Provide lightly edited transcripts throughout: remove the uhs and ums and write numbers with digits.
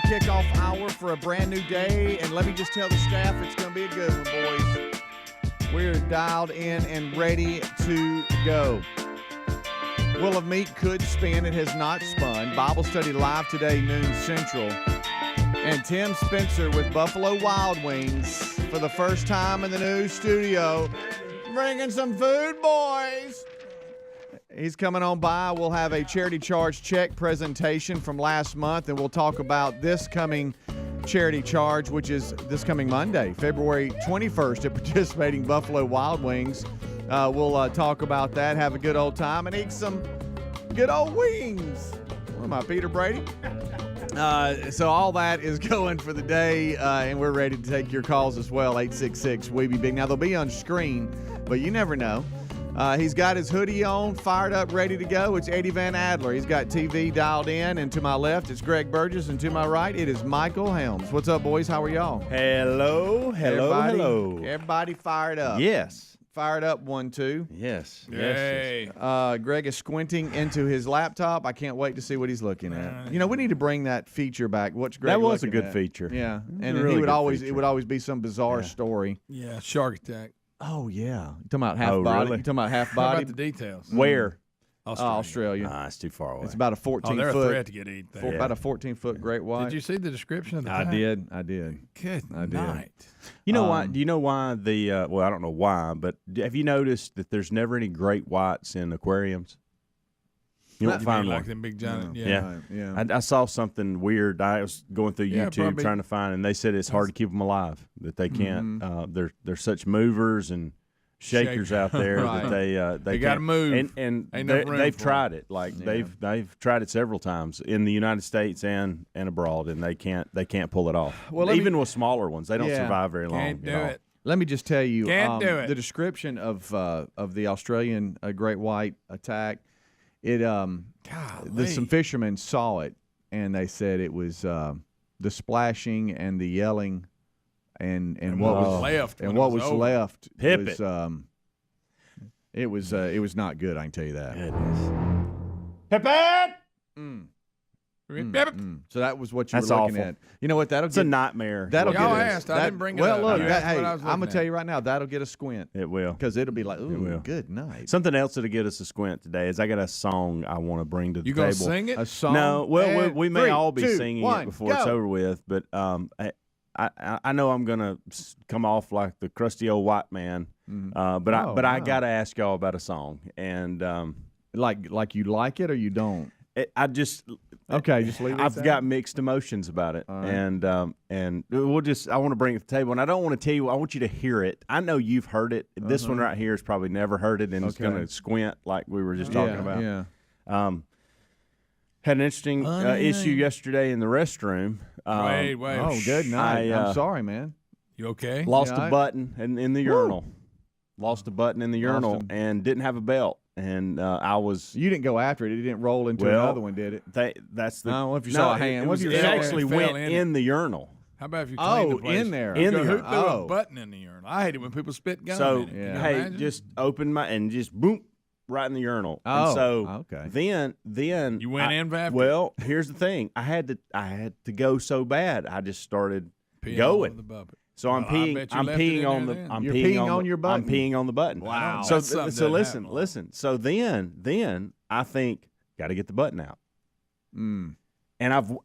kickoff hour for a brand new day. And let me just tell the staff it's going to be a good one, boys. We're dialed in and ready to go. Wheel of Meat could spin. It has not spun. Bible study live today, noon Central. And Tim Spencer with Buffalo Wild Wings for the first time in the new studio. Bringing some food, boys. He's coming on by. We'll have a charity charge check presentation from last month, and we'll talk about this coming charity charge, which is this coming Monday, February 21st, at participating Buffalo Wild Wings. We'll talk about that, have a good old time, and eat some good old wings. What am I, Peter Brady? So all that is going for the day, and we're ready to take your calls as well, 866-WEBE-BIG. Now, they'll be on screen, but you never know. He's got his hoodie on, fired up, ready to go. It's Eddie Van Adler. He's got TV dialed in, and to my left, it's Greg Burgess, and to my right, it is Michael Helms. What's up, boys? How are y'all? Hello. Everybody fired up. Yes. Fired up, 1, 2. Yes. Yay. Yes. Greg is squinting into his laptop. I can't wait to see what he's looking at. We need to bring that feature back. What's Greg That was a looking good at? feature. Yeah, and a really it would good always feature. be some bizarre story. Yeah, shark attack. Oh yeah, you talking about half Oh, body? really? You talking about half How body? about the details? Where? Australia. It's too far away. It's about a Oh, 14 they're a foot. threat to get eaten. Yeah. About a 14-foot great white. Did you see the description of the I tank? did. I did. Good I did. night. You know why? Do you know why the? Well, I don't know why, but have you noticed that there's never any great whites in aquariums? You won't You find mean one. like them big giant? Yeah. Yeah. Right, yeah. I saw something weird. I was going through Yeah, YouTube probably. trying to find, and they said it's hard to keep them alive. That they can't. They're such movers and shakers out there Right. that they gotta can't move. And Ain't enough room they've for tried it. Like they've tried it several times in the United States and abroad, and they can't pull it off. Well, Even with smaller ones, they don't Yeah. survive very long. Can't do at all. it. Let me just tell you, Can't do it. the description of the Australian great white attack. Some fishermen saw it, and they said it was the splashing and the yelling, and what was left and when it what was was over. left Pip was it was not good. I can tell you that. Goodness. Pipette! So that was what you That's were looking awful. at. You know what? That'll It's get a nightmare. That'll Y'all get us. asked. I didn't bring it well, up. look, You asked hey, what I was I'm gonna looking tell at. you right now. That'll get a squint It will. because it'll be like, ooh, will. good night. Something else that'll get us a squint today is I got a song I want to bring to the You table. gonna sing it? A song. No, well, And we may 3, all be 2, singing 1, it before it's go. over with, but I know I'm gonna come off like the crusty old white man, but I wow. gotta ask y'all about a song, and Like you like it or you don't. I just Okay, just leave it. I've got mixed emotions about it, and we'll just I want to bring it to the table, and I don't want to tell you. I want you to hear it. I know you've heard it. This one right here has probably never heard it, and it's Okay. gonna squint like we were just talking about. Yeah. Had an interesting issue yesterday in the restroom. Wait. Oh, good night. I'm sorry, man. You okay? Lost Yeah, a button in the urinal. Lost a button in the urinal him. and didn't have a belt. And I was. You didn't go after it. It didn't roll into Well, another one, did it? That's the. No, what if you saw a hand? It, What was, if you it saw actually it fell went in in the urinal. How about if you clean the place? in there. In the Who urinal. threw a Oh. button in the urinal? I hate it when people spit gum So in it. Can you Yeah. hey, imagine? just open my and just boom, right in the urinal. Oh, and so okay. Then You went in after? Well, here's the thing. I had to go so bad. I just started Peeing going. on the Bubba. So I'm Well, I peeing. bet you I'm left it in peeing on the. there then. I'm You're peeing peeing on the- your button. I'm peeing on the button. Wow. So That's something so that happened. listen. So then I think got to get the button out. And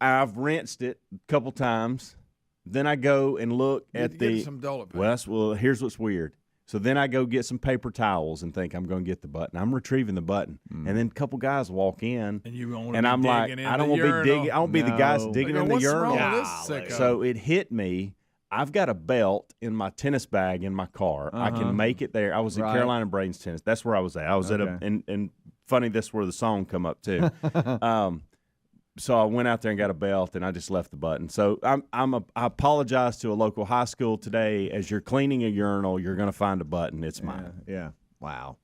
I've rinsed it a couple times. Then I go and look at Get the. some Dole paper. Well, here's what's weird. So then I go get some paper towels and think I'm going to get the button. I'm retrieving the button, and then a couple guys walk in, And you wanna and be I'm like, digging in I don't the want to be urinal. digging. I don't be the guys No. digging They go, in the "What's urinal. wrong with this sicko?" So it hit me. I've got a belt in my tennis bag in my car. I can make it there. I was at Right. Carolina Brains tennis. That's where I was at. I was at Okay. and funny, that's where the song come up too. So I went out there and got a belt, and I just left the button. So I apologize to a local high school today. As you're cleaning a urinal, you're going to find a button. It's mine. Yeah. Wow.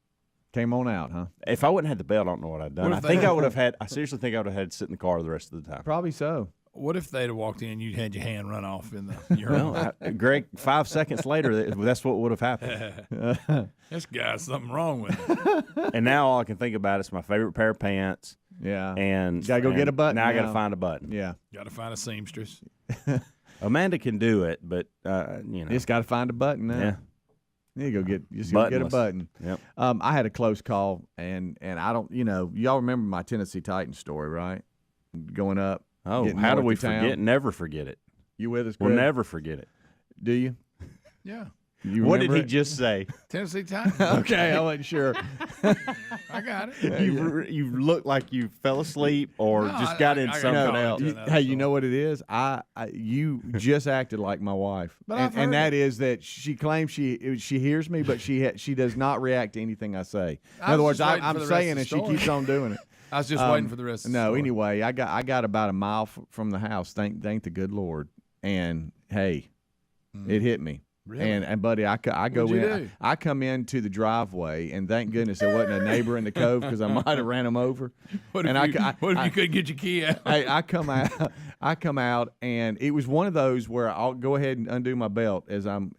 Came on out, huh? If I wouldn't have had the belt, I don't know what I'd done. What I if think they- I would have had. I seriously think I would have had to sit in the car the rest of the time. Probably so. What if they'd have walked in and you'd had your hand run off in the urinal? Well, Greg, 5 seconds later, that's what would have happened. This guy's something wrong with him. And now all I can think about is my favorite pair of pants, Yeah. And Gotta go get a button Now I got to now. find a button. Yeah. Got to find a seamstress. Amanda can do it, but Just got to find a button now. Yeah. You go get a Buttonless. button. Yep. I had a close call, and I don't, y'all remember my Tennessee Titans story, right? Going up. Oh, getting how do north we of town. forget? Never forget it. You with us, We'll Greg? never forget it. Do you? Yeah. You What did remember he it? just say? Tennessee Titans. Okay, I wasn't sure. I got it. You look like you fell asleep or No, just got I in got something caught else. into that. Hey, you know what it is? You just acted like my wife, But I've and heard that it. is that she claims she hears me, but she does not react to anything I say. In I other was words, just waiting I'm for the rest saying of the it, she story. keeps on doing it. I was just waiting for the rest of the No, story. anyway, I got about a mile from the house. Thank the good Lord. And hey, it hit me. Really? And buddy, I go What'd you in. do? I come into the driveway, and thank goodness there wasn't a neighbor in the cove because I might have ran him over. What if, and what if you couldn't get your key out? Hey, I come out, and it was one of those where I'll go ahead and undo my belt as I'm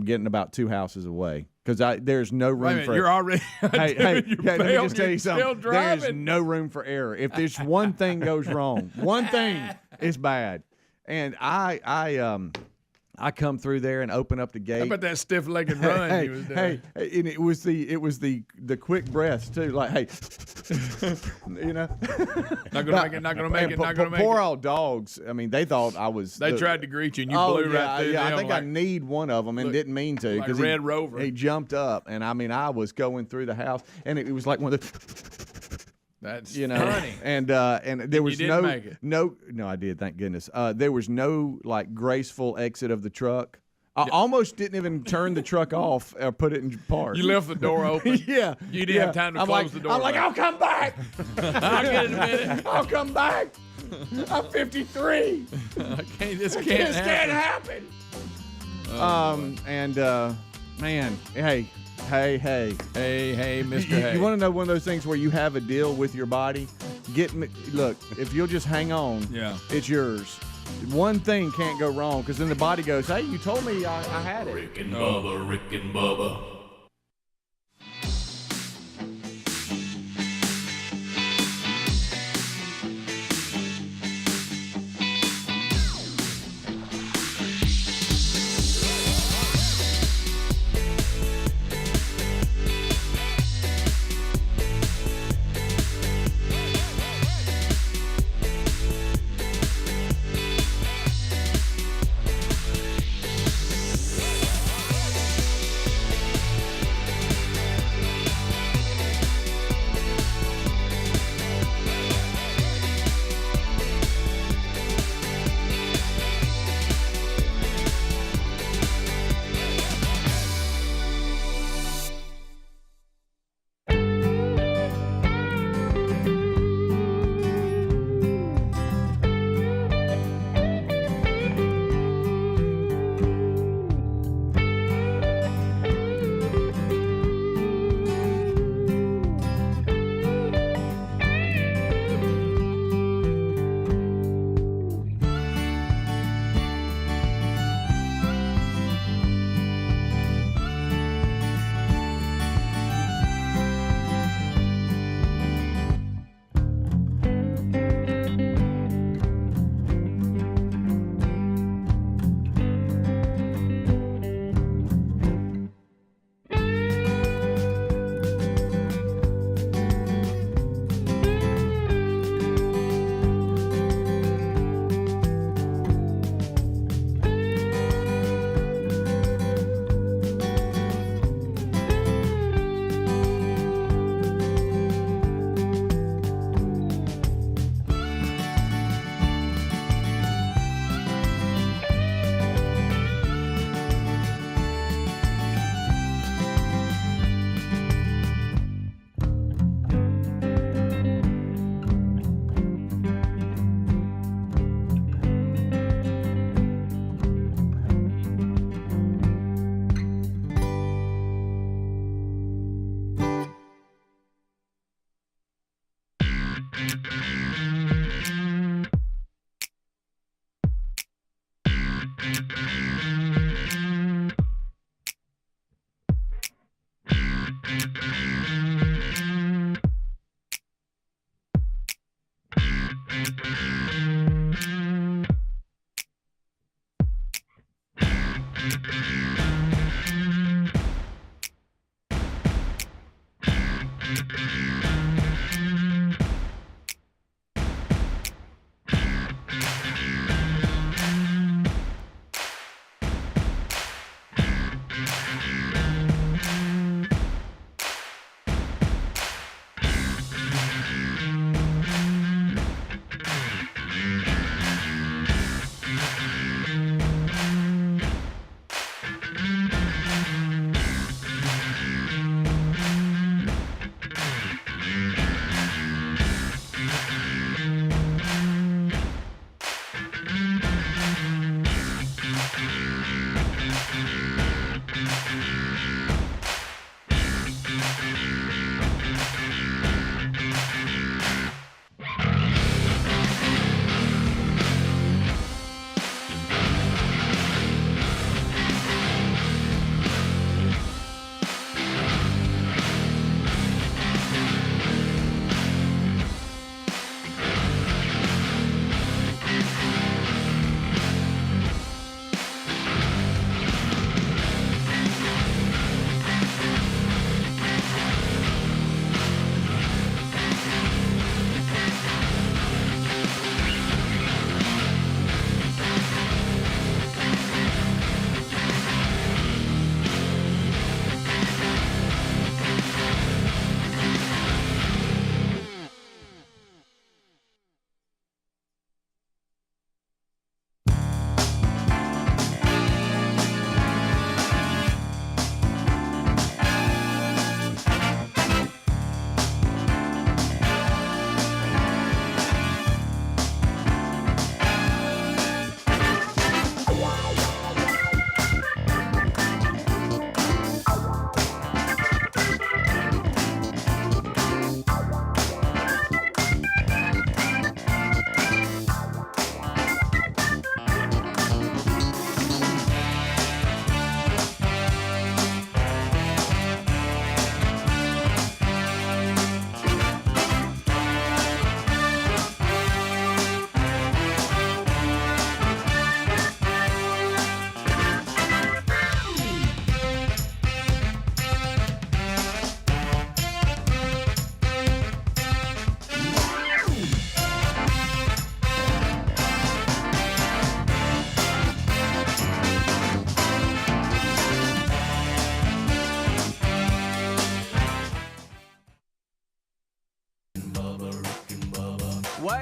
getting about 2 houses away because there's no Wait a room minute, for. you're already Hey, doing your let me belt, just tell you're you still something. There's driving. no room for error. If there's one thing goes wrong, one thing is bad. And I come through there and open up the gate. How about that stiff-legged run Hey, you was doing? hey, and it was the quick breaths too. Like, hey, Not gonna make it. Not gonna make it. Not gonna make Poor it. old dogs. I mean, they thought I was. They tried to greet you, and you Oh blew yeah, right through yeah. them. I think like, I kneed one of them and Look, didn't mean to like because Red Rover. he jumped up, and I mean, I was going through the house, and it was like one of the. That's Funny. funny. And there was didn't no make it. no I did, thank goodness. There was no like graceful exit of the truck. I almost didn't even turn the truck off or put it in park. You left the door open. Yeah. You didn't have time to I'm close like, the door. I'm like, back. I'll come back. I'll get it in a minute. I'll come back. I'm 53. This can't This happen. can't happen. Man, hey, Hey, Mr. You, Hay. want to know one of those things where you have a deal with your body? Look, if you'll just hang on, Yeah. it's yours. One thing can't go wrong because then the body goes, hey, you told me I had it. Rick and Bubba.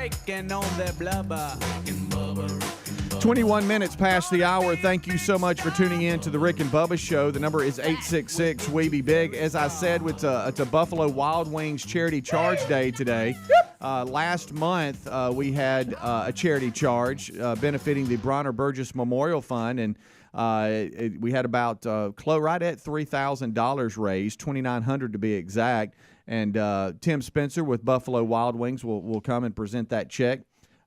Breaking on the blubber. 21 minutes past the hour. Thank you so much for tuning in to the Rick and Bubba Show. The number is 866-WE-BE-BIG. As I said, it's a Buffalo Wild Wings Charity Charge Day today. Last month, we had a charity charge benefiting the Burgess Memorial Fund, and we had about right at $3,000 raised, $2,900 to be exact. And Tim Spencer with Buffalo Wild Wings will come and present that check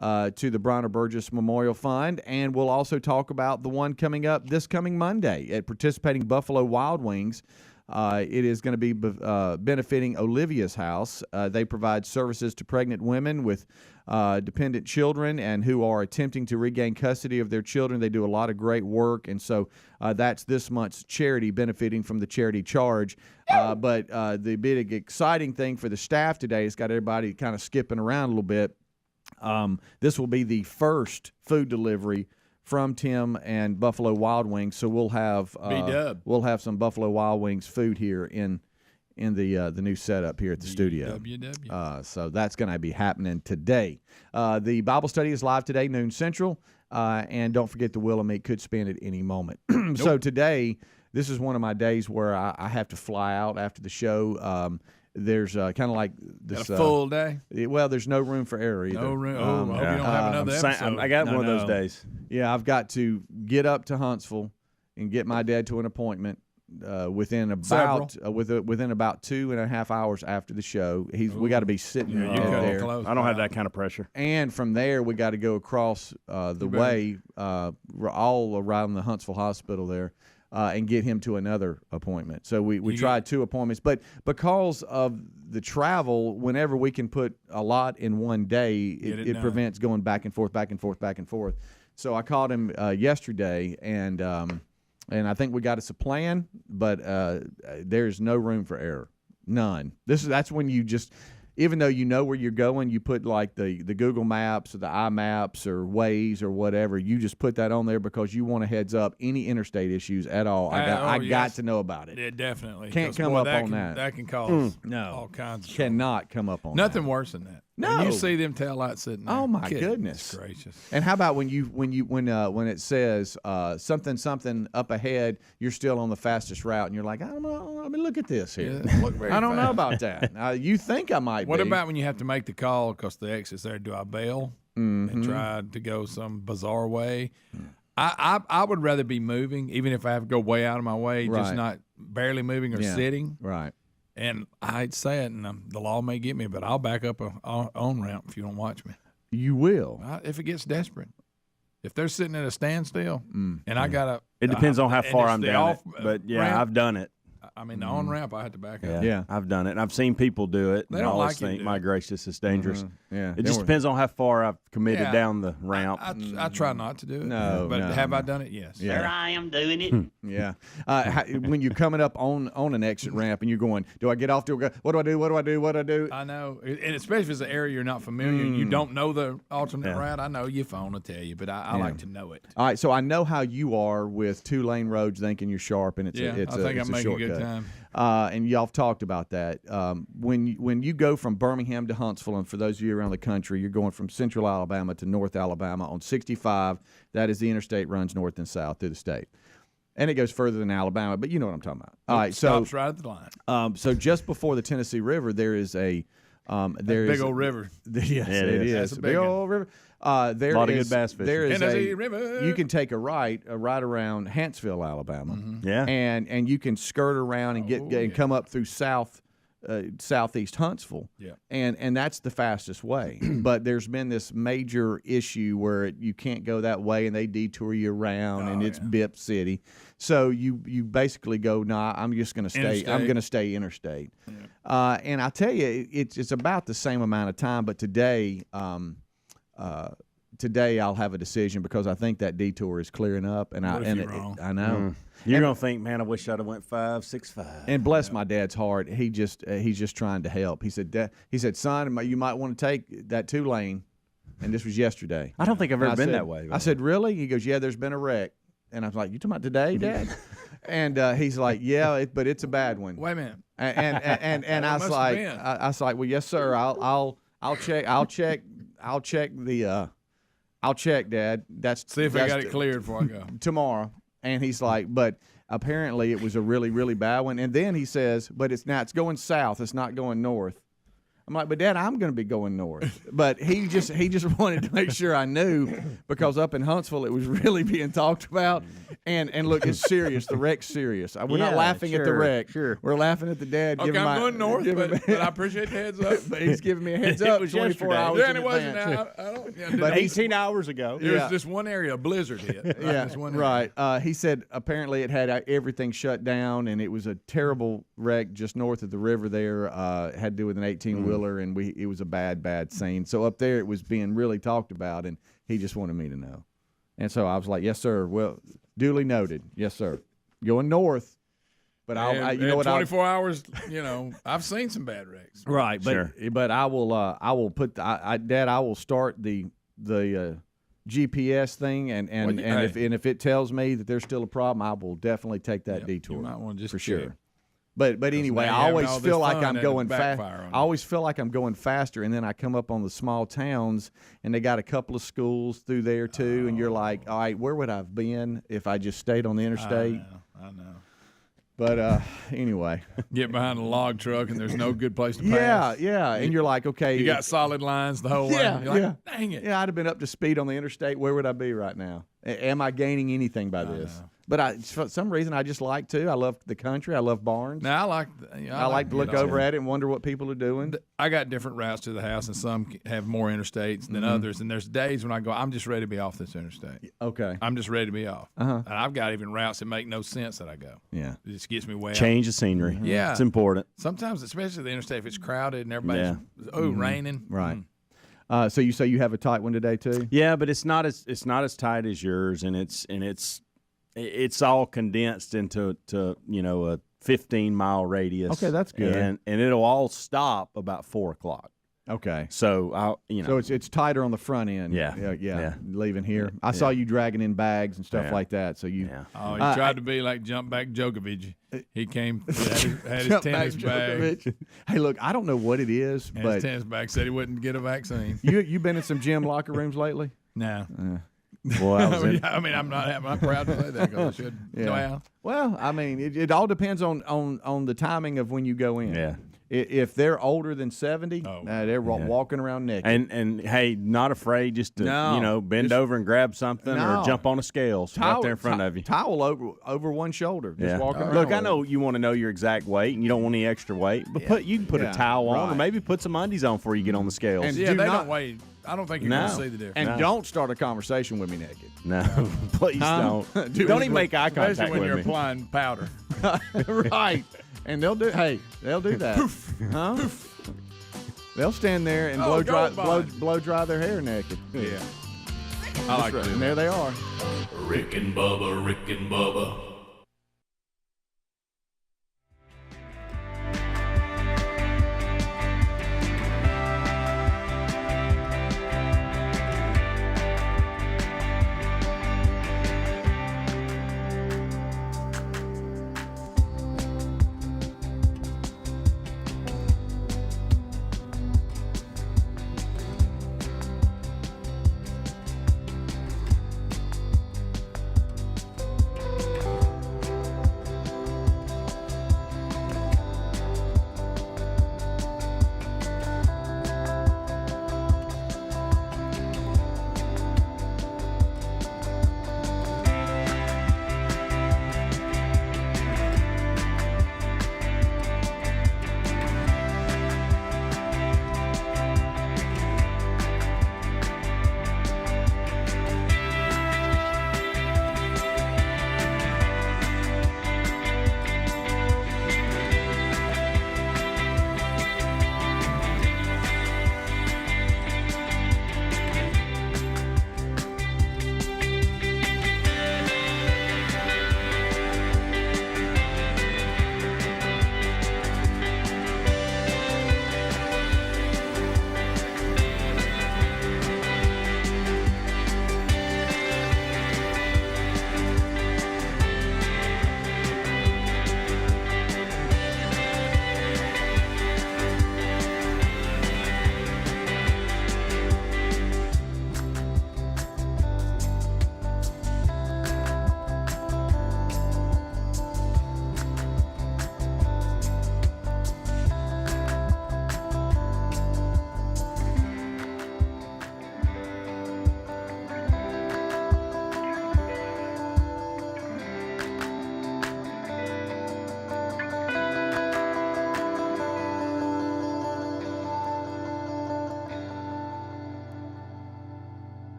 to the Burgess Memorial Fund, and we'll also talk about the one coming up this coming Monday at participating Buffalo Wild Wings. It is going to be benefiting Olivia's House. They provide services to pregnant women with dependent children and who are attempting to regain custody of their children. They do a lot of great work, and so that's this month's charity benefiting from the charity charge. But the big exciting thing for the staff today has got everybody kind of skipping around a little bit. This will be the first food delivery from Tim and Buffalo Wild Wings, so we'll have some Buffalo Wild Wings food here in the new setup here at the studio. So that's going to be happening today. The Bible study is live today, noon Central, and don't forget the Will of Meat could spin at any moment. So today, this is one of my days where I have to fly out after the show. There's kind of like this got a full day. Well, there's no room for error either. No room. I hope you don't have another episode. I got one of those days. Yeah, I've got to get up to Huntsville and get my dad to an appointment within about 2.5 hours after the show. We got to be sitting there. I don't have that kind of pressure. And from there, we got to go across the way all around the Huntsville Hospital there. And get him to another appointment. So we tried 2 appointments. But because of the travel, whenever we can put a lot in one day, it prevents going back and forth. So I called him yesterday, and I think we got us a plan, but there's no room for error. None. That's when you just – even though you know where you're going, you put like the Google Maps or the iMaps or Waze or whatever. You just put that on there because you want a heads up. Any interstate issues at all, I got to know about it. Yeah, definitely. Can't come up on that. That can cause all kinds of cannot come up on nothing worse than that. No, when you see them taillights sitting there. Oh my goodness gracious! And how about when it says something up ahead, you're still on the fastest route, and you're like, I don't know. Let me look at this here. I don't know about that. You think I might? What about when you have to make the call because the exit's there? Do I bail and try to go some bizarre way? I would rather be moving, even if I have to go way out of my way, just not barely moving or sitting. Right. And I'd say it, and the law may get me, but I'll back up a on-ramp if you don't watch me. You will. If it gets desperate. If they're sitting at a standstill and I got to – It depends on how far I'm down it. But, yeah, I've done it. I mean, the on-ramp, I had to back up. Yeah, I've done it. And I've seen people do it. They don't always like think, my gracious, it's dangerous. Yeah. It just depends on how far I've committed down the ramp. I try not to do it. But have I done it? Yes. Yeah. Here I am doing it. Yeah. When you're coming up on an exit ramp and you're going, do I get off? What do I do? What do I do? What do I do? I know. And especially if it's an area you're not familiar and you don't know the alternate route. I know your phone will tell you, but I like to know it. All right. So I know how you are with 2-lane roads thinking you're sharp, and it's I think I'm making a good time. And y'all have talked about that. When you go from Birmingham to Huntsville, and for those of you around the country, you're going from central Alabama to North Alabama on 65. That is the interstate, runs north and south through the state. And it goes further than Alabama, but you know what I'm talking about. All right, stops right at the line. So just before the Tennessee River, there is a big old river. Yes, it is. That's a big old river. There a lot of is, good bass fishing. There is Tennessee River. You can take a right around Huntsville, Alabama. Yeah. And you can skirt around and and come up through southeast Huntsville. Yeah. And that's the fastest way. But there's been this major issue where you can't go that way, and they detour you around, and it's Bip City. So you basically go, nah, I'm just going to stay. Interstate. I'm going to stay interstate. Yeah. And I tell you, it's about the same amount of time. But today, I'll have a decision because I think that detour is clearing up, and I know. You're gonna think, man, I wish I'd have went 5.65. And bless my dad's heart, he's just trying to help. He said, son, you might want to take that 2-lane, and this was yesterday. I don't think I've ever been that way. I said, really? He goes, yeah, there's been a wreck, and I was like, you talking about today, Dad? And he's like, yeah, but it's a bad one. Wait a minute. And I was like, well, yes, sir. I'll check. I'll check the I'll check, Dad. See if I got it cleared before I go. Tomorrow. And he's like, but apparently it was a really, really bad one. And then he says, but it's going south. It's not going north. I'm like, but Dad, I'm going to be going north. But he just wanted to make sure I knew, because up in Huntsville it was really being talked about. And look, it's serious. The wreck's serious. We're not laughing at the wreck. Sure. We're laughing at the dad. Okay, I'm going north, but I appreciate the heads up. But he's giving me a heads up. It was 24 yesterday. hours. Yeah, and in it wasn't. advance. I don't. Yeah, But 18 hours ago. there was Yeah. this one area, a blizzard hit. Yeah, This one area. right. He said apparently it had everything shut down, and it was a terrible wreck just north of the river there. Had to do with an 18-wheeler, and it was a bad scene. So up there it was being really talked about, and he just wanted me to know. And so I was like, yes, sir. Well, duly noted. Yes, sir. Going north. But you know what? 24 hours. You know, I've seen some bad wrecks. Right, but I will put Dad. I will start the GPS thing, and if it tells me that there's still a problem, I will definitely take that detour. You might want to just for check. sure. But anyway, now I you're always having all feel this like fun I'm and going it'll fast. backfire on I you. always feel like I'm going faster, and then I come up on the small towns, and they got a couple of schools through there too, and you're like, all right, where would I have been if I just stayed on the interstate? I know. But anyway, Get behind a log truck and there's no good place to pass. yeah, and you're like, okay, You got solid lines the whole way. Yeah, You're like, yeah. Dang it. Yeah, I'd have been up to speed on the interstate. Where would I be right now? Am I gaining anything by this? know. But for some reason, I just like to. I love the country. I love barns. Now I like to look over at it and wonder what people are doing. I got different routes to the house, and some have more interstates than others. And there's days when I go, I'm just ready to be off this interstate. Okay. I'm just ready to be off. And I've got even routes that make no sense that I go. Yeah. It just gets me way out. Change the scenery. Yeah. It's important. Sometimes, especially the interstate, if it's crowded and everybody's raining. Right. So you say you have a tight one today too? Yeah, but it's not as tight as yours, and it's all condensed into a 15-mile radius. Okay, that's good. And it'll all stop about 4:00. Okay. So So it's tighter on the front end. Yeah. Leaving here, I saw you dragging in bags and stuff Yeah. like that. So you. Yeah. Oh, he tried to be like jump back Djokovic. He came, had his Jump tennis back, bag. Djokovic. Hey, look, I don't know what it is, And but his tennis bag said he wouldn't get a vaccine. you been in some gym locker rooms lately? No. Well, I was in, I mean, I'm proud to say that because I should. Yeah. Well, I mean, it all depends on the timing of when you go in. Yeah. If they're older than 70, they're walking around naked. and hey, not afraid just to bend over and grab something No. or jump on a scales right there in front of you. Towel over one shoulder, just walking around. Look, I with know you want to know your exact weight and you don't want any extra weight, but you can put a towel on or right. maybe put some undies on before you get on the scales. And Yeah, do they not- don't weigh. I don't think you're No. going to see the difference. And don't start a conversation with me naked. No, please Huh? don't. Do Don't it. even make eye Especially contact when with you're me. applying powder. Right. And they'll do that. Huh? They'll stand there and Oh, blow dry their hair naked. Yeah. I like And that. there they are. Rick and Bubba.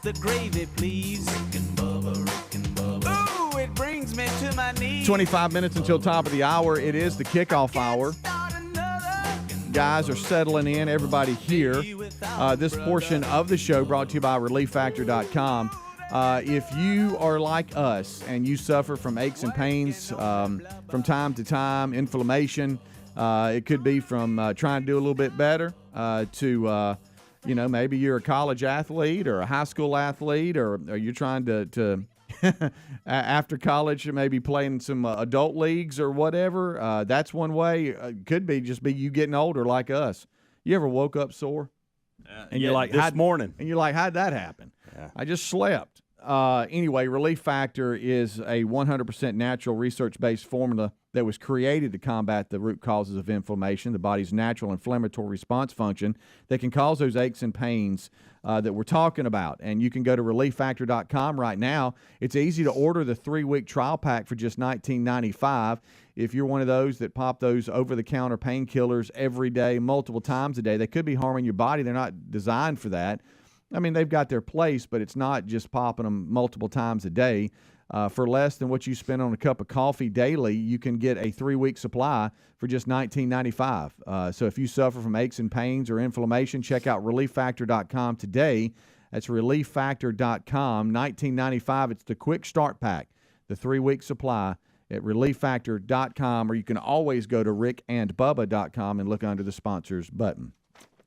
the gravy, please. Rick and Bubba. Ooh, it brings me to my knees. 25 minutes until top of the hour. It is the kickoff hour. Guys are settling in. Everybody here. This portion of the show brought to you by ReliefFactor.com. If you are like us and you suffer from aches and pains from time to time, inflammation, it could be from trying to do a little bit better to, maybe you're a college athlete or a high school athlete, or you're trying to after college, maybe playing some adult leagues or whatever. That's one way. Could be just be you getting older like us. You ever woke up sore? And you're like, this morning. And you're like, how'd that happen? Yeah. I just slept. Anyway, Relief Factor is a 100% natural research-based formula that was created to combat the root causes of inflammation, the body's natural inflammatory response function that can cause those aches and pains that we're talking about. And you can go to ReliefFactor.com right now. It's easy to order the 3-week trial pack for just $19.95. If you're one of those that pop those over-the-counter painkillers every day, multiple times a day, they could be harming your body. They're not designed for that. I mean, they've got their place, but it's not just popping them multiple times a day. For less than what you spend on a cup of coffee daily, you can get a 3-week supply for just $19.95. So if you suffer from aches and pains or inflammation, check out ReliefFactor.com today. That's ReliefFactor.com, $19.95. It's the quick start pack, the 3-week supply at ReliefFactor.com, or you can always go to rickandbubba.com and look under the sponsors button.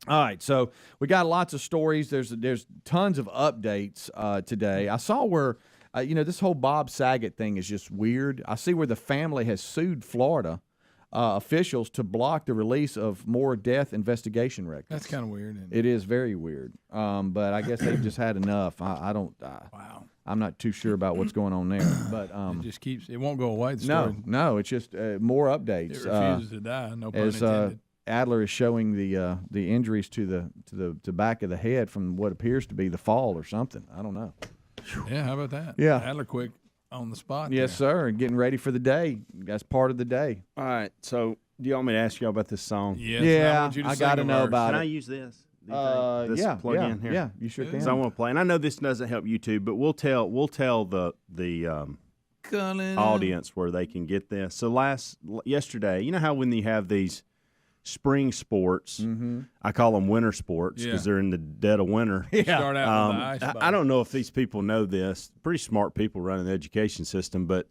All right, so we got lots of stories. There's tons of updates today. I saw where, this whole Bob Saget thing is just weird. I see where the family has sued Florida officials to block the release of more death investigation records. That's kind of weird. Isn't it? It is very weird. But I guess they've just had enough. Wow. I'm not too sure about what's going on there. But it just keeps. It won't go away. The story. No, it's just more updates. It refuses to die. No pun intended. Adler is showing the injuries to the back of the head from what appears to be the fall or something. I don't know. Yeah, how about that? Yeah. Adler quick on the spot. Yes, sir. Getting ready for the day. That's part of the day. All right. So, do you want me to ask you about this song? Yes, yeah, I got to know about Can it. I use this? This plug in here. Yeah, you sure can. Because I want to play, and I know this doesn't help you too, but we'll tell the audience where they can get this. So yesterday, you know how when you have these spring sports, I call them winter sports because they're in the dead of winter. Start out with the ice I don't know if these people know this. Pretty smart people running the education system, but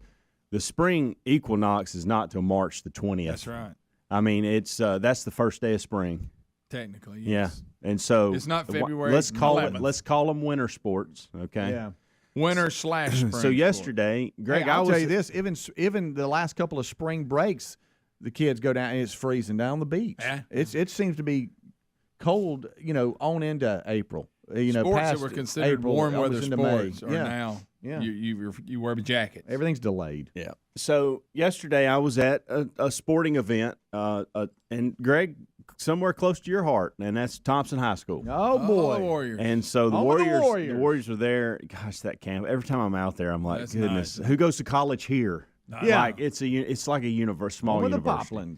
the spring equinox is not till March the 20th. That's right. I mean, it's that's the first day of spring. Technically, yes. Yeah, and so it's not February. Let's call 11th. Let's call them winter sports. Okay. Yeah. Winter/spring. So yesterday, Greg, I'll tell you this: even the last couple of spring breaks, the kids go down and it's freezing down the beach. Yeah. It seems to be cold, on into April. Sports past that were considered April, warm weather almost into sports May. are now. Yeah. You wear jackets. Everything's delayed. Yeah. So yesterday I was at a sporting event, and Greg, somewhere close to your heart, and that's Thompson High School. Oh boy, Warriors. And so the Home of the Warriors, Warriors. the Warriors are there. Gosh, that camp. Every time I'm out there, I'm like, That's goodness, nice. who goes to college here? Nice. Yeah. Like it's like a small with the university. Popland.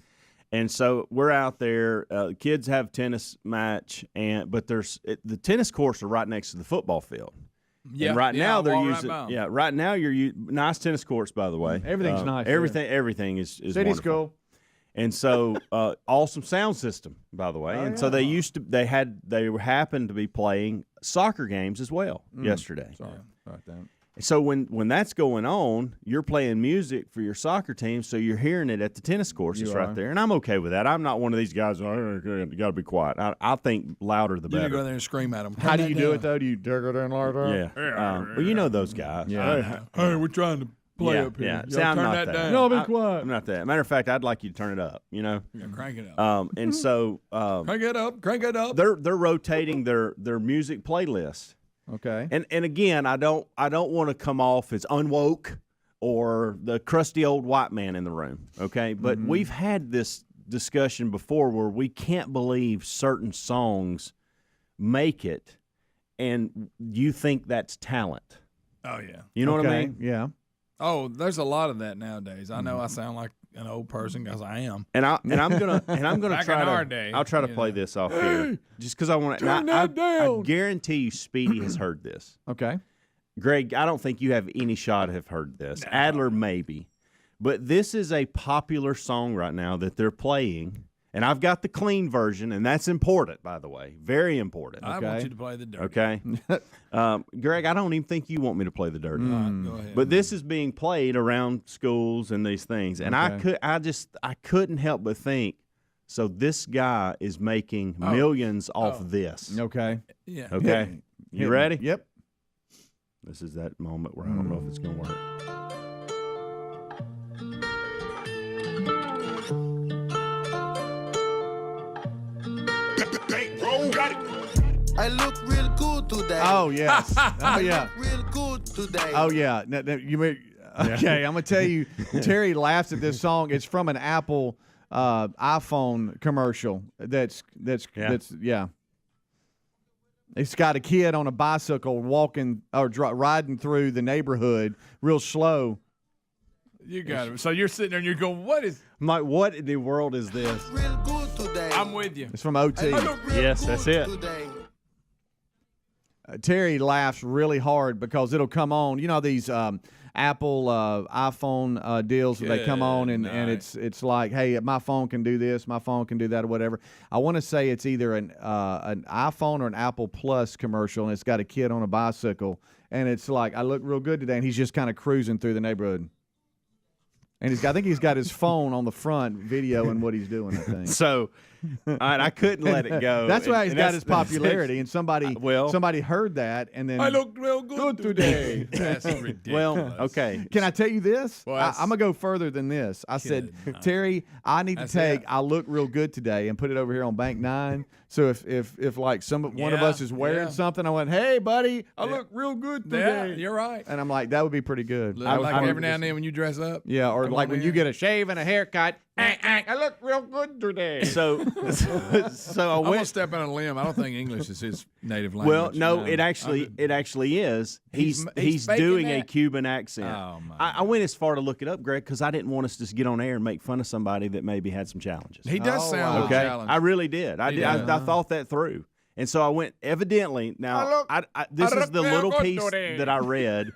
And so we're out there. Kids have tennis match, but the tennis courts are right next to the football field. Yeah. And right now they're walk using. Right by 'em. Yeah. Right now you're nice tennis courts, by the way. Everything's nice. Everything is City's wonderful. cool. And so awesome sound system, by the way. So they happened to be playing soccer games as well yesterday. Sorry about that. So when that's going on, you're playing music for your soccer team, so you're hearing it at the tennis courts. It's right there, and I'm okay with that. I'm not one of these guys. You got to be quiet. I think louder the You better. go in there and scream at them. How do you do it though? Do you dig it in like that? Yeah. Well, you know those guys. Yeah. Hey, we're trying to play up here. Yeah. Y'all See, I'm turn not that that. down. No, be quiet. I'm not that. Matter of fact, I'd like you to turn it up. Yeah, crank it up. And so Crank it up. Crank it up. they're rotating their music playlist. Okay. And again, I don't want to come off as unwoke or the crusty old white man in the room, okay? But we've had this discussion before where we can't believe certain songs make it, and you think that's talent. Oh yeah. You know what I mean? Yeah. Oh, there's a lot of that nowadays. I know I sound like an old person because I am. And I'm gonna Back try in to. our day, I'll try to you play know. this off here, just because I want to. Turn that down. I guarantee you, Speedy has heard this. Okay. Greg, I don't think you have any shot of have heard this. Adler maybe, but this is a popular song right now that they're playing. And I've got the clean version, and that's important, by the way. Very important. I Okay? want you to play the dirty. Okay. Greg, I don't even think you want me to play the dirty. All right, go ahead. But this is being played around schools and these things. And Okay. I couldn't help but think, so this guy is making millions off this. Okay. yeah. Okay. You ready? Yep. This is that moment where I don't know if it's going to work. I look real good today. Oh yes. Oh yeah. Real good today. Oh yeah. Okay, I'm gonna tell you. Terry laughs at this song. It's from an Apple iPhone commercial. That's yeah. It's got a kid on a bicycle walking or riding through the neighborhood real slow. You got it. So you're sitting there and you're going, what is? I'm like, what in the world is this? Real good today. I'm with you. It's from OT. I look real Yes, good that's it. Today. Terry laughs really hard because it'll come on. You know these Apple iPhone deals that they come on and it's like, hey, my phone can do this, my phone can do that, or whatever. I want to say it's either an iPhone or an Apple Plus commercial, and it's got a kid on a bicycle, and it's like, I look real good today, and he's just kind of cruising through the neighborhood. And I think he's got his phone on the front videoing what he's doing, I think. So, all right, I couldn't let it go. That's why he's And got his popularity, and somebody heard that, and then I look real good today. That's ridiculous. Well, okay. Can I tell you this? Well, I'm going to go further than this. I said, Terry, I need to take I look real good today and put it over here on Bank 9. So if like one of us is wearing something, I went, hey, buddy, I look real good today. Yeah, you're right. And I'm like, that would be pretty good. Like every now and then when you dress up. Yeah, or Come like on when in. you get a shave and a haircut, I look real good today. So I I'm went. gonna step on a limb. I don't think English is his native language. Well, no, it actually is. He's faking doing a that? Cuban accent. Oh, my I went as far to look it up, Greg, because I didn't want us to just get on air and make fun of somebody that maybe had some challenges. He does sound a little Okay, challenged. I really did. I thought that through, and so I went. Evidently, now this is the little piece that I read.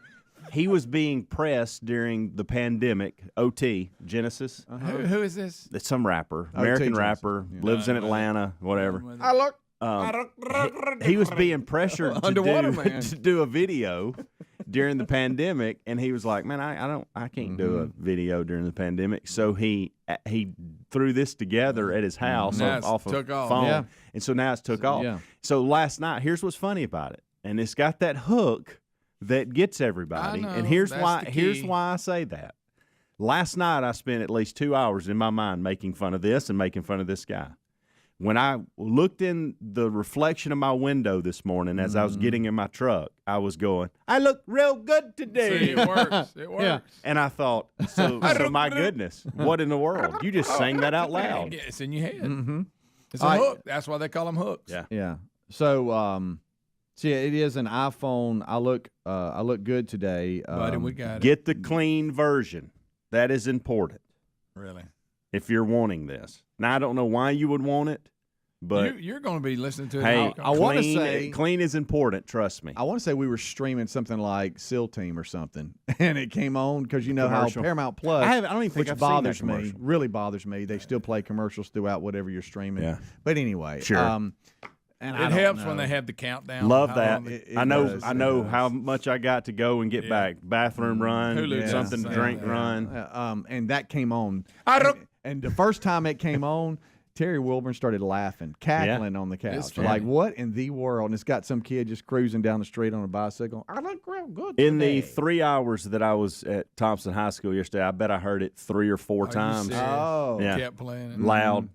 He was being pressed during the pandemic. OT Genesis. Who is this? It's some rapper, American Genesis. rapper, lives in Atlanta, whatever. I look. He was being pressured Underwater man. to do a video during the pandemic, and he was like, "Man, I can't do a video during the pandemic." So he threw this together at his house Now off it's took of off. phone, Yeah. and so now it's took off. yeah. So last night, here's what's funny about it, and it's got that hook that gets everybody. I know, And here's that's why. the Here's key. why I say that. Last night, I spent at least 2 hours in my mind making fun of this and making fun of this guy. When I looked in the reflection of my window this morning as I was getting in my truck, I was going, I look real good today. See, it works. It works. Yeah. And I thought, so my goodness, what in the world? You just sang that out loud. Yeah, it's in your head. Mm-hmm. It's a hook. That's why they call them hooks. Yeah. Yeah. So, see, it is an iPhone. I look good today. Buddy, we got it. Get the clean version. That is important Really. if you're wanting this. Now, I don't know why you would want it, but You're going to be listening to it. hey, I wanna clean- say- clean is important. Trust me. I want to say we were streaming something like SEAL Team or something, and it came on because you know Commercial. how Paramount Plus, I don't even think which I've bothers seen that me, commercial. really bothers me. They still play commercials throughout whatever you're streaming. Yeah. But anyway, Sure. and I It don't helps know. when they have the countdown. Love How that. long they- It I know. does, I it know does. how much I got to go and get Yeah. back. Bathroom run, Hulu does something the to same drink thing. run. And that came on. I don't- And the first time it came on, Terry Wilburn started laughing, cackling on the It's couch. funny. Like, what in the world? And it's got some kid just cruising down the street on a bicycle. I look real good In today. the 3 hours that I was at Thompson High School yesterday, I bet I heard it 3 or 4 you times. serious? Oh. Yeah. Kept playing it. Loud.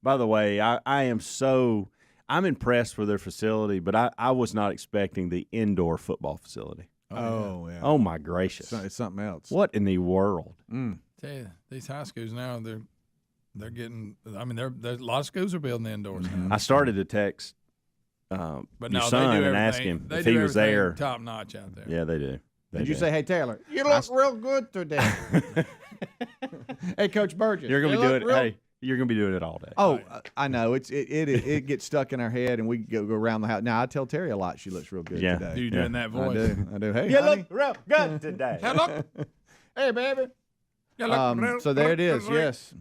By the way, I'm impressed with their facility, but I was not expecting the indoor football facility. Oh, yeah. Oh my gracious! It's something else. What in the world? Tell you, these high schools now, they're getting. I mean, there's a lot of schools are building indoors now. I started to text But your no, son they do and everything. ask him they if do he was everything there. top notch out there. Yeah, they do. They Did you do. say, hey, Taylor, you look real good today? Hey, Coach Burgess. You're gonna you be doing look it. real- Hey, you're gonna be doing it all day. Oh, I know. It gets stuck in our head, and we go around the house. Now I tell Terry a lot. She looks real good Yeah. today. You doing that I voice? do. Hey, you honey. look real good today. Hello. Hey, baby. You look real So there it is. good. Yes,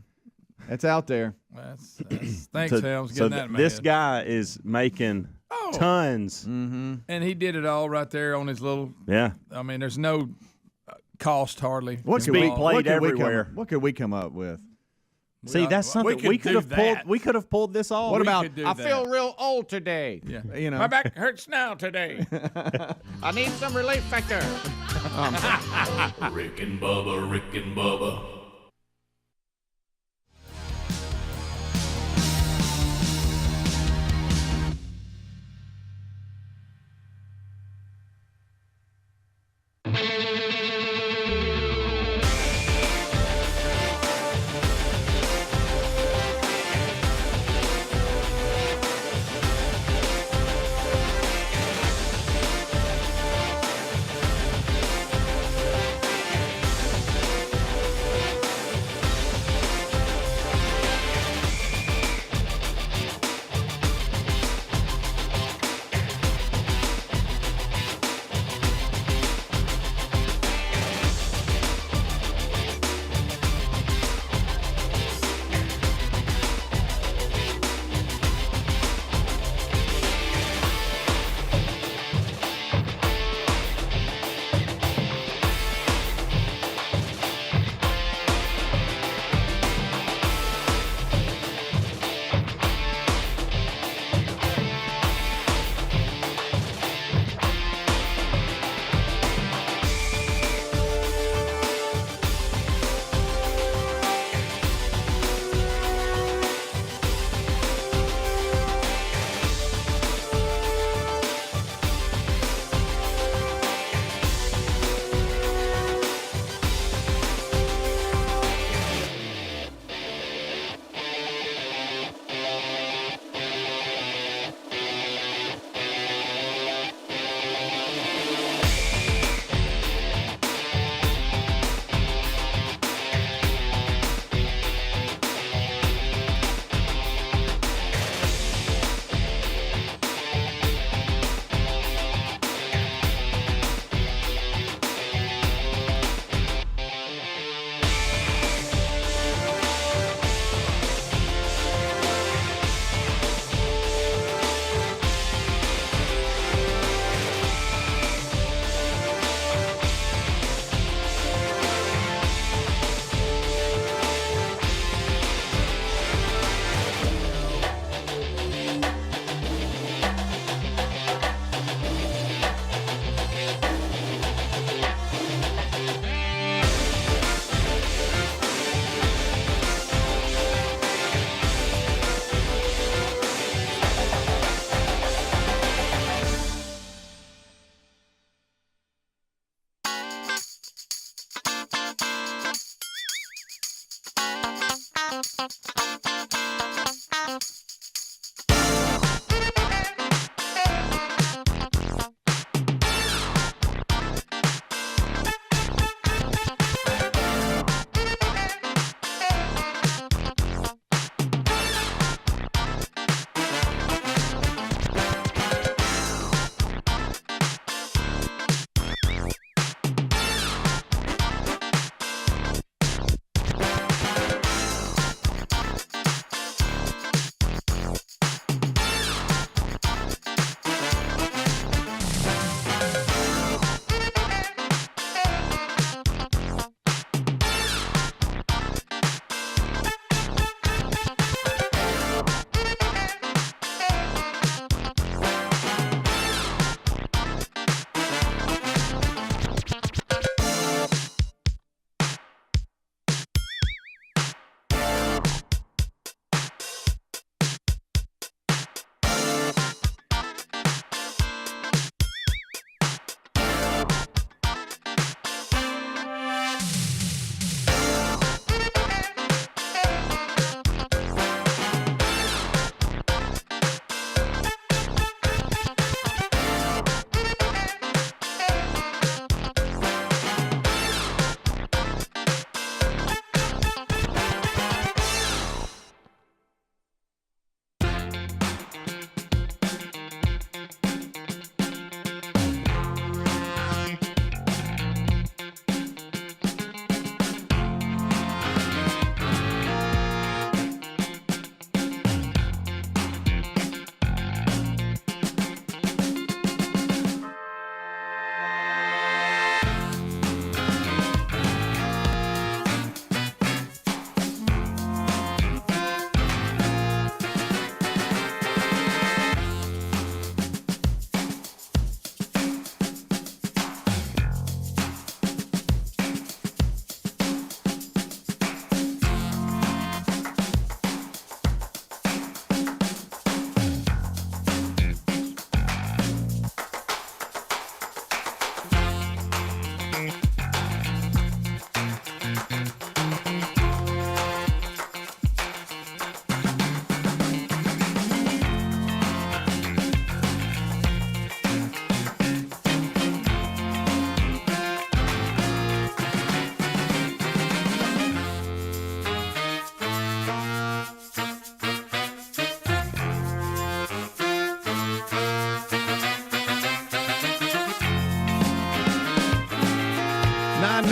it's out there. Thanks, Helms. So Getting that in my this head. guy is making tons. And he did it all right there on his little. Yeah. I mean, there's no cost hardly. It's being played everywhere. What could we come up with? See, that's something we could have pulled. that. We could have pulled this off. What about? could do I that. feel real old today. Yeah. You know. My back hurts now today. I need some relief factor. Rick and Bubba, Rick and Bubba.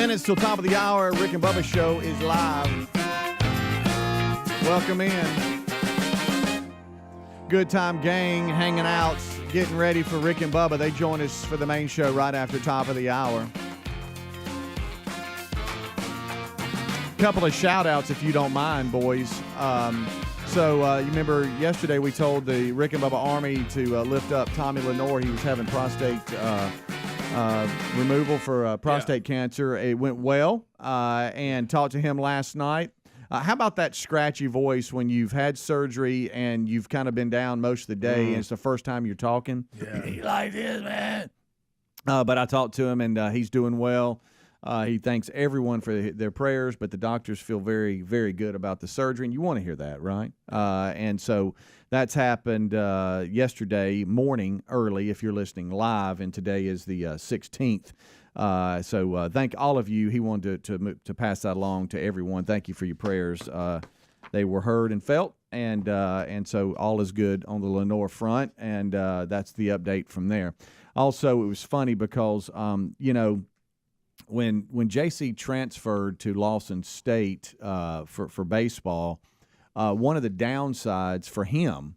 minutes till top of the hour. Rick and Bubba show is live. Welcome in. Good time gang hanging out, getting ready for Rick and Bubba. They join us for the main show right after top of the hour. Couple of shout outs if you don't mind, boys. So you remember yesterday we told the Rick and Bubba Army to lift up Tommy Lenore. He was having prostate removal for prostate cancer. It went well, and talked to him last night. How about that scratchy voice when you've had surgery and you've kind of been down most of the day and it's the first time you're talking? Yeah. He like this, man. But I talked to him, and he's doing well. He thanks everyone for their prayers, but the doctors feel very, very good about the surgery, and you want to hear that, right? And so that's happened yesterday morning early if you're listening live, and today is the 16th. So thank all of you. He wanted to pass that along to everyone. Thank you for your prayers. They were heard and felt, and so all is good on the Lenore front, and that's the update from there. Also, it was funny because when JC transferred to Lawson State for baseball, one of the downsides for him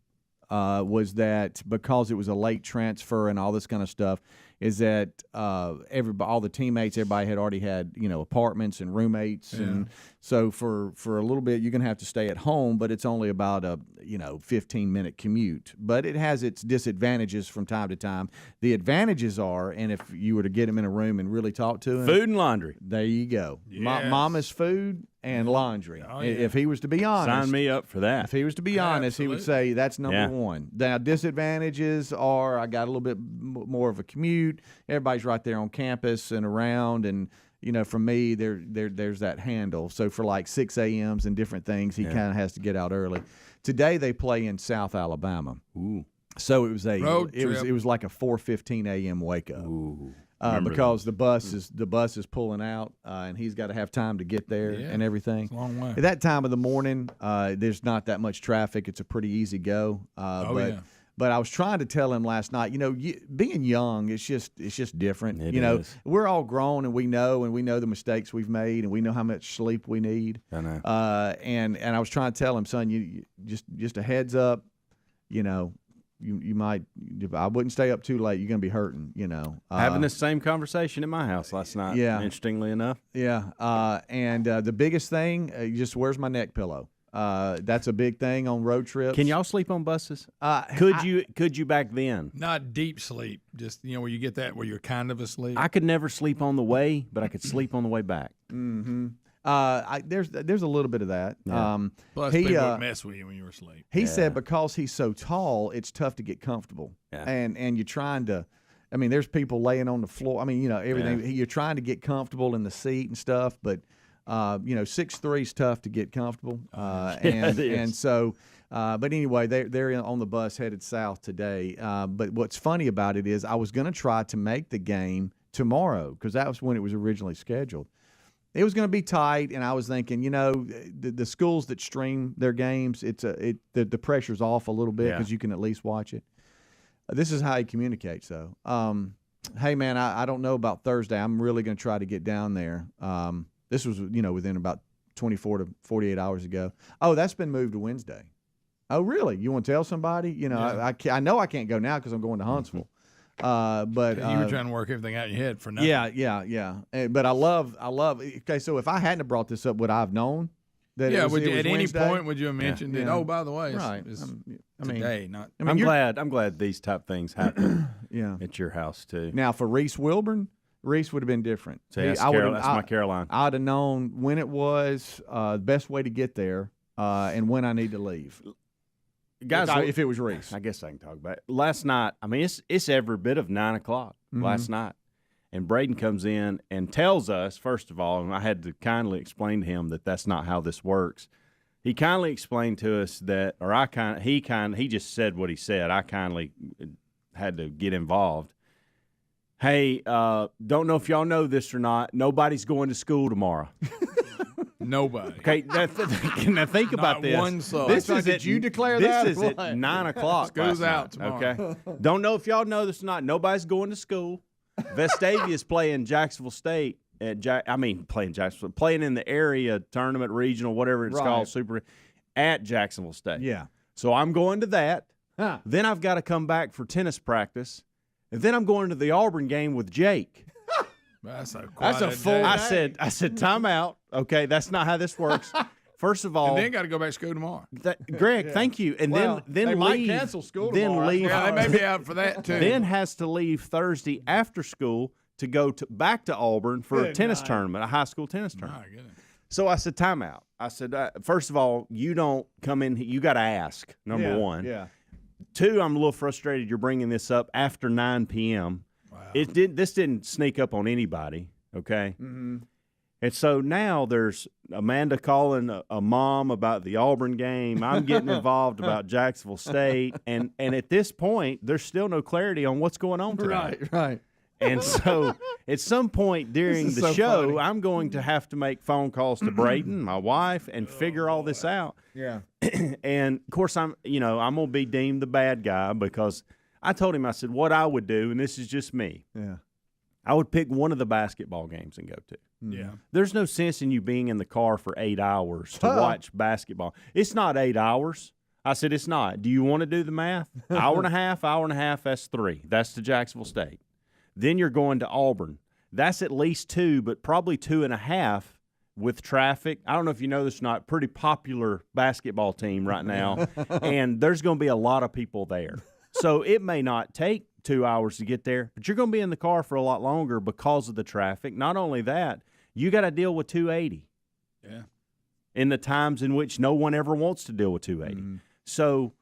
was that because it was a late transfer and all this kind of stuff, is that all the teammates, everybody had already had apartments and roommates, and so for a little bit you're gonna have to stay at home, but it's only about a 15-minute commute. But it has its disadvantages from time to time. The advantages are, and if you were to get him in a room and really talk to him, food and laundry. There you go. Yes. Mama's food and laundry. Oh, yeah. If he was to be honest, Sign me up for that. if he was to be honest, he would say that's number one. Now, disadvantages are I got a little bit more of a commute. Everybody's right there on campus and around, and for me, there's that handle. So for like 6 a.m.s and different things, he kind of has to get out early. Today they play in South Alabama. Ooh. So it was Road it trip. was like a 4:15 a.m. wake up. Ooh. Because the bus is pulling out, and he's got to have time to get there and everything. It's a long way. At that time of the morning, there's not that much traffic. It's a pretty easy go. But I was trying to tell him last night, being young, it's just different. It is. We're all grown, and we know the mistakes we've made, and we know how much sleep we need. I know. And I was trying to tell him, son, you just a heads up, You might. I wouldn't stay up too late. You're gonna be hurting. Having the same conversation at my house last night. Yeah. Interestingly enough. Yeah. And the biggest thing, just where's my neck pillow? That's a big thing on road trips. Can y'all sleep on buses? Could you back then? Not deep sleep, just where you get that where you're kind of asleep. I could never sleep on the way, but I could sleep on the way back. Mm-hmm. There's a little bit of that. Yeah. Plus, people would mess with you when you were asleep. He said because he's so tall, it's tough to get comfortable. Yeah. And you're trying to. I mean, there's people laying on the floor. I mean, everything. Yeah. You're trying to get comfortable in the seat and stuff, but 6'3" is tough to get comfortable. And so, but anyway, they're on the bus headed south today. But what's funny about it is I was going to try to make the game tomorrow because that was when it was originally scheduled. It was going to be tight, and I was thinking, the schools that stream their games, the pressure's off a little bit because you can at least watch it. This is how he communicates, though. Hey, man, I don't know about Thursday. I'm really going to try to get down there. This was, within about 24 to 48 hours ago. Oh, that's been moved to Wednesday. Oh, really? You want to tell somebody? I know I can't go now because I'm going to Huntsville. But you were trying to work everything out in your head for nothing. Yeah. But I love. Okay, so if I hadn't have brought this up, would I have known that? Yeah. It was at any Wednesday? point would you have mentioned it? Oh, by the way, right? It's today, not. I'm glad these type things happen. At your house too. Now for Reese Wilburn, Reese would have been different. So that's my Caroline. I'd have known when it was, the best way to get there, and when I need to leave. Guys, if it was Reese, I guess I can talk about it. Last night, I mean, it's every bit of 9 o'clock last night. And Braden comes in and tells us, first of all, and I had to kindly explain to him that that's not how this works. He kindly explained to us that, or he just said what he said. I kindly had to get involved. Hey, don't know if y'all know this or not. Nobody's going to school tomorrow. Nobody. Okay, now think about this. One soul. Did you declare that? This is at 9 o'clock. School's out tomorrow. Okay. Don't know if y'all know this or not. Nobody's going to school. Vestavia's playing Jacksonville State playing Jacksonville, playing in the area tournament, regional, whatever it's called, super at Jacksonville State. Yeah. So I'm going to that. Huh. Then I've got to come back for tennis practice, and then I'm going to the Auburn game with Jake. That's a full day. I said, time out. Okay, that's not how this works. First of all, And then got to go back to school tomorrow. Greg, thank you. And Well, then they leave. might cancel school then tomorrow. leave. Yeah, they may be out for that too. Then has to leave Thursday after school to go back to Auburn for a tennis tournament, a high school tennis tournament. My goodness. So I said, time out. I said, first of all, you don't come in. You got to ask, number one. Yeah. 2, I'm a little frustrated you're bringing this up after 9 p.m. Wow. This didn't sneak up on anybody, okay? Mm-hmm. And so now there's Amanda calling a mom about the Auburn game. I'm getting involved about Jacksonville State. And at this point, there's still no clarity on what's going on today. Right. And so at some point during This is the so show, funny. I'm going to have to make phone calls to Brayden, my wife, and figure all this out. Yeah. And of course, I'm going to be deemed the bad guy because I told him, I said, what I would do, and this is just me, Yeah. I would pick one of the basketball games and go to. Yeah. There's no sense in you being in the car for 8 hours to watch basketball. It's not 8 hours. I said, it's not. Do you want to do the math? Hour and a half, that's 3. That's to Jacksonville State. Then you're going to Auburn. That's at least 2, but probably 2.5 with traffic. I don't know if you know this or not, pretty popular basketball team right now, and there's going to be a lot of people there. So it may not take 2 hours to get there, but you're going to be in the car for a lot longer because of the traffic. Not only that, you got to deal with 280. Yeah. In the times in which no one ever wants to deal with 280. Mm-hmm. So,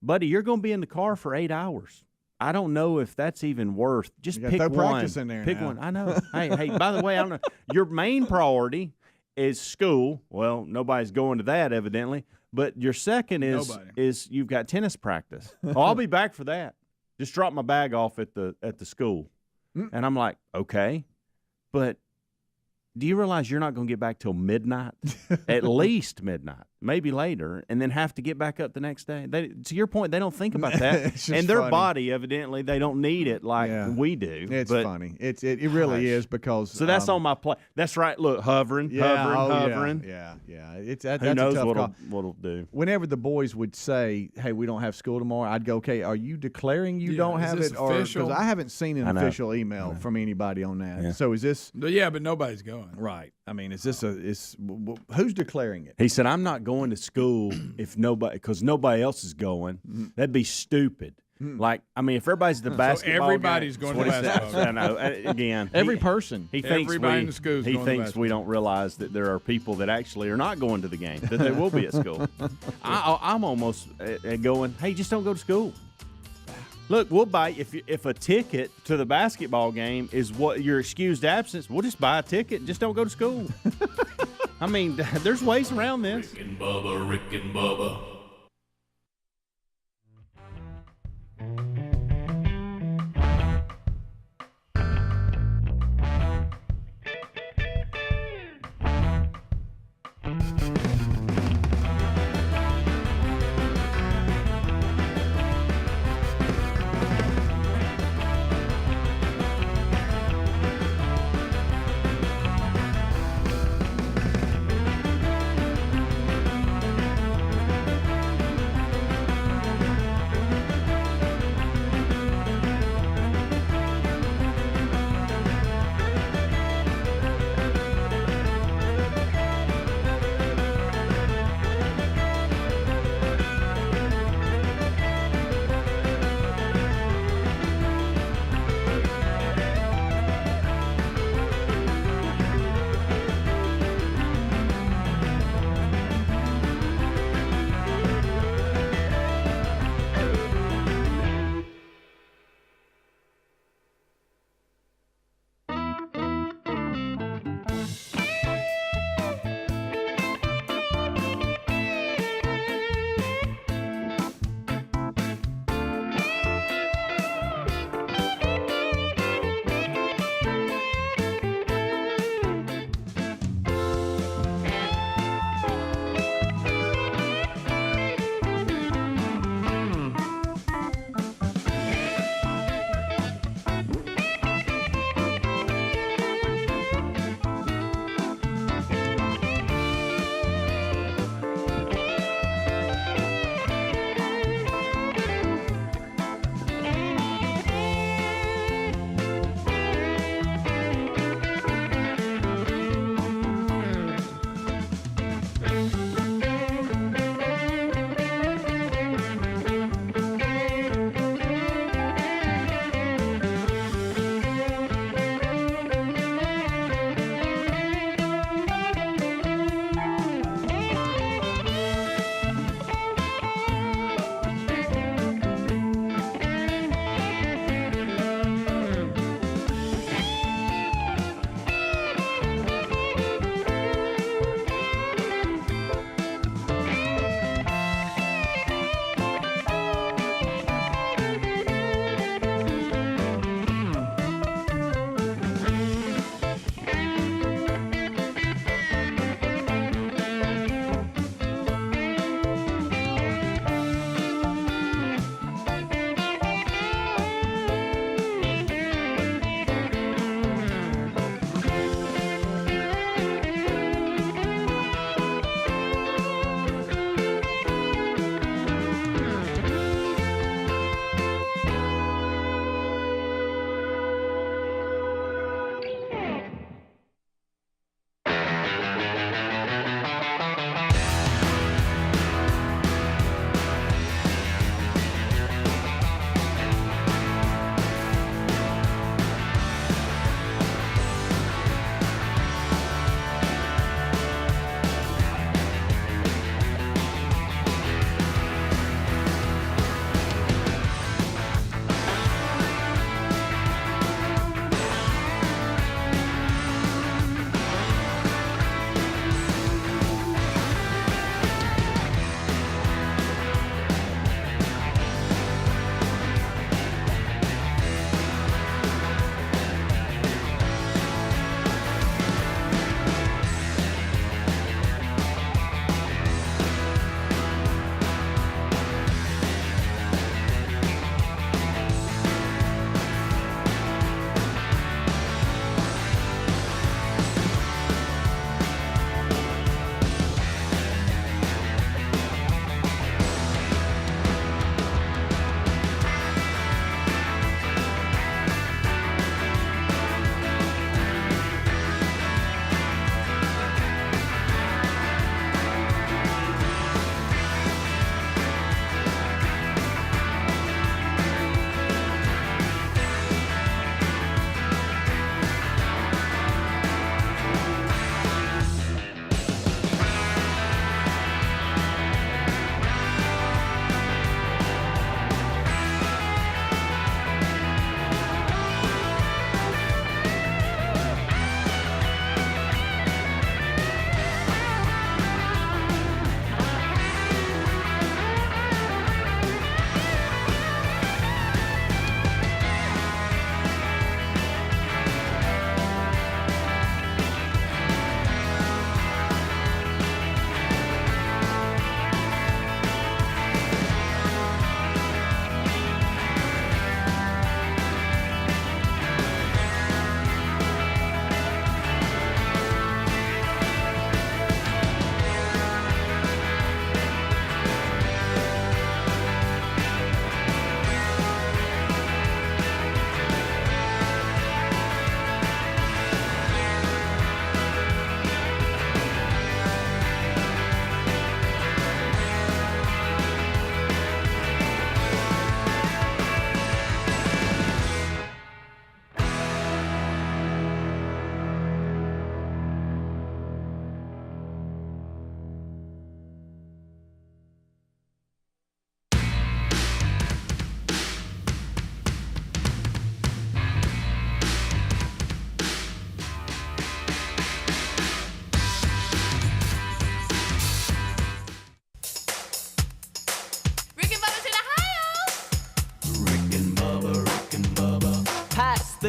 buddy, you're going to be in the car for 8 hours. I don't know if that's even worth. Just You gotta pick throw one. practice in there Pick now. one. I know. hey. By the way, I don't know. Your main priority is school. Well, nobody's going to that evidently. But your second is you've got tennis practice. Oh, I'll be back for that. Just drop my bag off at the school, and I'm like, okay, but do you realize you're not going to get back till midnight? At least midnight, maybe later, and then have to get back up the next day. To your point, they don't think about that. It's just And their funny. body, evidently, they don't need it like we do. It's but, funny. It really is because So that's on my plate. That's right. Look, hovering. Yeah. It's that's Who a knows tough what'll call. do? Whenever the boys would say, "Hey, we don't have school tomorrow," I'd go, "Okay, are you declaring you Yeah, don't is have this it, or official? because I haven't seen an I know. official email from anybody on that?" Yeah. So is this Yeah, but nobody's going. right? I mean, is this who's declaring it? He said, "I'm not going to school because nobody else is going. That'd be stupid." Like, I mean, if everybody's at the basketball everybody's game, going to that's what he said. basketball. I know. Again, Every person. He thinks Everybody in the school is he going to thinks we don't realize that there are people that actually are not going to the game, that they will be at school. I'm almost going, hey, just don't go to school. Look, we'll buy if a ticket to the basketball game is what your excused absence. We'll just buy a ticket and just don't go to school. I mean, there's ways around this. Rick and Bubba.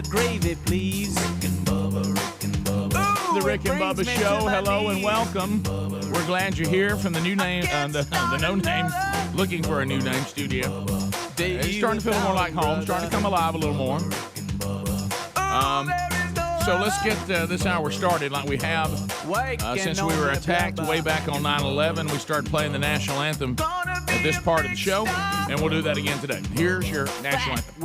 the gravy, please. Rick and Bubba, Rick and Bubba. The Rick and Bubba Show. Hello and welcome. We're glad you're here from the new name, the no name, looking for a new name studio. It's starting to feel more like home, starting to come alive a little more. So let's get this hour started like we have since we were attacked way back on 9/11. We started playing the national anthem at this part of the show, and we'll do that again today. Here's your national anthem.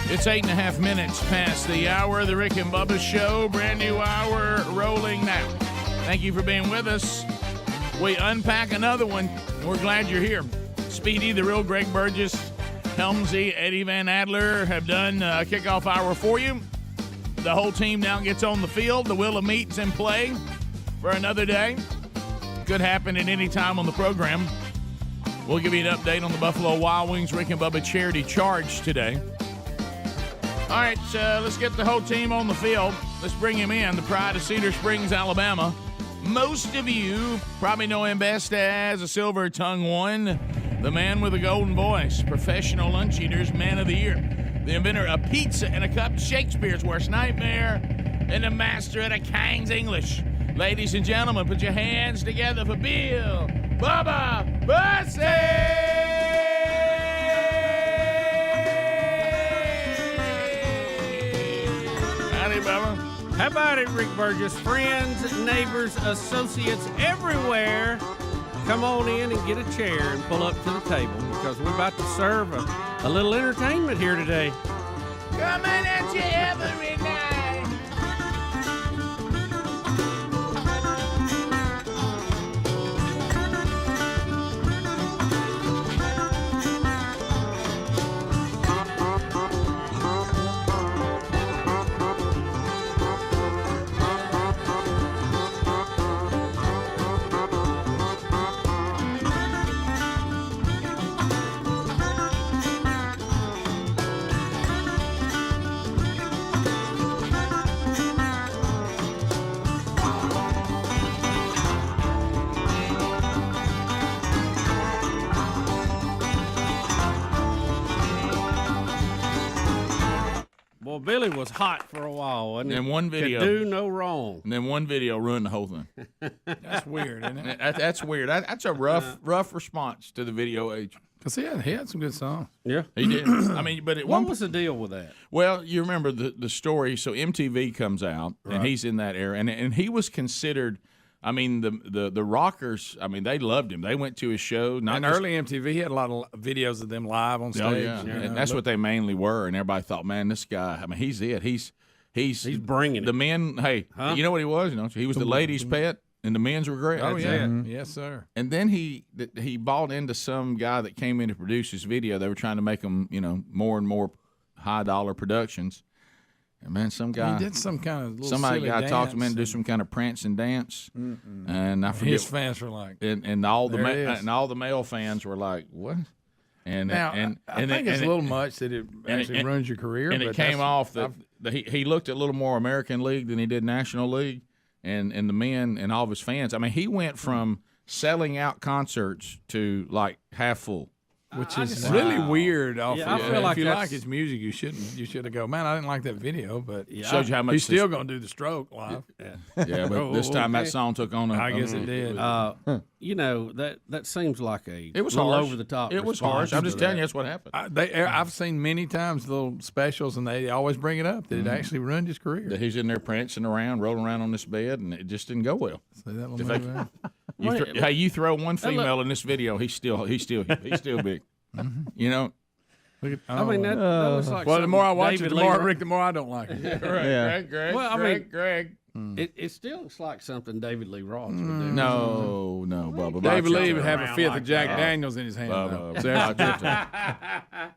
It's 8.5 minutes past the hour of the Rick and Bubba Show. Brand new hour rolling now. Thank you for being with us. We unpack another one. We're glad you're here. Speedy, the real Greg Burgess, Helmsy, Eddie Van Adler have done a kickoff hour for you. The whole team now gets on the field. The Wheel of Meat's in play for another day. Could happen at any time on the program. We'll give you an update on the Buffalo Wild Wings Rick and Bubba charity charge today. All right, let's get the whole team on the field. Let's bring him in, the pride of Cedar Springs, Alabama. Most of you probably know him best as a Silver Tongue One, the man with a golden voice, professional lunch eaters, man of the year, the inventor of pizza and a cup, Shakespeare's worst nightmare, and the master of the King's English. Ladies and gentlemen, put your hands together for Bill Bubba Bussey! Bubba. How about it, Rick Burgess? Friends, neighbors, associates everywhere, come on in and get a chair and pull up to the table because we're about to serve a little entertainment here today. Coming at you every night. Well, Billy was hot for a while, wasn't he? And one video. Could do no wrong. And then one video ruined the whole thing. That's weird, isn't it? That's weird. That's a rough response to the video age. Because he had some good songs. Yeah. He did. I mean, but at What one was the deal with that? Well, you remember the story. So MTV comes out, and he's in that era, and he was considered. I mean, the rockers, I mean, they loved him. They went to his show. And early MTV had a lot of videos of them live on stage. Oh, yeah. And that's what they mainly were. And everybody thought, man, this guy, I mean, he's it. He's bringing the it. men. Hey, you know what he was? You know, he was the ladies' pet and the men's regret. Oh, That's yeah. it. Yes, sir. And then he bought into some guy that came in to produce his video. They were trying to make them, you know, more and more high-dollar productions. And, man, some guy. He did some kind of little Somebody silly got talked him dance into do some kind of prance and dance. And I forget. His fans were like. And all the There it is. and all the male fans were like, what? And Now, I think it's a little much that it actually ruins your career. And but it came that's- off that he looked at a little more American League than he did National League, and the men and all of his fans. I mean, he went from selling out concerts to like half full. Which is really weird. I feel like if you that's- like his music, you should have go, man, I didn't like that video, but Shows you how much he's still going to do the stroke live. Yeah, but this time that song took on. I guess it did. You know, that seems like It was little harsh. over the top. It was harsh. I'm just telling you, that's what happened. I've seen many times little specials, and they always bring it up that it actually ruined his career. That he's in there prancing around, rolling around on this bed, and it just didn't go well. See that little movie there? Hey, you throw one female in this video, he's still big. You know. I mean, that looks like Well, the more I watch David it, the more Lee- Rick, the more I don't like it. Greg. Well, I mean- Greg. It still looks like something David Lee Roth would do. No, Bubba. David Lee would have a around fifth like of Jack that. Daniels in his hand. though.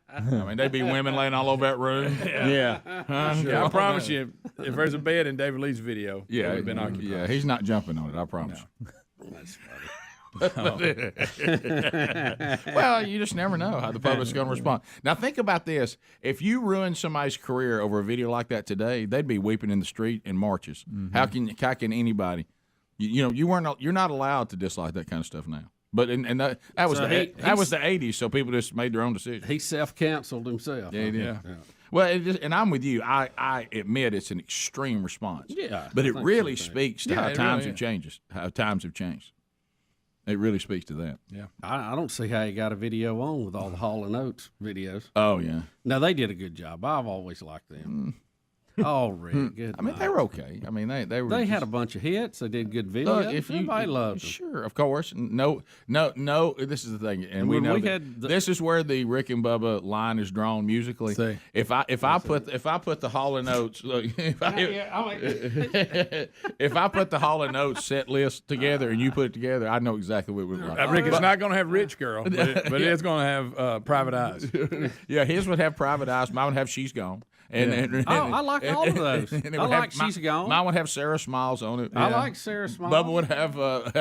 I mean, there'd be women laying all over that room. Yeah. Yeah, I promise you, if there's a bed in David Lee's video, it would have been occupied. Yeah, he's not jumping on it. I promise. That's funny. Well, you just never know how the public's going to respond. Now, think about this: if you ruin somebody's career over a video like that today, they'd be weeping in the street in marches. How can anybody? You're not allowed to dislike that kind of stuff now. But that was So that was the '80s, so people just made their own decisions. He self-canceled himself. Yeah, he did. Yeah. Well, and I'm with you. I admit it's an extreme response. Yeah, but I it think really so, too. speaks to Yeah, how it times really have changed. How times have changed. It really speaks to that. Yeah. I don't see how he got a video on with all the Hall & Oates videos. Oh yeah. No, they did a good job. I've always liked them. Oh, Rick, good. I mean, they were okay. I mean, they were. They just, had a bunch of hits. They did good videos. Look, if you Everybody loved them. sure, of course. No. This is the thing, and we when know we that had the- this is where the Rick and Bubba line is drawn musically. See. If I put the Hall & Oates look, if I put the Hall & Oates set list together and you put it together, I know exactly what it would like. Rick, it's not going to have Rich Girl, but it is going to have Private Eyes. Yeah, his would have Private Eyes. Mine would have She's Gone. And I like all of those. and it I would like have, She's Gone. Mine would have Sarah Smiles on it. I like Sarah Smiles. Bubba would have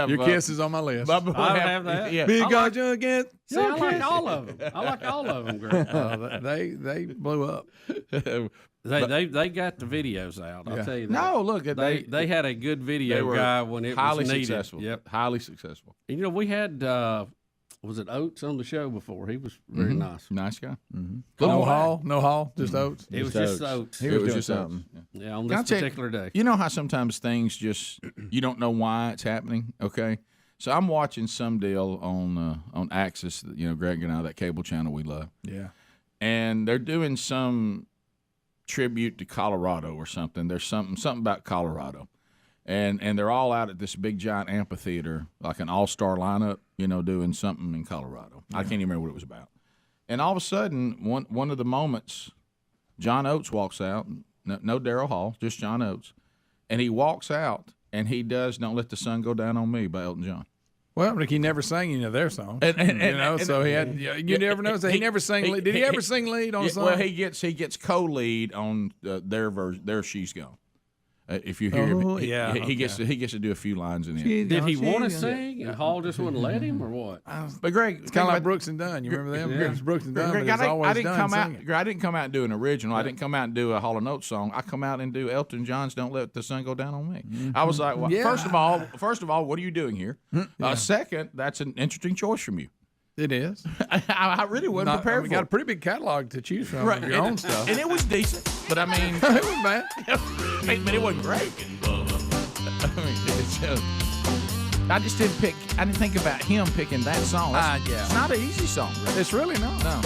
Your kiss is on my list. Bubba would I would have that. Yeah. Big I God, you get. See, I like all of them. I like all of them, Greg. They blew up. They got the videos out. I'll tell you that. No, look, They had a good they video were guy when it highly was needed. successful. Yep. Highly successful. You know, we had was it Oates on the show before? He was very nice. Nice guy. No Hall, just Oates. It was just Oates. He was doing something. Yeah, on Can I this tell you- particular day. You know how sometimes things just you don't know why it's happening. Okay, so I'm watching some deal on Axis. Greg and I, that cable channel we love, Yeah. and they're doing some tribute to Colorado or something. There's something about Colorado, and they're all out at this big giant amphitheater, like an all-star lineup, doing something in Colorado. I can't even remember what it was about. And all of a sudden, one of the moments, John Oates walks out. No Daryl Hall, just John Oates, and he walks out and he does "Don't Let the Sun Go Down on Me" by Elton John. Well, Rick, he never sang any of their songs. So he had. You never know. So he never sang lead. Did he ever sing lead on a song? Well, he gets co-lead on their version. Their "She's Gone." If you hear him, he gets to do a few lines in it. Did he want to sing and Hall just wouldn't let him, or what? But Greg, It's kind of like Brooks and Dunn. You remember them? It was Brooks and Dunn, Greg, but it's always I didn't Dunn come out. singing. Greg, I didn't come out and do an original. I didn't come out and do a Hall & Oates song. I come out and do Elton John's "Don't Let the Sun Go Down on Me." I was like, well, Yeah. first of all, what are you doing here? Second, that's an interesting choice from you. It is. I really wasn't prepared We for got a it. pretty big catalog to choose from Right, of your own stuff. and it was decent, but I mean, It wasn't bad. but it wasn't great. I mean, I just didn't pick. I didn't think about him picking that song. Yeah. It's not an easy song. Really. It's really not. No.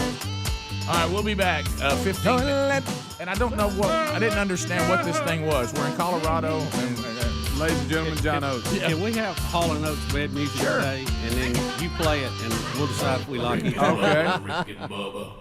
All right, we'll be back. 15 minutes. And I don't know I didn't understand what this thing was. We're in Colorado, and Ladies and gentlemen, John Oates. Can we have Hall & Oates bed music today, and then you play it, and we'll decide if we like it? Okay. Rick and Bubba.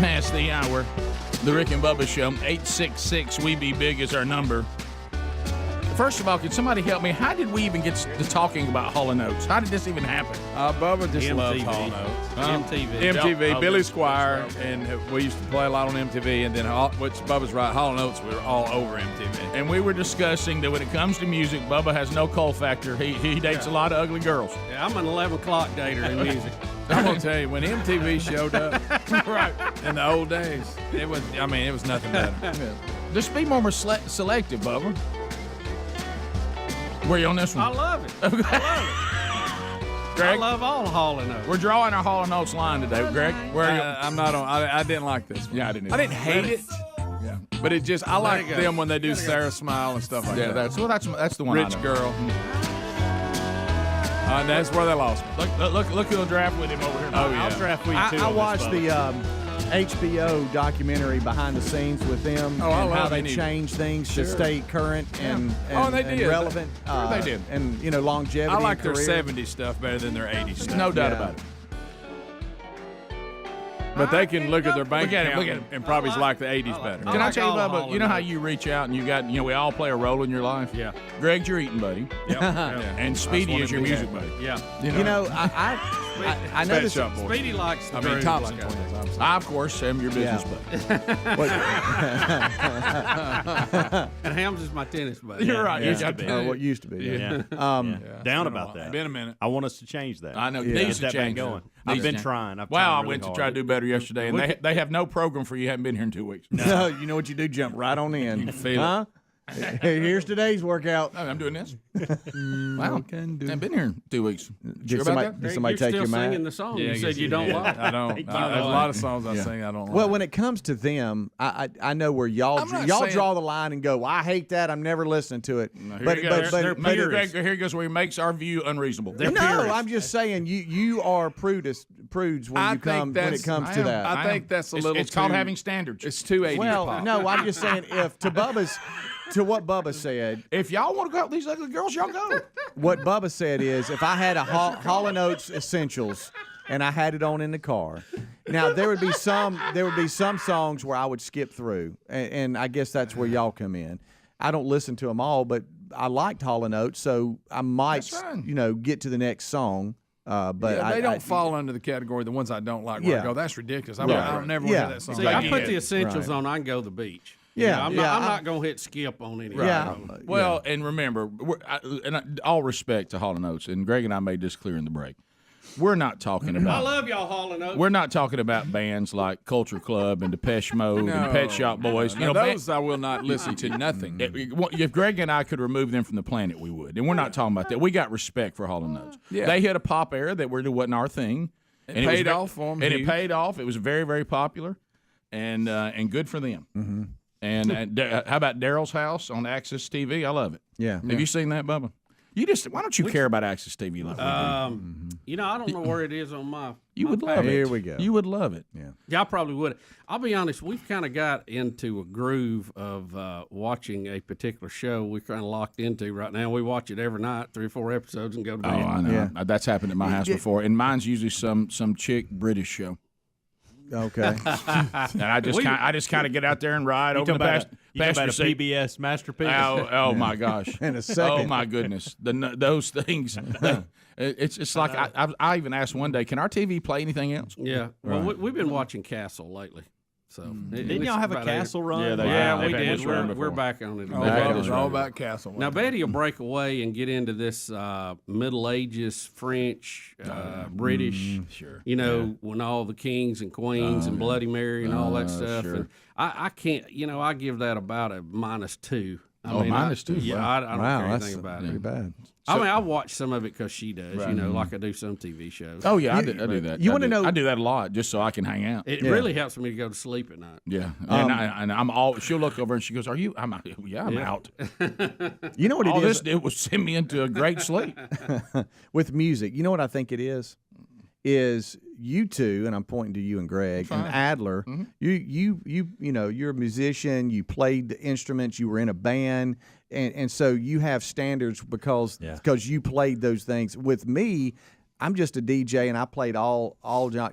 past the hour. The Rick and Bubba Show, 866-WE-BE-BIG is our number. First of all, can somebody help me? How did we even get to talking about Hall & Oates? How did this even happen? Bubba just MTV. loves Hall & Oates. MTV. Billy Squire, and we used to play a lot on MTV, and then, which Bubba's right, Hall & Oates, we were all over MTV. And we were discussing that when it comes to music, Bubba has no cold factor. He dates a lot of ugly girls. Yeah, I'm an 11 o'clock dater in music. I'm going to tell you, when MTV showed up right in the old days, it was nothing better. Just be more selective, Bubba. Where you on this one? I love it. Greg? I love all Hall & Oates. We're drawing our Hall & Oates line today, Greg. Where are you? I'm not on. I didn't like this one. Yeah, I didn't. I didn't hate it. Yeah, but it just I like go. them when they do Sarah Smile and stuff like that. That's the one. Rich girl. And that's where they lost me. Look who'll draft with him over here. Oh, yeah. I'll draft with you too. I on watched this, the HBO documentary behind the scenes with them Oh, I and how love they it. change things to stay current and they and did. relevant. They did. And longevity. I like and their career. 70s stuff better than their 80s stuff. No doubt Yeah. about it. But they can look at their bank Look at it, account look at it. and probably like the 80s better. Can I like tell all you, the Bubba, Hall you know & how Oates. you reach out and we all play a role in your life? Yeah. Greg's your eating buddy. And Speedy is your music buddy. Yeah. You know, I know Pet this. Shop Boys. Speedy likes the I mean, groove Thompson like I do. twins. I'm sorry. I, of course, am your business buddy. And Hams is my tennis buddy. You're right. Used You to got be. to- What used to be. Yeah. Um, Down about that. Been a minute. I want us to change that. I know. Yeah. Needs Get to that change. back going. Needs I've to been change. trying. I've Wow, tried I really went to hard. try to do better yesterday, and they have no program for you. Haven't been here in 2 weeks. No, you know what you do? Jump right on in. feel it. Huh? Here's today's workout. I'm doing this. Wow, I've been here in 2 weeks. Did Sure about somebody, that? did somebody You're take still your singing mind? the song. Yeah, you said you don't like. I don't. There's a lot of songs I sing I don't like. Well, when it comes to them, I know where y'all I'm not y'all saying- draw the line and go, well, I hate that. I'm never listening to it. Here But you go. they're Greg, here goes where he makes our view unreasonable. no, I'm just saying you are prudes when when it comes to that. I think that's a little. It's called too- having standards. It's too 80s Well, pop. no, I'm just saying to what Bubba said. If y'all want to go out with these ugly girls, y'all go. What Bubba said is, if I had a Hall & Oates Essentials and I had it on in the car, now there would be some songs where I would skip through, and I guess that's where y'all come in. I don't listen to them all, but I liked Hall & Oates, so I might That's fine. get to the next song. But Yeah, they I don't fall under the category the ones I don't like. Where Yeah. I go, that's ridiculous. Right. I'll never Yeah. hear that song. See, I put Yeah. the essentials Right. on. I can go to the beach. Yeah, I'm yeah, not gonna hit skip on any. Yeah. Well, and remember, all respect to Hall & Oates, and Greg and I made this clear in the break. We're not talking I about. love y'all Hall & Oates. We're not talking about bands like Culture Club and Depeche Mode and Pet Shop Boys. Now, those I will not listen to. Nothing. If Greg and I could remove them from the planet, we would. And we're not talking about that. We got respect for Hall & Oates. Yeah. They hit a pop era that wasn't our thing. It was paid ve- off for 'em And huge. it paid off. It was very, very popular, and good for them. Mm-hmm. And how about Daryl's House on Access TV? I love it. Yeah. Have you seen that, Bubba? Why don't you care about Access TV like we do? I don't know where it is on my. You would love it. Here we go. You would love it. Y'all probably would. I'll be honest. We've kind of got into a groove of watching a particular show. We're kind of locked into right now. We watch it every night, 3 or 4 episodes, and go to Oh, bed. I know. Yeah. That's happened at my house before, and mine's usually some chick British show. Okay. And I just kind of get out there and ride over the pasture seat. PBS masterpiece. Oh my gosh! In a second. Oh my goodness! Those things. It's like I even asked one day, can our TV play anything else? Yeah. Well, we've been watching Castle lately. So Didn't y'all have a Castle run? Yeah, they- Yeah, They've we had did. this run We're before. back on it. Oh, Back it in was this all room. about Castle. Now Betty will break away and get into this Middle Ages French, British. Sure. When all the kings and queens and Bloody Mary and all that stuff. sure. And I can't. I give that about a -2. -2, Yeah, wow. I don't Wow, care that's anything about pretty it. bad. I watch some of it because she does. Like I do some TV shows. Oh yeah, I do that. You I wanna do- know- I do that a lot just so I can hang out. It really helps me to go to sleep at night. Yeah, and I'm all. She'll look over and she goes, "Are you?" I'm out. Yeah, I'm out. You know what All it this is did was send me into a great sleep. with music? You know what I think it is? Is you two, and I'm pointing to you and Greg and Adler. You're a musician. You played the instruments. You were in a band, and so you have standards because you played those things. With me, I'm just a DJ, and I played all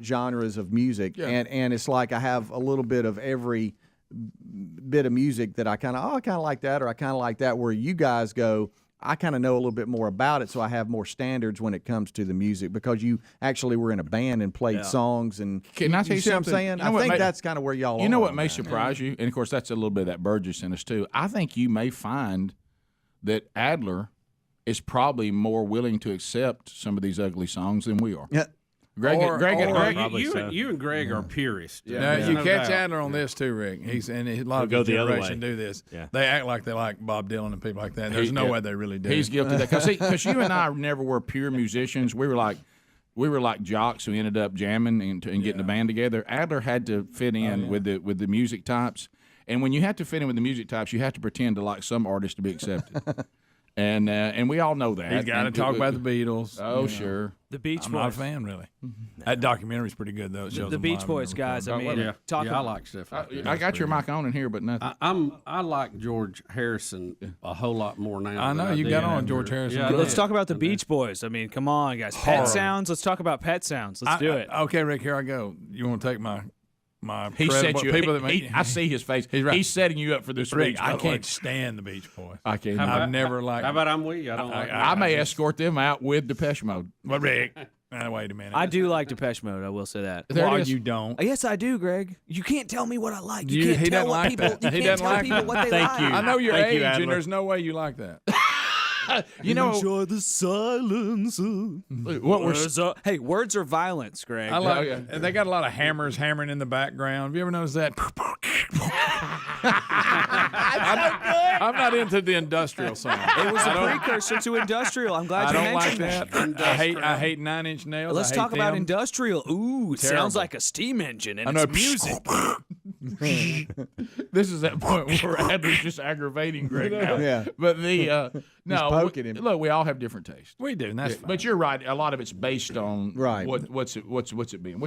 genres of music, and it's like I have a little bit of every bit of music that I kind of like that, or I kind of like that. Where you guys go, I kind of know a little bit more about it, so I have more standards when it comes to the music because you actually were in a band and played songs. And can I tell you see something? What I'm saying? You know I think that's kind of where y'all are. You know what may surprise you? And, of course, that's a little bit of that Burgess in us, too. I think you may find that Adler is probably more willing to accept some of these ugly songs than we are. Yeah. Greg, you and Greg are purists. Now, you catch Adler on this too, Rick. And a lot of go the the other generation way. do this. Yeah. They act like they like Bob Dylan and people like that. There's no way they really do. He's guilty of that because you and I never were pure musicians. We were like jocks who ended up jamming and getting a band together. Adler had to fit in with the music types, and when you have to fit in with the music types, you have to pretend to like some artist to be accepted. And we all know that. He's got to talk about the Beatles. Oh, sure. The Beach I'm Boys. not a fan, really. That documentary's pretty good, though. It shows The them Beach live Boys and guys. I mean, I like stuff. I got your mic on in here, but nothing. I like George Harrison a whole lot more now. I know than you did got on after. George Harrison. Yeah, Let's talk about the Beach Boys. I mean, come on, guys. Pet Hard. sounds. Let's talk about pet sounds. Let's do it. Okay, Rick, here I go. You want to take my He set you. people that I see his face. He's right. He's setting you up for this Rick, speech. I by the way. can't stand the Beach Boys. I can't. I've never liked. How about I'm with you? I don't like. I may escort them out with Depeche Mode. But Rick, wait a minute. I do like Depeche Mode. I will say that. There it Why is. you don't? Yes, I do, Greg. You can't tell me what I like. You He can't tell doesn't what like people. that. You He can't doesn't tell like people that. what they Thank like. you. I know your Thank you, age, Adler. and there's no way you like that. You know Enjoy the silence. what we're. Hey, words are violence, Greg. I like. They got a lot of hammers hammering in the background. Have you ever noticed that? I'm not into the industrial song. It was a precursor to industrial. I'm glad I you don't like mentioned that. I hate 9 Inch Nails. Let's I hate talk about them. industrial. Ooh, it sounds Terrible. like a steam engine and I know. it's music. This is that point where Adler's just aggravating Greg now. Yeah. But the no, poking him. look, we all have different tastes. We do, and that's fine. But you're right. A lot of it's based on Right. what's it being.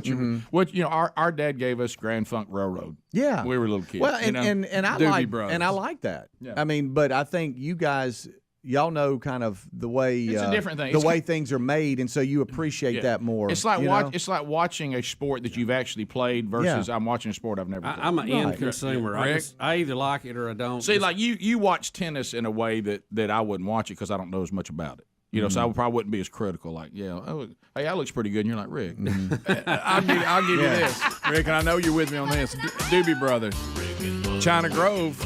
Our dad gave us Grand Funk Railroad. Yeah. We were little kids. Well, you know? and I Doobie like Brothers. and I like that. Yeah. I mean, but I think you guys, y'all know kind of the way It's a different thing. the It's way things are made, and so you appreciate that more. It's like you know? it's like watching a sport that you've actually played versus I'm watching a sport I've never played. I'm an end consumer. Rick? I either like it or I don't. See, like you watch tennis in a way that I wouldn't watch it because I don't know as much about it. You know, so I probably wouldn't be as critical. Like, hey, that looks pretty good. And you're like, Rick. I'll give you this, Rick, and I know you're with me on this. Doobie Brothers, China Grove.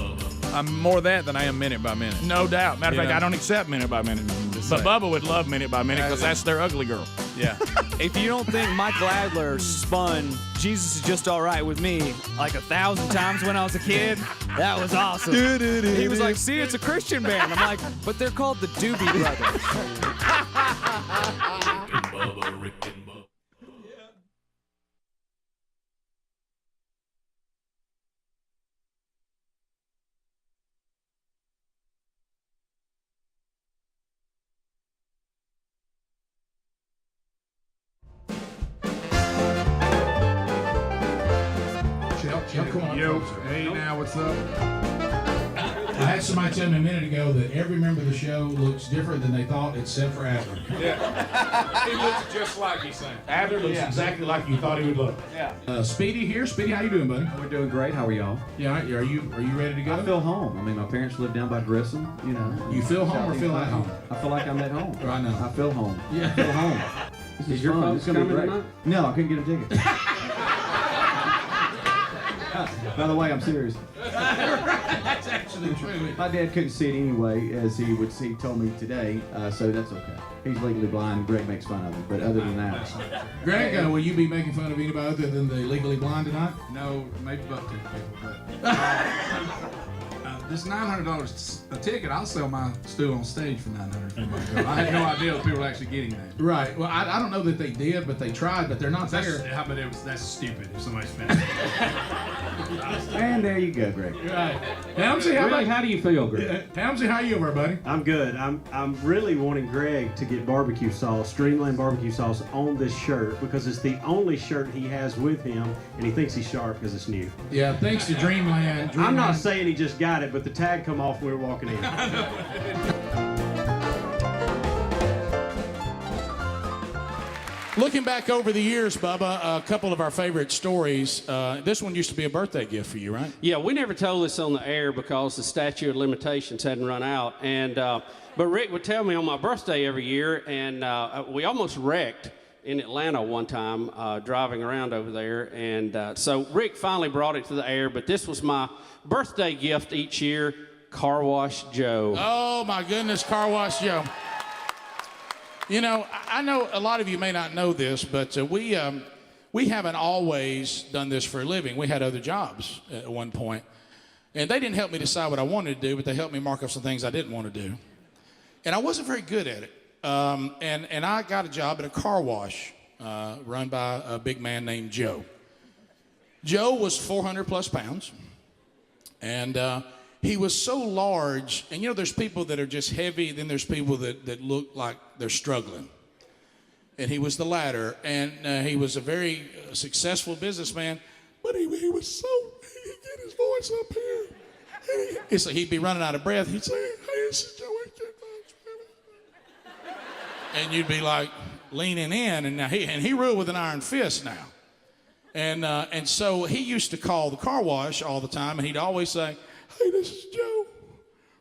I'm more that than I am minute by minute. No doubt. Matter of fact, know? I don't accept minute by minute. Just But saying. Bubba would love minute by minute because that's their ugly girl. Yeah. If you don't think Michael Adler spun Jesus Is Just All Right with Me like 1,000 times when I was a kid, that was awesome. He was like, see, it's a Christian band. I'm like, but they're called the Doobie Brothers. Bubba, Rick and Bubba. Yo, hey now, what's up? I had somebody tell me a minute ago that every member of the show looks different than they thought, except for Adler. He looks just like he's saying. Adler looks exactly like you thought he would look. Yeah. Speedy here. Speedy, how you doing, buddy? We're doing great. How are y'all? Yeah, are you ready to go? I feel home. I mean, my parents live down by Grissom, you know. You feel home or feel at home? I feel like I'm at home. I know. I feel home. Yeah. I feel home. This is your fun. folks It's gonna be coming great. tonight? No, I couldn't get a ticket. By the way, I'm serious. That's actually true. My dad couldn't see it anyway, as he told me today, so that's okay. He's legally blind. Greg makes fun of him, but other than that, Greg, will you be making fun of anybody other than the legally blind tonight? No, maybe about 2 people, but this $900 a ticket, I'll sell my stool on stage for $900 if anybody goes. I had no idea that people were actually getting that. Right. Well, I don't know that they did, but they tried, but they're not there. That's stupid if somebody spends it. and there you go, Greg. Right. Helmsy, how do you feel, Greg? Helmsy, how you over, buddy? I'm good. I'm really wanting Greg to get barbecue sauce, Streamline barbecue sauce, on this shirt because it's the only shirt he has with him, and he thinks he's sharp because it's new. Yeah, thanks to Dreamland. I'm not saying he just got it, but the tag come off when we were walking in. Looking back over the years, Bubba, a couple of our favorite stories. This one used to be a birthday gift for you, right? Yeah, we never told this on the air because the statute of limitations hadn't run out. And but Rick would tell me on my birthday every year, and we almost wrecked in Atlanta one time driving around over there. And so Rick finally brought it to the air, but this was my birthday gift each year, Car Wash Joe. Oh, my goodness, Car Wash Joe. You know, I know a lot of you may not know this, but we haven't always done this for a living. We had other jobs at one point, and they didn't help me decide what I wanted to do, but they helped me mark up some things I didn't want to do. And I wasn't very good at it. And I got a job at a car wash run by a big man named Joe. Joe was 400 plus pounds, and he was so large, and you know, there's people that are just heavy, then there's people that look like they're struggling. And he was the latter, and he was a very successful businessman, but he was so, he'd get his voice up here. It's like he'd be running out of breath. He'd say, hey, this is Joe. And you'd be like leaning in, and now he ruled with an iron fist now. And so he used to call the car wash all the time, and he'd always say, hey, this is Joe.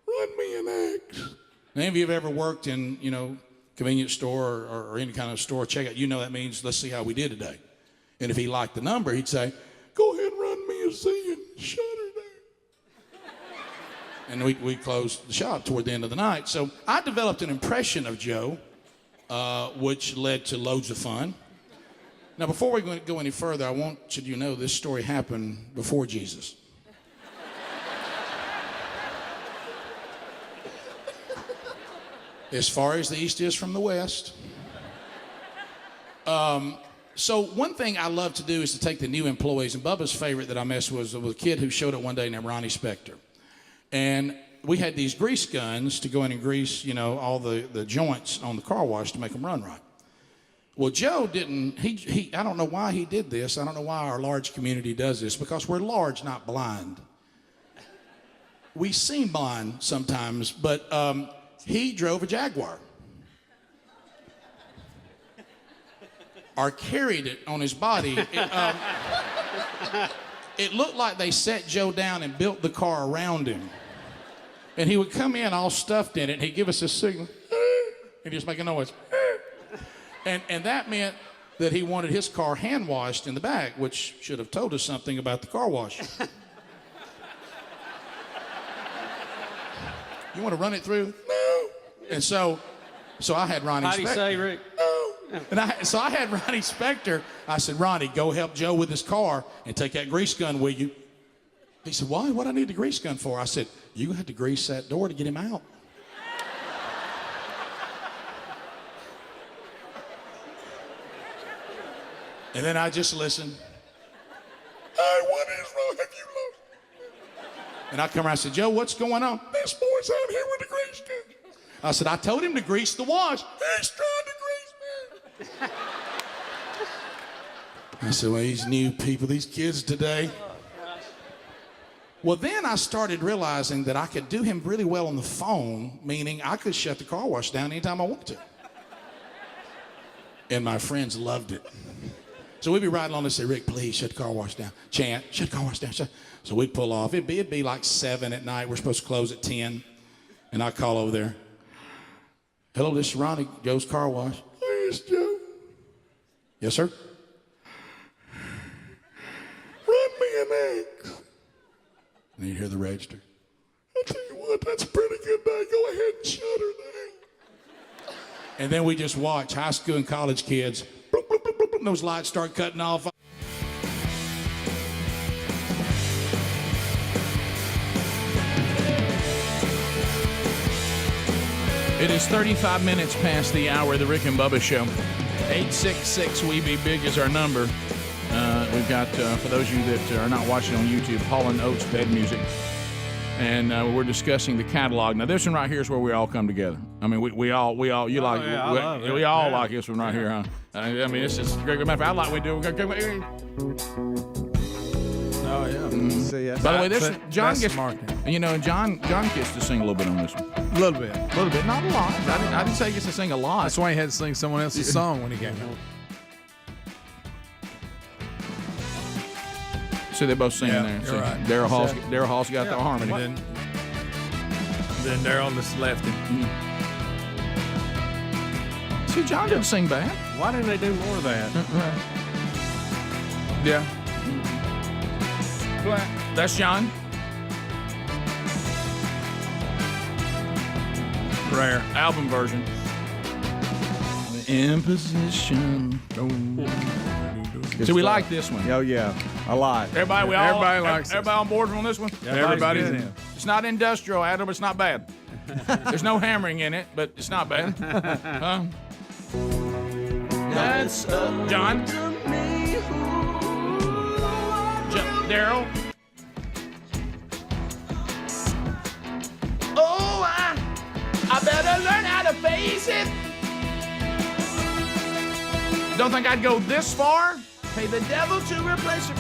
Run me an X. Any of you have ever worked in, you know, convenience store or any kind of store checkout, you know that means let's see how we did today. And if he liked the number, he'd say, go ahead and run me a Z and shut her down. And we closed the shop toward the end of the night. So I developed an impression of Joe, which led to loads of fun. Now, before we go any further, I want you to know this story happened before Jesus. As far as the east is from the west. So one thing I love to do is to take the new employees, and Bubba's favorite that I messed with was a kid who showed up one day named Ronnie Spector. And we had these grease guns to go in and grease, you know, all the joints on the car wash to make them run right. Well, Joe didn't, I don't know why he did this. I don't know why our large community does this, because we're large, not blind. We seem blind sometimes, but he drove a Jaguar. Or carried it on his body. It looked like they set Joe down and built the car around him. And he would come in all stuffed in it, and he'd give us a signal, and just make a noise. And that meant that he wanted his car hand washed in the back, which should have told us something about the car wash. You want to run it through? No. And so I had Ronnie Spector. How do you say, Rick? No. And so I had Ronnie Spector. I said, Ronnie, go help Joe with his car and take that grease gun with you. He said, why? What do I need the grease gun for? I said, you had to grease that door to get him out. And then I just listened. Hey, what is wrong? Have you lost? And I come around and said, Joe, what's going on? This boy's out here with the grease gun. I said, I told him to grease the wash. He's trying to grease me. I said, well, these new people, these kids today. Well, then I started realizing that I could do him really well on the phone, meaning I could shut the car wash down anytime I wanted to. And my friends loved it. So we'd be riding along and say, Rick, please shut the car wash down. Chant, shut the car wash down. So we'd pull off. It'd be like 7 at night. We're supposed to close at 10. And I'd call over there. Hello, this is Ronnie, Joe's car wash. Hey, it's Joe. Yes, sir. Run me an X. And you hear the register. I'll tell you what, that's a pretty good day. Go ahead and shut her down. And then we just watch high school and college kids. Bloop, bloop, bloop, bloop, bloop, those lights start cutting off. It is 35 minutes past the hour of the Rick and Bubba Show. 866-WE-BE-BIG is our number. We've got, for those of you that are not watching on YouTube, Hall & Oates bed music. And we're discussing the catalog. Now, this one right here is where we all come together. I mean, we all, you like, yeah, we all like this one right here, huh? I mean, this is great. Matter of fact, I like we do. Oh, yeah. See, yes. By the way, this John that's gets, marketing. you know, John gets to sing a little bit on this one. A little bit. A little bit, not a lot. I didn't say he gets to sing a lot. That's why he had to sing someone else's song when he came out. So they're both singing there. You're So right. Daryl Hall's got the harmony. Then they're on the lefty. See, John didn't sing bad. Why didn't they do more of that? Yeah. That's John. Rare. Album version. The Imposition. So we like this one. Oh, yeah. A lot. Everybody likes everybody on board on this one? Everybody's in. It's not industrial, Adam. It's not bad. There's no hammering in it, but it's not bad. Huh? That's John. Daryl. Oh, I better learn how to face it. Don't think I'd go this far. Pay the devil to replace it.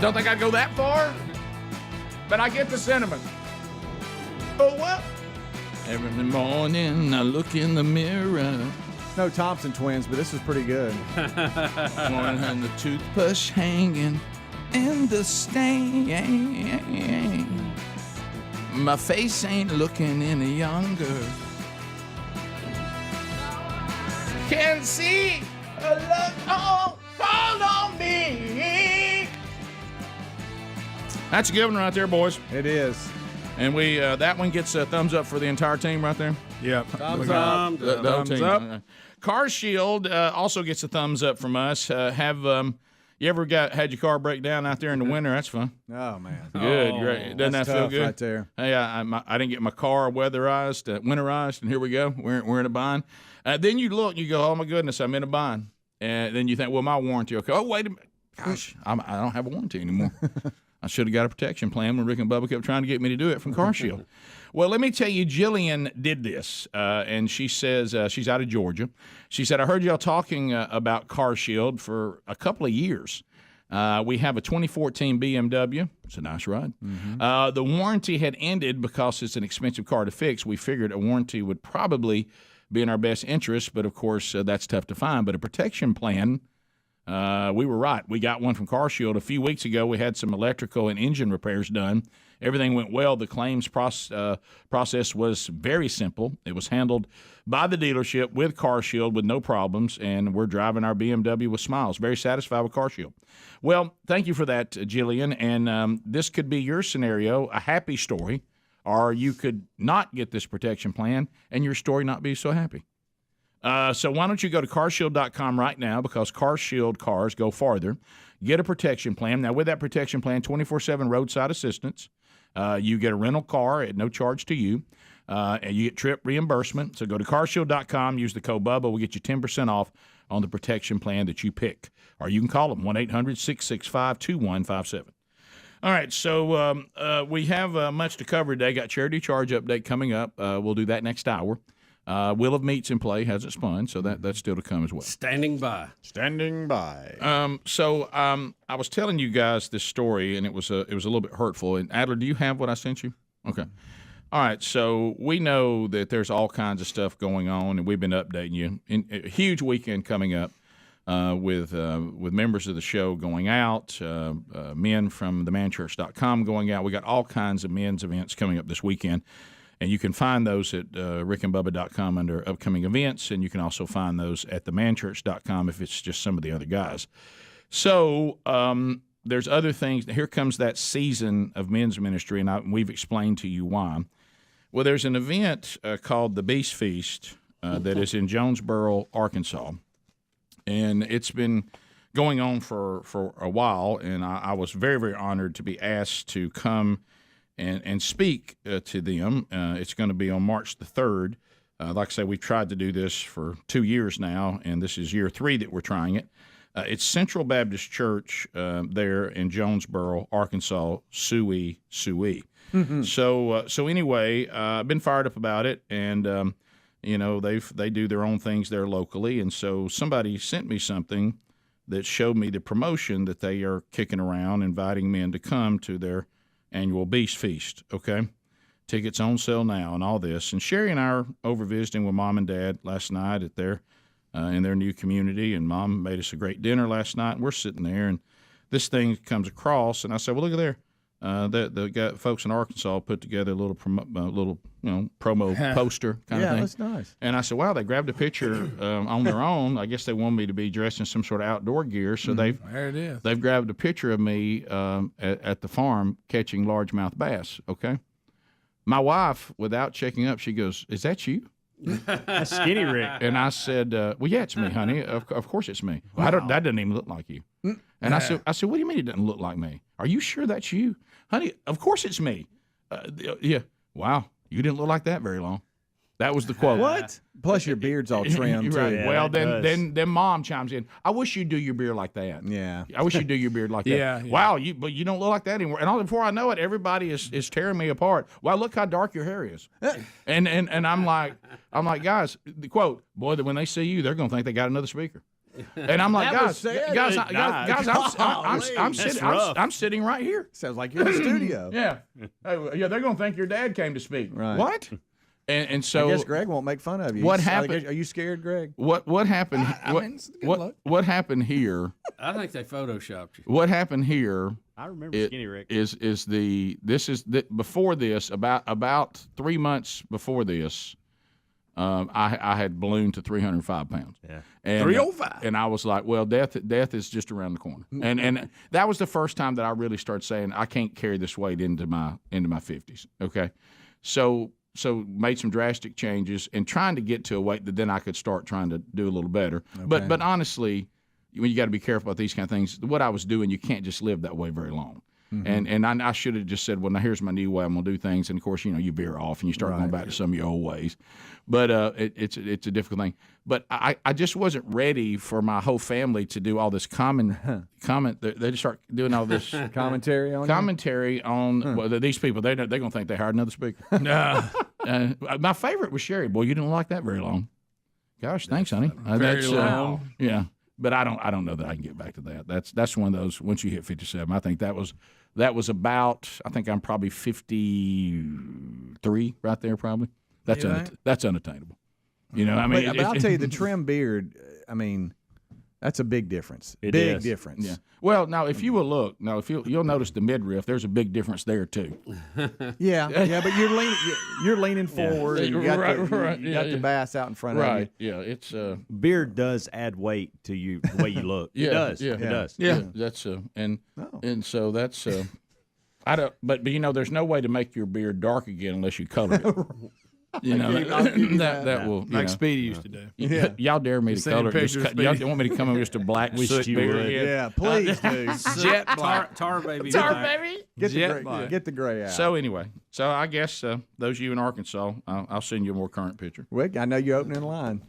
Don't think I'd go that far. But I get the sentiment. Oh, what? Every morning I look in the mirror. No Thompson twins, but this is pretty good. And the toothbrush hanging in the stain. My face ain't looking any younger. Can see a love fall on me. That's a good one right there, boys. It is. And we that one gets a thumbs up for the entire team right there. Yep. Thumbs up. The whole Thumbs team. up. Car Shield also gets a thumbs up from us. You ever had your car break down out there in the winter? That's fun. Oh, man. Good, great. Doesn't that That's feel tough good? right there. Hey, I didn't get my car winterized, and here we go. We're in a bind. Then you look, you go, oh my goodness, I'm in a bind. And then you think, well, my warranty. Okay. Oh, wait a minute. Gosh, I don't have a warranty anymore. I should have got a protection plan when Rick and Bubba kept trying to get me to do it from Car Shield. Well, let me tell you, Jillian did this, and she says she's out of Georgia. She said, I heard y'all talking about Car Shield for a couple of years. We have a 2014 BMW. It's a nice ride. Mm-hmm. The warranty had ended because it's an expensive car to fix. We figured a warranty would probably be in our best interest, but of course that's tough to find. But a protection plan, we were right. We got one from Car Shield a few weeks ago. We had some electrical and engine repairs done. Everything went well. The claims process was very simple. It was handled by the dealership with Car Shield with no problems, and we're driving our BMW with smiles. Very satisfied with Car Shield. Well, thank you for that, Jillian. And this could be your scenario, a happy story, or you could not get this protection plan and your story not be so happy. So why don't you go to carshield.com right now, because Car Shield cars go farther. Get a protection plan. Now, with that protection plan, 24/7 roadside assistance. You get a rental car at no charge to you. And you get trip reimbursement. So go to carshield.com, use the code Bubba. We'll get you 10% off on the protection plan that you pick. Or you can call them, 1-800-665-2157. All right, so we have much to cover today. Got Charity Charge update coming up. We'll do that next hour. Wheel of Meat's in play, hasn't spun, so that's still to come as well. Standing by. So I was telling you guys this story, and it was a little bit hurtful. And Adler, do you have what I sent you? Okay. All right, so we know that there's all kinds of stuff going on, and we've been updating you. A huge weekend coming up with members of the show going out, men from themanchurch.com going out. We got all kinds of men's events coming up this weekend, and you can find those at rickandbubba.com under upcoming events, and you can also find those at themanchurch.com if it's just some of the other guys. So there's other things. Here comes that season of men's ministry, and we've explained to you why. Well, there's an event called the Beast Feast that is in Jonesboro, Arkansas, and it's been going on for a while, and I was very, very honored to be asked to come and speak to them. It's going to be on March the 3rd. Like I say, we've tried to do this for 2 years now, and this is year 3 that we're trying it. It's Central Baptist Church there in Jonesboro, Arkansas, Suey. Mm-hmm. So anyway, I've been fired up about it, and they do their own things there locally, and so somebody sent me something that showed me the promotion that they are kicking around, inviting men to come to their annual Beast Feast. Okay, tickets on sale now, and all this. And Sherry and I are over visiting with Mom and Dad last night at their in their new community, and Mom made us a great dinner last night. And we're sitting there, and this thing comes across, and I said, well, look at there. The got folks in Arkansas put together a little promo poster kind of thing. Yeah, that's nice. And I said, wow, they grabbed a picture on their own. I guess they wanted me to be dressed in some sort of outdoor gear, so there it is. they've grabbed a picture of me at the farm catching largemouth bass. Okay, my wife, without checking up, she goes, "Is that you?" That's Skinny Rick. And I said, well, yeah, it's me, honey. Of course it's me. Well, that doesn't even look like you. And I said, what do you mean it doesn't look like me? Are you sure that's you? Honey, of course it's me. Yeah. Wow, you didn't look like that very long. That was the quote. What? Plus your beard's all trimmed, too. Right. Yeah, well, then Mom chimes in. I wish you'd do your beard like that. Yeah. I wish you'd do your beard like that. Yeah. Wow, but you don't look like that anymore. And before I know it, everybody is tearing me apart. Wow, look how dark your hair is. and I'm like, guys, the quote, boy, when they see you, they're gonna think they got another speaker. And I'm like, guys, I'm sitting right here. Sounds like you're in the studio. Yeah. Yeah, they're gonna think your dad came to speak. Right. What? And so I guess Greg won't make fun of you. What happened? Are you scared, Greg? What happened? What happened here? I think they photoshopped you. What happened here? I remember Skinny Rick. Before this, about 3 months before this, I had ballooned to 305 pounds. Yeah. And 305. And I was like, well, death is just around the corner. And that was the first time that I really started saying I can't carry this weight into my 50s. Okay, so made some drastic changes and trying to get to a weight that then I could start trying to do a little better. Okay. But honestly, when you got to be careful about these kind of things, what I was doing, you can't just live that way very long. Mm-hmm. And I should have just said, well, now here's my new way I'm going to do things. And, of course, you veer off and you start going back to some of your old ways. But it's a difficult thing. But I just wasn't ready for my whole family to do all this comment. They just start doing all this commentary on these people. They're going to think they hired another speaker. My favorite was Sherry. Boy, you didn't like that very long. Gosh, thanks, honey. Very long. Yeah. But I don't know that I can get back to that. That's one of those. Once you hit 57, I think that was about. I think I'm probably 53 right there. Probably that's unattainable. But I'll tell you, the trim beard. I mean, that's a big difference. Big difference. Yeah. Well, now if you will look, you'll notice the midriff. There's a big difference there too. Yeah. But you're leaning forward. You got the bass out in front of you. Right. Yeah. It's beard does add weight to you the way you look. Yeah, it does. Yeah. It does. Yeah. That's and so that's I don't. But there's no way to make your beard dark again unless you color it. That will like Speedy used to do. Y'all dare me to color it? Y'all want me to come in with just a black soot beard? Yeah, please do. Jet black. Tar baby. Get the gray out. So anyway, I guess those of you in Arkansas, I'll send you a more current picture. Well, I know you're opening line.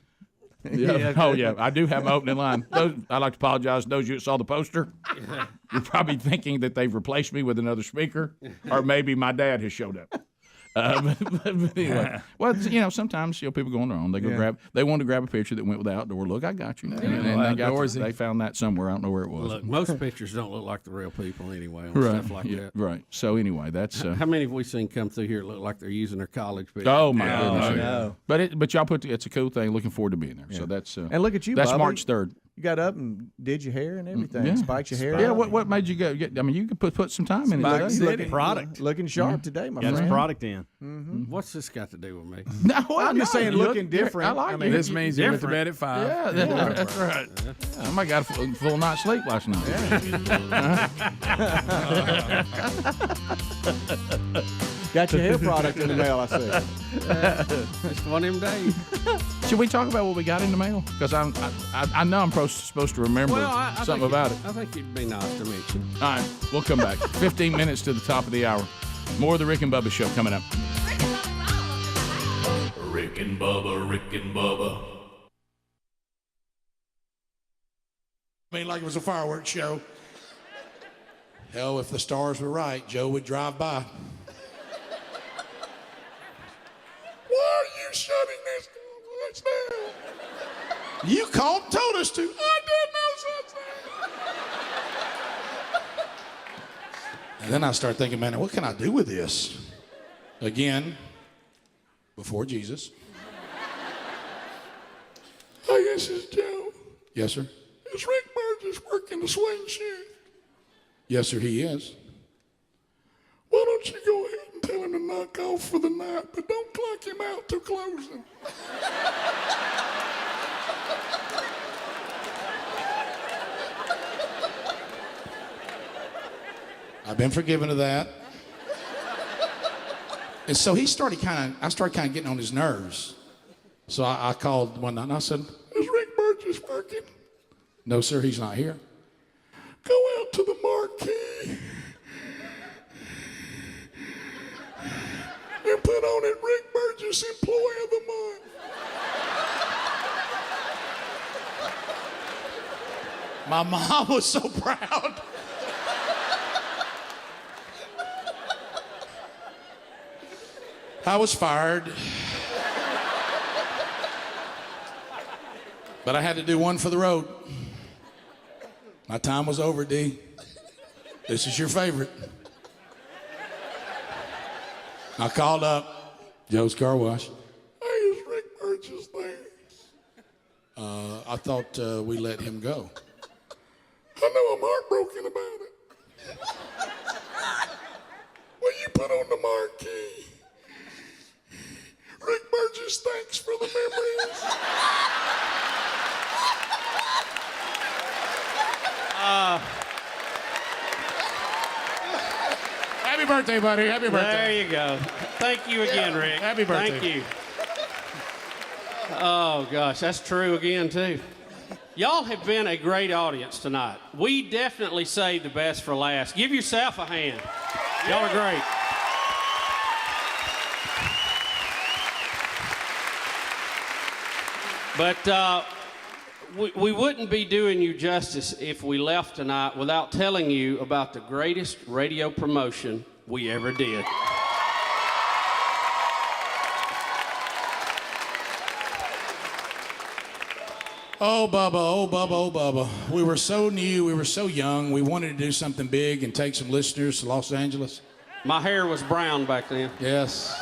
Yeah. Oh yeah, I do have my opening line. I'd like to apologize to those of you that saw the poster. You're probably thinking that they've replaced me with another speaker, or maybe my dad has showed up. But anyway, well, sometimes people go on their own. They want to grab a picture that went with the outdoor look. I got you. And they found that somewhere. I don't know where it was. Look, most pictures don't look like the real people anyway. On stuff like that. Right. So anyway, that's how many have we seen come through here that look like they're using their college picture? Oh my goodness! No. But y'all it's a cool thing. Looking forward to being there. Yeah. So that's and look at you. That's Bubba. March 3rd. You got up and did your hair and everything. Spiked your hair. Yeah. What made you go? I mean, you could put some time in it. Looking sharp today, my friend. Got some product in. Mm-hmm. What's this got to do with me? No, I'm just saying, looking different. I like it. This means you went to bed at 5. Yeah, that's right. I might got a full night's sleep last night. Got your hair product in the mail, I see. Just one of them days. Should we talk about what we got in the mail? Because I know I'm supposed to remember something about it. I think it'd be nice to mention. All right, we'll come back. 15 minutes to the top of the hour. More of the Rick and Bubba Show coming up. Rick and Bubba, Rick and Bubba. I mean, like it was a fireworks show. Hell, if the stars were right, Joe would drive by. Why are you shutting this lights down? You called and told us to. I did no such thing. And then I start thinking, man, what can I do with this? Again, before Jesus. I guess it's Joe. Yes, sir. Is Rick Burgess working the swing shift? Yes, sir, he is. Why don't you go ahead and tell him to knock off for the night, but don't clock him out till closing. I've been forgiven of that. And so I started kind of getting on his nerves. So I called one night and I said, "Is Rick Burgess working?" "No, sir, he's not here." "Go out to the marquee and put on it Rick Burgess, Employee of the Month." My mom was so proud. I was fired. But I had to do one for the road. My time was over, D. This is your favorite. I called up Joe's Car Wash. "Hey, is Rick Burgess there?" I thought we let him go. "I know, I'm heartbroken about it." "Will you put on the marquee? Rick Burgess, thanks for the memories." Happy birthday, buddy. Happy birthday. There you go. Thank you again, Rick. Happy birthday. Thank you. Oh, gosh, that's true again, too. Y'all have been a great audience tonight. We definitely saved the best for last. Give yourself a hand. Y'all are great. But we wouldn't be doing you justice if we left tonight without telling you about the greatest radio promotion we ever did. Oh, Bubba, oh, Bubba, oh, Bubba. We were so new, we were so young. We wanted to do something big and take some listeners to Los Angeles. My hair was brown back then. Yes.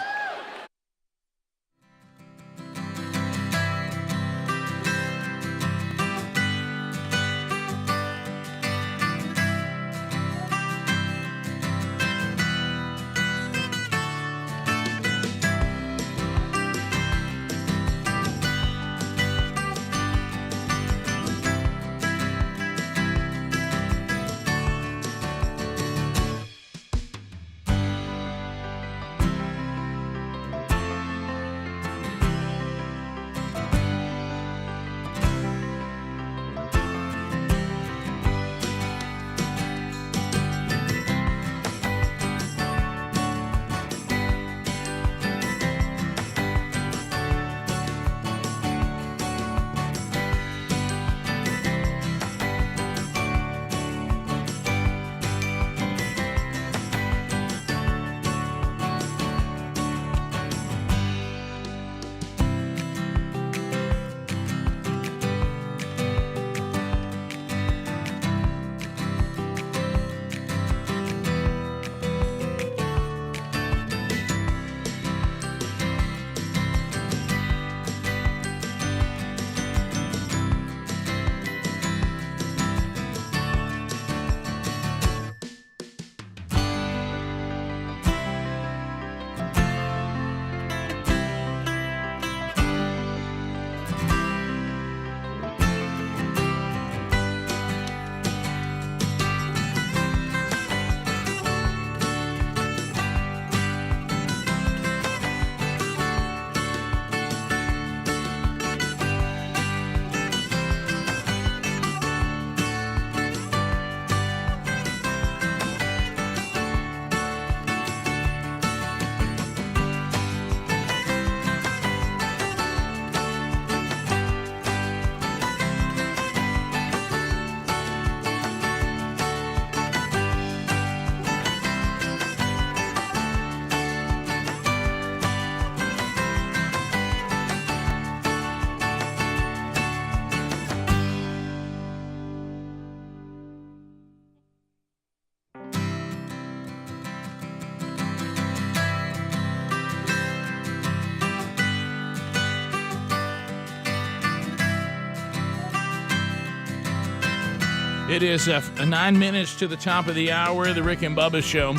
It is 9 minutes to the top of the hour. The Rick and Bubba Show.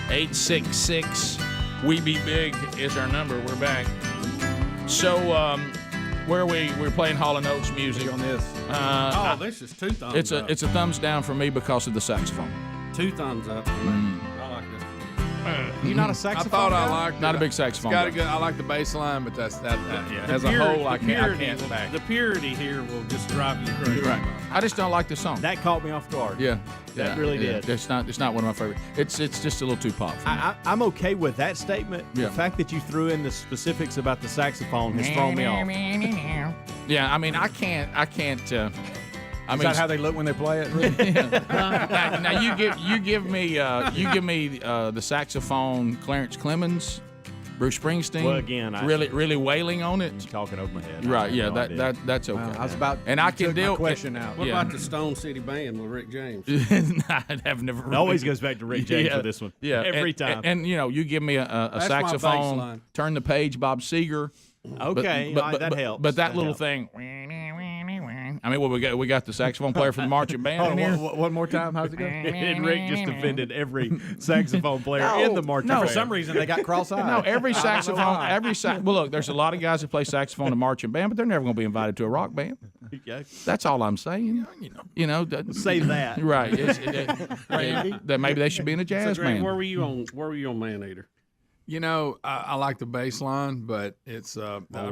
866 We Be Big is our number. We're back. So, where are we? We're playing Hall & Oates music on this. This is 2 thumbs up. It's a thumbs down for me because of the saxophone. 2 thumbs up. I like this. You're not a saxophone I thought guy? I liked it. Not a big saxophone It's got guy. a good. I like the bass line, but that's that. As a Purity- whole, I the can't purity- back. The purity here will just drive you crazy. Right. I just don't like the song. That caught me off guard. Yeah. That really did. It's not one of my favorite. It's just a little too pop for me. I'm okay with that statement. Yeah. The fact that you threw in the specifics about the saxophone has thrown me off. Yeah, I mean, I can't. I Is mean, that how they look when they play it? now you give me the saxophone Clarence Clemens, Bruce Springsteen. Well, again, really wailing on it. Talking over my head. Right? Yeah, No idea. that's okay. I was about. And I you can took deal. my question out. What Yeah. about the Stone City Band with Rick James? I've never. It always goes back to Rick James Yeah, for this one. Yeah, every and, time. And you give me a That's my saxophone, baseline. Turn the Page, Bob Seger. Okay, that helps. But that That little helps. thing. I mean, we got the saxophone player for the marching band in here. One more time. How's it go? And Rick just offended every saxophone player in the marching For band. some reason, they got cross-eyed. No, every saxophone, well, look, there's a lot of guys that play saxophone in marching band, but they're never going to be invited to a rock band. Okay. That's all I'm saying. Say that. Right. That maybe they should be in a jazz So, Greg, band. where were you on Man Eater? I like the bass line, but it's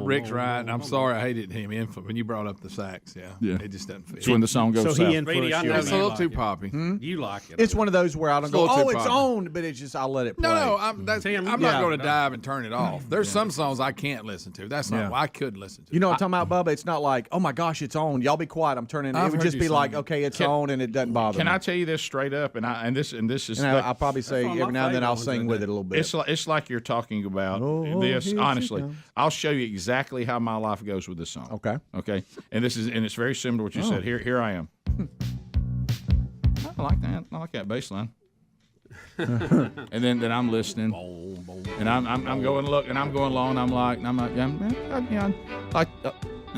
Rick's right, and I'm sorry I hated him when you brought up the sax. Yeah. It just doesn't fit. It's when the song goes So south. he influenced I you. know It's a you little like too it. poppy. You like it. It's one of those where I don't It's a go, little too it's poppy. on, but it's just, I'll let it play. No, I'm not yeah. going to dive and turn it off. There's some songs I can't listen to. That's not I could listen to. You know what I'm talking about, Bubba? It's not like, oh my gosh, it's on. Y'all be quiet. I'm turning it. I've It would heard just you be sing like, it. okay, it's on and it doesn't bother Can me. I tell you this straight up? And this is And I'll probably say one of my every now and then I'll favorite sing ones with it a little bit. it's like you're talking about this. here she Honestly, comes. I'll show you exactly how my life goes with this song. Okay. Okay. And it's very similar to what you said. Here I am. I like that. I like that bass line. And then I'm listening, and I'm going look, and I'm going along. And I'm like, and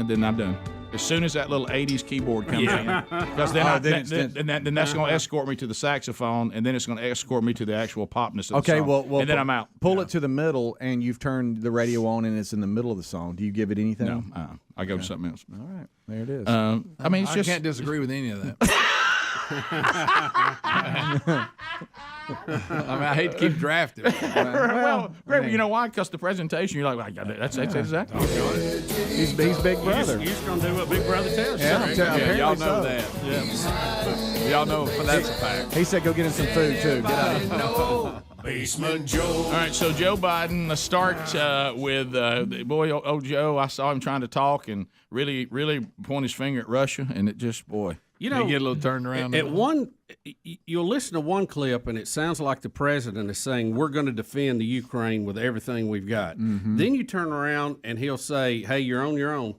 then I'm done. As soon as that little '80s keyboard comes in, because then that's going to escort me to the saxophone, and then it's going to escort me to the actual popness of the Okay, song. well, and then I'm out. Pull it to the middle, and you've turned the radio on, and it's in the middle of the song. Do you give it anything? No, I go to something else. All right, there it is. I mean, it's I just can't disagree with any of that. I hate to keep drafting. well, Greg, you know why? Because the presentation, you're like, that's exactly. He's Big Brother. You're just going to do what Big Brother tells you. Yeah, apparently y'all so. know that. Yeah. Y'all know that's a fact. He said go get him some food, too. Get out. Basement Joe. All right, so Joe Biden, let's start with old Joe. I saw him trying to talk and really point his finger at Russia, and it just, boy. You know, They get a little turned around. At you'll listen to one clip, and it sounds like the president is saying, we're going to defend the Ukraine with everything we've got. Then you turn around, and he'll say, hey, you're on your own.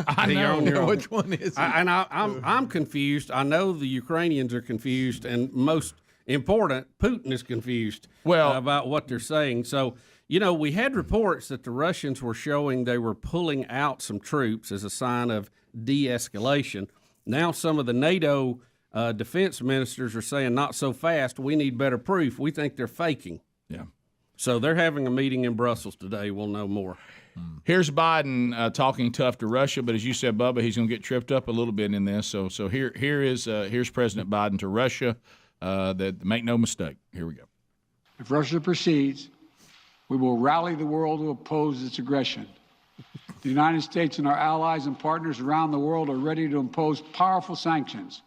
I You're on your own. which one is it? I'm confused. I know the Ukrainians are confused, and most important, Putin is confused about what they're saying. So, we had reports that the Russians were showing they were pulling out some troops as a sign of de-escalation. Now some of the NATO defense ministers are saying, not so fast, we need better proof. We think they're faking. Yeah. So they're having a meeting in Brussels today. We'll know more. Here's Biden talking tough to Russia, but as you said, Bubba, he's going to get tripped up a little bit in this. So here's President Biden to Russia. That make no mistake. Here we go. If Russia proceeds, we will rally the world to oppose its aggression. The United States and our allies and partners around the world are ready to impose powerful sanctions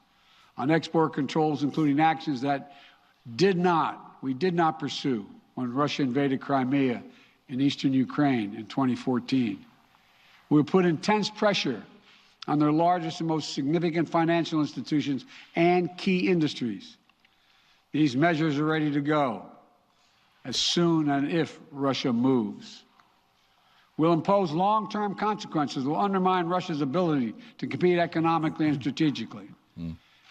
on export controls, including actions that we did not pursue when Russia invaded Crimea in eastern Ukraine in 2014. We will put intense pressure on their largest and most significant financial institutions and key industries. These measures are ready to go as soon and if Russia moves. We'll impose long-term consequences that will undermine Russia's ability to compete economically and strategically.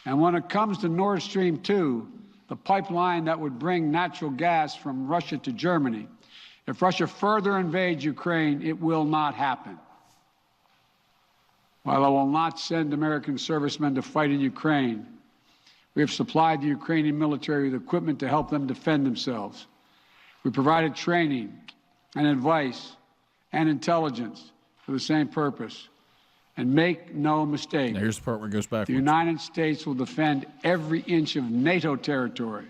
And when it comes to Nord Stream 2, the pipeline that would bring natural gas from Russia to Germany, if Russia further invades Ukraine, it will not happen. While I will not send American servicemen to fight in Ukraine, We have supplied the Ukrainian military with equipment to help them defend themselves. We provided training and advice and intelligence for the same purpose. And make no mistake, now here's the part where it goes backwards. The United States will defend every inch of NATO territory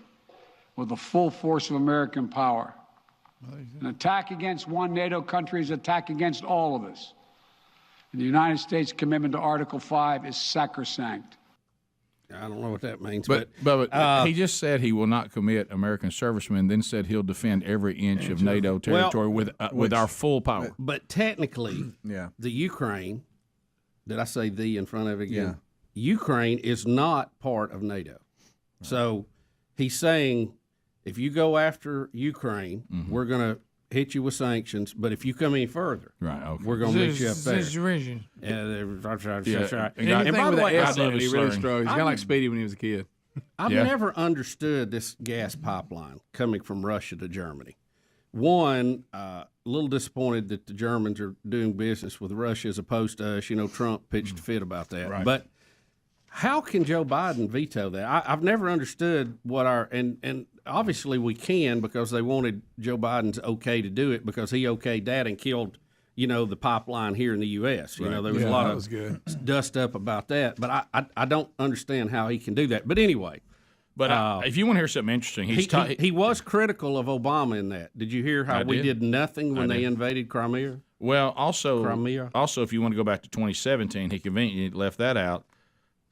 with the full force of American power. An attack against one NATO country is an attack against all of us. And the United States' commitment to Article 5 is sacrosanct. I don't know what that means, but he just said he will not commit American servicemen, then said he'll defend every inch of NATO territory with our full power. But technically, the Ukraine, did I say the in front of it again? Yeah. Ukraine is not part of NATO. Right. So he's saying if you go after Ukraine, we're going to hit you with sanctions, but if you come any further, we're going to meet you up there. And by the way, he really struggles. He's kind of like Speedy when he was a kid. I've never understood this gas pipeline coming from Russia to Germany. One, a little disappointed that the Germans are doing business with Russia as opposed to us. You know, Trump pitched a fit about that. Right. But how can Joe Biden veto that? I've never understood what and obviously we can because they wanted Joe Biden's okay to do it because he okayed that and killed, the pipeline here in the U.S. Right. There was a lot of dust up about that. But I don't understand how he can do that. But anyway. But if you want to hear something interesting, he was critical of Obama in that. Did you hear how we did nothing when they invaded Crimea? Well, also, if you want to go back to 2017, he conveniently left that out.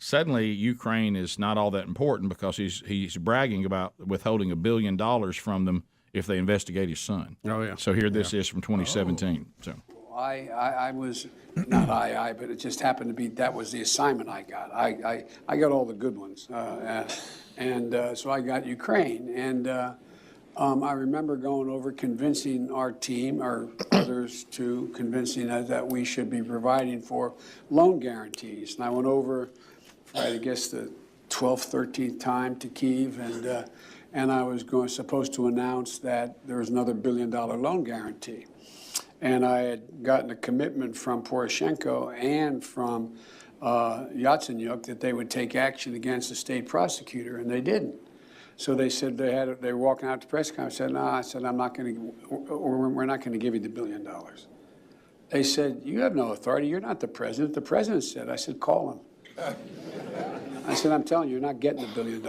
Suddenly, Ukraine is not all that important because he's bragging about withholding $1 billion from them if they investigate his son. Oh yeah. So here this is from 2017. So I was not but it just happened to be that was the assignment I got. I got all the good ones, so I got Ukraine, and I remember going over convincing our team or others to convincing us that we should be providing for loan guarantees, and I went over. I guess the 12th, 13th time to Kyiv, and I was supposed to announce that there was another $1 billion loan guarantee. And I had gotten a commitment from Poroshenko and from Yatsenyuk that they would take action against the state prosecutor, and they didn't. So they said they were walking out to press conference. I said, no, we're not going to give you the $1 billion. They said, you have no authority. You're not the president. The president said. I said, call him. I said, I'm telling you, you're not getting $1 billion.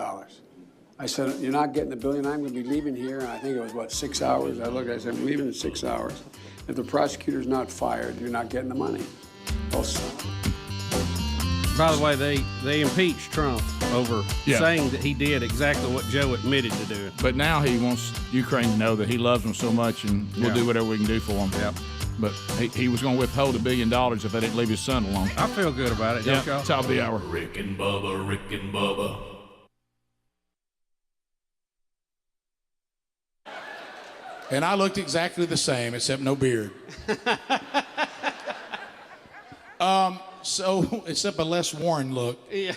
I said, you're not getting $1 billion. I'm going to be leaving here. And I think it was, 6 hours? I said, I'm leaving in 6 hours. If the prosecutor's not fired, you're not getting the money. Also. By the way, they impeached Trump over saying that he did exactly what Joe admitted to do. But now he wants Ukraine to know that he loves them so much and we'll do whatever we can do for them. Yep. But he was going to withhold $1 billion if they didn't leave his son alone. I feel good about it, don't y'all? Top of the hour. Rick and Bubba. And I looked exactly the same, except no beard. So, except a less worn look. Yeah.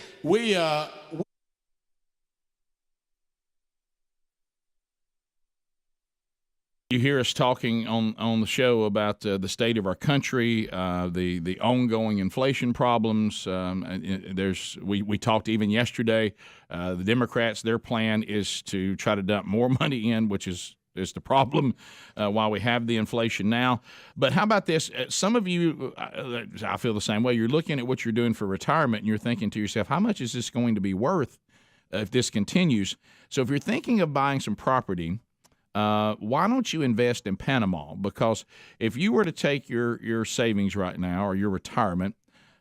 You hear us talking on the show about the state of our country, the ongoing inflation problems. We talked even yesterday. The Democrats, their plan is to try to dump more money in, which is the problem while we have the inflation now. But how about this? Some of you, I feel the same way. You're looking at what you're doing for retirement, and you're thinking to yourself, how much is this going to be worth if this continues? So if you're thinking of buying some property, why don't you invest in Panama? Because if you were to take your savings right now or your retirement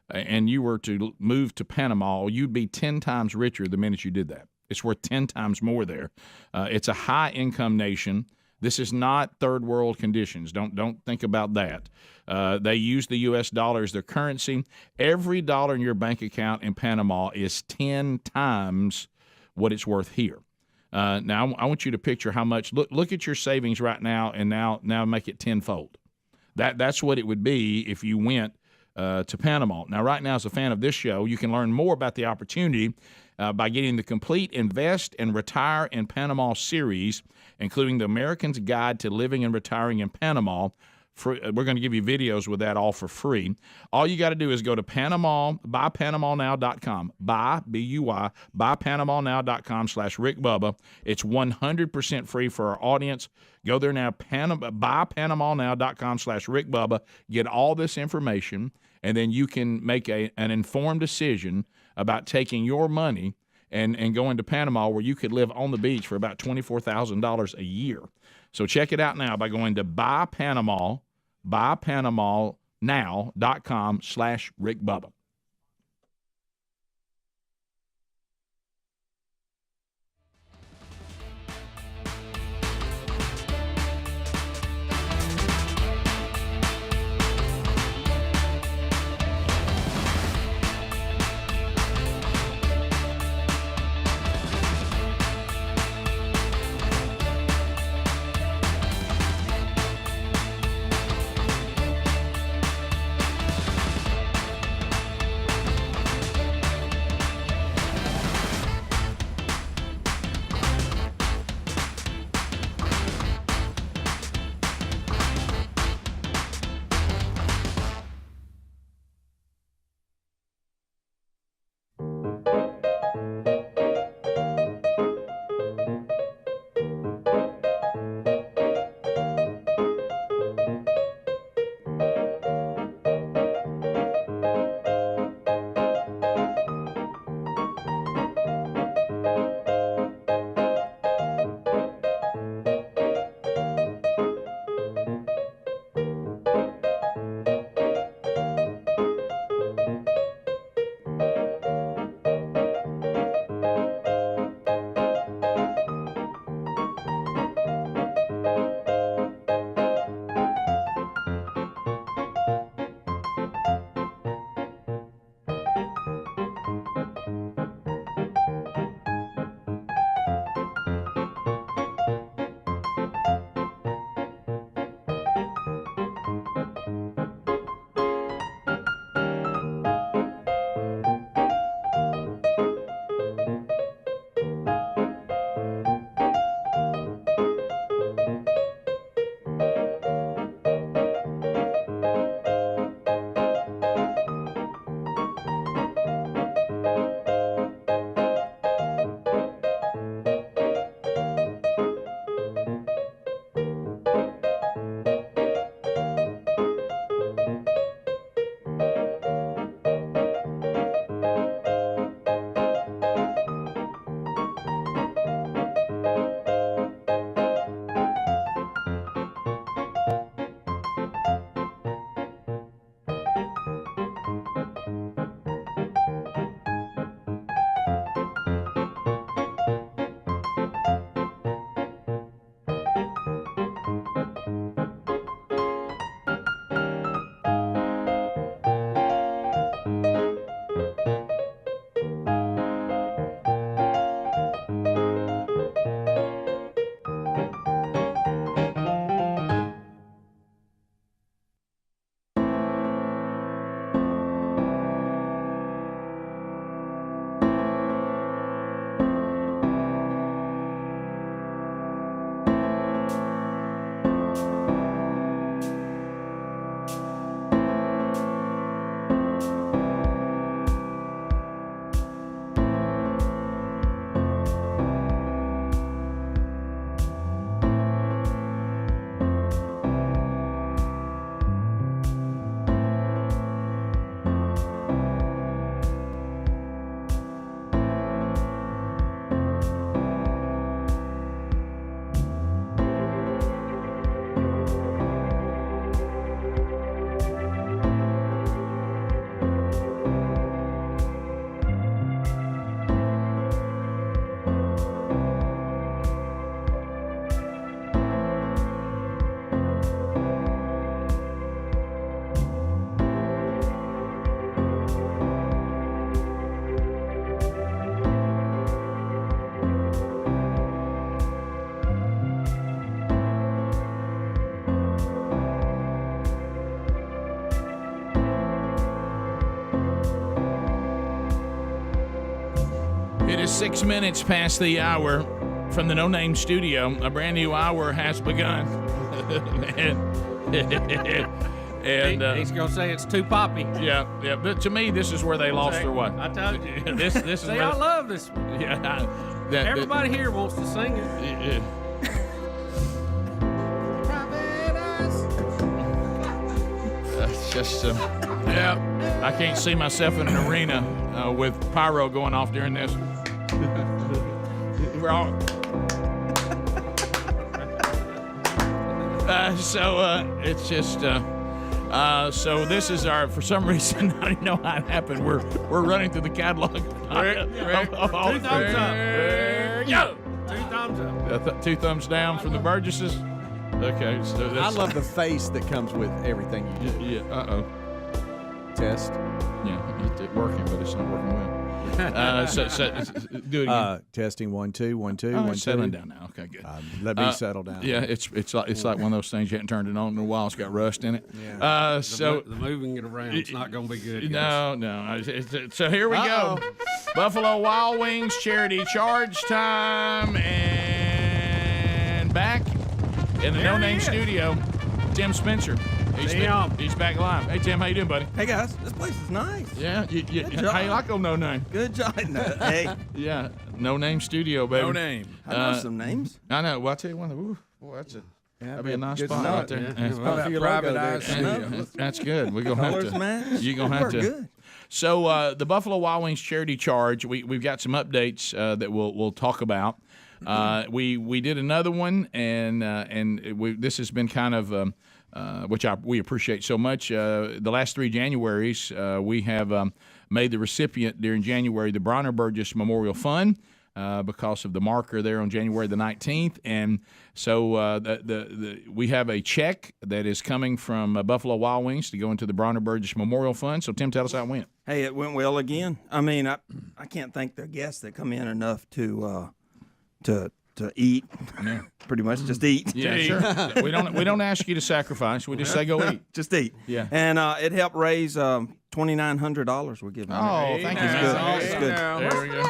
and you were to move to Panama, you'd be 10 times richer the minute you did that. It's worth 10 times more there. It's a high-income nation. This is not third world conditions. Don't think about that. They use the U.S. dollar as their currency. Every dollar in your bank account in Panama is 10 times what it's worth here. Now, I want you to picture how much. Look at your savings right now, and now make it tenfold. That's what it would be if you went to Panama. Now, right now, as a fan of this show, you can learn more about the opportunity by getting the complete Invest and Retire in Panama series, including the American's Guide to Living and Retiring in Panama, We're going to give you videos with that all for free. All you got to do is go to buypanamanow.com. buypanamanow.com/Rick Bubba. It's 100% free for our audience. Go there now, buypanamanow.com/Rick Bubba. Get all this information, and then you can make an informed decision about taking your money and going to Panama, where you could live on the beach for about $24,000 a year. So check it out now by going to buypanamanow.com/Rick Bubba. It is 6 minutes past the hour from the No Name Studio. A brand new hour has begun. Man, And he's gonna say it's too poppy. Yeah. But to me, this is where they lost their way. I told you. This is See, where I love this. Everybody here wants to sing it. It's just, I can't see myself in an arena with pyro going off during this. We're all. It's just. So this is our. For some reason, I don't know how it happened. We're running through the catalog. Two thumbs up. Yo. Two thumbs up. Two thumbs down from the Burgesses. Okay. So I love the face that comes with everything you do. Yeah. Test. Yeah, it's working, but it's not working well. So do it again. Testing 1 2 1 2 Oh, 1 it's 2. settling down now. Okay, good. Let me settle down. Yeah, it's like one of those things you haven't turned it on in a while. It's got rust in it. Yeah. So the moving it around, it's not going to be good. No. So here we go. Buffalo Wild Wings charity charge time, and back in the No Name studio, Tim Spencer. He's back live. Hey, Tim, how you doing, buddy? Hey, guys. This place is nice. Yeah. How you like old No Name? Good job. Hey. Yeah. No Name studio, baby. No Name. I know some names. I know. Well, I'll tell you one. Ooh, boy, that'd be a nice spot right there. Yeah. Private eye studio. That's good. We're gonna have to. Match. You're gonna have to. Good. So the Buffalo Wild Wings charity charge. We've got some updates that we'll talk about. We did another one, and this has been kind of. Which we appreciate so much. The last 3 Januaries, we have made the recipient during January the Bronner Burgess Memorial Fund because of the marker there on January the 19th. And so we have a check that is coming from Buffalo Wild Wings to go into the Bronner Burgess Memorial Fund. So, Tim, tell us how it went. Hey, it went well again. I mean, I can't thank the guests that come in enough to eat. Yeah. Pretty much just eat. Yeah, sure. We don't ask you to sacrifice. We just say go eat. Just eat. Yeah. And it helped raise $2,900 we're giving. Oh, thank you. That's good. There we go.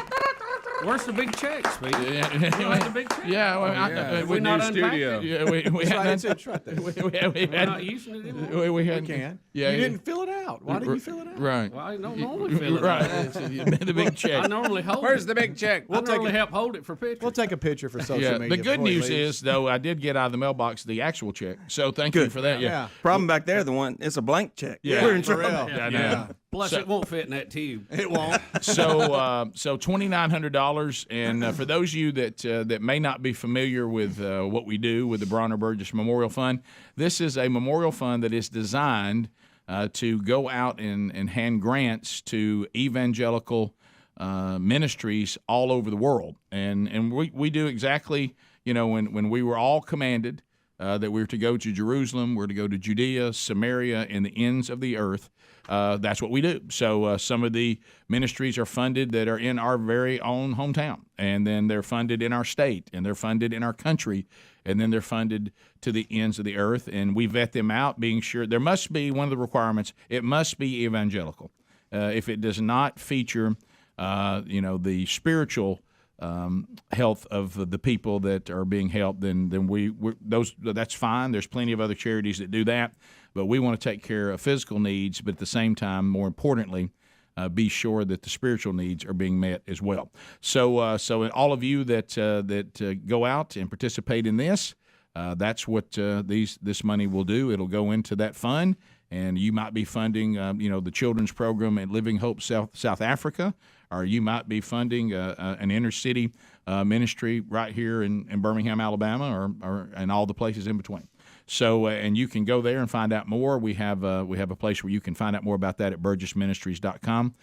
Where's the big check, Speedy? The big check? Yeah, we not studio. Yeah, we had It's right there. We're not using it anymore. we can. Yeah, you didn't fill it out. Why didn't you fill it out? Right. Well, I don't normally fill it Right. out. The big check. I normally hold Where's it. the big check? I normally help hold it for pictures. We'll take a picture for social Yeah. media. The good before he news leaves. is, though, I did get out of the mailbox the actual check. So thank you for that. Yeah. Problem back there, it's a blank check. Yeah. We're in For trouble. real. Yeah, I know. Yeah. Plus, it won't fit in that tube. It won't. So $2,900, and for those of you that may not be familiar with what we do with the Bronner Burgess Memorial Fund, this is a memorial fund that is designed to go out and hand grants to evangelical ministries all over the world, and we do exactly, when we were all commanded that we were to go to Jerusalem, we're to go to Judea, Samaria, and the ends of the earth. That's what we do. So some of the ministries are funded that are in our very own hometown, and then they're funded in our state, and they're funded in our country, and then they're funded to the ends of the earth. And we vet them out, being sure there must be one of the requirements. It must be evangelical. If it does not feature, the spiritual health of the people that are being helped, then that's fine. There's plenty of other charities that do that. But we want to take care of physical needs, but at the same time, more importantly, be sure that the spiritual needs are being met as well. So all of you that go out and participate in this, that's what this money will do. It'll go into that fund, and you might be funding, the children's program at Living Hope South Africa, or you might be funding an inner city ministry right here in Birmingham, Alabama, or and all the places in between. So, and you can go there and find out more. We have a place where you can find out more about that at burgessministries.com.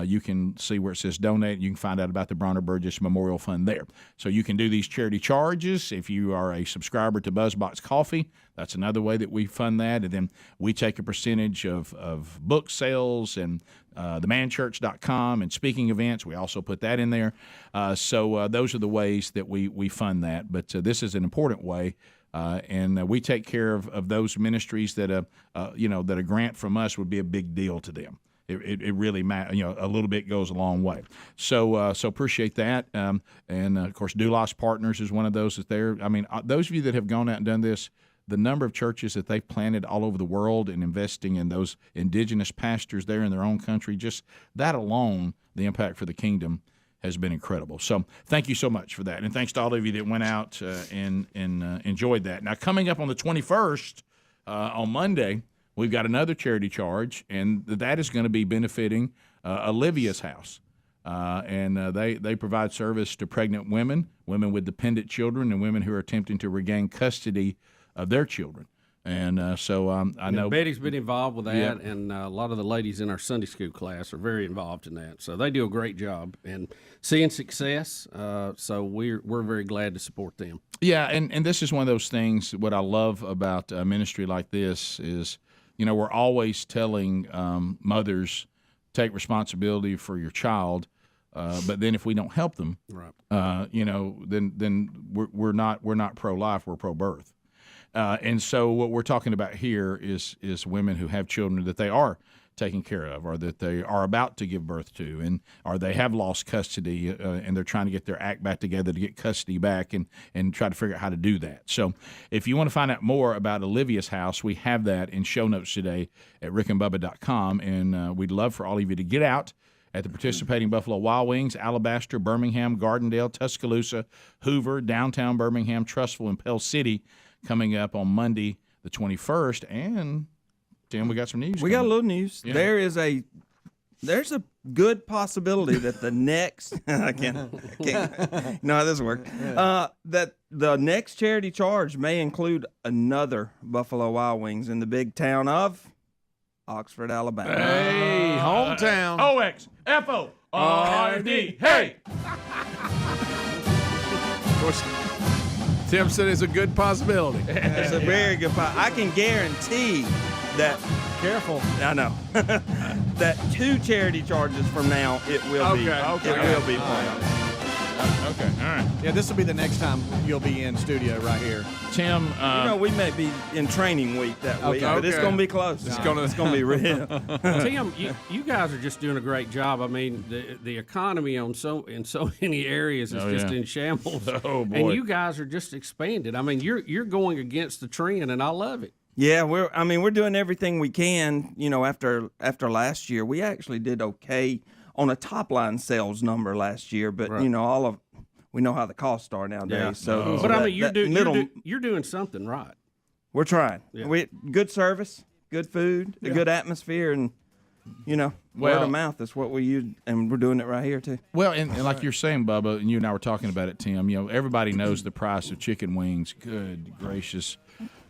You can see where it says donate. You can find out about the Bronner Burgess Memorial Fund there. So you can do these charity charges. If you are a subscriber to BuzzBox Coffee, that's another way that we fund that. And then we take a percentage of book sales and themanchurch.com and speaking events. We also put that in there. So those are the ways that we fund that. But this is an important way. And we take care of those ministries that that a grant from us would be a big deal to them. It really matters. A little bit goes a long way. So appreciate that. And of course, Doulos Partners is one of those that's there. I mean, those of you that have gone out and done this, the number of churches that they've planted all over the world and investing in those indigenous pastors there in their own country, just that alone, the impact for the kingdom has been incredible. So thank you so much for that. And thanks to all of you that went out and enjoyed that. Now, coming up on the 21st, on Monday, we've got another charity charge, and that is going to be benefiting Olivia's House. They provide service to pregnant women, women with dependent children, and women who are attempting to regain custody of their children. And I know Betty's been involved with that, and a lot of the ladies in our Sunday school class are very involved in that. So they do a great job and seeing success. So we're very glad to support them. Yeah, and this is one of those things. What I love about a ministry like this is, we're always telling mothers, take responsibility for your child. But then if we don't help them, right. Then we're not pro-life, we're pro-birth. And so what we're talking about here is women who have children that they are taking care of, or that they are about to give birth to, or they have lost custody, and they're trying to get their act back together to get custody back and try to figure out how to do that. So if you want to find out more about Olivia's House, we have that in show notes today at rickandbubba.com, and we'd love for all of you to get out at the participating Buffalo Wild Wings, Alabaster, Birmingham, Gardendale, Tuscaloosa, Hoover, downtown Birmingham, Trussville, and Pell City coming up on Monday the 21st. And, Tim, we got some news. We got a little news. Yeah. There's a good possibility that the next I can't no, how this works. That the next charity charge may include another Buffalo Wild Wings in the big town of Oxford, Alabama. Hey, hometown. OXFORD. Hey. Of course, Tim said it's a good possibility. It's a very good I can guarantee that. Careful. I know. That 2 charity charges from now, it will be. Okay. It will be planned. Okay, all right. Yeah, this will be the next time you'll be in studio right here. Tim, we may be in training week that week, but it's going to be close. It's going to be real. Tim, you guys are just doing a great job. I mean, the economy in so many areas is just in shambles. Oh, boy. And you guys are just expanded. I mean, you're going against the trend, and I love it. Yeah, we're doing everything we can. After last year, we actually did okay on a top line sales number last year, but right. we know how the costs are nowadays. Yeah. So, but I mean, you're doing something right. We're trying. Yeah. Good service, good food, a good atmosphere, and word of mouth is what we use, and we're doing it right here too. Well, and like you're saying, Bubba, and you and I were talking about it, Tim. Everybody knows the price of chicken wings. Good gracious.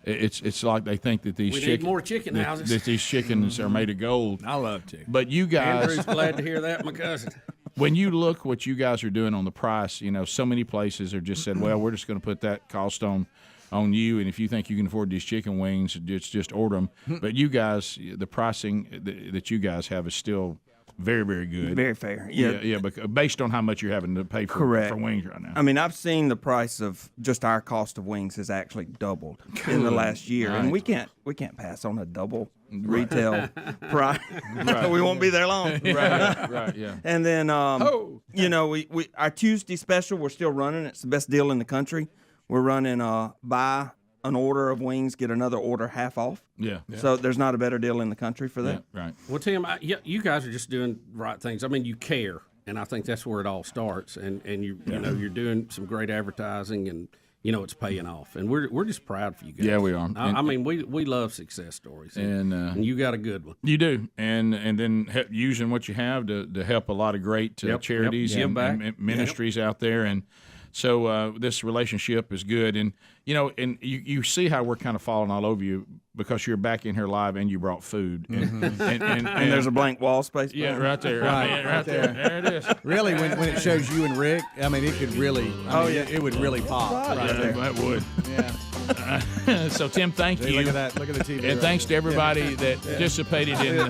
It's like they think that these need more chicken houses. That these chickens are made of gold. I love chicken. But you guys, Andrew's glad to hear that, my cousin. When you look what you guys are doing on the price, so many places are just said, well, we're just going to put that cost on you, and if you think you can afford these chicken wings, just order them. But you guys, the pricing that you guys have is still very, very good. Very fair. Yeah. But based on how much you're having to pay for wings right now. I mean, I've seen the price of just our cost of wings has actually doubled in the last year, and we can't we pass on a double retail price. Right. We won't be there long. Right, yeah. And then, we our Tuesday special, we're still running. It's the best deal in the country. We're running buy an order of wings, get another order half off. Yeah. So there's not a better deal in the country for that. Yeah, right. Well, Tim, you guys are just doing right things. I mean, you care, and I think that's where it all starts. And you're doing some great advertising, and it's paying off. And we're just proud for you guys. Yeah, we are. I mean, we love success stories, and you got a good one. You do, and then using what you have to help a lot of great charities and ministries out there, and. So this relationship is good, and you see how we're kind of falling all over you because you're back in here live and you brought food, and there's a blank wall space. Yeah, right there, right there. There it is. Really, when it shows you and Rick, I mean, it could really. It would really pop right there. That would. Yeah. So Tim, thank you. Look at that. Look at the TV. And thanks to everybody that participated in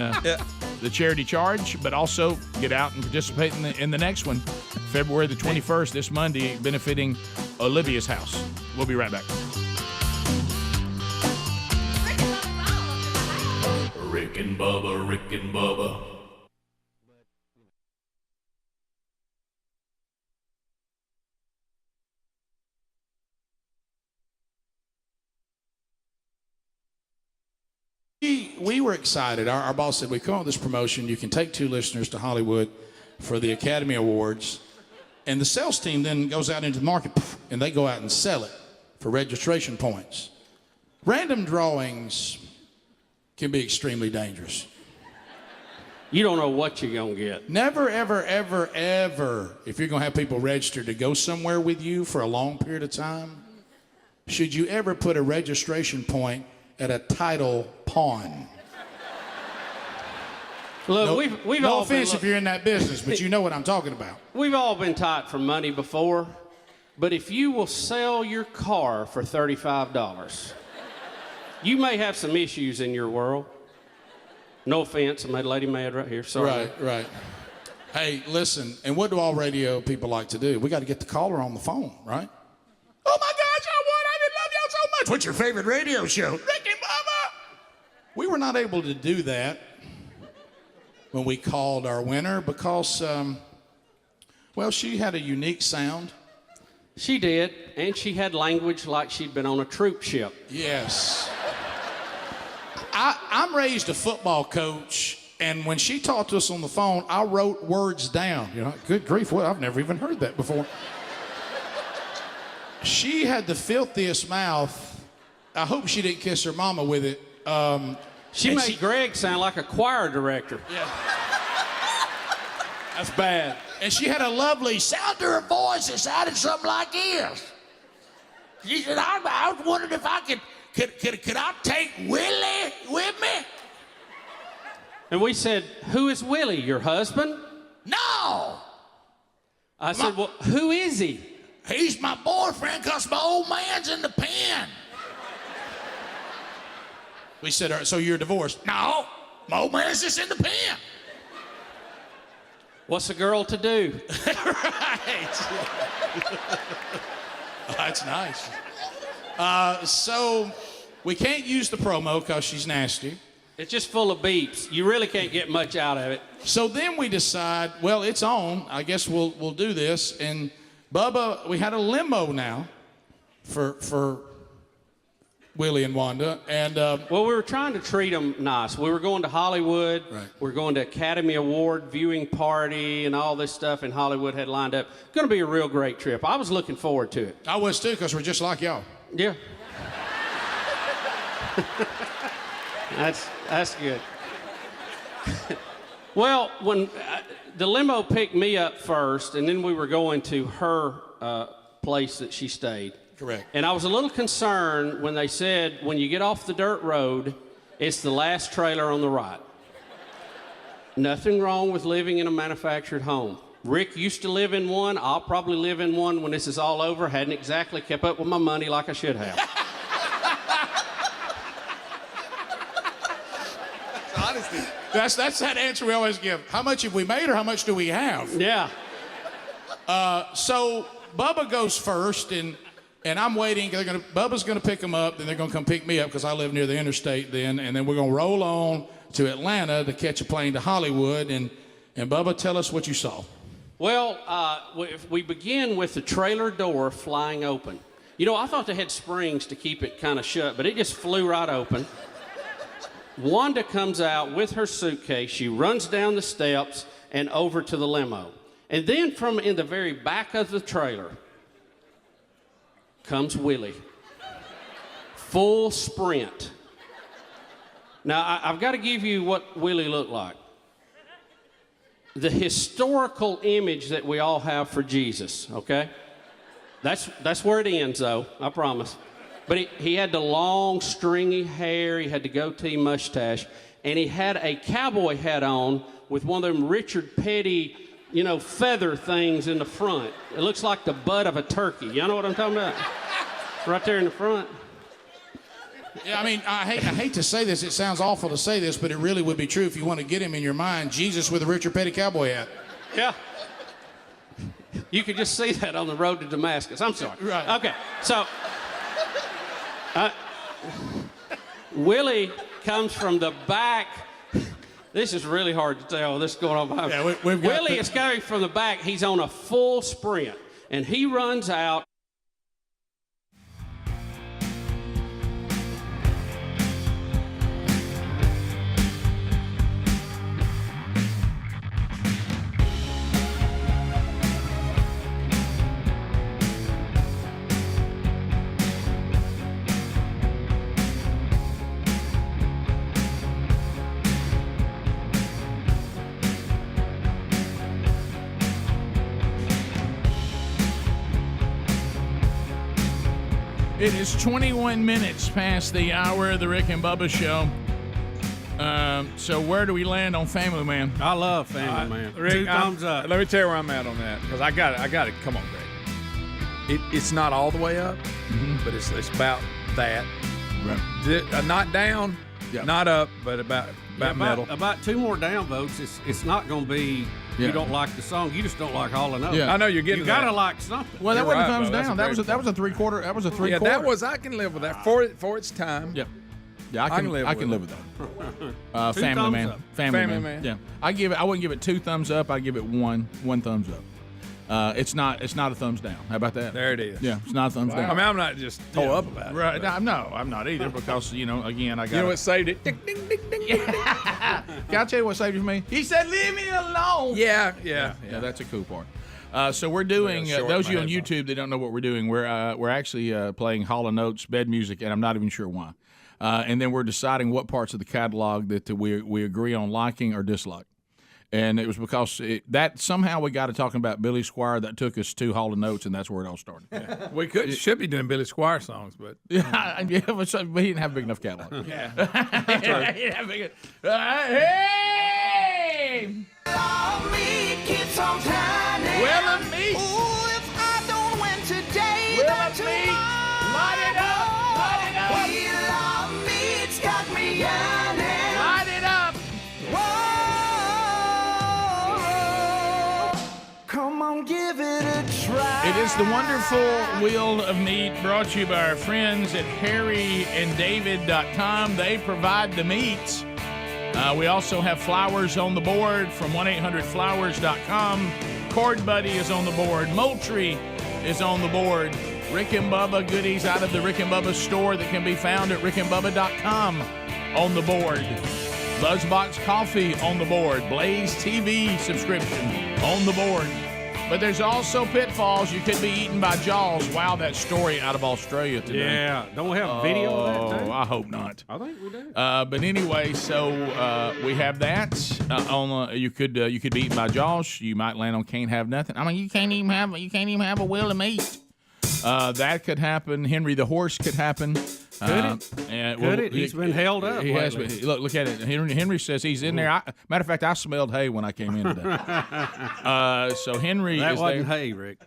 the charity charge, but also get out and participate in the next one, February the 21st, this Monday, benefiting Olivia's House. We'll be right back. Rick and Bubba. We were excited. Our boss said, we come on with this promotion. You can take 2 listeners to Hollywood for the Academy Awards. And the sales team then goes out into the market, and they go out and sell it for registration points. Random drawings can be extremely dangerous. You don't know what you're going to get. Never, ever, ever, ever, if you're going to have people register to go somewhere with you for a long period of time, should you ever put a registration point at a title pawn. Look, we've no all offense been, if you're in that business, but you know what I'm talking about. We've all been tight for money before, but if you will sell your car for $35, you may have some issues in your world. No offense, I made a lady mad right here. Sorry. Right. Hey, listen, and what do all radio people like to do? We got to get the caller on the phone, right? Oh my gosh, I didn't love y'all so much. What's your favorite radio show? Rick and Bubba. We were not able to do that when we called our winner because, well, she had a unique sound. She did, and she had language like she'd been on a troop ship. Yes. I'm raised a football coach, and when she talked to us on the phone, I wrote words down. You know, good grief, well, I've never even heard that before. She had the filthiest mouth. I hope she didn't kiss her mama with it. She made Greg sound like a choir director. Yeah. That's bad. And she had a lovely sound to her voice that sounded something like this. She said, I was wondering if I could I take Willie with me? And we said, who is Willie, your husband? No. I said, well, who is he? He's my boyfriend because my old man's in the pen. We said, so you're divorced? No, my old man's just in the pen. What's a girl to do? Right. Oh, that's nice. So we can't use the promo because she's nasty. It's just full of beeps. You really can't get much out of it. So then we decide, well, it's on. I guess we'll do this. And Bubba, we had a limo now for Willie and Wanda. And well, we were trying to treat them nice. We were going to Hollywood. Right. We're going to Academy Award viewing party and all this stuff in Hollywood had lined up. Going to be a real great trip. I was looking forward to it. I was too, because we're just like y'all. Yeah. That's good. Well, when the limo picked me up first, and then we were going to her place that she stayed. Correct. And I was a little concerned when they said, when you get off the dirt road, it's the last trailer on the right. Nothing wrong with living in a manufactured home. Rick used to live in one. I'll probably live in one when this is all over. Hadn't exactly kept up with my money like I should have. Honesty. That's that answer we always give. How much have we made or how much do we have? Yeah. So Bubba goes first, and I'm waiting. Bubba's going to pick them up, then they're going to come pick me up because I live near the interstate then, and then we're going to roll on to Atlanta to catch a plane to Hollywood. And Bubba, tell us what you saw. Well, we begin with the trailer door flying open. You know, I thought they had springs to keep it kind of shut, but it just flew right open. Wanda comes out with her suitcase. She runs down the steps and over to the limo. And then from in the very back of the trailer comes Willie. Full sprint. Now, I've got to give you what Willie looked like. The historical image that we all have for Jesus, okay? That's where it ends, though, I promise. But he had the long, stringy hair, he had the goatee mustache, and he had a cowboy hat on with one of them Richard Petty, you know, feather things in the front. It looks like the butt of a turkey. You know what I'm talking about? Right there in the front. Yeah, I mean, I hate to say this. It sounds awful to say this, but it really would be true if you want to get him in your mind. Jesus with a Richard Petty cowboy hat. Yeah. You could just see that on the road to Damascus. I'm sorry. Right. Okay, so Willie comes from the back. This is really hard to tell. This is going on behind me. Yeah, Willie is coming from the back. He's on a full sprint, and he runs out. It is 21 minutes past the hour of the Rick and Bubba Show. So where do we land on Family Man? I love Family Man. Rick, 2 thumbs up. Let me tell you where I'm at on that, because I got it. Come on, Greg. It's not all the way up, but it's about that. Right. Not down, not up, but about middle. About 2 more down votes. It's not going to be. You don't like the song. You just don't like all the notes. Yeah, I know you're getting. You gotta like something. Well, that wasn't thumbs down. That was a 3/4. That was a 3/4. Yeah, that was. I can live with that for its time. Yep. Yeah, I can live with that. Family Man. Up. Family Man. Yeah, I wouldn't give it 2 thumbs up. I give it one thumbs up. It's not a thumbs down. How about that? There it is. Yeah, it's not a thumbs down. I mean, I'm not just toe up about it. Right? No, I'm not either, because again, I got. You know what saved it? Ding, ding, ding, ding. Can I tell you what saved it for me? He said, "Leave me alone." Yeah. That's a cool part. So we're doing. Those of you on YouTube that don't know what we're doing, we're actually playing Hall & Oates bed music, and I'm not even sure why. And then we're deciding what parts of the catalog that we agree on liking or dislike. And it was because that somehow we got to talking about Billy Squier. That took us to Hall & Oates, and that's where it all started. Yeah. We should be doing Billy Squier songs, but but he didn't have a big enough catalog. Yeah. He didn't have big hey! Keeps on shining. Well, of me. Ooh, if I don't win today, Well, of me. Light it up. Light it up. Well, of me, it's got me yearning. Light it up. Whoa, come on, give it a try. It is the wonderful Wheel of Meat, brought to you by our friends at harryanddavid.com. They provide the meats. We also have flowers on the board from 1-800-Flowers.com. Cord Buddy is on the board. Moultrie is on the board. Rick and Bubba goodies out of the Rick and Bubba store that can be found at rickandbubba.com on the board. Buzzbox Coffee on the board. Blaze TV subscription on the board. But there's also pitfalls. You could be eaten by Jaws. Wow, that story out of Australia today. Yeah, don't we have video of that? Oh, I hope not. I think we do. But anyway, so we have that. You could be eaten by Jaws. You might land on can't have nothing. I mean, you can't even have a wheel of meat. That could happen. Henry the horse could happen. Could it? He's been held up. He has been. Look at it. Henry says he's in there. Matter of fact, I smelled hay when I came in today. So Henry that is wasn't there. hay, Rick.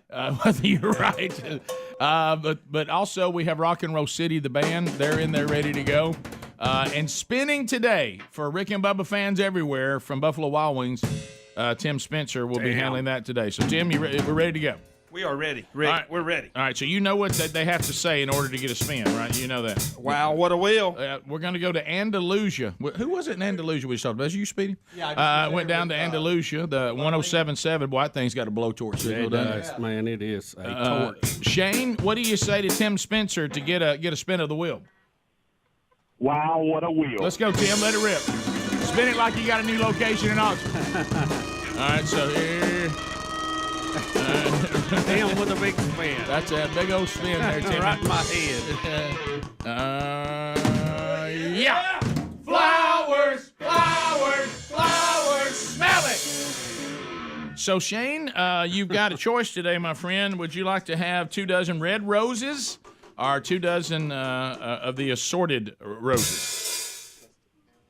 You're right. But also we have Rock and Roll City, the band. They're in there ready to go. And spinning today for Rick and Bubba fans everywhere from Buffalo Wild Wings, Tim Spencer will be handling that today. So Tim, we're ready to go. We are ready. Rick, right. We're ready. All right, so you know what they have to say in order to get a spin, right? You know that. Wow, what a wheel. We're going to go to Andalusia. Who was it in Andalusia we saw? Was it you, Speedy? Yeah. Went down to Andalusia, the 107.7. Boy, that thing's got a blowtorch signal, doesn't it? Man, it is a torch. Shane, what do you say to Tim Spencer to get a spin of the wheel? Wow, what a wheel. Let's go, Tim. Let it rip. Spin it like you got a new location in Oxford. All right, so here. Tim with a big spin. That's a big old spin there, Tim. Right in my head. Yeah. Flowers, flowers, flowers. Smell it. So, Shane, you've got a choice today, my friend. Would you like to have 2 dozen red roses or 2 dozen of the assorted roses?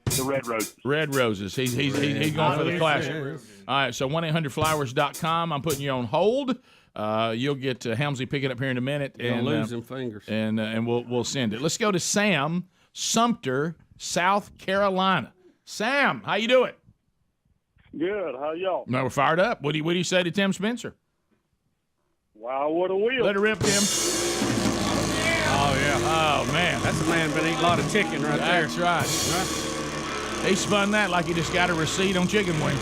The red roses. Red roses. He's going for the classic. All right, so 1-800-Flowers.com. I'm putting you on hold. You'll get Helmsley picking up here in a minute. And losing fingers. And we'll send it. Let's go to Sam, Sumter, South Carolina. Sam, how you doing? Good. How y'all? No, we're fired up. What do you say to Tim Spencer? Wow, what a wheel. Let it rip, Tim. Oh, yeah. Oh, man. That's a man been eating a lot of chicken right there. That's right. He spun that like he just got a receipt on chicken wings.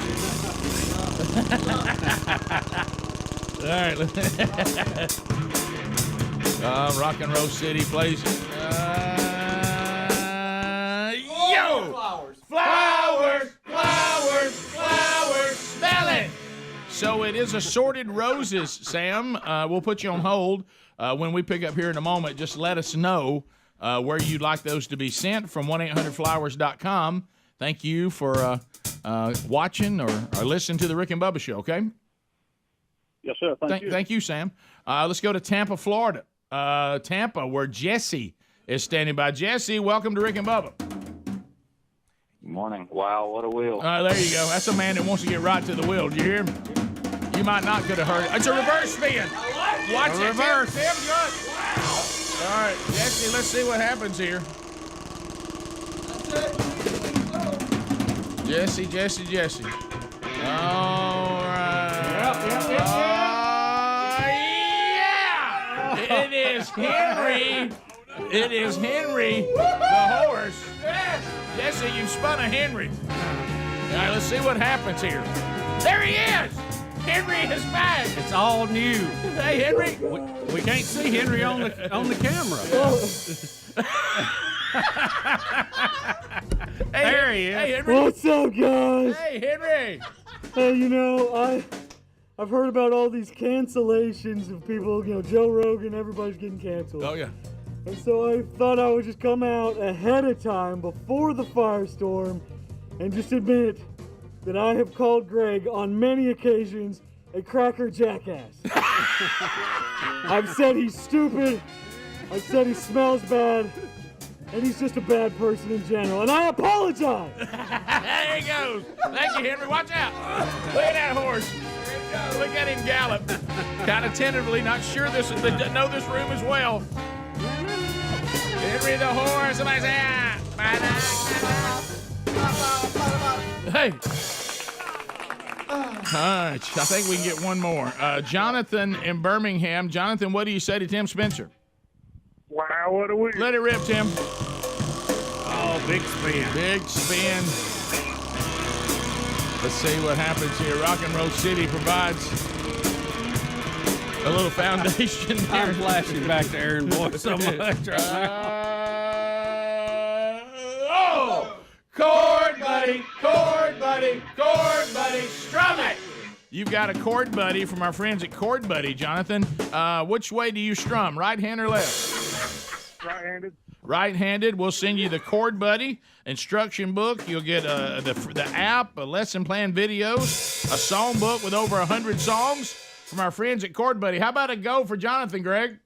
All right. Rock and Roll City plays. Yo! Flowers! Smell it! So it is assorted roses, Sam. We'll put you on hold. When we pick up here in a moment, just let us know where you'd like those to be sent from 1-800-Flowers.com. Thank you for watching or listening to the Rick and Bubba Show, okay? Yes, sir. Thank you. Thank you, Sam. Let's go to Tampa, Florida. Tampa, where Jesse is standing by. Jesse, welcome to Rick and Bubba. Good morning. Wow, what a wheel. There you go. That's a man that wants to get right to the wheel. Did you hear him? You might not could have heard it. It's a reverse spin. Watch it. Reverse. Tim, good. Wow. All right, Jesse, let's see what happens here. Jesse. All right. Yeah. It is Henry, the horse. Jesse, you spun a Henry. All right, let's see what happens here. There he is. Henry is back. It's all new. Hey, Henry. We can't see Henry on the camera. There he is. Hey, Henry. What's up, guys? Hey, Henry. Hey, I've heard about all these cancellations of people, Joe Rogan, everybody's getting canceled. Oh, yeah. And so I thought I would just come out ahead of time before the firestorm and just admit that I have called Greg on many occasions a cracker jackass. I've said he's stupid, I've said he smells bad, and he's just a bad person in general, and I apologize! There he goes. Thank you, Henry. Watch out. Look at that horse. Look at him gallop. Kind of tentatively, not sure know this room as well. Henry the horse. Somebody say, Hey. All right. I think we can get one more. Jonathan in Birmingham. Jonathan, what do you say to Tim Spencer? Wow, what a wheel. Let it rip, Tim. Oh, big spin. Big spin. Let's see what happens here. Rock and Roll City provides a little foundation here. I'm flashing back to Aaron Boy so much right now. Chord buddy, strum it. You've got a chord buddy from our friends at Chord Buddy, Jonathan. Which way do you strum, right hand or left? Right-handed. Right-handed. We'll send you the Chord Buddy instruction book. You'll get the app, a lesson plan videos, a song book with over 100 songs from our friends at Chord Buddy. How about a go for Jonathan, Greg?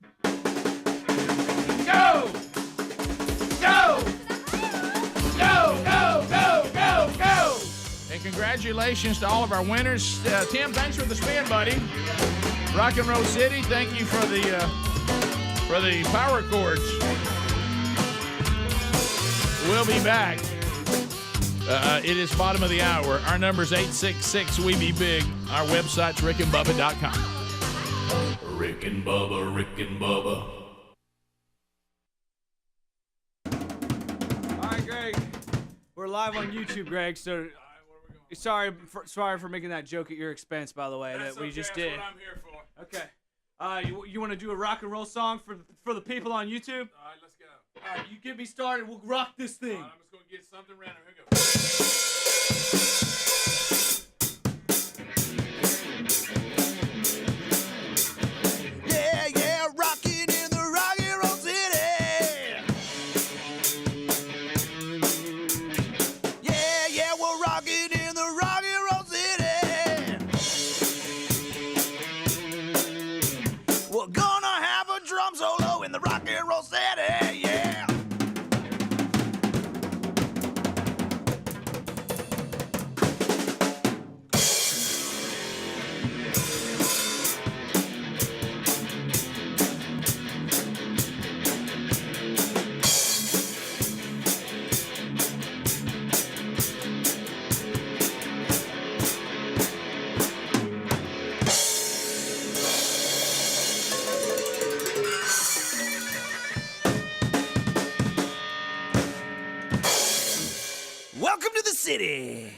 Go! Go! Go! And congratulations to all of our winners. Tim, thanks for the spin, buddy. Rock and Roll City, thank you for the power chords. We'll be back. It is bottom of the hour. Our number's 866-WE-BE-BIG. Our website's rickandbubba.com. Rick and Bubba, Rick and Bubba. All right, Greg. We're live on YouTube, Greg, so sorry for making that joke at your expense, by the way, that we just did. That's what I'm here for. Okay. You want to do a rock and roll song for the people on YouTube? All right, let's go. All right, you get me started. We'll rock this thing. I'm just going to get something random. Here we go. Yeah, rocking in the rock and roll city. Yeah, we're rocking in the rock and roll city. We're gonna have a drum solo in the rock and roll city, yeah. Welcome to the city.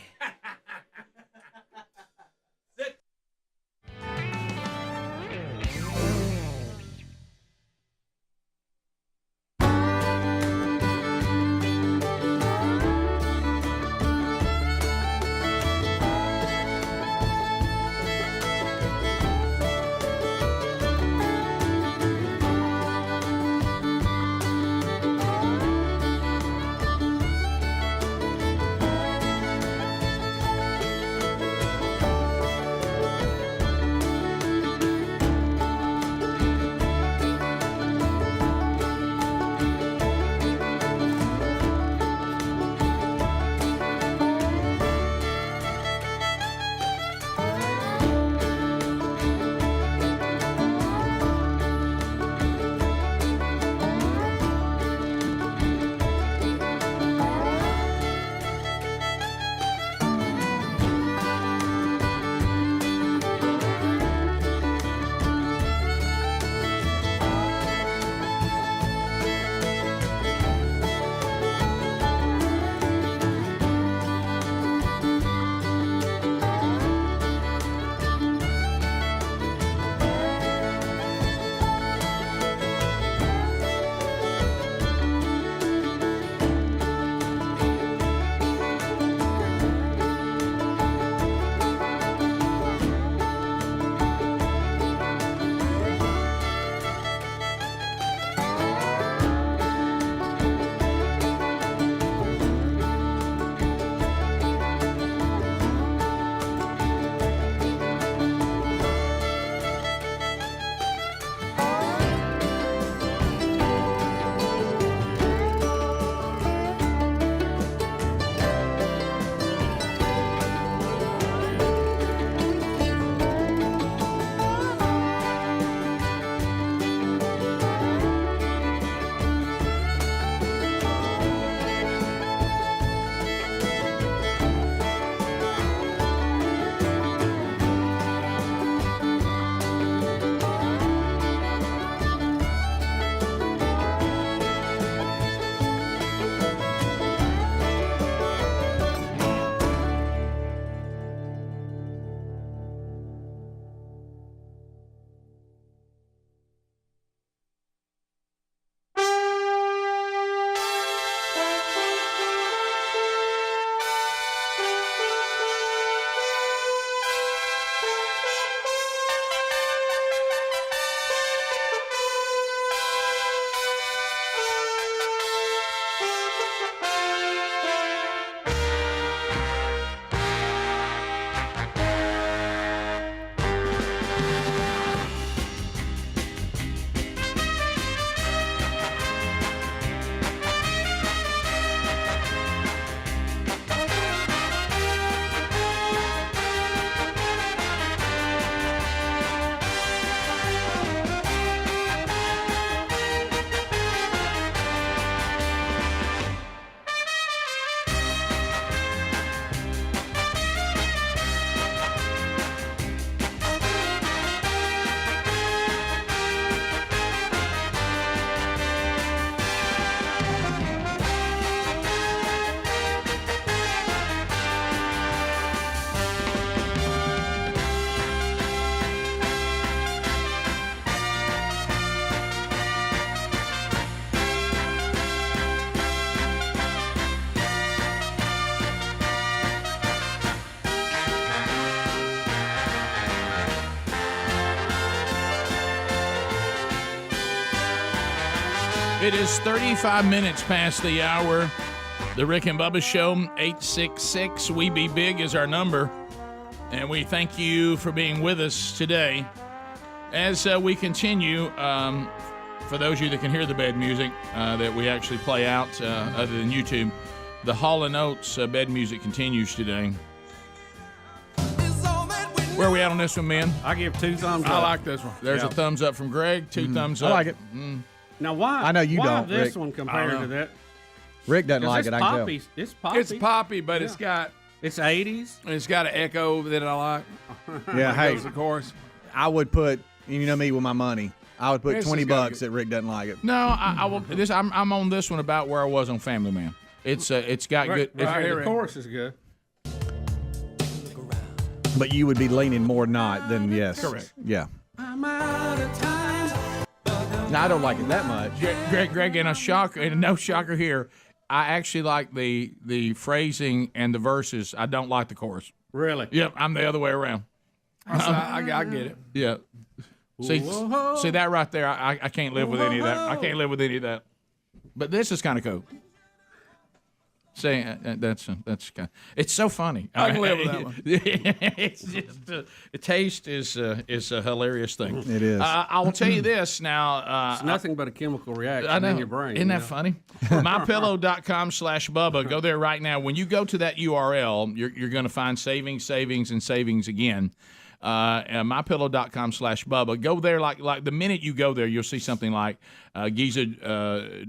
It is 35 minutes past the hour. The Rick and Bubba Show, 866 We Be Big is our number. And we thank you for being with us today. As we continue, for those of you that can hear the bed music that we actually play out other than YouTube, the Hall & Oates bed music continues today. Where are we at on this one, man? I give 2 thumbs up. I like this one. There's a thumbs up from Greg, 2 thumbs up. I like it. Now, why? I know you why don't, this Rick. one compared to that? Rick doesn't like it, I can tell. It's poppy. It's poppy, but it's 80s. It's got an echo that I like. Yeah, hey, Of course. I would put, you know me with my money, I would put This $20 has gotta that Rick doesn't like it. No, I will. I'm on this one about where I was on Family Man. It's got good. The chorus is good. But you would be leaning more not than yes. Correct. Yeah. I'm out of time. No, I don't like it that much. Greg, and no shocker here. I actually like the phrasing and the verses. I don't like the chorus. Really? Yep, I'm the other way around. I get it. Yeah. See that right there? I can't live with any of that. I can't live with any of that. But this is kind of cool. Saying that's kind of, it's so funny. I can live with that one. It's just the taste is a hilarious thing. It is. I will tell you this now. It's nothing but a chemical reaction I know. in your brain. Isn't that funny? MyPillow.com/Bubba. Go there right now. When you go to that URL, you're going to find savings, and savings again. MyPillow.com/Bubba. Go there like the minute you go there, you'll see something like Giza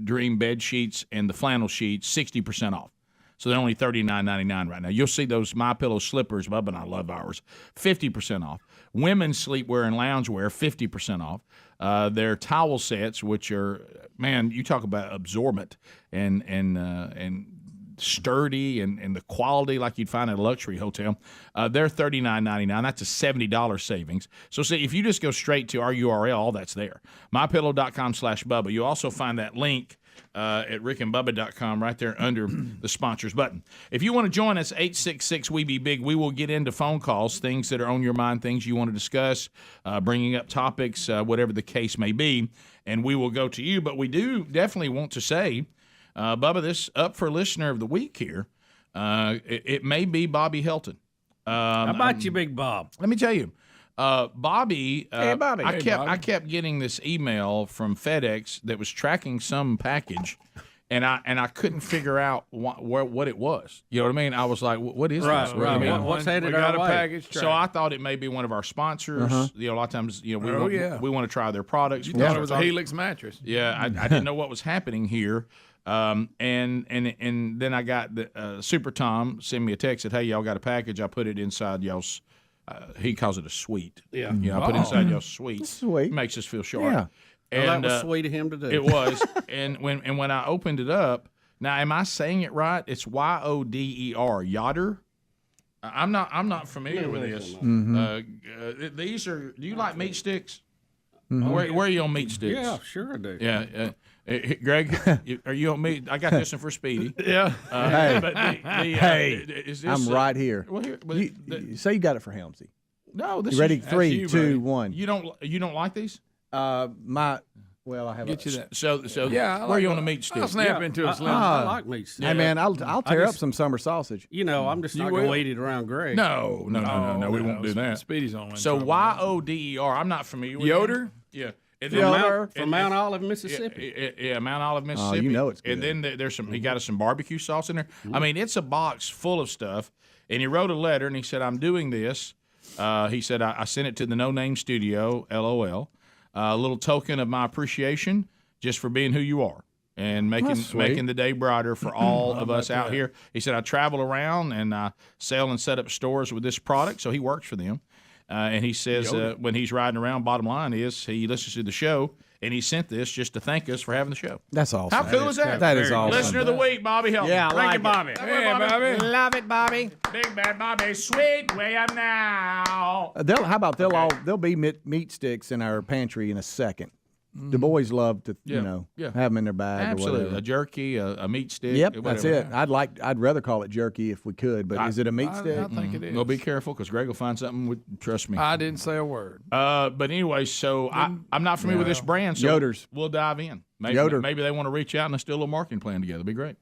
Dream bed sheets and the flannel sheets 60% off. So they're only $39.99 right now. You'll see those MyPillow slippers. Bubba and I love ours. 50% off. Women's sleepwear and loungewear 50% off. Their towel sets, which are, man, you talk about absorbent and sturdy and the quality like you'd find at a luxury hotel. They're $39.99. That's a $70 savings. So see, if you just go straight to our URL, all that's there. MyPillow.com/Bubba. You'll also find that link at rickandbubba.com right there under the sponsors button. If you want to join us, 866 We Be Big, we will get into phone calls, things that are on your mind, things you want to discuss, bringing up topics, whatever the case may be, and we will go to you. But we do definitely want to say, Bubba, this up for listener of the week here. It may be Bobby Helton. How about you, Big Bob? Let me tell you, Bobby. Hey, Bobby. I kept getting this email from FedEx that was tracking some package, and I couldn't figure out what it was. You know what I mean? I was like, what is this? Right. I mean, What's headed We got our a way? package so track. I thought it may be one of our sponsors. You know, a lot of times, we want to try their products. You thought it was a Helix mattress. Yeah, I didn't know what was happening here. And then I got the Super Tom send me a text that, hey, y'all got a package. I put it inside y'all's. He calls it a suite. Yeah. I put it inside y'all's suite. Sweet. Makes us feel sharp. Yeah. Well, And that was sweet of him to do. it was. And when I opened it up, now am I saying it right? It's YODER. Yoder. I'm not familiar with this. These are. Do you like meat sticks? Where are you on meat sticks? Yeah, sure I do. Yeah. Greg, are you on meat? I got this one for Speedy. Yeah. Hey. But is this, I'm right here. Well, here You say you got it for Helmsy. no, this You ready? is, 3, you, 2, buddy. 1. You don't like these? I have Get you that. So Yeah. where are you on the meat stick? I'll snap into a slim. I like meat sticks. Hey man, I'll tear up just- some summer sausage. You know, I'm just not going to eat it around Greg. No, we won't do that. Speedy's on one. So YODER. I'm not familiar with Yoder? him. Yeah. And From Mount Olive, Mississippi. Yeah, Mount Olive, Mississippi. you know it's good. And then there's some. He got us some barbecue sauce in there. I mean, it's a box full of stuff. And he wrote a letter and he said, "I'm doing this." He said, "I sent it to the No Name Studio, LOL. A little token of my appreciation, just for being who you are and making the day brighter for all of us out here." He said, "I travel around and I sell and set up stores with this product." So he works for them. And he says when he's riding around, bottom line is he listens to the show, and he sent this just to thank us for having the show. That's awesome. How cool is that? That is awesome. Listener of the week, Bobby Helton. Yeah, I Thank like you, it. Bobby. Hey, Bobby. Love it, Bobby. Big bad Bobby, sweet way up now. They'll be meat sticks in our pantry in a second. The boys love to, Yeah, you know, yeah. have them in their bag Absolutely, or whatever. a jerky, a meat stick. Yep, whatever. that's it. I'd rather call it jerky if we could, but is it a meat stick? I think it is. Well, be careful because Greg will find something. Trust me. I didn't say a word. But anyway, so I'm not familiar with this brand, so Yoder's. we'll dive in. Maybe, Yoder. maybe they want to reach out and let's do a little marketing plan together. It'd be great.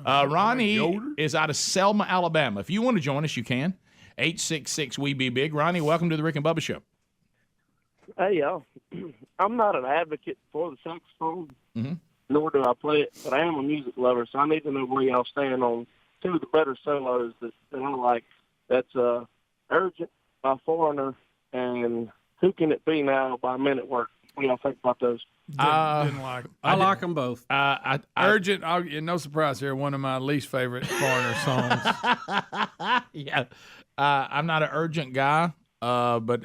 Ronnie is out of Selma, Alabama. If you want to join us, you can. 866-WE-BE-BIG. Ronnie, welcome to the Rick and Bubba Show. Hey, y'all. I'm not an advocate for the saxophone, nor do I play it, but I am a music lover, so I need to know where y'all stand on two of the better solos that I like. That's Urgent by Foreigner and Who Can It Be Now by Men at Work. What do y'all think about those? Didn't like them. I like them both. Urgent, no surprise here, one of my least favorite Foreigner songs. Yeah. I'm not an Urgent guy. But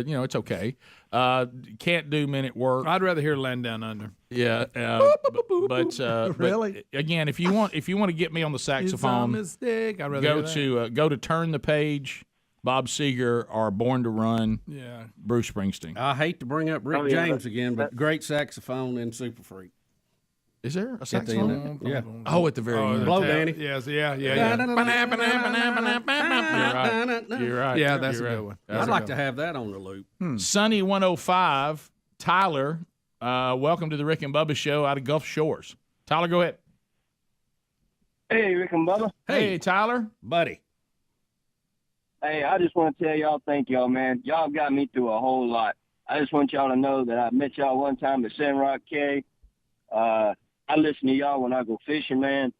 you know, it's okay. Can't do Men at Work. I'd rather hear Land Down Under. Yeah, but Really? But again, if you want to get me on the saxophone, It's a mistake. I'd rather hear that. go to Turn the Page, Bob Seger, or Born to Run. Yeah. Bruce Springsteen. I hate to bring up Rick Oh, yeah, James again, but great saxophone and Super Freak. Is there a At the saxophone? end. Yeah. Oh, at the very end. Blow, Danny. Yes, yeah. You're right. Yeah, that's You're a right. good one. I'd like to have that on the loop. Sunny 105, Tyler. Welcome to the Rick and Bubba Show out of Gulf Shores. Tyler, go ahead. Hey, Rick and Bubba. Hey, Tyler. Buddy. Hey, I just want to tell y'all thank y'all, man. Y'all got me through a whole lot. I just want y'all to know that I met y'all one time at Sandrock K. I listen to y'all when I go fishing, man.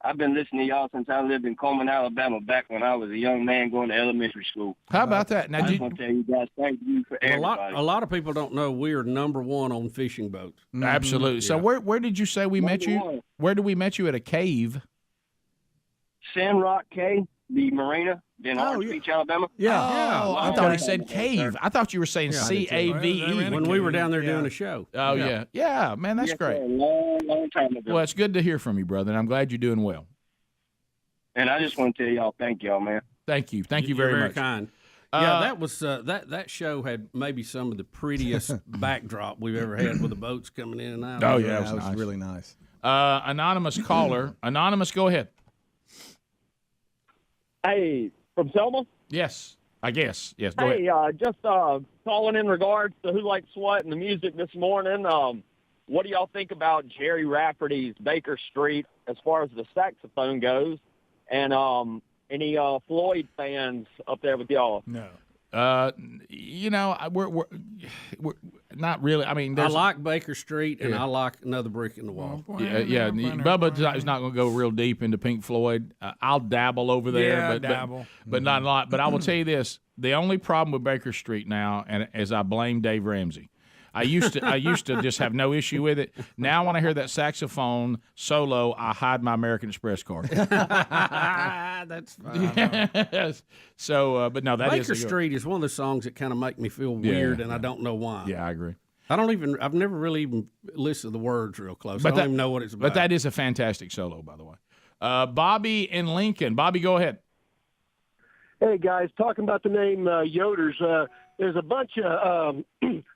I've been listening to y'all since I lived in Coleman, Alabama, back when I was a young man going to elementary school. How about that? Now, I just want to tell you guys thank you for everybody. A lot of people don't know we're number one on fishing boats. Absolutely. So where did you say we met you? one. Where did we met you at a cave? Sandrock K, the marina in Orange Beach, Alabama. Oh, I thought he said cave. I thought you were saying CAVE. When we were down there doing a show. Oh, yeah, man, that's Yes, great. sir, a long time ago. Well, it's good to hear from you, brother, and I'm glad you're doing well. And I just want to tell y'all thank y'all, man. Thank you. Thank you You're very much. kind. Yeah, that was that show had maybe some of the prettiest backdrop we've ever had with the boats coming in and out. Oh, yeah, it was That was nice. really nice. Anonymous caller. Anonymous, go ahead. Hey, from Selma? Yes, I guess. Yes, go ahead. Hey, just calling in regards to Who Likes What and the music this morning. What do y'all think about Jerry Rafferty's Baker Street as far as the saxophone goes? And any Floyd fans up there with y'all? No. You know, we're not really. I mean, I like Baker Street, and I like Another Brick in the Wall. Yeah. Bubba is not going to go real deep into Pink Floyd. I'll dabble over there, but not a lot. But I will tell you this: the only problem with Baker Street now, and as I blame Dave Ramsey. I used to just have no issue with it. Now when I hear that saxophone solo, I hide my American Express card. That's fine. Yes. So, but no, that is Baker Street is one of the songs that kind of make me feel weird, and I don't know why. Yeah, I agree. I've never really even listened to the words real close. I don't even know what it's about. But that is a fantastic solo, by the way. Bobby in Lincoln. Bobby, go ahead. Hey, guys, talking about the name Yoder's, there's a bunch of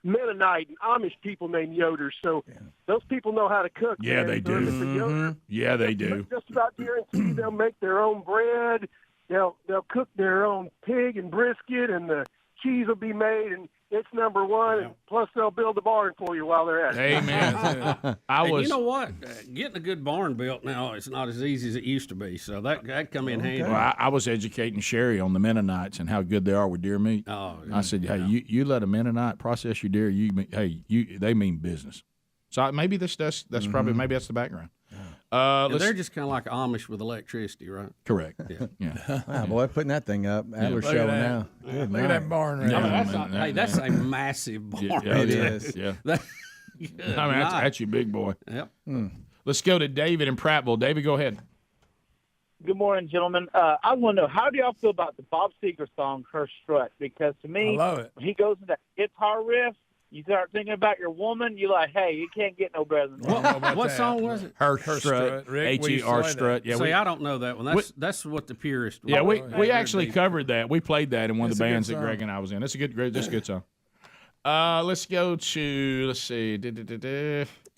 Mennonite and Amish people named Yoders, so those people know how to cook. Yeah, man. they So if it's a do. Yoder, Yeah, they do. Just about guarantee they'll make their own bread. They'll cook their own pig and brisket, and the cheese will be made, and it's number one. And plus, they'll build a barn for you while they're at it. Amen. You know what? Getting a good barn built now is not as easy as it used to be, so that come in handy. Well, I was educating Sherry on the Mennonites and how good they are with deer meat. Oh, I said, hey, you let a Mennonite process your deer, they mean business. So maybe that's probably maybe that's the background. They're just kind of like Amish with electricity, right? Correct. Yeah. Wow, boy, putting that thing up. Adler's Look at showing that. now. Good Look at night. that barn right Hey, that's a massive barn. Yeah, It is. Yeah. Good I mean, that's your big boy. Yep. Let's go to David in Prattville. David, go ahead. Good morning, gentlemen. I want to know, how do y'all feel about the Bob Seger song, Her Strut? Because to me, I love it. when he goes into that guitar riff, you start thinking about your woman, you're like, hey, you can't get no better than that. What song was it? Her Her strut. strut. Rick, we H-E-R say that. strut. Yeah, See, I don't know that one. That's what the purist. yeah, we Very actually deep. covered that. We played that in one of It's the a good bands that song. Greg and I was in. That's a good song. Let's go to, let's see.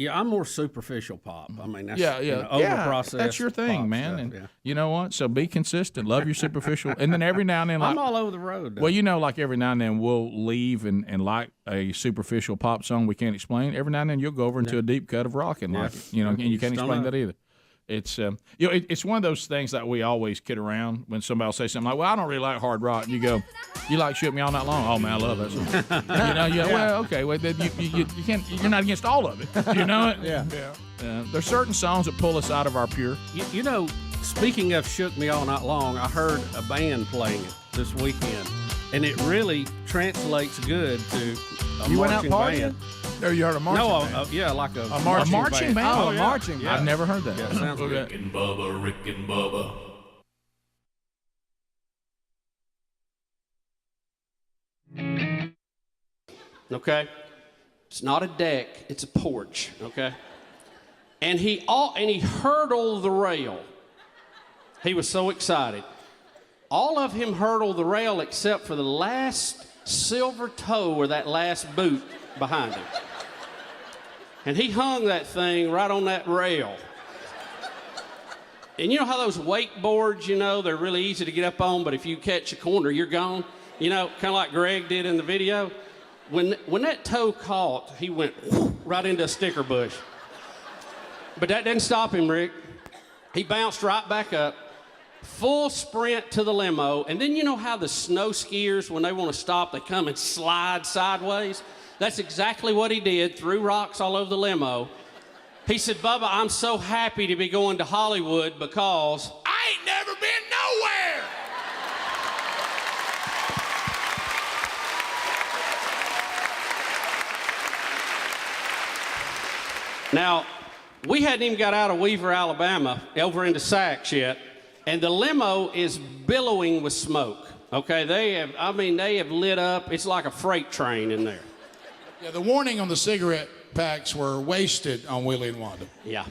Yeah, I'm more superficial pop. I mean, that's over processed. That's your thing, pop man. stuff, And yeah. you know what? So be consistent. Love your superficial. And then every now and then, like, I'm all over the road, though. Well, you know, like every now and then we'll leave and like a superficial pop song we can't explain. Every now and then you'll go over into a deep cut of rock and like it, you know, and you can't explain that either. It's it's one of those things that we always kid around when somebody will say something like, "Well, I don't really like hard rock," and you go, "You like Shoot Me All Night Long?" "Oh man, I love that song." Well, okay, well, you can't. You're not against all of it. You know it. Yeah. There's certain songs that pull us out of our pure. You know, speaking of Shook Me All Night Long, I heard a band playing it this weekend, and it really translates good to a You went out marching band. There you heard a marching No, band. yeah, like a marching band. Oh, a marching band. I've never heard that. Yeah, sounds good. Rick and Bubba, Rick and Bubba. Okay, it's not a deck; it's a porch. Okay, and he hurdled the rail. He was so excited. All of him hurdled the rail except for the last silver toe or that last boot behind him. And he hung that thing right on that rail. And you know how those wakeboards, you know, they're really easy to get up on, but if you catch a corner, you're gone? You know, kind of like Greg did in the video. When that toe caught, he went right into a sticker bush. But that didn't stop him, Rick. He bounced right back up, full sprint to the limo. And then you know how the snow skiers, when they want to stop, they come and slide sideways? That's exactly what he did, threw rocks all over the limo. He said, "Bubba, I'm so happy to be going to Hollywood because I ain't never been nowhere." Now, we hadn't even got out of Weaver, Alabama, over into Sachs yet, and the limo is billowing with smoke. Okay, they have lit up. It's like a freight train in there. Yeah, the warning on the cigarette packs were wasted on Willie and Wanda. Yeah.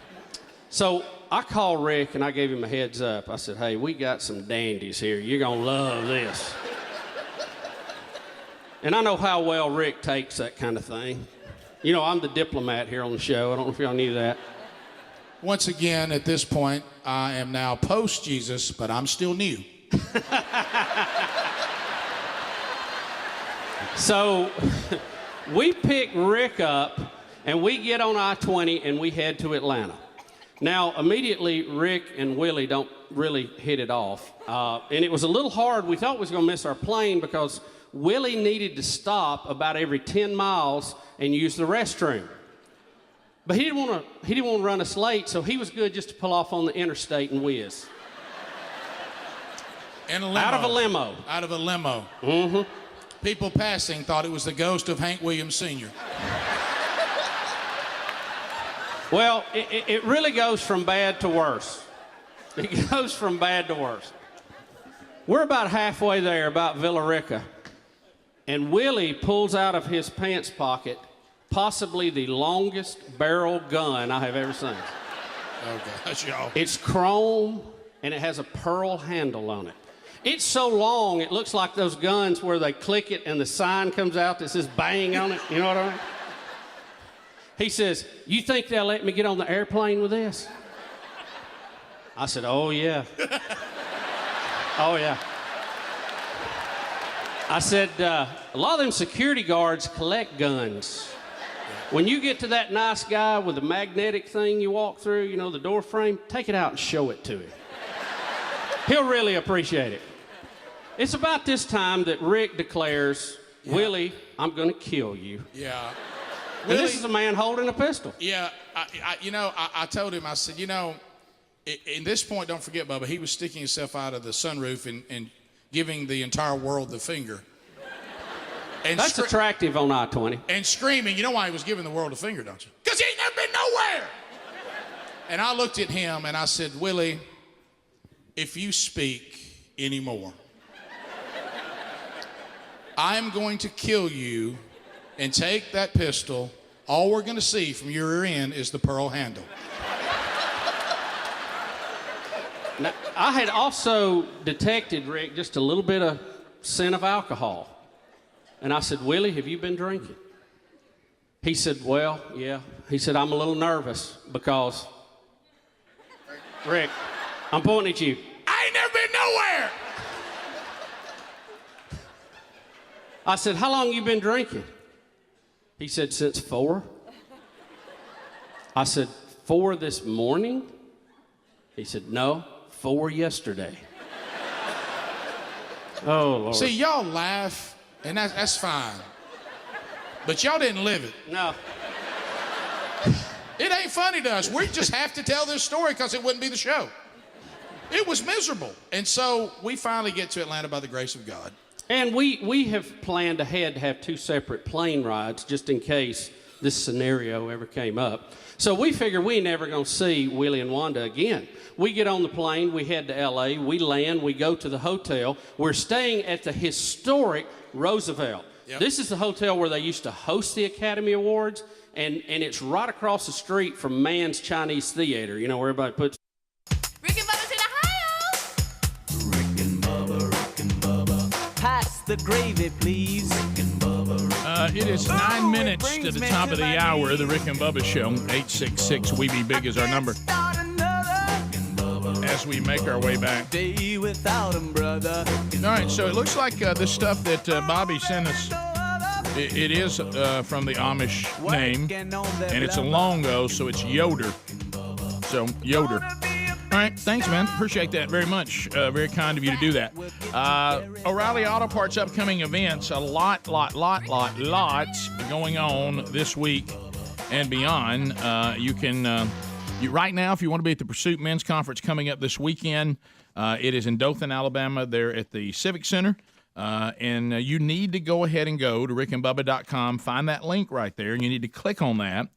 So I called Rick and I gave him a heads up. I said, "Hey, we got some dandies here. You're gonna love this." And I know how well Rick takes that kind of thing. You know, I'm the diplomat here on the show. I don't know if y'all knew that. Once again, at this point, I am now post-Jesus, but I'm still new. So we pick Rick up and we get on I-20 and we head to Atlanta. Now, immediately, Rick and Willie don't really hit it off. And it was a little hard. We thought we was going to miss our plane because Willie needed to stop about every 10 miles and use the restroom. But he didn't want to run us late, so he was good just to pull off on the interstate and whiz. In a limo. Out of a limo. Out of a limo. Mm-hmm. People passing thought it was the ghost of Hank Williams Sr. Well, it really goes from bad to worse. It goes from bad to worse. We're about halfway there, about Villa Rica, and Willie pulls out of his pants pocket possibly the longest barrel gun I have ever seen. Oh, gosh, y'all. It's chrome, and it has a pearl handle on it. It's so long, it looks like those guns where they click it and the sign comes out that says bang on it. You know what I mean? He says, "You think they'll let me get on the airplane with this?" I said, "Oh, yeah." Oh, yeah. I said, "A lot of them security guards collect guns. When you get to that nice guy with the magnetic thing you walk through, you know, the door frame, take it out and show it to him. He'll really appreciate it." It's about this time that Rick declares, "Willie, I'm going to kill you." Yeah. And this is a man holding a pistol. Yeah, I told him, I said, you know, in this point, don't forget, Bubba, he was sticking himself out of the sunroof and giving the entire world the finger. And that's attractive on I-20. And screaming. You know why he was giving the world a finger, don't you? Because he ain't never been nowhere. And I looked at him and I said, "Willie, if you speak anymore, I'm going to kill you and take that pistol. All we're going to see from your rear end is the pearl handle." Now, I had also detected, Rick, just a little bit of scent of alcohol. And I said, "Willie, have you been drinking?" He said, well, yeah. He said, I'm a little nervous because, Rick, I'm pointing at you. I ain't never been nowhere. I said, how long you been drinking? He said, since 4. I said, 4 this morning? He said, no, 4 yesterday. Oh, Lord. See, y'all laugh, and that's fine. But y'all didn't live it. No. It ain't funny to us. We just have to tell this story because it wouldn't be the show. It was miserable. And so we finally get to Atlanta by the grace of God. And we have planned ahead to have 2 separate plane rides just in case this scenario ever came up. So we figure we ain't never going to see Willie and Wanda again. We get on the plane, we head to L.A., we land, we go to the hotel. We're staying at the historic Roosevelt. Yep. This is the hotel where they used to host the Academy Awards, and it's right across the street from Mann's Chinese Theater, you know, where everybody puts... Rick and Bubba's in Ohio. Rick and Bubba. Pass the gravy, please. Rick and Bubba. It is 9 minutes to the top of the hour. The Rick and Bubba Show. 866-WE-BE-BIG is our number. As we make our way back. Day without him, brother. All right, so it looks like this stuff that Bobby sent us, it is from the Amish name, and it's a Longo, so it's Yoder. So, Yoder. All right, thanks, man. Appreciate that very much. Very kind of you to do that. O'Reilly Auto Parts upcoming events, a lots going on this week and beyond. You can... right now, if you want to be at the Pursuit Men's Conference coming up this weekend, it is in Dothan, Alabama. They're at the Civic Center. And you need to go ahead and go to rickandbubba.com, find that link right there, and you need to click on that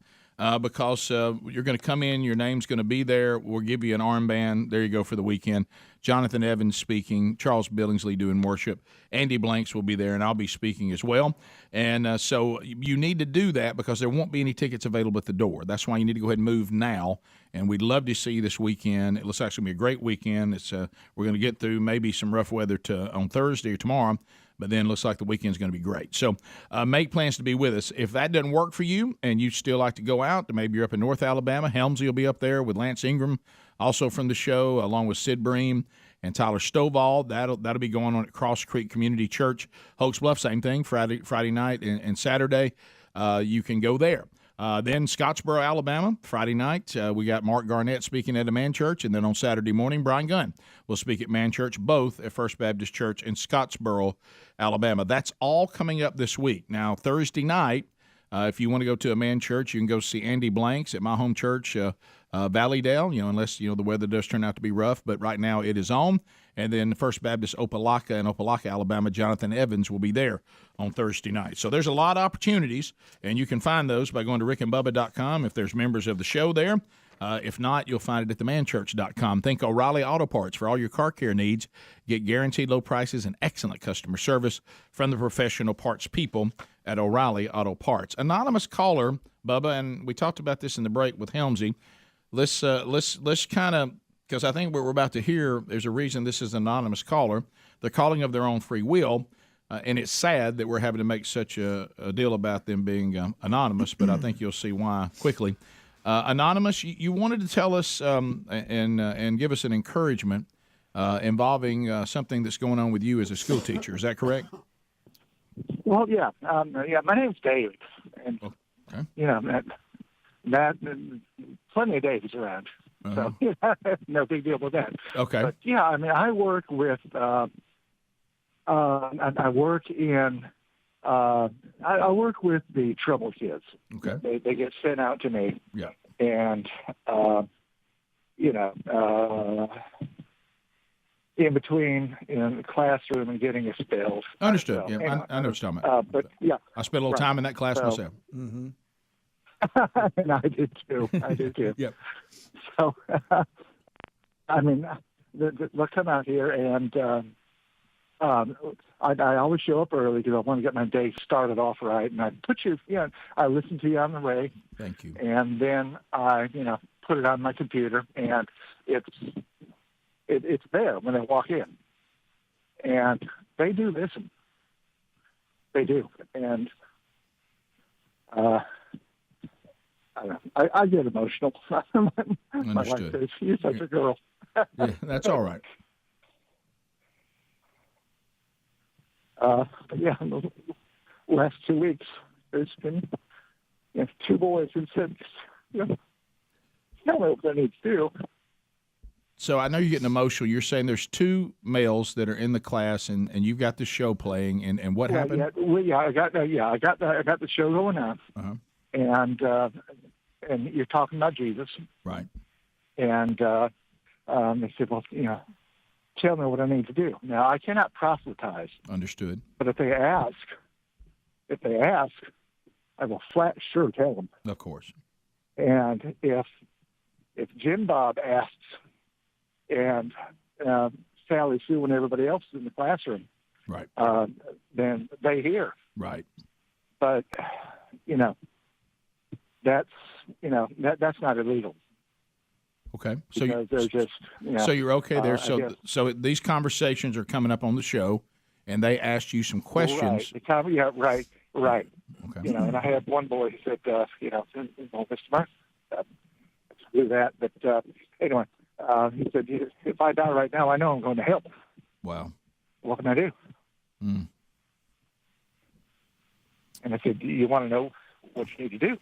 because you're going to come in, your name's going to be there. We'll give you an armband. There you go for the weekend. Jonathan Evans speaking, Charles Billingsley doing worship, Andy Blanks will be there, and I'll be speaking as well. And so you need to do that because there won't be any tickets available at the door. That's why you need to go ahead and move now. And we'd love to see you this weekend. It looks like it's going to be a great weekend. It's we're going to get through maybe some rough weather on Thursday or tomorrow, but then it looks like the weekend's going to be great. So make plans to be with us. If that doesn't work for you and you still like to go out, maybe you're up in North Alabama, Helmsley will be up there with Lance Ingram, also from the show, along with Sid Bream and Tyler Stovall. That'll be going on at Cross Creek Community Church. Hoax Bluff, same thing, Friday night and Saturday. You can go there. Then Scottsboro, Alabama, Friday night, we got Mark Garnett speaking at a Man Church, and then on Saturday morning, Brian Gunn will speak at Man Church, both at First Baptist Church in Scottsboro, Alabama. That's all coming up this week. Now, Thursday night, if you want to go to a Man Church, you can go see Andy Blanks at my home church, Valleydale, unless, the weather does turn out to be rough, but right now it is on. And then First Baptist Opelika in Opelika, Alabama, Jonathan Evans will be there on Thursday night. So there's a lot of opportunities, and you can find those by going to rickandbubba.com if there's members of the show there. If not, you'll find it at themanchurch.com. Think O'Reilly Auto Parts for all your car care needs. Get guaranteed low prices and excellent customer service from the professional parts people at O'Reilly Auto Parts. Anonymous caller, Bubba, and we talked about this in the break with Helmsy. Let's kind of, because I think what we're about to hear, there's a reason this is an anonymous caller. They're calling of their own free will, and it's sad that we're having to make such a deal about them being anonymous, but I think you'll see why quickly. Anonymous, you wanted to tell us and give us an encouragement involving something that's going on with you as a school teacher. Is that correct? Well, yeah. My name's David, and that plenty of Davids around. So no big deal with that. Okay. But yeah, I work with I work with the troubled kids. Okay. They get sent out to me. Yeah. And in between the classroom and getting expelled. Understood. So, Yeah, anyway, I know what you're talking about. but yeah, I spent a little time in that class myself. Mm-hmm. And I did too. Yep. So, they'll come out here, and I always show up early because I want to get my day started off right. And I put you, I listen to you on the way. Thank you. And then I, put it on my computer, and it's there when they walk in, and they do listen. They do, and I get emotional. My wife Understood. says, "You're such a girl." Yeah, that's all right. But yeah, in the last 2 weeks, there's been 2 boys who said, tell me what I need to do. So I know you're getting emotional. You're saying there's 2 males that are in the class, and you've got the show playing, and what happened? I got the show going on, and you're talking about Jesus, right? And they said, well, tell me what I need to do. Now I cannot proselytize. Understood. But if they ask, I will flat sure tell them. Of course. And if Jim Bob asks, and Sally Sue and everybody else is in the classroom, right? Then they hear, right? But that's not illegal. Okay, so because they're just so you're okay there. So these conversations are coming up on the show, and they asked you some questions. Right. Okay. And I had one boy who said, Mr. Mark, let's do that. But anyway, he said, if I die right now, I know I'm going to hell. Wow. What can I do? Mm. And I said, do you want to know what you need to do?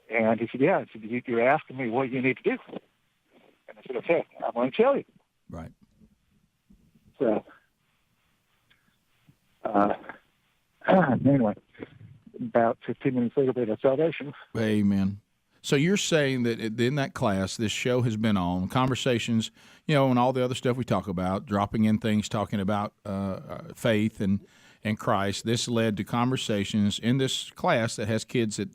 And he said, yeah. I said, you're asking me what you need to do. And I said, okay, I'm going to tell you. Right. So, anyway, about 15 minutes later, they had salvation. Amen. So you're saying that in that class, this show has been on, conversations, and all the other stuff we talk about, dropping in things, talking about faith and Christ. This led to conversations in this class that has kids that,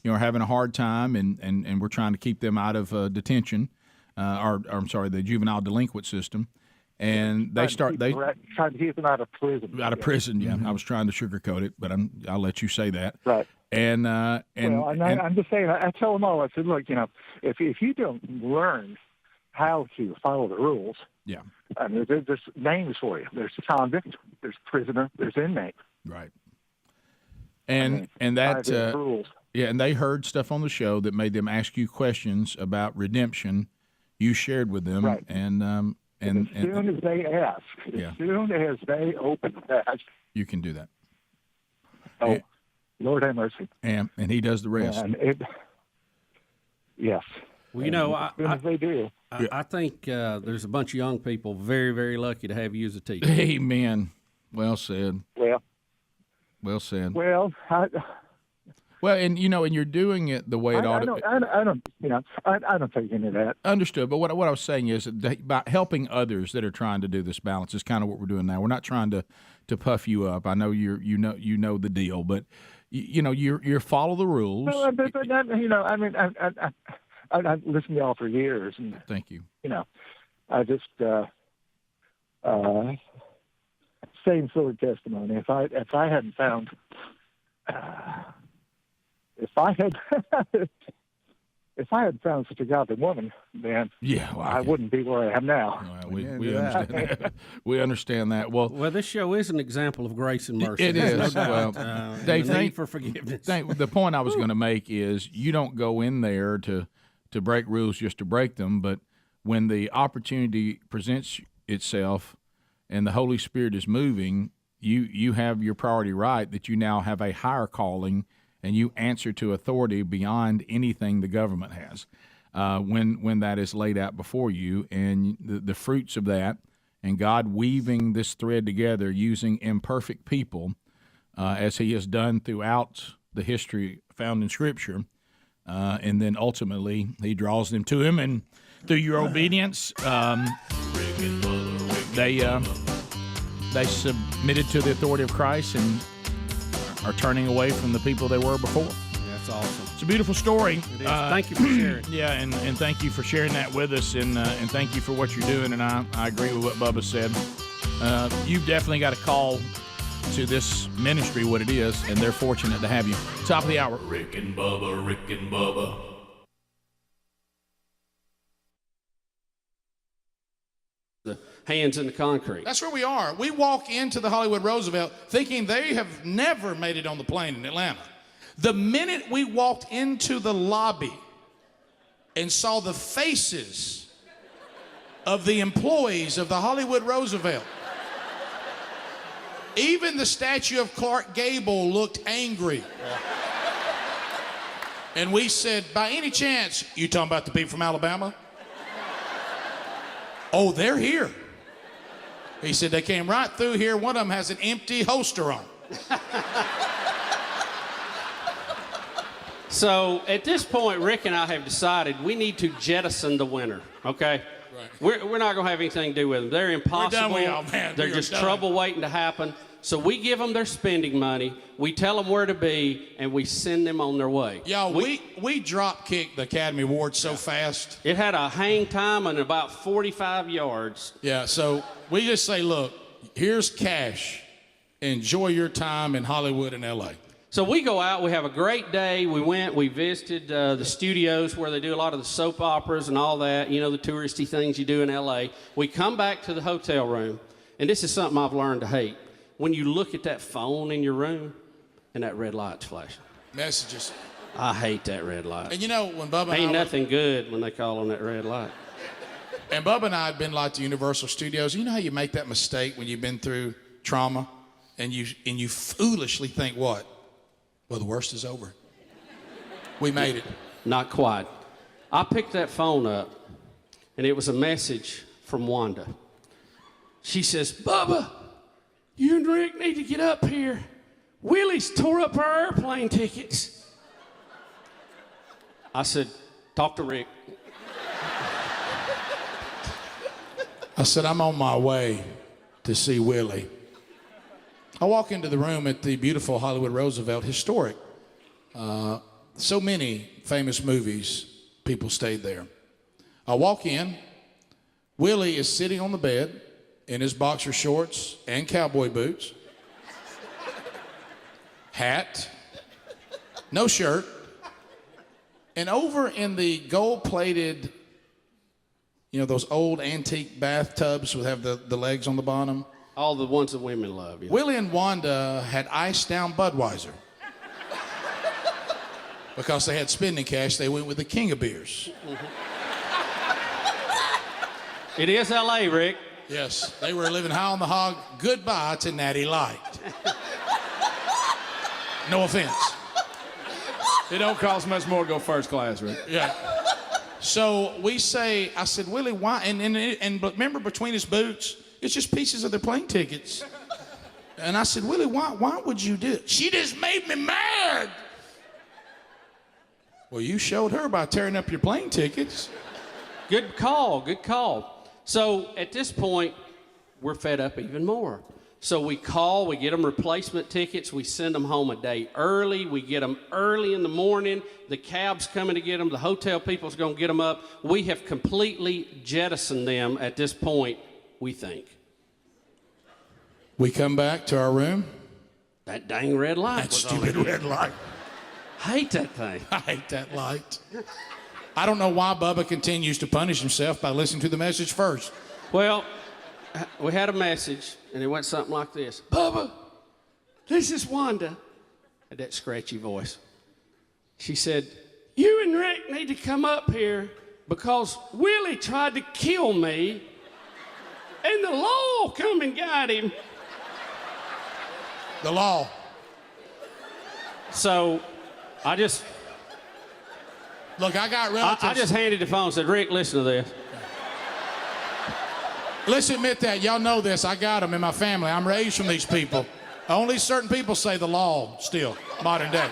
are having a hard time, and we're trying to keep them out of detention, the juvenile delinquent system. And they trying to keep them out of prison. Out of prison, yeah. I was trying to sugarcoat it, but I'll let you say that. Right. And I'm just saying. I tell them all. I said, look, if you don't learn how to follow the rules, yeah. I mean, there's names for you. There's convict. There's prisoner. There's inmate. Right. And that rules. Yeah, and they heard stuff on the show that made them ask you questions about redemption. You shared with them, right. And as soon as they ask, as soon as they open that, you can do that. Oh, Lord have mercy. And he does the rest. Yes. Well, as soon as they do. I think there's a bunch of young people very, very lucky to have you as a teacher. Amen. Well said. Well said. Well, and you're doing it the way it ought to. I don't take any of that. Understood. But what I was saying is that by helping others that are trying to do this balance is kind of what we're doing now. We're not trying to puff you up. I know you know the deal, but you follow the rules. No, but I've listened to y'all for years, and thank you. I just same sort of testimony. If I hadn't found. If I had found such a godly woman, then I wouldn't be where I am now. We understand that. We understand that. Well, this show is an example of grace and mercy. It is. No well, Dave, thank for forgiveness. The point I was going to make is you don't go in there to break rules just to break them, but when the opportunity presents itself and the Holy Spirit is moving, you have your priority right that you now have a higher calling. And you answer to authority beyond anything the government has when that is laid out before you. And the fruits of that and God weaving this thread together using imperfect people as he has done throughout the history found in Scripture. And then ultimately he draws them to him. And through your obedience, they submitted to the authority of Christ and are turning away from the people they were before. That's awesome. It's a beautiful story. It is. Thank you for sharing. Yeah, and thank you for sharing that with us, and thank you for what you're doing, and I agree with what Bubba said. You've definitely got a call to this ministry, what it is, and they're fortunate to have you. Top of the hour. Rick and Bubba. The hands in the concrete. That's where we are. We walk into the Hollywood Roosevelt thinking they have never made it on the plane in Atlanta. The minute we walked into the lobby and saw the faces of the employees of the Hollywood Roosevelt, even the statue of Clark Gable looked angry. And we said, by any chance, you talking about the people from Alabama? Oh, they're here. He said, they came right through here. One of them has an empty holster on. So at this point, Rick and I have decided we need to jettison the winner, okay? Right. We're not going to have anything to do with them. They're impossible. We're done with y'all, man. They're just trouble waiting to happen. So we give them their spending money, we tell them where to be, and we send them on their way. Y'all, we drop-kicked the Academy Award so fast. It had a hang time and about 45 yards. Yeah, so we just say, look, here's cash. Enjoy your time in Hollywood and L.A. So we go out, we have a great day. We visited the studios where they do a lot of the soap operas and all that, you know, the touristy things you do in L.A. We come back to the hotel room, and this is something I've learned to hate. When you look at that phone in your room and that red light's flashing. Messages. I hate that red light. And you know, when Bubba and Ain't nothing good when they call on that red light. And Bubba and I had been like to Universal Studios. You know how you make that mistake when you've been through trauma and you foolishly think what? Well, the worst is over. We made it. Not quite. I picked that phone up, and it was a message from Wanda. She says, Bubba, you and Rick need to get up here. Willie's tore up our airplane tickets. I said, talk to Rick. I said, I'm on my way to see Willie. I walk into the room at the beautiful Hollywood Roosevelt, historic. So many famous movies, people stayed there. I walk in. Willie is sitting on the bed in his boxer shorts and cowboy boots. Hat. No shirt. And over in the gold-plated, you know, those old antique bathtubs that have the legs on the bottom. All the ones that women love. Yeah. Willie and Wanda had iced down Budweiser. Because they had spending cash, they went with the king of beers. It is L.A., Rick. Yes, they were living high on the hog. Goodbye to Natty Light. No offense. It don't cost much more to go first class, Rick. Yeah. So we say, I said, Willie, why? And remember, between his boots, it's just pieces of their plane tickets. And I said, Willie, why would you do it? She just made me mad. Well, you showed her by tearing up your plane tickets. Good call, good call. So at this point, we're fed up even more. So we call, we get them replacement tickets, we send them home a day early, we get them early in the morning, the cab's coming to get them, the hotel people's gonna get them up. We have completely jettisoned them at this point, we think. We come back to our room. That dang red light. That stupid red light. Hate that thing. I hate that light. I don't know why Bubba continues to punish himself by listening to the message first. Well, we had a message, and it went something like this. Bubba, this is Wanda. Had that scratchy voice. She said, you and Rick need to come up here because Willie tried to kill me, and the law come and got him. The law. So I just... Look, I got relatives. I just handed the phone and said, Rick, listen to this. Let's admit that. Y'all know this. I got them in my family. I'm raised from these people. Only certain people say the law still, modern day.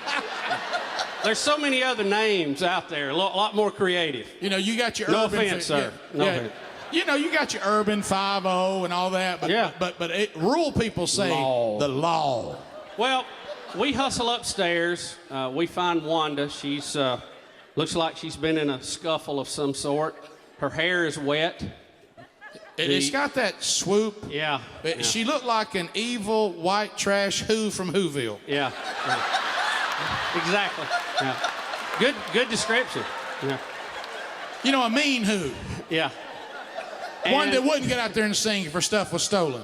There's so many other names out there, a lot more creative. You know, you got your no urban... offense, sir. Yeah, no yeah. offense. You know, you got your urban 5-0 and all that, but rural people say the law. Well, we hustle upstairs. We find Wanda. She's looks like she's been in a scuffle of some sort. Her hair is wet. It's got that swoop. Yeah. She looked like an evil white trash Who from Whoville. Yeah. Exactly. Yeah. Good description. Yeah. You know, a mean Who. Yeah. One that wouldn't get out there and sing if her stuff was stolen.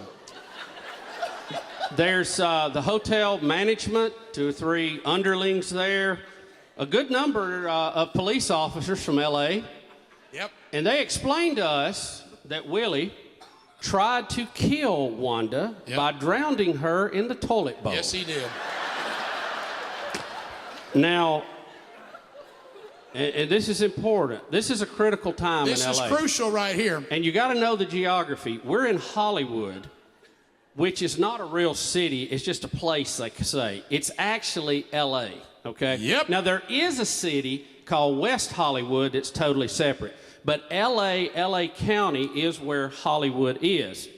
There's the hotel management, 2 or 3 underlings there, a good number of police officers from L.A. Yep. And they explained to us that Willie tried to kill Wanda by drowning her in the toilet bowl. Yes, he did. Now, and this is important. This is a critical time in LA. This is crucial right here. And you got to know the geography. We're in Hollywood, which is not a real city. It's just a place, they say. It's actually LA, okay? Yep. Now, there is a city called West Hollywood that's totally separate. But LA County is where Hollywood is.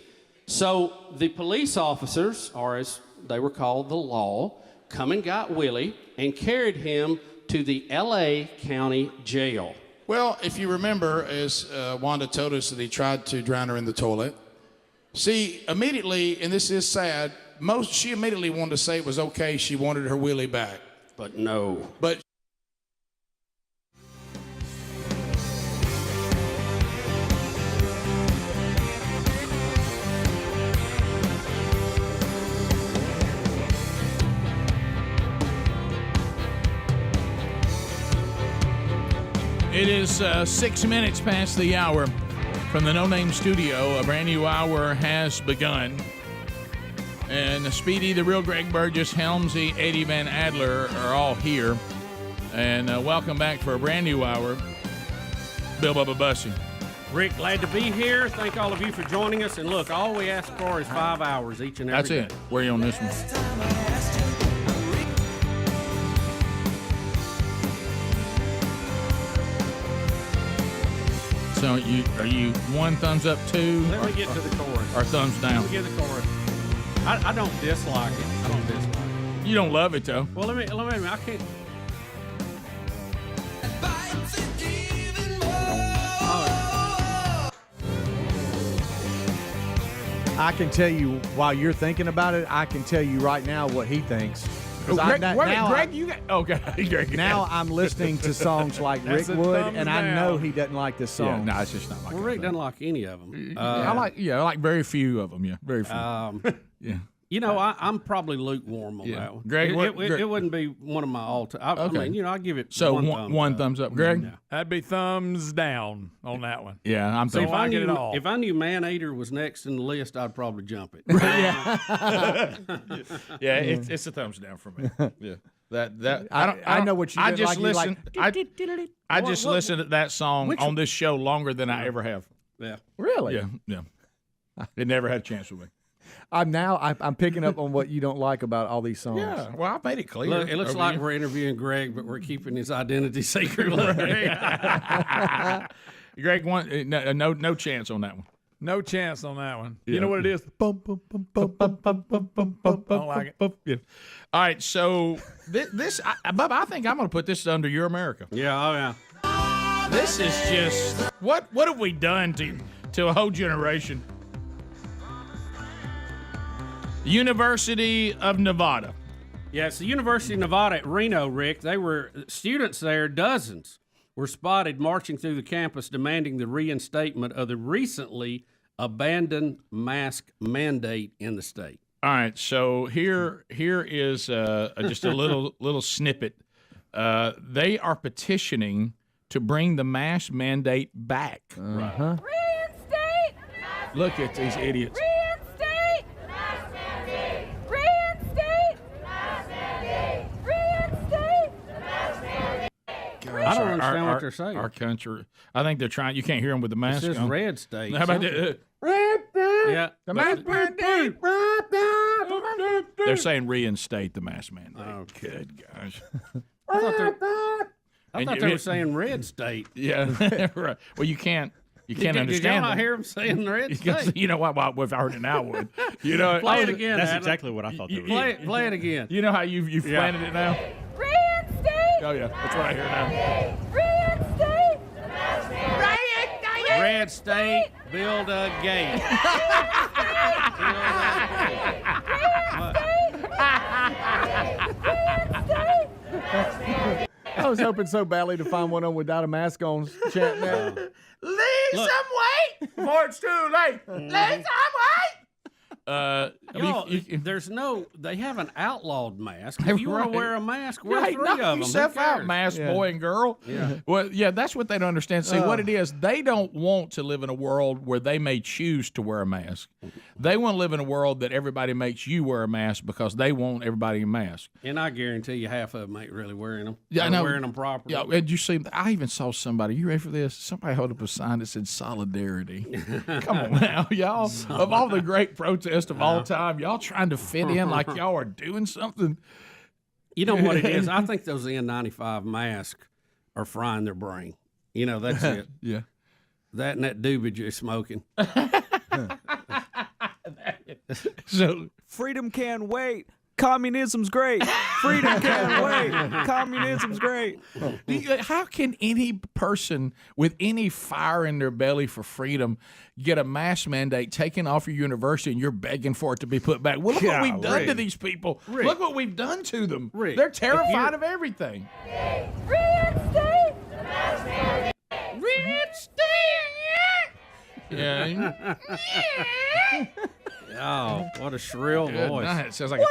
So the police officers, or as they were called, the law, come and got Willie and carried him to the LA County Jail. Well, if you remember, as Wanda told us that he tried to drown her in the toilet. See, immediately, and this is sad, she immediately wanted to say it was okay. She wanted her Willie back. But no. But it is 6 minutes past the hour from the No Name Studio. A brand new hour has begun. And Speedy, the real Greg Burgess, Helmsy, Eddie Van Adler are all here. And welcome back for a brand new hour. Bill Bubba Bussy. Rick, glad to be here. Thank all of you for joining us. And look, all we ask for is 5 hours each and every day. That's it. Where are you on this one? So are you one thumbs up, 2? Let me get to the chorus. Or thumbs down? Let me get the chorus. I don't dislike it. I don't dislike it. You don't love it, though. Well, let me. I can't. I can tell you, while you're thinking about it, I can tell you right now what he thinks. Greg, you got okay. Greg, now I'm listening to songs like Rick would, and I know he doesn't like this song. Yeah, no, it's just not like. Well, Rick doesn't like any of them. I like very few of them. Yeah, very few. Yeah. You know, I'm probably lukewarm on that one. Greg, it wouldn't be one of my all-time. I mean, I give it so one thumbs up. Greg, that'd be thumbs down on that one. Yeah, I'm thinking. If I knew Man-Eater was next in the list, I'd probably jump it. yeah, it's a thumbs down for me. Yeah, that I know what you. I just listen. I just listened to that song on this show longer than I ever have. Yeah, really. Yeah. It never had a chance with me. I'm picking up on what you don't like about all these songs. Yeah, well, I made it clear. Look, it looks like we're interviewing Greg, but we're keeping his identity secret. Greg, no chance on that one. No chance on that one. Yeah. You know what it is? Bum, bum, bum, bum, bum, bum, bum, bum, bum, I don't like it. Yeah. All right, so Bubba, I think I'm going to put this under Your America. Yeah, oh yeah. This is just what have we done to a whole generation? University of Nevada. Yeah, it's the University of Nevada at Reno, Rick. They were students there, dozens, were spotted marching through the campus demanding the reinstatement of the recently abandoned mask mandate in the state. All right, so here is just a little snippet. They are petitioning to bring the mask mandate back. Uh-huh. Reinstate! Look at these idiots. Reinstate! Reinstate! Reinstate! I don't understand what they're saying. Our country, I think they're trying. You can't hear them with the mask It says on. red state. How about that? Yeah. The mask mandate. They're saying reinstate the mask mandate. Oh, good gosh. I thought they were saying red state. Yeah, right. Well, you can't understand. Did y'all not them. hear them saying red state? You know what? Well, if I heard it now, I would. You know, Play it again. That's Adam. exactly what I thought. Play it again. You know how you've planted it now? Reinstate! Oh yeah, that's what I hear now. Reinstate! Red state, build a gate. I was hoping so badly to find one of them without a mask on. Chant now. Leave some weight before it's too late. Leave some weight There's no. They haven't outlawed masks. If you want to wear a mask, wear three knock of them. yourself out, mask boy and girl. Yeah. Well, yeah, that's what they don't understand. See, what it is, they don't want to live in a world where they may choose to wear a mask. They want to live in a world that everybody makes you wear a mask because they want everybody in mask. And I guarantee you, half of them ain't really wearing them. Yeah, I know. Wearing them properly. Yeah, did you see? I even saw somebody. You ready for this? Somebody held up a sign that said "Solidarity." Come on now, y'all. Of all the great protests of all time, y'all trying to fit in like y'all are doing something. You know what it is? I think those N95 masks are frying their brain. You know, that's it. Yeah. That and that doobage you're smoking. So freedom can't wait. Communism's great. Freedom can't wait. Communism's great. How can any person with any fire in their belly for freedom get a mask mandate taken off your university and you're begging for it to be put back? Well, look what we've done to these people. Rick. Look what we've done to them. Rick, They're terrified of everything. Reinstate! Yeah. Oh, what a shrill Good voice. night. It sounds like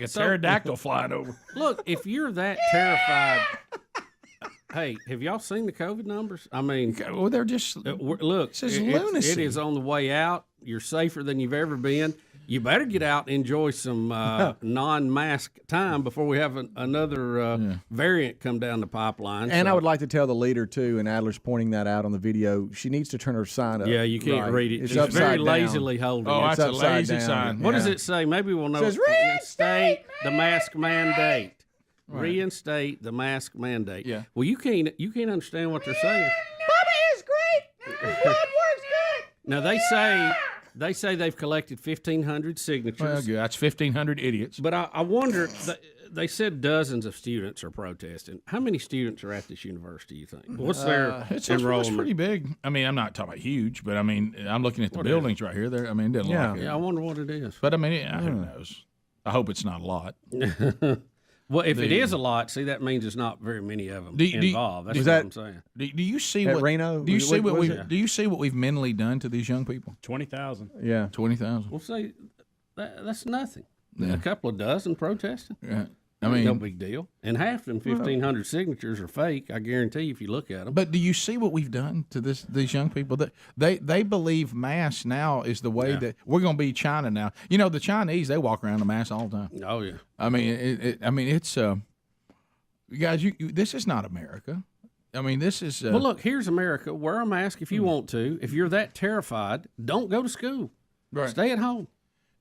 a pterodactyl flying over. Look, if you're that terrified, hey, have y'all seen the COVID numbers? I mean, well, they're just look. This is lunacy. It is on the way out. You're safer than you've ever been. You better get out and enjoy some non-mask time before we have another variant come down the pipeline. And I would like to tell the leader, too, and Adler's pointing that out on the video, she needs to turn her sign up. Yeah, you can't read it. It's She's very lazily holding it. Oh, that's a lazy down. sign. What does it say? Maybe we'll know. It says, reinstate the mask mandate. Right. Reinstate the mask mandate. Yeah. Well, you can't understand what they're saying. Bubba is great! Blood works good! Now, they say they've collected 1,500 signatures. Well, good. That's 1,500 idiots. But I wonder, they said dozens of students are protesting. How many students are at this university, you think? What's their It's enrollment? pretty big. I mean, I'm not talking about huge, but I mean, I'm looking at the buildings right here. There, I mean, it doesn't look like it. Yeah, I wonder what it is. But I mean, who knows? I hope it's not a lot. Well, if it is a lot, see, that means there's not very many of them involved. That's what I'm saying. Do you see At what Reno? Do you see what we? it? Do you see what we've mentally done to these young people? 20,000. Yeah. 20,000. Well, see, that's nothing. Yeah. A couple of dozen protesting. Yeah. I mean, no big deal. And half of them 1,500 signatures are fake. I guarantee you, if you look at them. But do you see what we've done to these young people? That they believe masks now is the way that we're going to be China now. You know, the Chinese, they walk around in masks all the time. Oh yeah. I mean, it's guys, this is not America. I mean, this is. Well, look, here's America. Wear a mask if you want to. If you're that terrified, don't go to school. Right. Stay at home.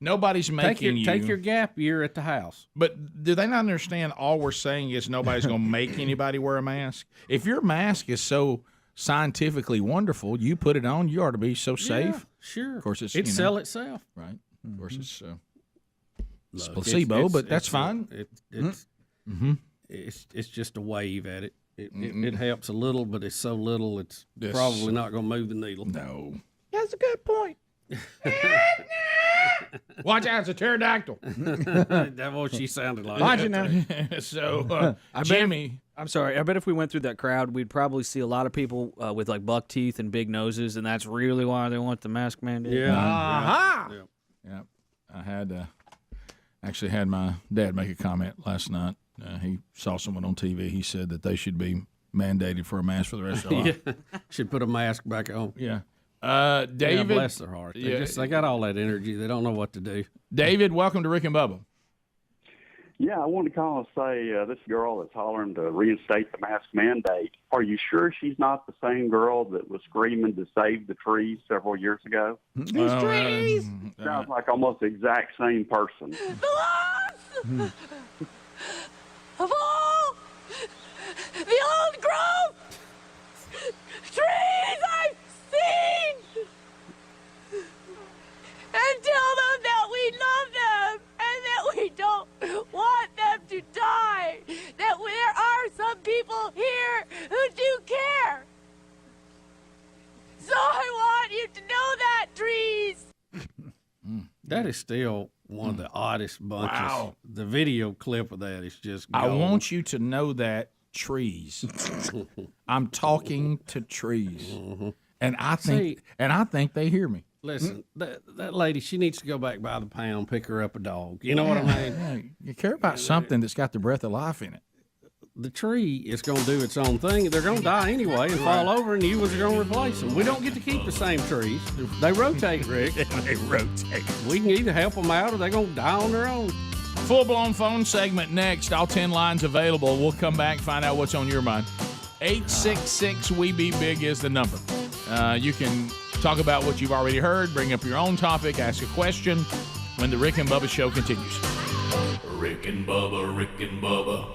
Nobody's making you take your gap year at the house. But do they not understand? All we're saying is nobody's going to make anybody wear a mask. If your mask is so scientifically wonderful, you put it on, you ought to be so safe. Yeah, sure. Of course, it'd sell itself. Right. Of course, it's Look, placebo, but that's fine. It's just a wave at it. It helps a little, but it's so little, it's probably not going to move the needle. No. That's a good point. Watch out, it's a pterodactyl. That's what she sounded like. Watch it now. So, Jimmy. I'm sorry. I bet if we went through that crowd, we'd probably see a lot of people with like buck teeth and big noses, and that's really why they want the mask mandate. Yeah. Aha. Yeah. I had actually had my dad make a comment last night. He saw someone on TV. He said that they should be mandated for a mask for the rest of their life. Should put a mask back on. Yeah. David, Yeah, bless their heart. They got all that energy. They don't know what to do. David, welcome to Rick and Bubba. Yeah, I wanted to call and say this girl that's hollering to reinstate the mask mandate. Are you sure she's not the same girl that was screaming to save the trees several years ago? These trees! Sounds like almost the exact same person. The loss of all the old growth trees I've seen, and tell them that we love them and that we don't want them to die, that there are some people here who do care. So I want you to know that, trees. That is still one of the oddest bunches. Wow. The video clip of that is just I gold. want you to know that trees. I'm talking to trees. And I think they hear me. Listen, that lady, she needs to go back by the pound, pick her up a dog. You know what I mean? Yeah, you care about something that's got the breath of life in it. The tree is going to do its own thing. They're going to die anyway and fall over, and you ones are going to replace them. We don't get to keep the same trees. They rotate, Rick. They rotate. We can either help them out or they're going to die on their own. Full-blown phone segment next. All 10 lines available. We'll come back, find out what's on your mind. 866-WE-BE-BIG is the number. You can talk about what you've already heard, bring up your own topic, ask a question when the Rick and Bubba Show continues. Rick and Bubba, Rick and Bubba.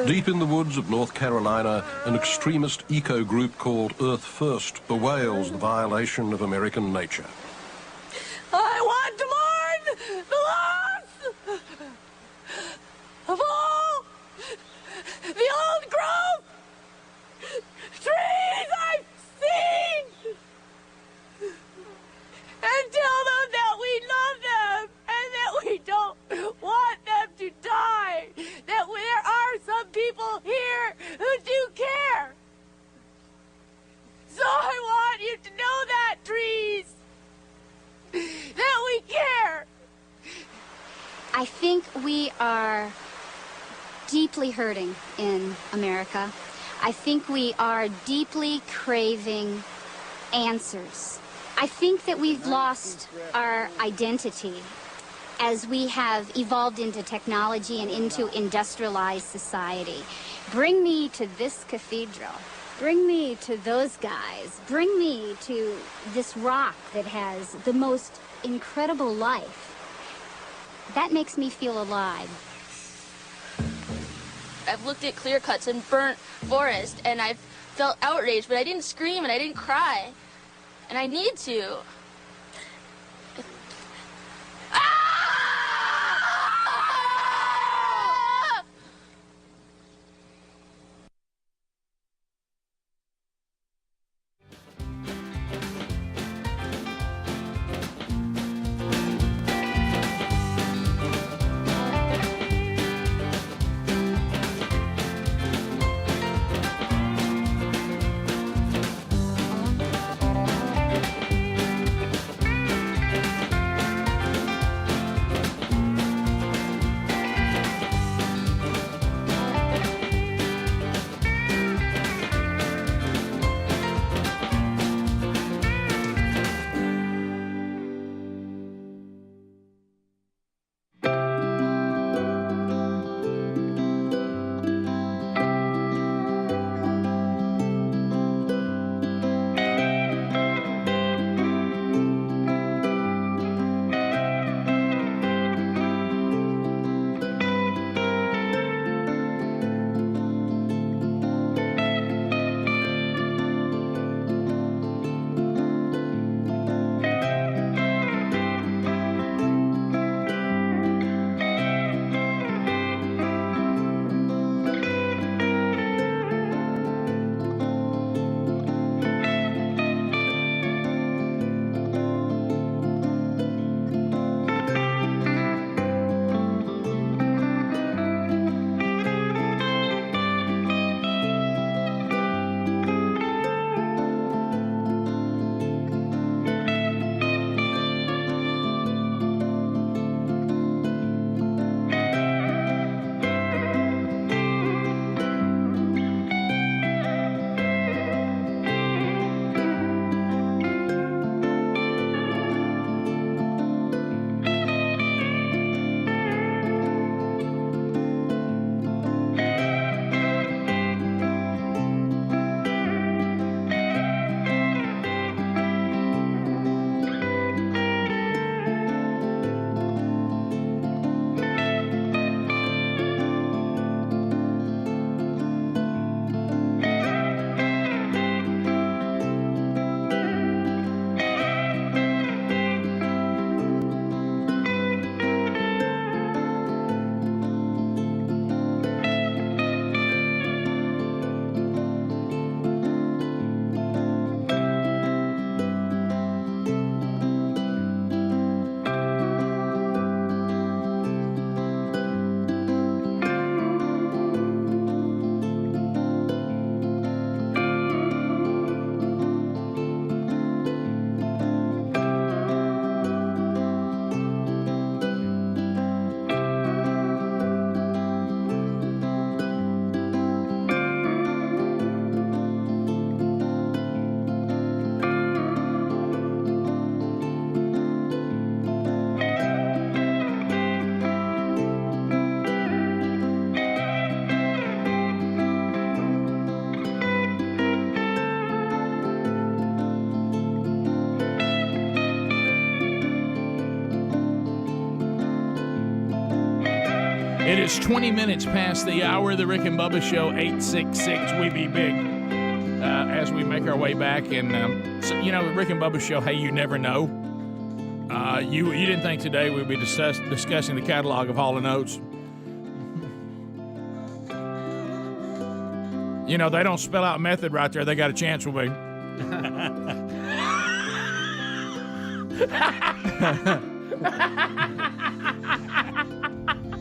Deep in the woods of North Carolina, an extremist eco group called Earth First bewails the violation of American nature. I want to mourn the loss of all the old growth trees I've seen, and tell them that we love them and that we don't want them to die, that there are some people here who do care. So I want you to know that, trees, that we care. I think we are deeply hurting in America. I think we are deeply craving answers. I think that we've lost our identity as we have evolved into technology and into industrialized society. Bring me to this cathedral. Bring me to those guys. Bring me to this rock that has the most incredible life. That makes me feel alive. I've looked at clear cuts and burnt forest, and I've felt outraged, but I didn't scream and I didn't cry. And I need to. It is 20 minutes past the hour of the Rick and Bubba Show, 866 We Be Big. As we make our way back, and so, you know, the Rick and Bubba Show, hey, you never know. You didn't think today we'd be discussing the catalog of Hall & Oates. You know, they don't spell out method right there. They got a chance with me.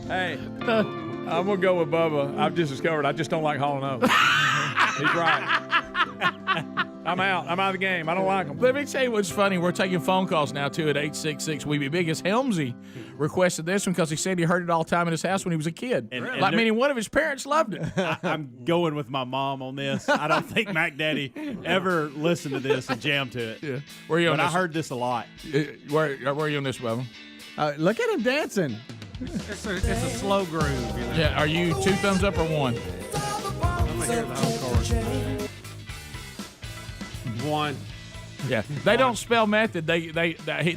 Hey, I'm going to go with Bubba. I've just discovered I just don't like Hall & Oates. He's right. I'm out. I'm out of the game. I don't like them. Let me tell you what's funny. We're taking phone calls now, too, at 866 We Be Big. Helmsy requested this one because he said he heard it all the time in his house when he was a kid. Like, meaning one of his parents loved it. I'm going with my mom on this. I don't think Mac Daddy ever listened to this and jammed to it. Yeah. Where are you on but this? I heard this a lot. Where are you on this, Bubba? Look at him dancing. It's a slow groove. You know? Yeah. Are you 2 thumbs up or 1? I'm gonna hear the whole chorus. 1. Yeah, they don't spell method. They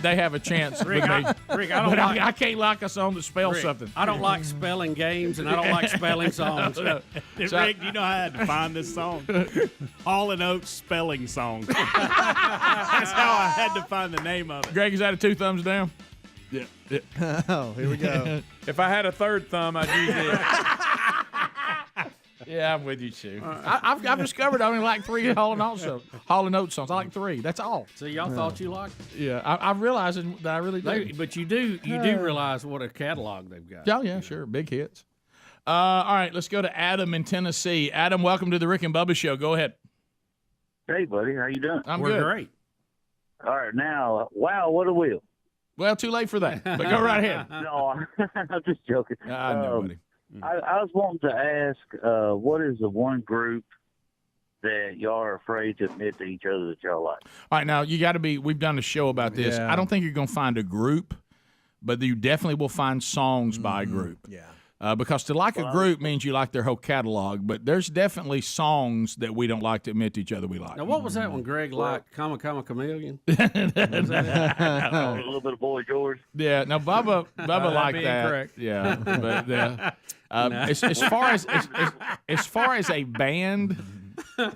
have a chance Rick, with me. Rick, I don't like. I can't like a song that spells Rick, something. I don't like spelling games, and I don't like spelling songs. No. Rick, do you know how I had to find this song? Hall & Oates spelling song. That's how I had to find the name of it. Greg, is that a 2 thumbs down? Yeah. Oh, here we go. If I had a third thumb, I'd use it. Yeah, I'm with you too. I've discovered I only like 3 Hall & Oates songs. I like 3. That's all. So y'all thought you liked it? Yeah, I realized that I really do. But you do realize what a catalog they've got. Oh yeah, sure, big hits. All right, let's go to Adam in Tennessee. Adam, welcome to the Rick and Bubba Show. Go ahead. Hey, buddy, how you doing? We're We're good. great. All right, now, wow, what a wheel. Well, too late for that, but go right ahead. No, I'm just joking. I know, buddy. I was wanting to ask, what is the one group that y'all are afraid to admit to each other that y'all like? All right, now you got to be. We've done a show about this. Yeah. I don't think you're going to find a group, but you definitely will find songs by a group. Yeah. Because to like a group means you like their whole catalog, but there's definitely songs that we don't like to admit to each other we like. Now, what was that when Greg liked Comma Chameleon? A little bit of Boy George. Yeah, no, Bubba liked being that. correct. Yeah, but as far as a band,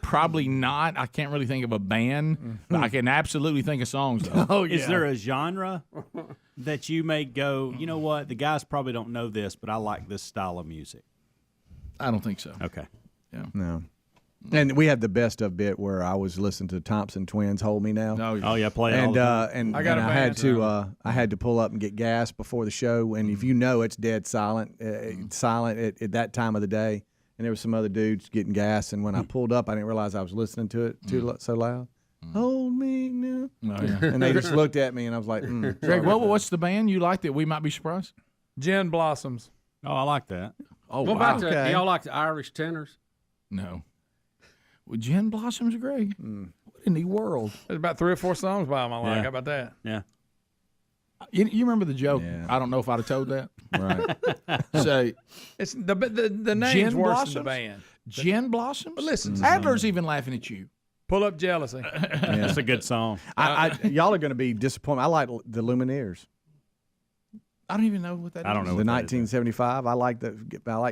probably not. I can't really think of a band, but I can absolutely think of songs though. Oh, yeah. Is there a genre that you may go, you know what, the guys probably don't know this, but I like this style of music? I don't think so. Okay. Yeah. No. And we had the best of bit where I was listening to Thompson Twins "Hold Me Now." Oh yeah, play it all the time. And I had to pull up and get gas before the show. And if you know it's dead silent, at that time of the day, and there was some other dudes getting gas. And when I pulled up, I didn't realize I was listening to it so loud. Hold me now. Oh, yeah. And they just looked at me, and I was like, Greg, what's the band you like that we might be surprised? Gin Blossoms. Oh, I like that. Oh, What wow. about do y'all like the Irish tenors? No. Well, Gin Blossoms, Greg? What in the world? There's about 3 or 4 songs by them I like. Yeah. How about that? Yeah. You remember the joke? Yeah. I don't know if I'd have told that. right. Say, It's the name's Gin worse Blossoms? than the band. Gin Blossoms? But listen, Adler's even laughing at you. Pull Up Jealousy. That's a good song. Y'all are going to be disappointed. I like the Lumineers. I don't even know what that is. I don't know The what that is. 1975. I like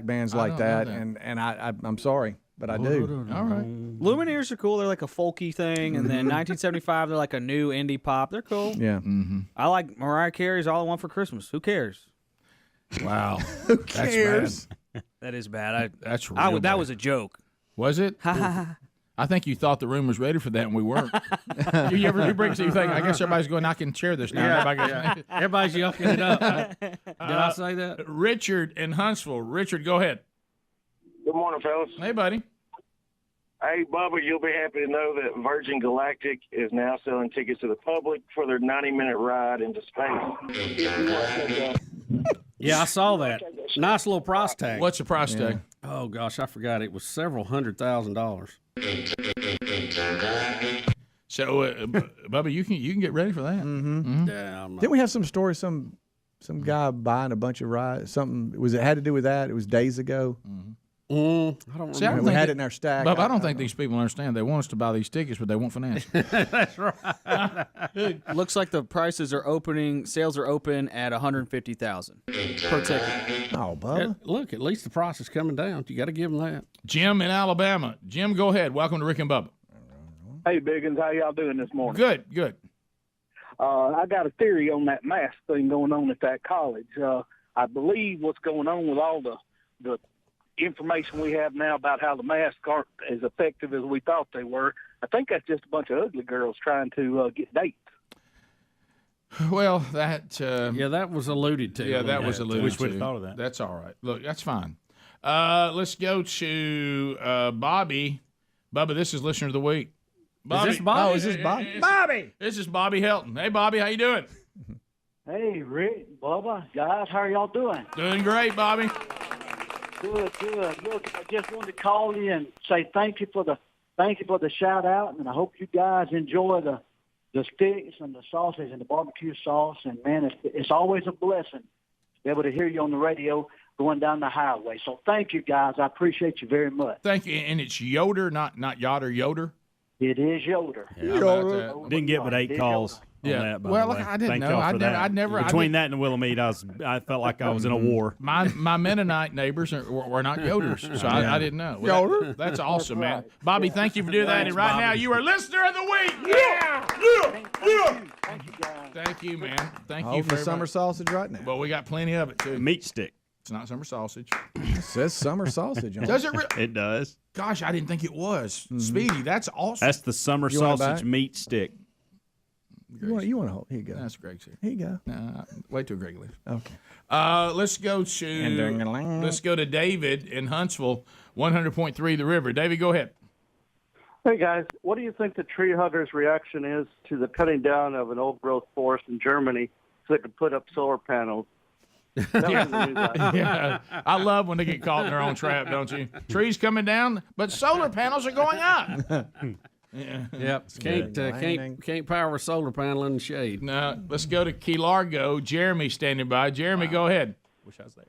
bands I like don't know that, that. and I'm sorry, but I do. All right. Lumineers are cool. They're like a folky thing, and then 1975, they're like a new indie pop. They're cool. Yeah. Mm-hmm. I like Mariah Carey's "All I Want for Christmas." Who cares? Wow. Who cares? That is bad. That's real that bad. was a joke. Was it? I think you thought the room was ready for that, and we weren't. you bring so you think, I guess everybody's going, I can share this now. Everybody's yucking it up. Did I say that? Richard in Huntsville. Richard, go ahead. Good morning, fellas. Hey, buddy. Hey, Bubba, you'll be happy to know that Virgin Galactic is now selling tickets to the public for their 90-minute ride into space. Yeah, I saw that. Nice little price tag. What's the price tag? Oh, gosh, I forgot. It was several $100,000. So, Bubba, you can get ready for that. Mm-hmm. Yeah, I'm not. Didn't we have some story? Some guy buying a bunch of rides. Something had to do with that. It was days ago. I don't remember. See, I don't We think had it in our stack. But I don't think these people understand. They want us to buy these tickets, but they won't finance. That's right. Looks like the prices are opening. Sales are open at $150,000 per ticket. Oh, Bubba. Look, at least the price is coming down. You got to give them that. Jim in Alabama. Jim, go ahead. Welcome to Rick and Bubba. Hey, Biggins, how y'all doing this morning? Good. I got a theory on that mask thing going on at that college. I believe what's going on with all the information we have now about how the masks aren't as effective as we thought they were. I think that's just a bunch of ugly girls trying to get dates. Well, that that was alluded to. Yeah, that was alluded Wish to. we'd have thought of that. That's all right. Look, that's fine. Let's go to Bobby. Bubba, this is Listener of the Week. Bobby. Is this Bobby? Oh, is this Bobby? Bobby! This is Bobby Helton. Hey, Bobby, how you doing? Hey, Rick, Bubba, guys, how are y'all doing? Doing great, Bobby. Good. Look, I just wanted to call you and say thank you for the shout out, and I hope you guys enjoy the sticks and the sausage and the barbecue sauce. And man, it's always a blessing to be able to hear you on the radio going down the highway. So thank you, guys. I appreciate you very much. Thank you. And it's Yoder, not Yoder. Yoder. It is Yoder. Yeah, how about that? Didn't get but 8 calls. On that, by the way. I didn't Thank know. y'all for that. I'd never. Between that and the Willamette, I felt like I was in a war. My Mennonite neighbors were not Yoders, so I didn't know. Well, Yoder? That's awesome, man. Bobby, thank you for doing that. And right now, you are Listener of the Week. Thank you, guys. Thank you, man. Thank you Hold the very summer much. sausage right now. Well, we got plenty of it too. Meat stick. It's not summer sausage. It says summer sausage on it. Does it? It does. Gosh, I didn't think it was. Speedy, that's awesome. That's the summer You want it sausage back? meat stick. You want to hold? Here you go. That's Greg's here. Here you go. Wait till Greg leaves. Okay. Let's go to David in Huntsville, 100.3 The River. David, go ahead. Hey, guys, what do you think the tree huggers' reaction is to the cutting down of an old-growth forest in Germany so they could put up solar panels? Yeah, I love when they get caught in their own trap, don't you? Trees coming down, but solar panels are going up. Yeah. Yep. Can't power a solar panel in the shade. No. Let's go to Key Largo. Jeremy standing by. Jeremy, go ahead. Wish I was there.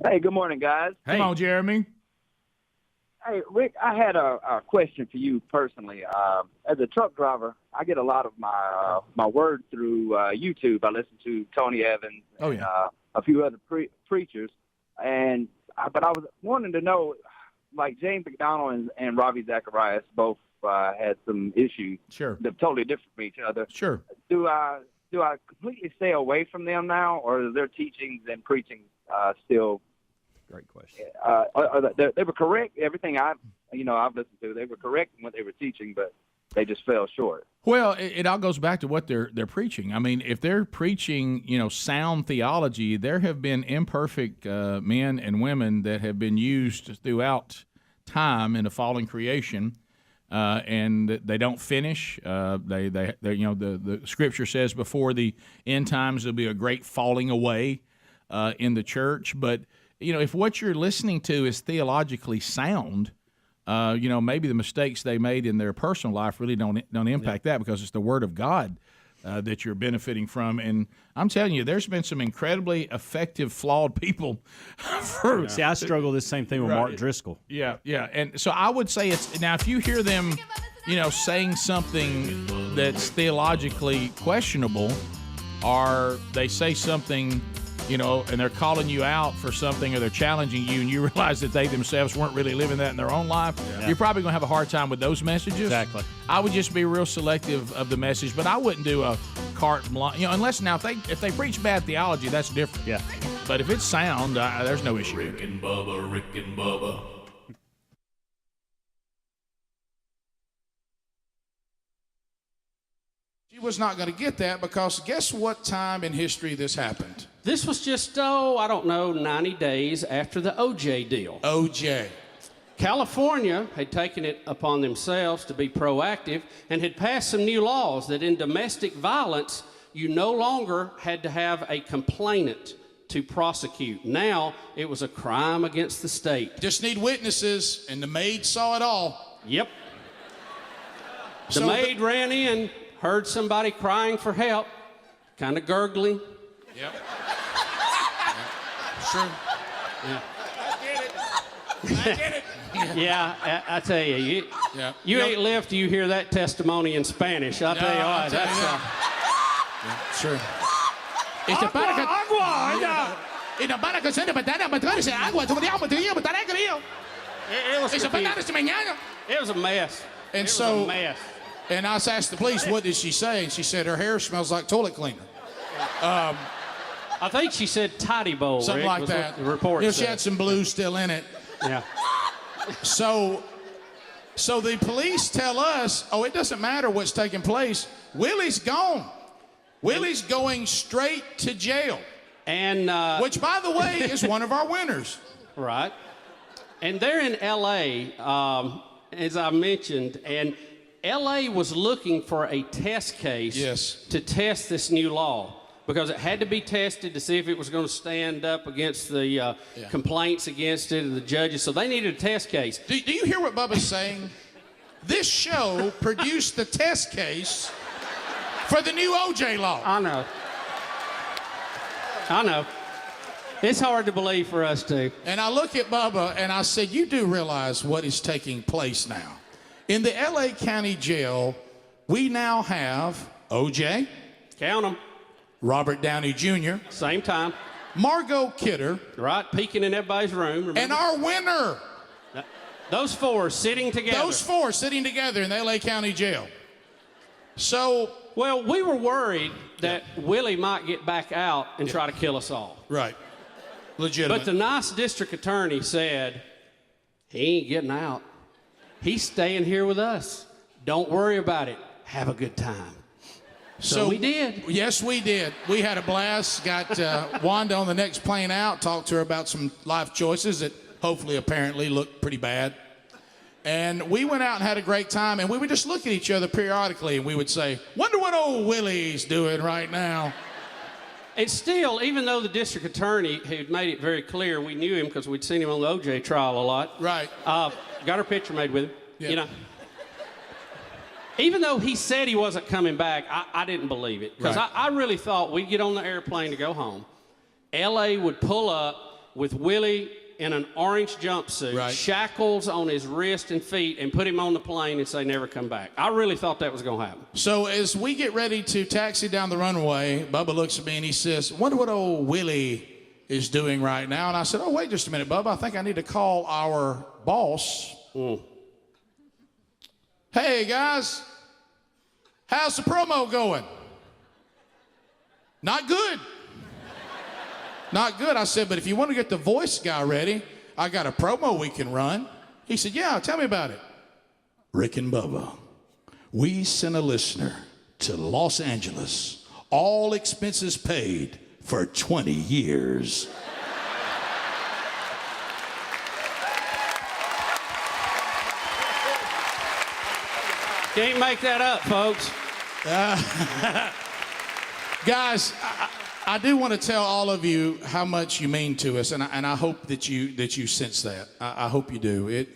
Hey, good morning, guys. Come on, Jeremy. Hey, Rick, I had a question for you personally. As a truck driver, I get a lot of my word through YouTube. I listen to Tony Evans and a few other preachers. But I was wanting to know, like James McDonald and Ravi Zacharias both had some issues. Sure. They're totally different from each other. Sure. Do I completely stay away from them now, or are their teachings and preaching still? Great question. They were correct. Everything I've listened to, they were correct in what they were teaching, but they just fell short. Well, it all goes back to what they're preaching. I mean, if they're preaching, sound theology, there have been imperfect men and women that have been used throughout time in a fallen creation, and they don't finish. The Scripture says before the end times there'll be a great falling away in the church. But if what you're listening to is theologically sound, maybe the mistakes they made in their personal life really don't impact that, because it's the Word of God that you're benefiting from. And I'm telling you, there's been some incredibly effective, flawed people. See, I struggle with the same thing with Mark Driscoll. Yeah. And so I would say now if you hear them, saying something that's theologically questionable, or they say something, and they're calling you out for something, or they're challenging you, and you realize that they themselves weren't really living that in their own life, you're probably going to have a hard time with those messages. Exactly. I would just be real selective of the message, but I wouldn't do a carte blanche, unless now if they preach bad theology, that's different. Yeah. But if it's sound, there's no issue. Rick and Bubba. She was not going to get that, because guess what time in history this happened? This was just, 90 days after the OJ deal. OJ. California had taken it upon themselves to be proactive and had passed some new laws that in domestic violence, you no longer had to have a complainant to prosecute. Now, it was a crime against the state. Just need witnesses, and the maid saw it all. Yep. The maid ran in, heard somebody crying for help, kind of gurgling. Yep. Sure. Yeah. I get Yeah, I tell you, you ain't lived till you hear that testimony in Spanish. I'll tell you what, that's sure. It was a mess. And so, and I asked the police, what did she say? And she said her hair smells like toilet cleaner. I think she said tidy bowl. Something Rick, like was that. what the report She said. had some blue still in it. Yeah. So the police tell us, oh, it doesn't matter what's taking place. Willie's gone. Willie's going straight to jail. And which, by the way, is one of our winners. Right. And they're in L.A., as I mentioned, and L.A. was looking for a test case to test this new law because it had to be tested to see if it was going to stand up against the complaints against it and the judges. So they needed a test case. Do you hear what Bubba's saying? This show produced the test case for the new OJ law. I know. It's hard to believe for us, too. And I look at Bubba and I said, you do realize what is taking place now. In the L.A. County Jail, we now have OJ. Count them. Robert Downey Jr. Same time. Margot Kidder. Right, peeking in everybody's room. Remember? And our winner. Those four sitting together. Those four sitting together in the L.A. County Jail. So. Well, we were worried that Willie might get back out and try to kill us all. Right. Legitimate. But the nice district attorney said, he ain't getting out. He's staying here with us. Don't worry about it. Have a good time. So we did. Yes, we did. We had a blast. Got Wanda on the next plane out. Talked to her about some life choices that hopefully, apparently, looked pretty bad. And we went out and had a great time. And we would just look at each other periodically. And we would say, wonder what old Willie's doing right now. And still, even though the district attorney had made it very clear, we knew him because we'd seen him on the OJ trial a lot. Right. Got our picture made with him. Yeah. You know. Even though he said he wasn't coming back, I didn't believe it. Because I really thought we'd get on the airplane to go home. L.A. would pull up with Willie in an orange jumpsuit, shackles on his wrist and feet, and put him on the plane and say, never come back. I really thought that was going to happen. So as we get ready to taxi down the runway, Bubba looks at me and he says, wonder what old Willie is doing right now. And I said, oh, wait just a minute, Bubba. I think I need to call our boss. Hey, guys, how's the promo going? Not good. Not good. I said, but if you want to get the voice guy ready, I got a promo we can run. He said, yeah, tell me about it. Rick and Bubba, we sent a listener to Los Angeles, all expenses paid for 20 years. Can't make that up, folks. Guys, I do want to tell all of you how much you mean to us, and I hope that you sense that. I hope you do.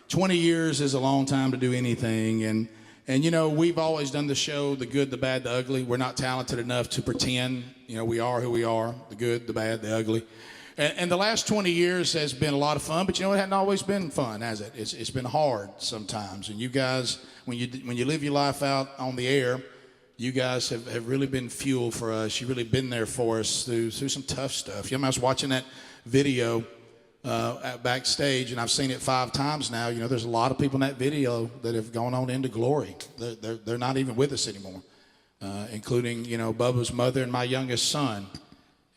20 years is a long time to do anything, and you know, we've always done the show, the good, the bad, the ugly. We're not talented enough to pretend, you know, we are who we are, the good, the bad, the ugly. And the last 20 years has been a lot of fun, but you know, it hasn't always been fun, has it? It's been hard sometimes, and you guys, when you live your life out on the air, you guys have really been fuel for us. You've really been there for us through some tough stuff. You know, I was watching that video backstage, and I've seen it 5 times now. You know, there's a lot of people in that video that have gone on into glory. They're not even with us anymore, including, you know, Bubba's mother and my youngest son.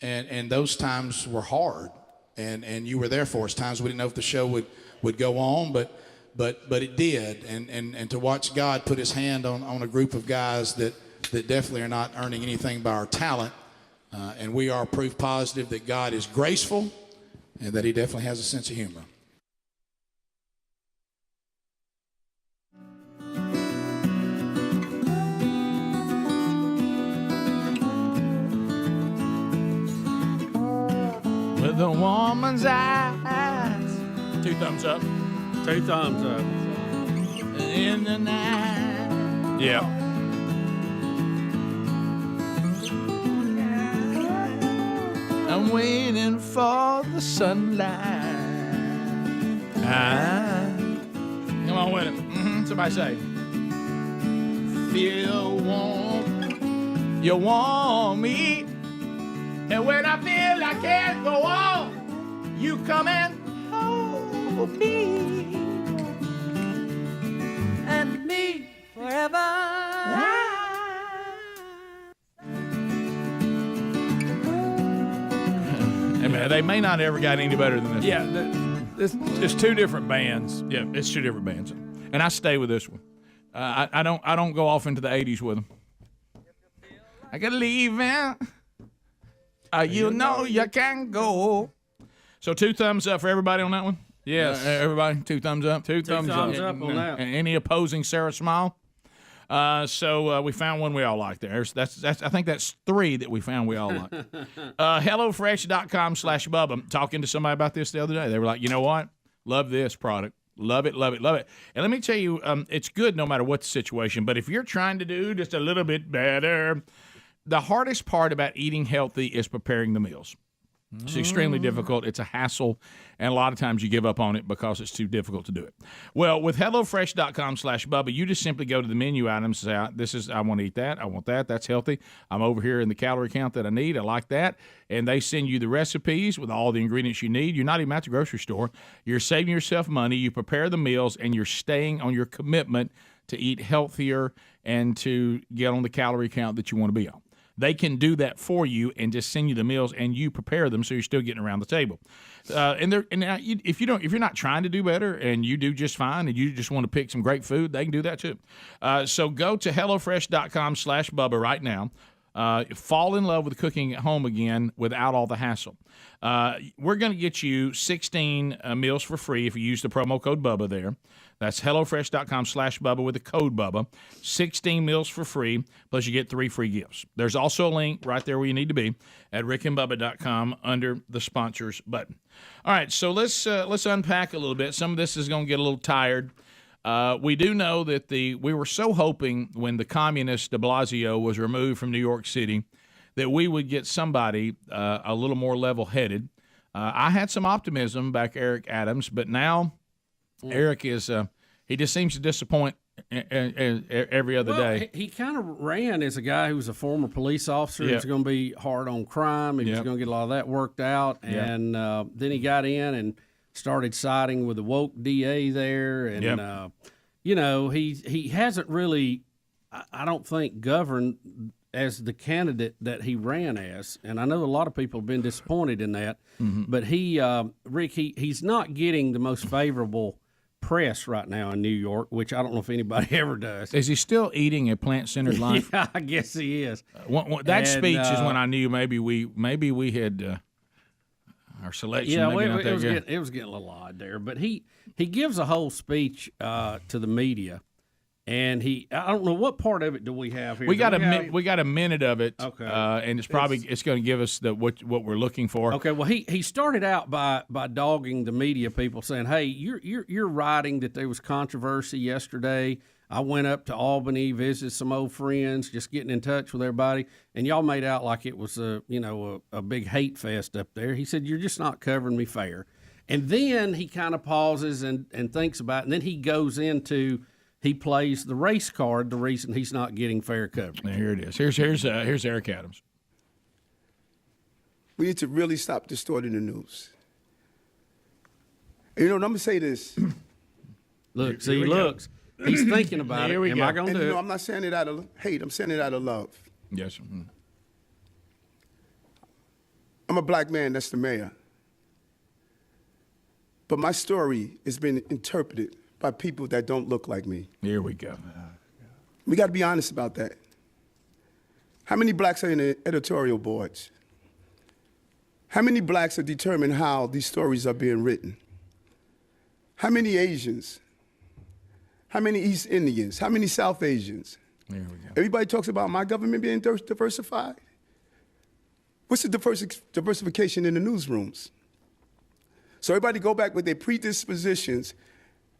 And those times were hard, and you were there for us. Times we didn't know if the show would go on, but it did. And to watch God put his hand on a group of guys that definitely are not earning anything by our talent, and we are proof positive that God is graceful and that he definitely has a sense of humor. With a woman's eyes. 2 thumbs up. 2 thumbs up. In the night. Yeah. I'm waiting for the sunlight. Come on with it. Somebody say. Feel warm. You want me. And when I feel I can't go on, you come and hold me. And me forever. Hey, man, they may not ever got any better than this. Yeah, it's two different bands. Yeah, it's two different bands, and I stay with this one. I don't go off into the '80s with them. I gotta leave, man. You know you can go. So 2 thumbs up for everybody on that one. Yes, everybody, 2 thumbs up. Two thumbs up on that. And any opposing Sarah Smile? So we found one we all like there. That's I think that's 3 that we found we all like. HelloFresh.com/Bubba. Talking to somebody about this the other day. They were like, you know what? Love this product. Love it, love it, love it. And let me tell you, it's good no matter what the situation. But if you're trying to do just a little bit better, the hardest part about eating healthy is preparing the meals. It's extremely difficult. It's a hassle, and a lot of times you give up on it because it's too difficult to do it. Well, with HelloFresh.com/Bubba, you just simply go to the menu items and say, I want to eat that. I want that. That's healthy. I'm over here in the calorie count that I need. I like that. And they send you the recipes with all the ingredients you need. You're not even at the grocery store. You're saving yourself money. You prepare the meals, and you're staying on your commitment to eat healthier and to get on the calorie count that you want to be on. They can do that for you and just send you the meals, and you prepare them so you're still getting around the table. If you're not trying to do better and you do just fine and you just want to pick some great food, they can do that too. So go to HelloFresh.com/Bubba right now. Fall in love with cooking at home again without all the hassle. We're going to get you 16 meals for free if you use the promo code Bubba there. That's HelloFresh.com/Bubba with the code Bubba. 16 meals for free, plus you get 3 free gifts. There's also a link right there where you need to be at rickandbubba.com under the sponsors button. All right, so let's unpack a little bit. Some of this is going to get a little tired. We do know that we were so hoping when the communist de Blasio was removed from New York City that we would get somebody a little more level-headed. I had some optimism back Eric Adams, but now Eric is he just seems to disappoint every other day. He kind of ran as a guy who was a former police officer. He was going to be hard on crime. He was going to get a lot of that worked out. And then he got in and started siding with the woke DA there. And, he hasn't really, I don't think, governed as the candidate that he ran as. And I know a lot of people have been disappointed in that. Mm-hmm. But Rick, he's not getting the most favorable press right now in New York, which I don't know if anybody ever does. Is he still eating a plant-centered life? Yeah, I guess he is. That speech is when I knew maybe we had our selection. Yeah, maybe not it was getting a little odd there. But he gives a whole speech to the media, and I don't know what part of it do we have here. We got a minute of it. Okay, and it's going to give us what we're looking for. Okay, well he started out by dogging the media people, saying, "Hey, you're writing that there was controversy yesterday. I went up to Albany, visited some old friends, just getting in touch with everybody, and y'all made out like it was a big hate fest up there." He said, "You're just not covering me fair." And then he kind of pauses and thinks about it, and then he goes into. He plays the race card, the reason he's not getting fair coverage. Here it is. Here's Eric Adams. We need to really stop distorting the news. And, I'm going to say this. Look, he looks. He's thinking about it. Am I going to do it? I'm not saying it out of hate. I'm saying it out of love. Yes, sir. Mm-hmm. I'm a black man. That's the mayor. But my story has been interpreted by people that don't look like me. Here we go. We got to be honest about that. How many blacks are in the editorial boards? How many blacks are determining how these stories are being written? How many Asians? How many East Indians? How many South Asians? There we go. Everybody talks about my government being diversified. What's the diversification in the newsrooms? So everybody go back with their predispositions.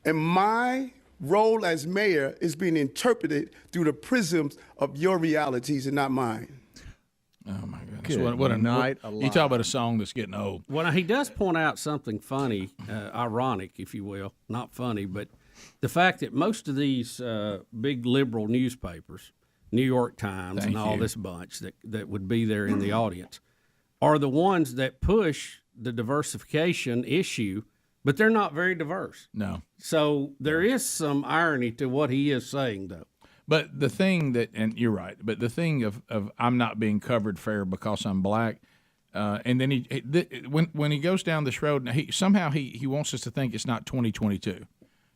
And my role as mayor is being interpreted through the prisms of your realities and not mine. Oh my goodness! Good What a night, you talk about a song that's getting old. Well, now, he does point out something funny, ironic, if you will, not funny, but the fact that most of these big liberal newspapers, New York Times, and all this bunch that would be there in the audience, are the ones that push the diversification issue, but they're not very diverse. No. So there is some irony to what he is saying, though. But the thing that, and you're right, but the thing of I'm not being covered fair because I'm black, and then when he goes down this road, he wants us to think it's not 2022.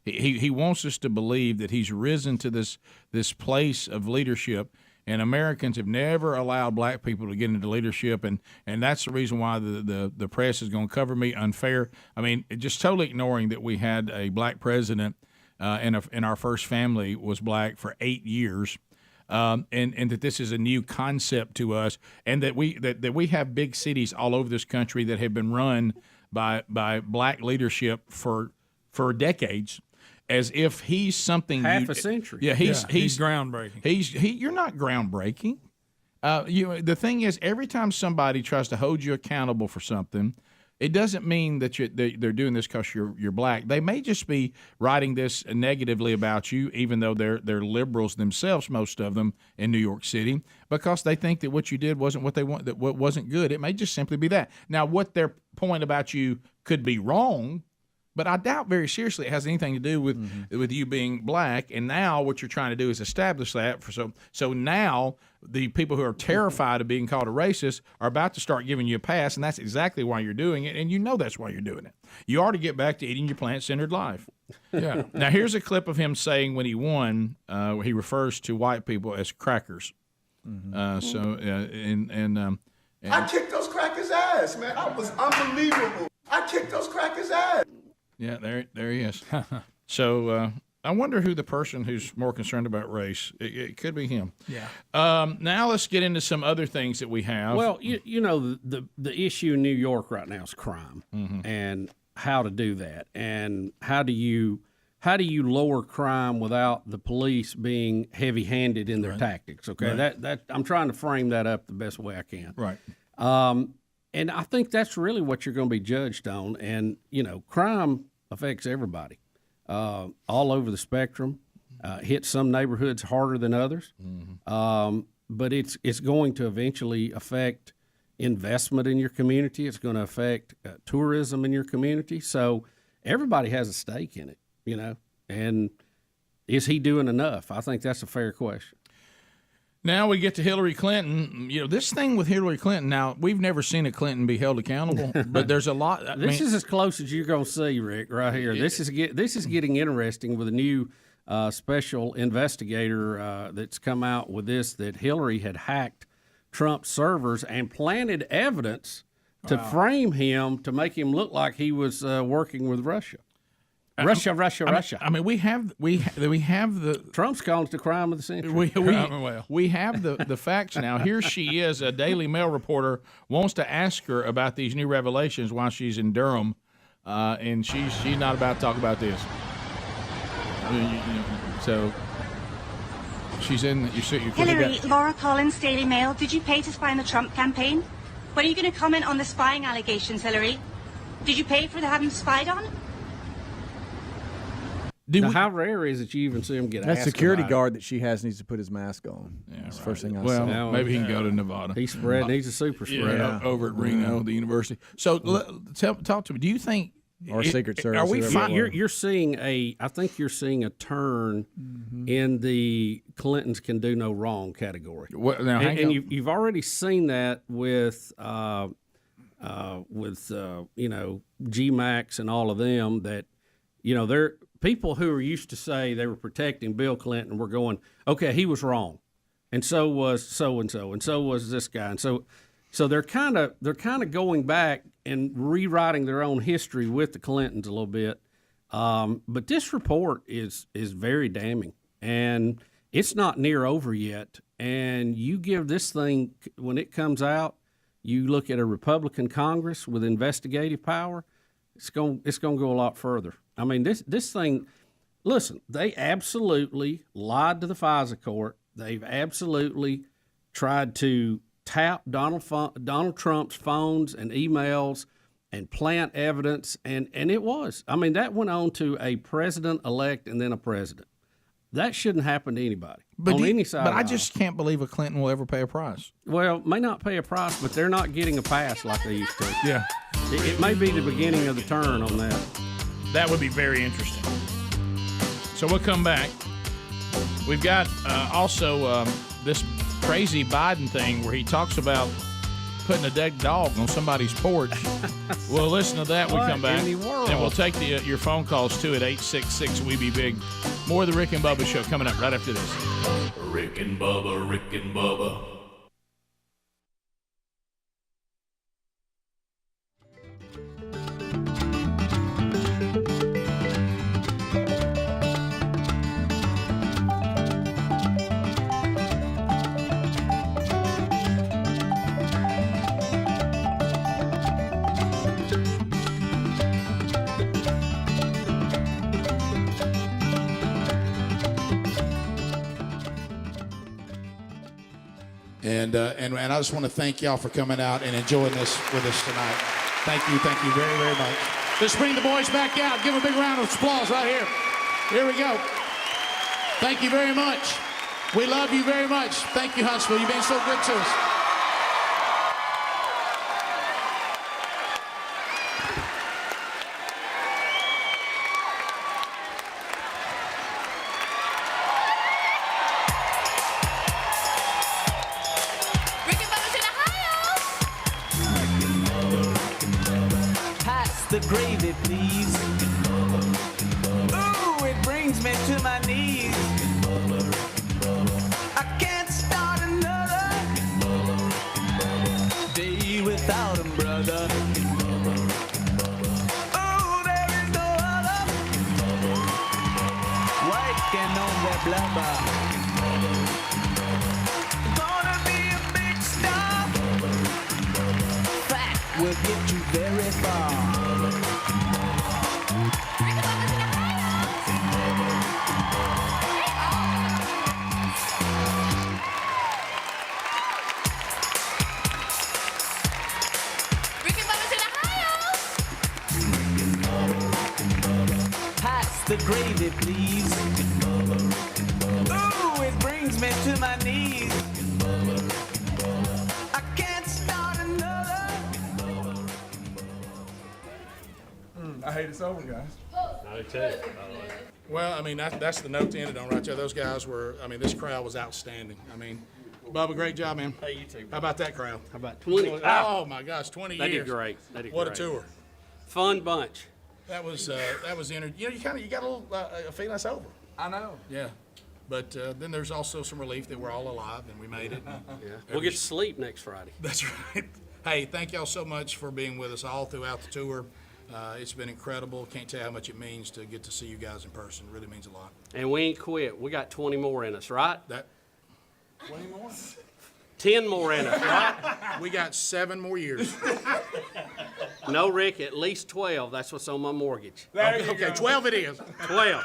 He wants us to believe that he's risen to this place of leadership, and Americans have never allowed black people to get into leadership, and that's the reason why the press is going to cover me unfair. I mean, just totally ignoring that we had a black president. And our first family was black for 8 years, and that this is a new concept to us, and that we have big cities all over this country that have been run by black leadership for decades, as if he's something half a century. Yeah, he's groundbreaking. You're not groundbreaking. The thing is, every time somebody tries to hold you accountable for something, it doesn't mean that they're doing this because you're black. They may just be writing this negatively about you, even though they're liberals themselves, most of them in New York City, because they think that what you did wasn't what they want, that what wasn't good. It may just simply be that. Now, what their point about you could be wrong, but I doubt very seriously it has anything to do with you being black. And now what you're trying to do is establish that. So now the people who are terrified of being called a racist are about to start giving you a pass, and that's exactly why you're doing it, and you know that's why you're doing it. You ought to get back to eating your plant-centered life. Yeah. Now, here's a clip of him saying when he won, he refers to white people as crackers. I kicked those crackers' ass, man. I was unbelievable. I kicked those crackers' ass. Yeah, there he is. So I wonder who the person who's more concerned about race. It could be him. Yeah. Now let's get into some other things that we have. Well, you know, the issue in New York right now is crime, and how to do that, and how do you lower crime without the police being heavy-handed in their tactics? Okay, that I'm trying to frame that up the best way I can. Right. And I think that's really what you're going to be judged on. And you know, crime affects everybody, all over the spectrum. Hits some neighborhoods harder than others, but it's going to eventually affect investment in your community. It's going to affect tourism in your community. So everybody has a stake in it, you know. And is he doing enough? I think that's a fair question. Now we get to Hillary Clinton. You know, this thing with Hillary Clinton, now, we've never seen a Clinton be held accountable, but there's a lot. This is as close as you're going to see, Rick, right here. This is getting interesting with a new special investigator that's come out with this, that Hillary had hacked Trump's servers and planted evidence to frame him, to make him look like he was working with Russia. Russia. I mean, we have the Trump's calling it the crime of the century. We have the facts now. Here she is, a Daily Mail reporter wants to ask her about these new revelations while she's in Durham, and she's not about to talk about this. So she's in. Hillary, Laura Collins, Daily Mail. Did you pay to spy on the Trump campaign? When are you going to comment on the spying allegations, Hillary? Did you pay for having spied on? Now, how rare is it you even see him get that asked security about guard that she has needs to put his mask on. Yeah, that's the first thing I well, saw. Maybe he can go to Nevada. He's a super spreader. Over at Reno, the university. So talk to me. Do you think or Secret Service? Are we? You're seeing I think you're seeing a turn in the Clintons can do no wrong category. And you've already seen that with you know, G-Max and all of them, that you know, they're people who are used to say they were protecting Bill Clinton were going, okay, he was wrong, and so was so and so was this guy, and so they're kind of going back and rewriting their own history with the Clintons a little bit. But this report is very damning, and it's not near over yet. And you give this thing, when it comes out, you look at a Republican Congress with investigative power, it's going to go a lot further. I mean, this thing, listen, they absolutely lied to the FISA court. They've absolutely tried to tap Donald Trump's phones and emails and plant evidence, and it was. I mean, that went on to a president-elect and then a president. That shouldn't happen to anybody on any side. But I just can't believe a Clinton will ever pay a price. Well, may not pay a price, but they're not getting a pass like they used to. Yeah. It may be the beginning of the turn on that. That would be very interesting. So we'll come back. We've got also this crazy Biden thing where he talks about putting a dead dog on somebody's porch. We'll listen to that when we come back. in the world? And we'll take your phone calls too at 866-WE-BE-BIG. More of the Rick and Bubba Show coming up right after this. Rick and Bubba, Rick and Bubba. And I just want to thank y'all for coming out and enjoying this with us tonight. Thank you very, very much. Let's bring the boys back out. Give them a big round of applause right here. Here we go. Thank you very much. We love you very much. Thank you, Huntsville. You've been so good to us. The gravy, please. Ooh, it brings me to my knees. I can't start another day without him, brother. Oh, there is no other working on that blubber. Gonna be a big star. Fat will get you very far. The gravy, please. Ooh, it brings me to my knees. I can't start another. I hate it's over, guys. Well, I mean, that's the note to end it on right there. Those guys were, I mean, this crowd was outstanding. I mean, Bubba, great job, man. Hey, you too. How about that crowd? How about 20? Oh, my gosh, 20 They years. did great. What a tour. Fun bunch. That was the energy. You know, you got a little a feeling that's over. I know. Yeah. But then there's also some relief that we're all alive and we made it. Yeah. We'll get to sleep next Friday. That's right. Hey, thank y'all so much for being with us all throughout the tour. It's been incredible. Can't tell you how much it means to get to see you guys in person. It really means a lot. And we ain't quit. We got 20 more in us, right? 20 more? 10 more in us, right? We got 7 more years. No, Rick, at least 12. That's what's on my mortgage. Okay, 12 it is. 12.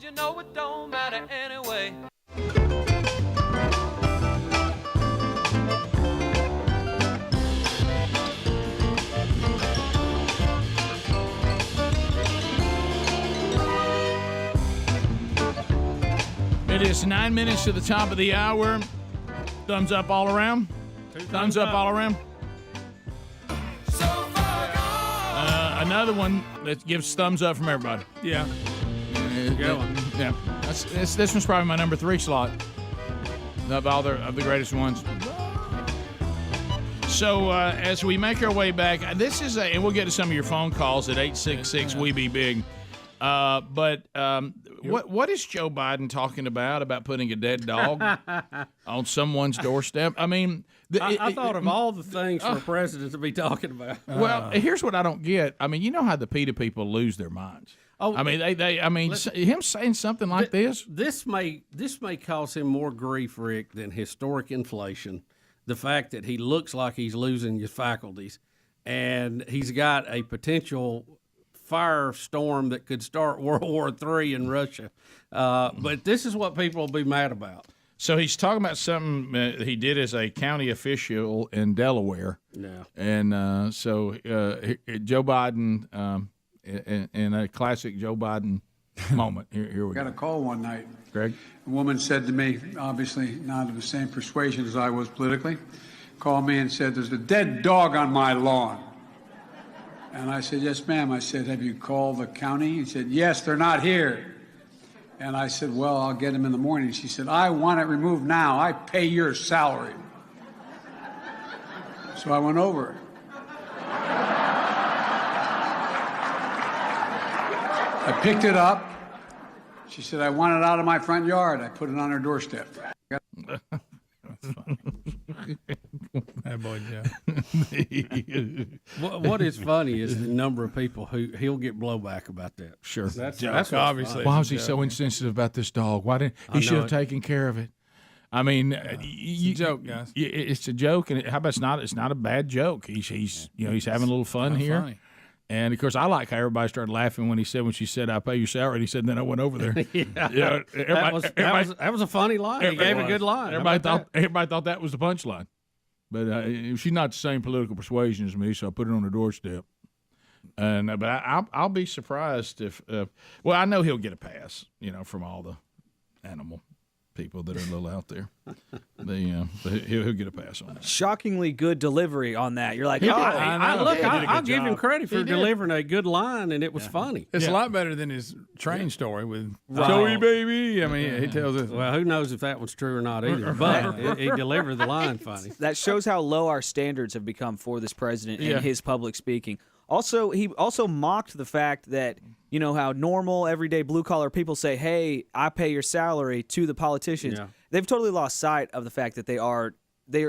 you know it don't matter anyway. It is 9 minutes to the top of the hour. Thumbs up all around. Thumbs up all around. Another one that gives thumbs up from everybody. Yeah. Yeah. This one's probably my number 3 slot of the greatest ones. So as we make our way back, and we'll get to some of your phone calls at 866-WE-BE-BIG. What is Joe Biden talking about putting a dead dog on someone's doorstep? I mean, I thought of all the things for a president to be talking about. Well, here's what I don't get. I mean, you know how the PETA people lose their minds. Oh, I mean, him saying something like this. This may cause him more grief, Rick, than historic inflation. The fact that he looks like he's losing his faculties, and he's got a potential firestorm that could start World War III in Russia. But this is what people will be mad about. So he's talking about something he did as a county official in Delaware. Yeah. And so Joe Biden, in a classic Joe Biden moment, here we got go. a call one night. Greg? A woman said to me, obviously not of the same persuasion as I was politically, called me and said, "There's a dead dog on my lawn." And I said, "Yes, ma'am." I said, "Have you called the county?" He said, "Yes, they're not here." And I said, "Well, I'll get him in the morning." She said, "I want it removed now. I pay your salary." So I went over. I picked it up. She said, "I want it out of my front yard." I put it on her doorstep. That's funny. Hey, boy, Joe. What is funny is the number of people who he'll get blowback about that. Sure. That's obviously. Why was he so insensitive about this dog? Why didn't he should have taken care of it? I mean, it's a joke, guys. It's a joke, and how about it's not a bad joke. He's having a little fun here. Funny. And of course, I like how everybody started laughing when she said, "I pay your salary." And he said, "Then I went over there." Yeah. That was a funny line. He gave a good line. Everybody thought that was the punchline. But she's not the same political persuasion as me, so I put it on her doorstep. But I'll be surprised if. I know he'll get a pass, from all the animal people that are a little out there. He'll get a pass on that. Shockingly good delivery on that. You're like, I'll give him credit for delivering a good line, and it was funny. It's a lot better than his train story with Joey Baby. I mean, he tells us. Well, who knows if that one's true or not either, but he delivered the line funny. That shows how low our standards have become for this president and his public speaking. Also, he also mocked the fact that, how normal, everyday blue-collar people say, "Hey, I pay your salary," to the politicians. Yeah. They've totally lost sight of the fact that they are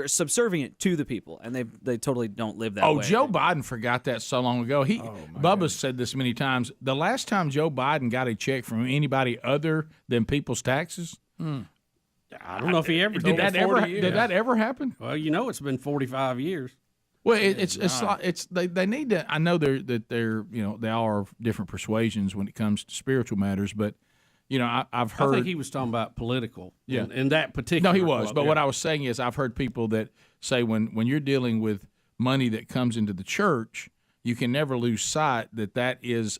subservient to the people, and they totally don't live that way. Oh, Joe Biden forgot that so long ago. Bubba said this many times. The last time Joe Biden got a check from anybody other than people's taxes, I don't know if he ever did. Did that ever happen? Well, it's been 45 years. Well, they need to. I know they're they all are different persuasions when it comes to spiritual matters, but I've heard. I think he was talking about political. Yeah, in that particular. No, he was. But what I was saying is, I've heard people that say when you're dealing with money that comes into the church, you can never lose sight that's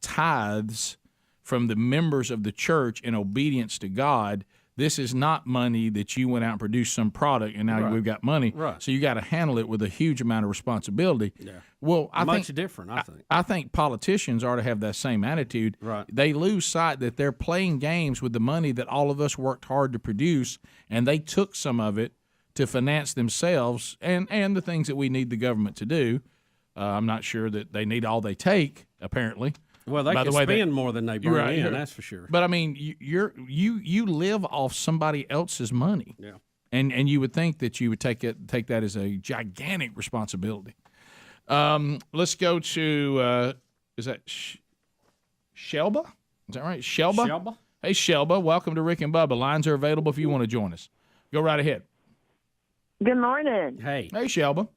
tithes from the members of the church in obedience to God. This is not money that you went out and produced some product and now we've got money. Right. So you got to handle it with a huge amount of responsibility. Yeah. Well, much different, I think. I think politicians ought to have that same attitude. Right. They lose sight that they're playing games with the money that all of us worked hard to produce, and they took some of it to finance themselves and the things that we need the government to do. I'm not sure that they need all they take, apparently. Well, they can spend more than they bring in, that's for sure. But I mean, you live off somebody else's money, and you would think that you would take that as a gigantic responsibility. Let's go to is that Shelba? Is that right, Shelba? Shelba. Hey, Shelba, welcome to Rick and Bubba. Lines are available if you want to join us. Go right ahead. Good morning. Hey, Shelba.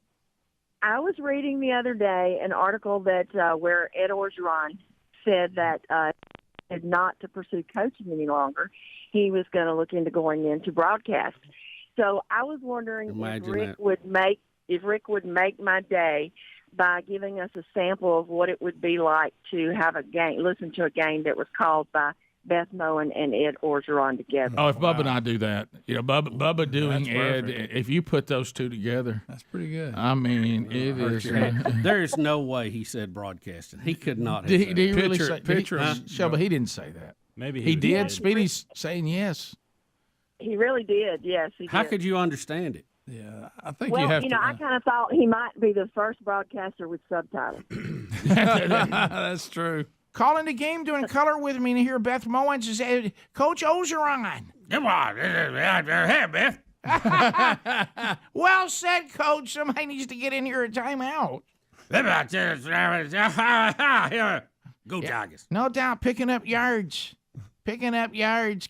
I was reading the other day an article that where Ed Orgeron said that decided not to pursue coaching any longer. He was going to look into going into broadcast. So I was wondering if Rick would make my day by giving us a sample of what it would be like to have listen to a game that was called by Beth Moen and Ed Orgeron together. Oh, if Bubba and I do that, Bubba doing Ed, if you put those two together, that's pretty good. I mean, it is. There is no way he said broadcasting. He could not. Did he really say? Picture Shelby, he didn't say that. Maybe he did. Speedy's saying yes. He really did. Yes, he did. How could you understand it? Yeah, I think well, you have you to. know, I kind of thought he might be the first broadcaster with subtitles. That's true. Calling the game, doing color with me, and hear Beth Moen say, Coach Ogeron. Come on. Hey, Beth. Well said, Coach. Somebody needs to get in here at timeout. Go Tigers. No doubt, picking up yards.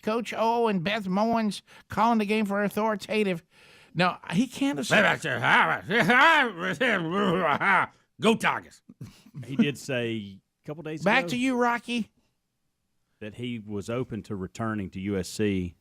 Coach O and Beth Moen's calling the game for authoritative. No, he can't assume. Go Tigers. He did say a couple days ago. Back to you, Rocky. That he was open to returning to USC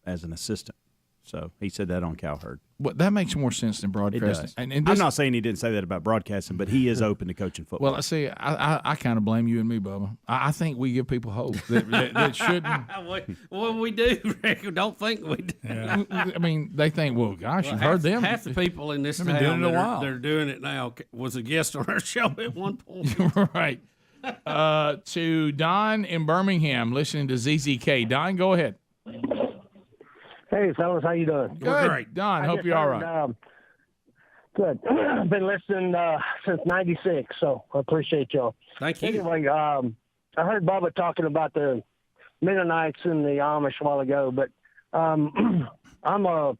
as an assistant. So he said that on Cowherd. Well, that makes more sense than broadcasting. It does. And I'm not saying he didn't say that about broadcasting, but he is open to coaching football. Well, see, I kind of blame you and me, Bubba. I think we give people hope that shouldn't. Well, we do, Rick. Don't think we do. Yeah. I mean, they think, well, gosh, you've heard them. Half the people in this They've town been doing it a that while. they're doing it now was a guest on our show at one point. Right. To Don in Birmingham, listening to ZZK. Don, go ahead. Hey, fellas, how you doing? Good. Great. Don, hope you're all right. Good. I've been listening since '96, so I appreciate y'all. Thank you. Anyway, I heard Bubba talking about the Mennonites and the Amish a while ago, but I'm a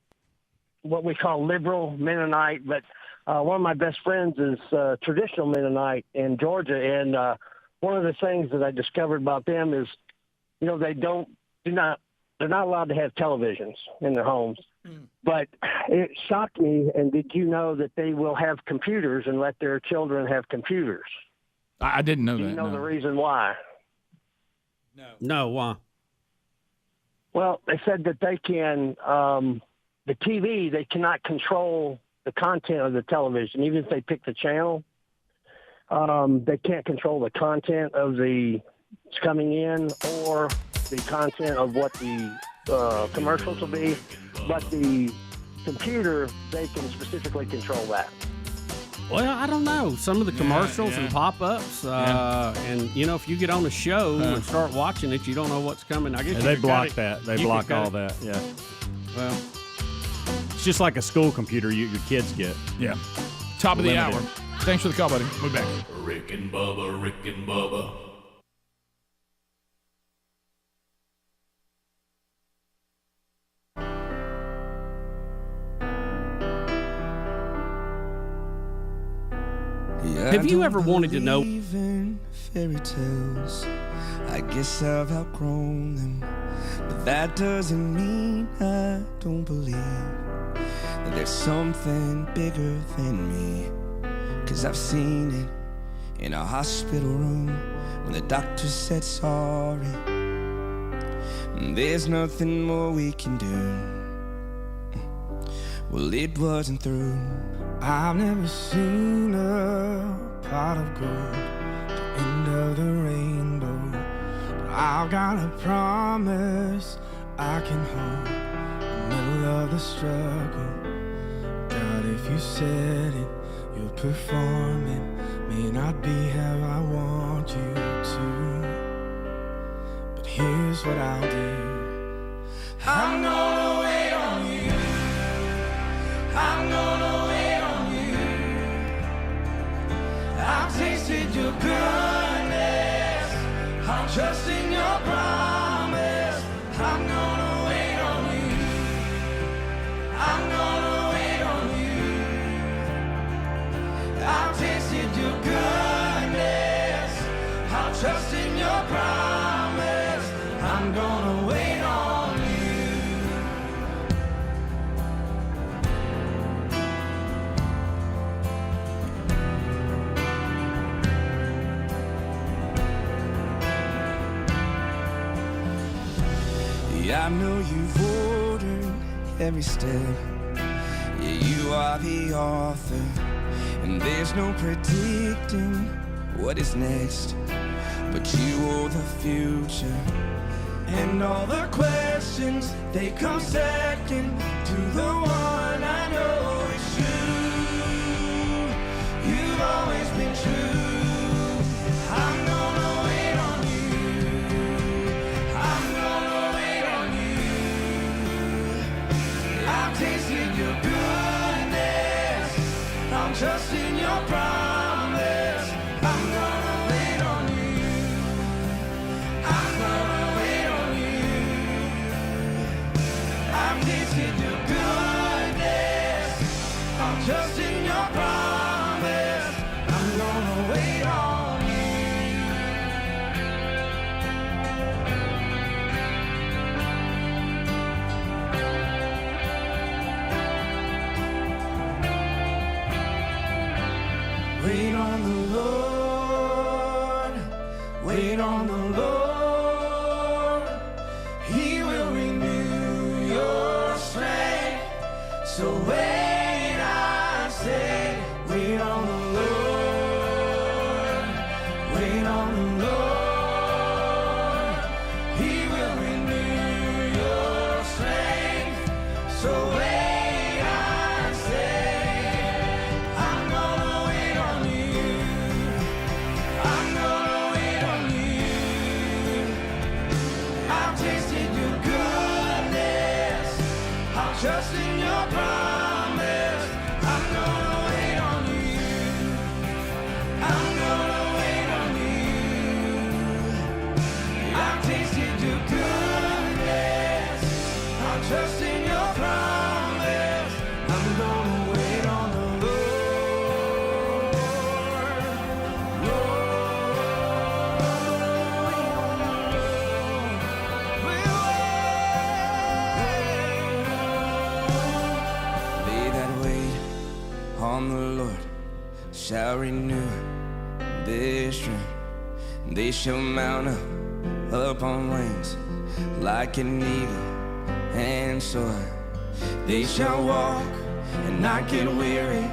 what we call liberal Mennonite, but one of my best friends is traditional Mennonite in Georgia, and one of the things that I discovered about them is, you know, they're not allowed to have televisions in their homes. But it shocked me, and did you know that they will have computers and let their children have computers? I didn't know Do that. you know no. the reason why? No, why? Well, they said that they can, the TV, they cannot control the content of the television, even if they pick the channel. They can't control the content of the coming in or the content of what the commercials will be, but the computer, they can specifically control that. Well, I don't know. Some of the commercials and pop-ups, and, you know, if you get on a show and start watching it, you don't know what's coming. I guess they block that. They block all that, yeah. Well, it's just like a school computer your kids get. Yeah. Top of the Limited. hour. Thanks for the call, buddy. We'll be back. Rick and Bubba, Rick and Bubba. have you ever wanted to know? In fairy tales, I guess I've outgrown them, but that doesn't mean I don't believe that there's something bigger than me. 'Cause I've seen it in a hospital room when the doctor said sorry. There's nothing more we can do. Well, it wasn't through. I've never seen a pot of gold, the end of the rainbow, but I've got a promise I can hold in the middle of the struggle. God, if you said it, you'll perform it. May not be how I want you to, but here's what I'll do. I'm gonna wait on you. I'm gonna wait on you. I've tasted your goodness. I'm trusting your promise. I'm gonna wait on you. I'm gonna wait on you. I've tasted your goodness. I'm trusting your promise. I'm gonna wait on you. Yeah, I know you've ordered every step. Yeah, you are the author, and there's no predicting what is next. But you hold the future, and all the questions, they come second to the one I know is you. You've always been true. I'm gonna wait on you. I'm gonna wait on you. I've tasted your goodness. I'm trusting your promise. I'm gonna wait on you. I'm gonna wait on you. I've tasted your goodness. I'm trusting your promise. I'm gonna wait on you. Wait on the Lord. Wait on the Lord. He will renew your strength. So wait, I say, wait on the Lord. Wait on the Lord. He will renew your strength. So wait, I say, I'm gonna wait on you. I'm gonna wait on you. I've tasted your goodness. I'll trust in your promise. I'm gonna wait on you. I'm gonna wait on you. I've tasted your goodness. I'll trust in your promise. I'm gonna wait on the Lord. They that wait on the Lord shall renew their strength. They shall mount up on wings like an eagle and soar. They shall walk and not get weary.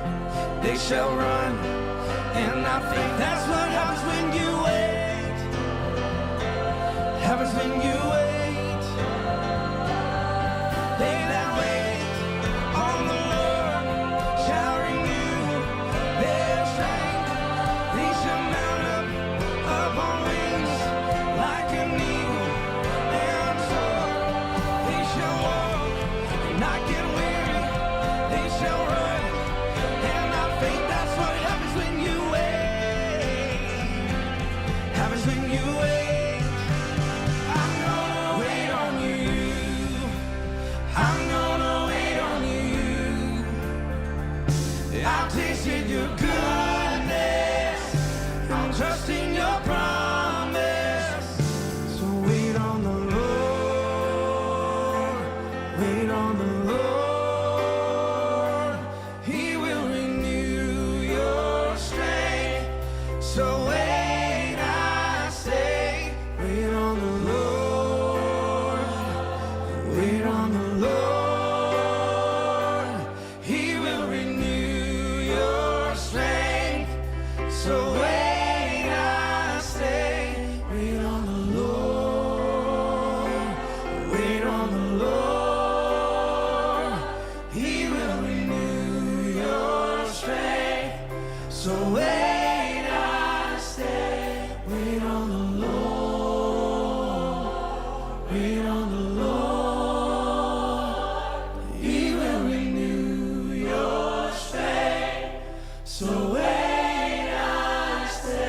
They shall run and not faint. That's what happens when you wait. Happens when you wait. They that wait on the Lord shall renew their strength. They shall mount up on wings like an eagle and soar. They shall walk and not get weary. They shall run and not faint. That's what happens when you wait. Happens when you wait. I'm gonna wait on you. I'm gonna wait on you. I've tasted your goodness. I'm trusting your promise. So wait on the Lord. Wait on the Lord. He will renew your strength. So wait, I say, wait on the Lord. Wait on the Lord. He will renew your strength. So wait, I say, wait on the Lord. Wait on the Lord. He will renew your strength. So wait, I say, wait on the Lord. Wait on the Lord. He will renew your strength. So wait, I say.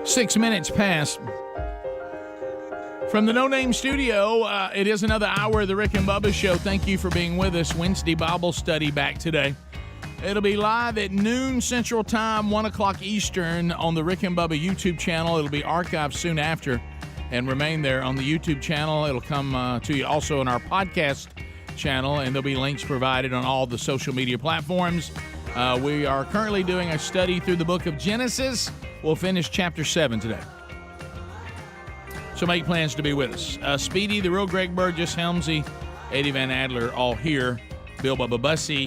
6 minutes past From the No Name Studio, it is another hour of the Rick and Bubba Show. Thank you for being with us. Wednesday Bible study back today. It'll be live at noon Central Time, 1 o'clock Eastern on the Rick and Bubba YouTube channel. It'll be archived soon after and remain there on the YouTube channel. It'll come to you also on our podcast channel, and there'll be links provided on all the social media platforms. We are currently doing a study through the book of Genesis. We'll finish chapter 7 today. So make plans to be with us. Speedy, the real Greg Burgess, Helmsy, Eddie Van Adler, all here. Bill Bubba Bussy.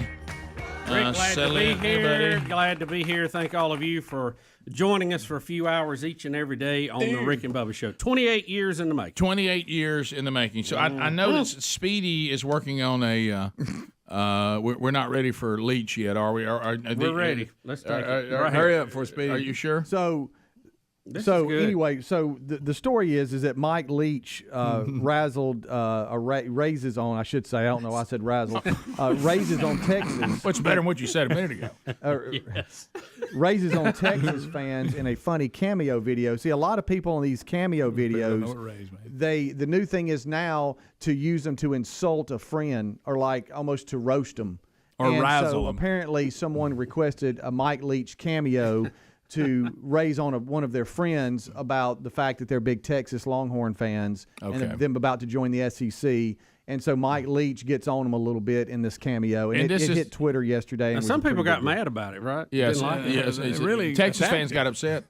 Rick, glad to be here. Glad to be here. Thank all of you for joining us for a few hours each and every day on the Rick and Bubba Show. 28 years in the making. 28 years in the making. So I know that Speedy is working on a. We're not ready for Leach yet, are we? We're ready. Let's take it. Hurry up for Speedy. Are you sure? So the story is that Mike Leach raises on, I should say, I don't know why I said razzle, raises on Texas. What's better than what you said a minute ago? Yes. Raises on Texas fans in a funny cameo video. See, a lot of people in these cameo videos, the new thing is now to use them to insult a friend or like almost to roast them. Or razzle them. Apparently someone requested a Mike Leach cameo to raise on one of their friends about the fact that they're big Texas Longhorn fans and them about to join the SEC. And so Mike Leach gets on them a little bit in this cameo. And it hit Twitter yesterday. And some people got mad about it, right? Yes. Really, Texas fans got upset.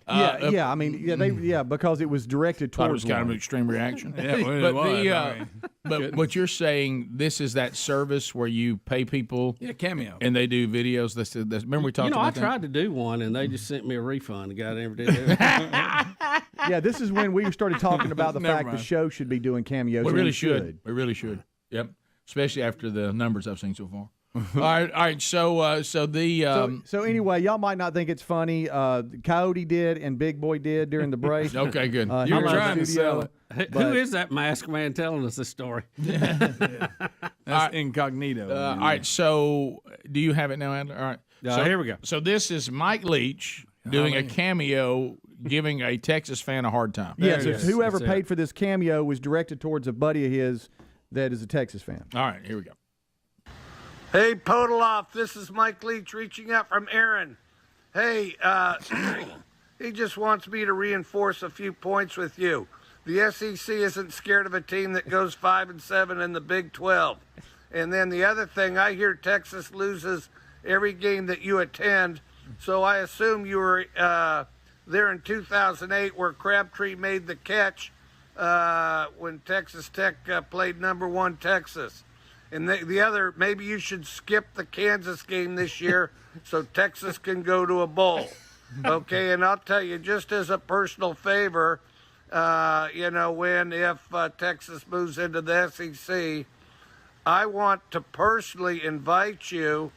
I mean, because it was directed towards. It was kind of an extreme reaction. But what you're saying, this is that service where you pay people, cameo, and they do videos. Remember we talked about that? I tried to do one, and they just sent me a refund. The guy never did it. Yeah, this is when we started talking about the fact the show should be doing cameos. We really should. We really should. Yep, especially after the numbers I've seen so far. All right. So anyway, y'all might not think it's funny. Coyote did and Big Boy did during the break. Okay, good. You're trying to sell it. Who is that masked man telling us this story? That's incognito. All right. So do you have it now, Adler? All right. So here we go. So this is Mike Leach doing a cameo, giving a Texas fan a hard time. Yes. Whoever paid for this cameo was directed towards a buddy of his that is a Texas fan. All right. Here we go. Hey, Podoloff, this is Mike Leach reaching out from Aaron. Hey, he just wants me to reinforce a few points with you. The SEC isn't scared of a team that goes 5-7 in the Big 12. And then the other thing, I hear Texas loses every game that you attend, so I assume you were there in 2008 where Crabtree made the catch when Texas Tech played number 1 Texas. And the other, maybe you should skip the Kansas game this year so Texas can go to a bowl. Okay, and I'll tell you, just as a personal favor, if Texas moves into the SEC, I want to personally invite you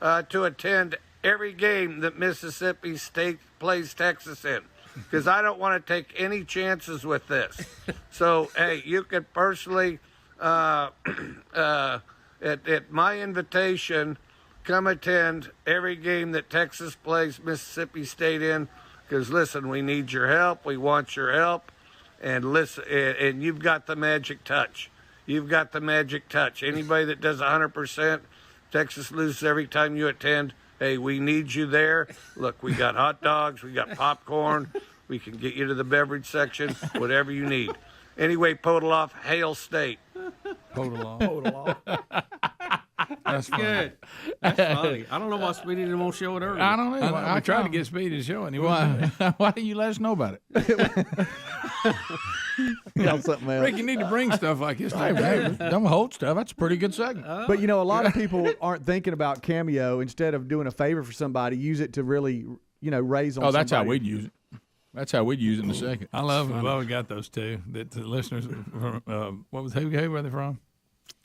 to attend every game that Mississippi State plays Texas in, because I don't want to take any chances with this. So, hey, you could personally... at my invitation, come attend every game that Texas plays Mississippi State in, because listen, we need your help, we want your help, and listen, and you've got the magic touch. You've got the magic touch. Anybody that does 100%, Texas loses every time you attend. Hey, we need you there. Look, we got hot dogs, we got popcorn, we can get you to the beverage section, whatever you need. Anyway, Podoloff, Hail State. Podoloff. That's good. That's funny. I don't know why Speedy didn't want to show it earlier. I don't know. I tried to get Speedy to show it. Why didn't you let us know about it? Something else. Rick, you need to bring stuff like this. Don't hold stuff. That's a pretty good segment. But, a lot of people aren't thinking about cameo. Instead of doing a favor for somebody, use it to really, raise on somebody. That's how we'd use it. That's how we'd use it in a second. I love it. Well, we got those two. That the listeners, who were they from?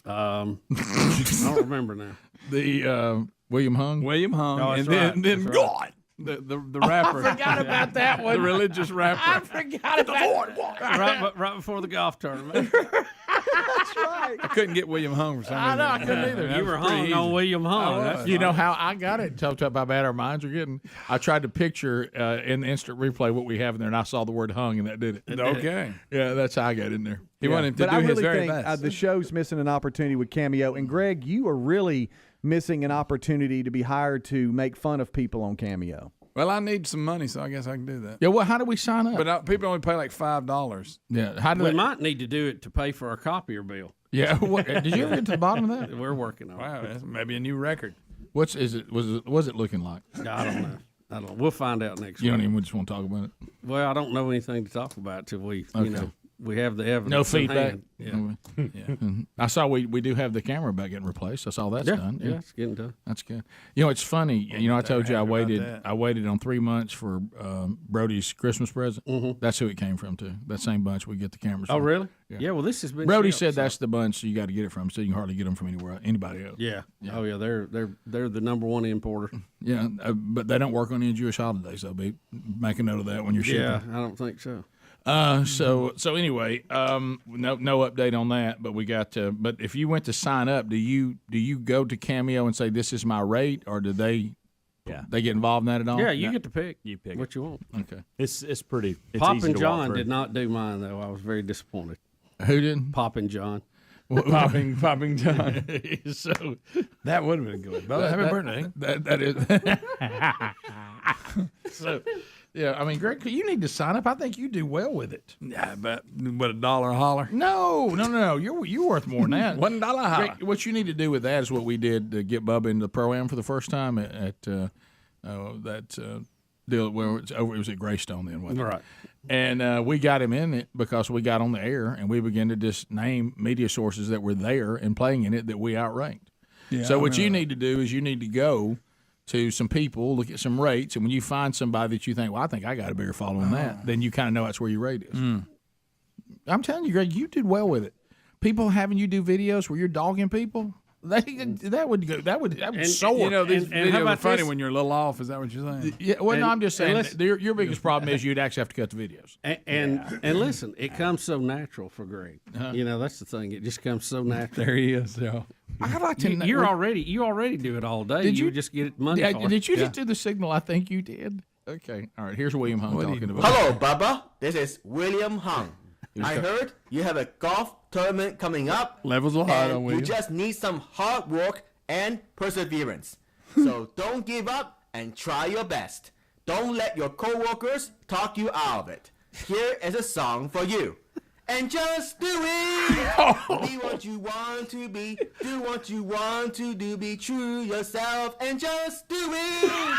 I don't remember now. The William Hung. Oh, and then God. The rapper. I forgot about that one. The religious rapper. I forgot about that. Right before the golf tournament. That's right. I couldn't get William hung for some reason. I know, I couldn't either. That You was were pretty hung easy. on William Hung. You know how I got it? Talked about how bad our minds are getting. I tried to picture in the instant replay what we have in there, and I saw the word hung, and that did it. Okay. Yeah, that's how I got in there. He wanted him to But do I his really very think best. the show's missing an opportunity with Cameo. And Greg, you are really missing an opportunity to be hired to make fun of people on Cameo. Well, I need some money, so I guess I can do that. Yeah, well, how do we sign up? But people only pay like $5. Yeah, how do We they? might need to do it to pay for our copier bill. Yeah, did you ever get to the bottom of that? We're working on Wow, it. that's maybe a new record. What's is it? Was it looking like? I don't know. I don't. We'll find out next You week. don't even just want to talk about it. Well, I don't know anything to talk about till we, we have the evidence. No in feedback. hand. Yeah. Mhm. I saw we do have the camera back getting replaced. I saw that's done. Yeah, it's getting done. That's good. You know, it's funny. I told you I waited. that. I waited on 3 months for Brody's Christmas present. Mm-hmm. That's who it came from too. That same bunch we get the cameras. Oh, from. really? Yeah. Yeah. Well, this has been. Brody shipped, said so- that's the bunch you got to get it from. So you can hardly get them from anybody else. Yeah. Oh, yeah. They're the number one importer. Yeah, but they don't work on any Jewish holidays. So be make a note of that when you're shipping. Yeah, I don't think so. So anyway, no update on that. But we got. But if you went to sign up, do you go to Cameo and say this is my rate, or do they? Yeah. They get involved in that at all? Yeah, you get to pick. You pick what you want. Okay. It's pretty. It's Pop easy and to walk John through. did not do mine though. I was very disappointed. Who didn't? Pop and John. Popping John. So that would have been good. But happy birthday. That is. So, yeah, I mean, Greg, you need to sign up. I think you do well with it. Yeah, but what, $1 a holler? No. You're worth more than that. $1 a holler. Greg, what you need to do with that is what we did to get Bubba into the Pro-Am for the first time at that deal where it was at Greystone then, wasn't it? Right. And we got him in it because we got on the air and we began to just name media sources that were there and playing in it that we outranked. Yeah, So I what you remember need to do is you need to go to some people, look at some rates, and when you find somebody that you think, well, I think I got a bigger following than that, then you kind of know that's where your rate is. I'm telling you, Greg, you did well with it. People having you do videos where you're dogging people, that would soar. You know, these and how videos are about funny this? when you're a little off. Is that what you're saying? Yeah, well, no, And- I'm just and saying listen- your biggest problem is you'd actually have to cut the videos. And listen, it comes so natural for Greg. You know, that's the thing. It just comes so natural. There he is. Yeah. I'd like to. You already do it all day. Did you would just get money Yeah, for it. did you Yeah. just do the signal? I think you did. Okay. All right. Here's William Hung talking about. Hello, Bubba. This is William Hung. I heard you have a golf tournament coming up. Levels are high and on you William. just need some hard work and perseverance. So don't give up and try your best. Don't let your coworkers talk you out of it. Here is a song for you. And just do it. Be what you want to be. Do what you want to do. Be true yourself and just do it.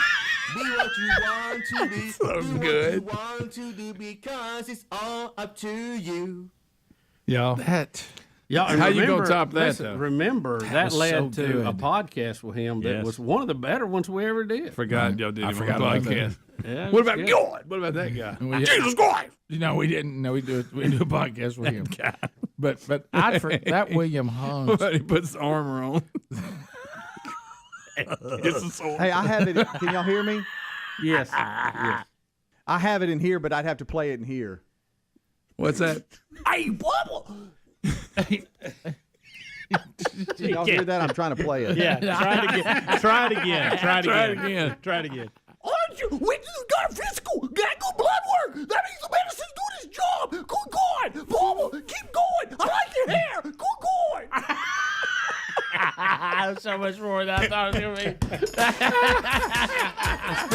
Be what you want to be. So do good. what you want to do because it's all up to you. Yeah. Yeah, and How you remember- gonna top that, listen, though? Remember, that was led so to good. a podcast with him that Yes. was one of the better ones we ever did. Forgot y'all did. I it forgot on the about that. podcast. Yeah, What it was about good. God? What about that guy? Jesus Christ! No, we didn't. No, we do a podcast with him. But that William Hung. He puts the armor on. It's a sword. Hey, I have it. Can y'all hear me? Yes. Yes. I have it in here, but I'd have to play it in here. What's that? Hey, Bubba. Did y'all hear that? I'm trying to play it. Yeah, try it again. Try it again. Try it Try it again. again. Try it again. Aren't you? We just got a physical. Got good blood work. That means the medicine's doing its job. Good God. Bubba, keep going. I like your hair. Good God. So much more than I thought it was going to be.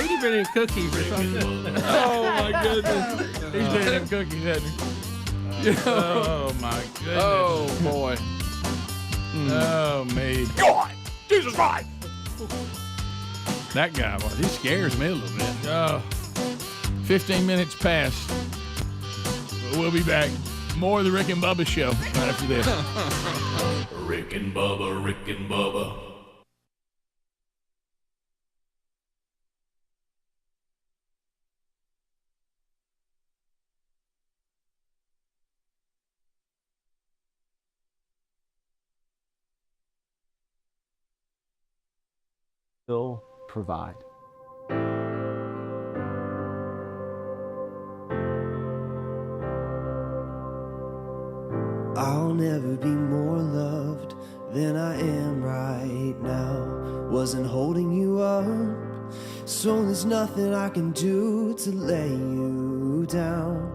Speedy been in cookies or something. Oh my goodness. He's been in cookies, hasn't he? Oh my goodness. Oh boy. Oh me. God. Jesus Christ. That guy, he scares me a little bit. Oh, 15 minutes past. But we'll be back. More of the Rick and Bubba show right after this. Rick and Bubba, Rick and Bubba. Will provide. I'll never be more loved than I am right now. Wasn't holding you up, so there's nothing I can do to lay you down.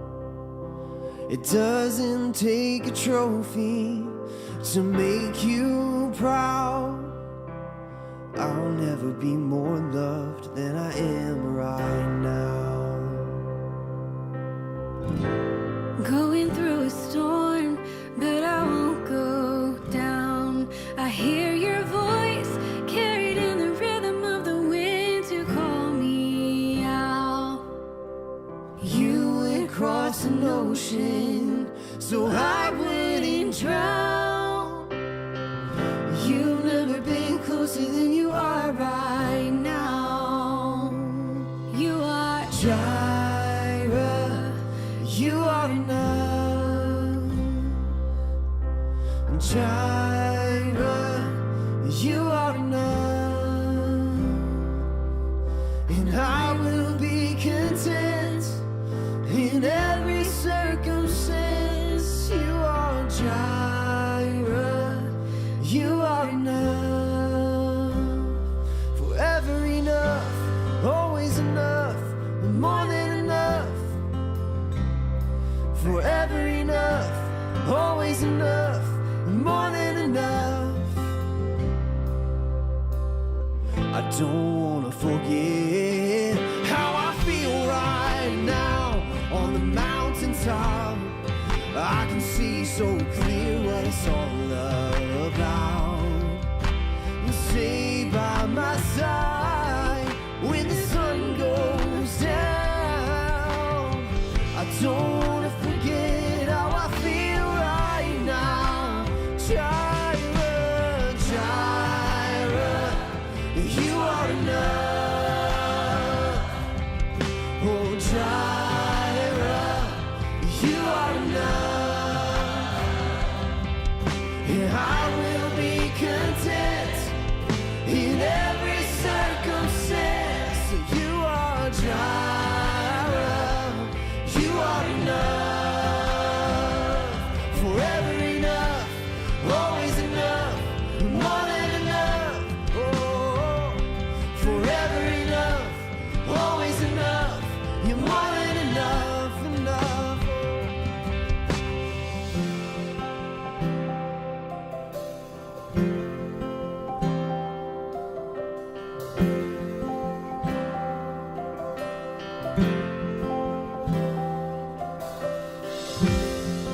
It doesn't take a trophy to make you proud. I'll never be more loved than I am right now. Going through a storm, but I won't go down. I hear your voice carried in the rhythm of the wind to call me out. You would cross an ocean so I wouldn't drown. You've never been closer than you are right now. You are Jireh, you are enough. Jireh, you are enough. And I will be content in every circumstance. You are Jireh, you are enough. Forever enough, always enough, more than enough. Forever enough, always enough, more than enough. I don't wanna forget how I feel right now on the mountaintop. I can see so clear what it's all about. Stay by my side when the sun goes down. I don't wanna forget how I feel right now. Jireh, Jireh, you are enough. Oh, Jireh, you are enough. And I will be content in every circumstance. You are Jireh, you are enough. Forever enough, always enough, more than enough. Oh, forever enough, always enough. You're more than enough, enough.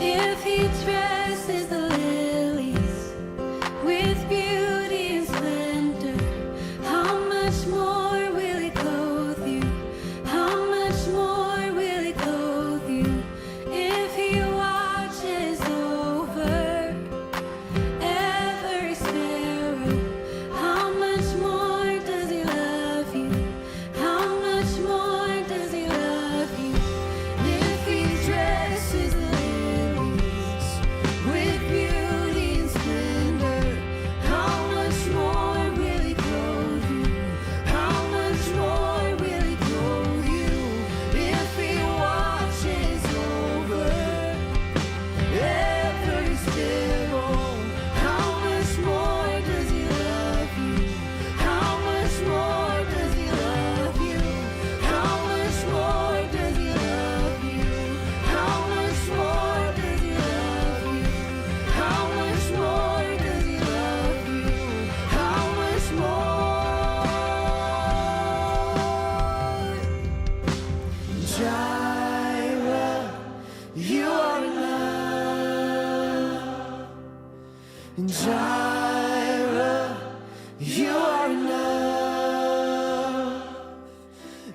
If he dresses the lilies with beauty and splendor, how much more will he clothe you? How much more will he clothe you? If he watches over every sparrow, how much more does he love you? How much more does he love you? If he dresses the lilies with beauty and splendor, how much more will he clothe you? How much more will he clothe you? If he watches over every sparrow, how much more does he love you? How much more does he love you? How much more does he love you? How much more does he love you? How much more does he love you? How much more? Jireh, you are enough. Jireh, you are enough.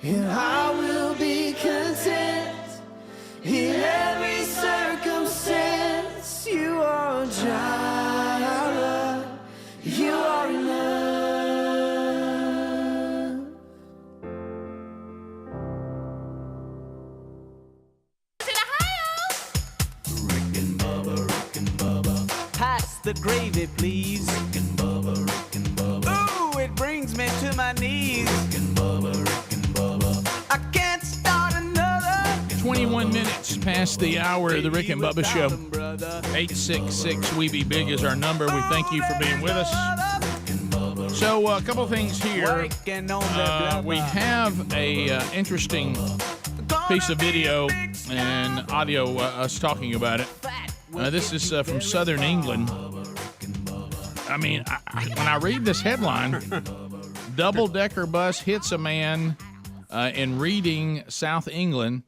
And I will be content in every circumstance. You are Jireh, you are enough. Pass the gravy, please. Rick and Bubba, Rick and Bubba. Ooh, it brings me to my knees. Rick and Bubba, Rick and Bubba. I can't start another. 21 minutes minutes past the hour of the Rick and Bubba Show. 866-WE-BE-BIG is our number. We thank you for being with us. So, a couple of things here. We have a interesting piece of video and audio, us talking about it. This is from Southern England. I mean, when I read this headline, double-decker bus hits a man in Reading, South England.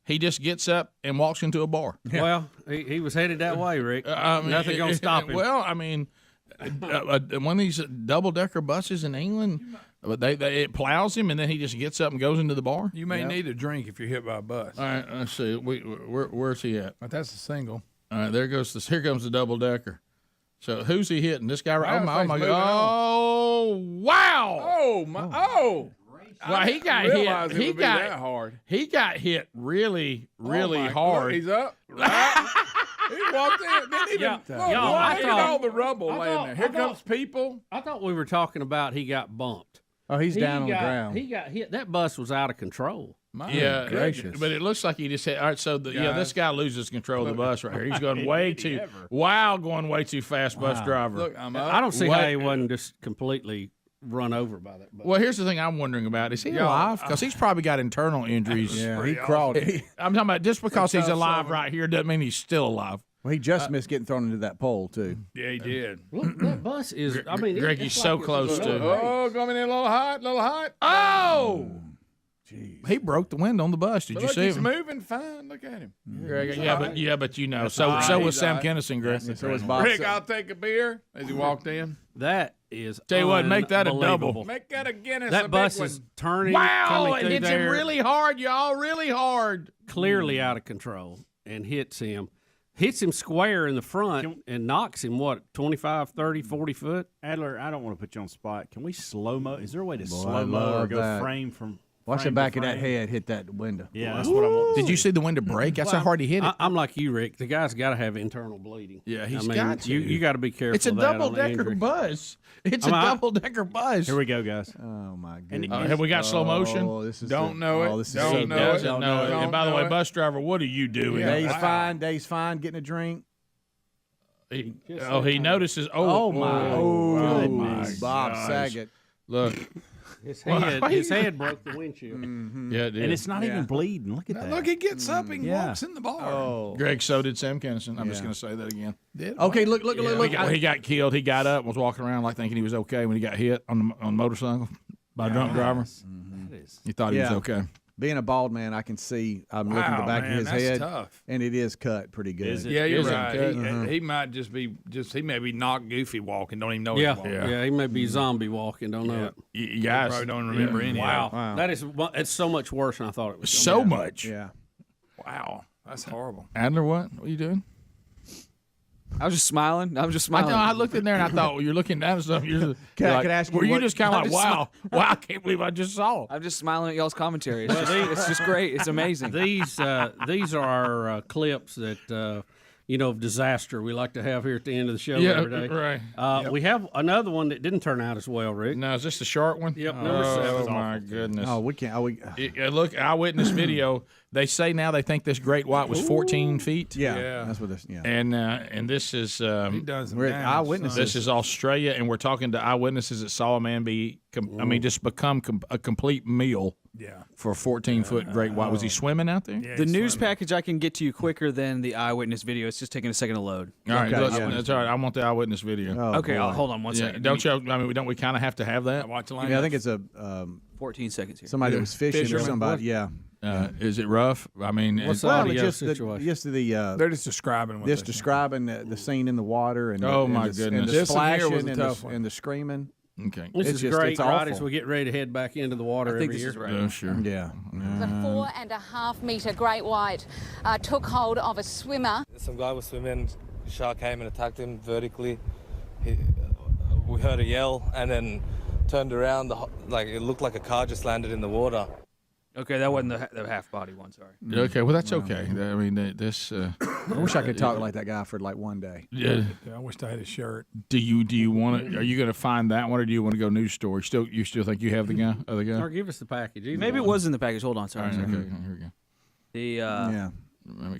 He just gets up and walks into a bar. Yeah. Well, he was headed that way, Rick. Nothing going to stop him. Well, I mean, one of these double-decker buses in England, it plows him, and then he just gets up and goes into the bar. You may need a drink if you're hit by a bus. All right, let's see. Where's he at? That's a single. All right, here comes the double-decker. So who's he hitting? This guy right? Oh my God! Oh wow! Oh my! Oh. Well, he got hit. He got that hard. He got hit really hard. Look, he's up. Right? He walked in. Didn't even look at all the rubble laying there. Here comes people. I thought we were talking about he got bumped. Oh, he's down on the ground. He got hit. That bus was out of control. My gracious. But it looks like he just hit. All right, so this guy loses control of the bus right here. He's going way too fast, bus driver. Look, I don't see how he wasn't just completely run over by that bus. Well, here's the thing I'm wondering about. Is he alive? Because he's probably got internal injuries. Yeah, he crawled. I'm talking about just because he's alive right here doesn't mean he's still alive. Well, he just missed getting thrown into that pole, too. Yeah, he did. Look, that bus is, I mean, Greg, he's so close to. Oh, coming in a little hot. Oh! Jeez. He broke the window on the bus. Did you see him? He's moving fine. Look at him. Greg, but you know. So was Sam Kennison, Greg. So was Bob. Rick, I'll take a beer as he walked in. That is Tell you what, make that a double. Make that a Guinness. That bus is turning. Wow, it hits him really hard, y'all. Really hard. Clearly out of control and hits him. Hits him square in the front and knocks him, 25, 30, 40 foot? Adler, I don't want to put you on the spot. Can we slow-mo? Is there a way to slow-mo or go frame from Watch the back of that head hit that window. Yeah, that's what I want. Did you see the window break? That's how hard he hit it. I'm like you, Rick. The guy's got to have internal bleeding. Yeah, he's got to. You got to be careful. It's a double-decker bus. It's a double-decker bus. Here we go, guys. Oh, my goodness. Have we got slow motion? Oh, this is Don't know it. This is Don't know it. Doesn't know it. And by the way, bus driver, what are you doing? Day's fine, getting a drink. He notices. Oh my goodness. Bob Saget. Look. His head broke the windshield. Mm-hmm. Yeah, it did. And it's not even bleeding. Look at that. Look, he gets up and walks in the bar. Oh. Greg, so did Sam Kennison. I'm just going to say that again. Okay, look. He got killed. He got up and was walking around like thinking he was okay when he got hit on the motorcycle by a drunk driver. Mm-hmm. He thought he was okay. Being a bald man, I can see. I'm looking at the back of his head, tough. and it is cut pretty good. Is it? Yeah, you're Is it right. cut? He might he may be not goofy walking. Don't even know he's walking. Yeah, he may be zombie walking. Don't know it. You guys probably don't remember any. Wow. It's so much worse than I thought it was. So much. Yeah. Wow, that's horrible. Adler, what are you doing? I was just smiling. I looked in there and I thought, well, you're looking down at something. Can I ask you? Were you just kind of like, wow, I can't believe I just saw. I'm just smiling at y'all's commentary. It's just great. It's amazing. These are clips that of disaster we like to have here at the end of the show every day. Right. We have another one that didn't turn out as well, Rick. No, is this the short one? Yep, number 7. Oh my goodness. Oh, we can't. Look, eyewitness video. They say now they think this great white was 14 feet. Yeah, that's what this. Yeah. And this is He does some eyewitnesses. This is Australia, and we're talking to eyewitnesses that saw a man just become a complete meal. Yeah. For a 14-foot great white. Was he swimming out there? Yeah, the news package I can get to you quicker than the eyewitness video. It's just taking a second to load. All right, that's all right. I want the eyewitness video. Okay, hold on one second. Don't we kind of have to have that? Yeah, I think it's a 14 seconds here. Somebody that was fishing or somebody. Yeah. Is it rough? I mean, what's the audio situation? They're just describing. Describing the scene in the water and goodness, and the splashing and the screaming. Okay, this is great. Right as we get ready to head back into the water every year. Right. Oh, sure. Yeah. The 4.5 metre great white took hold of a swimmer. Some guy was swimming. Shark came and attacked him vertically. We heard a yell and then turned around. It looked like a car just landed in the water. Okay, that wasn't the half body one. Sorry. Okay, well that's okay. I mean, this. I wish I could talk like that guy for like one day. Yeah. I wish I had a shirt. Do you want to? Are you going to find that one, or do you want to go news story? You still think you have the other guy? Or give us the package. Maybe it was in the package. Hold on, sorry. Right, okay, here we go. The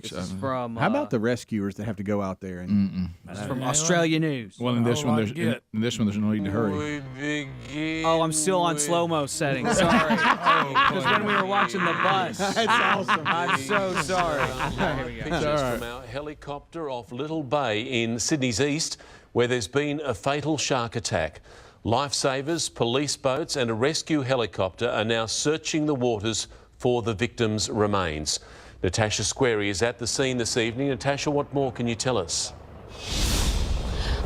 This is from. How about the rescuers that have to go out there? And That's from Australia News. Well, in this one, there's no need to hurry. Oh, I'm still on slow-mo settings. Sorry. Because when we were watching the bus. That's awesome. I'm so sorry. Here we go. Pictures from our helicopter off Little Bay in Sydney's east, where there's been a fatal shark attack. Lifesavers, police boats and a rescue helicopter are now searching the waters for the victims' remains. Natasha Squarey is at the scene this evening. Natasha, what more can you tell us?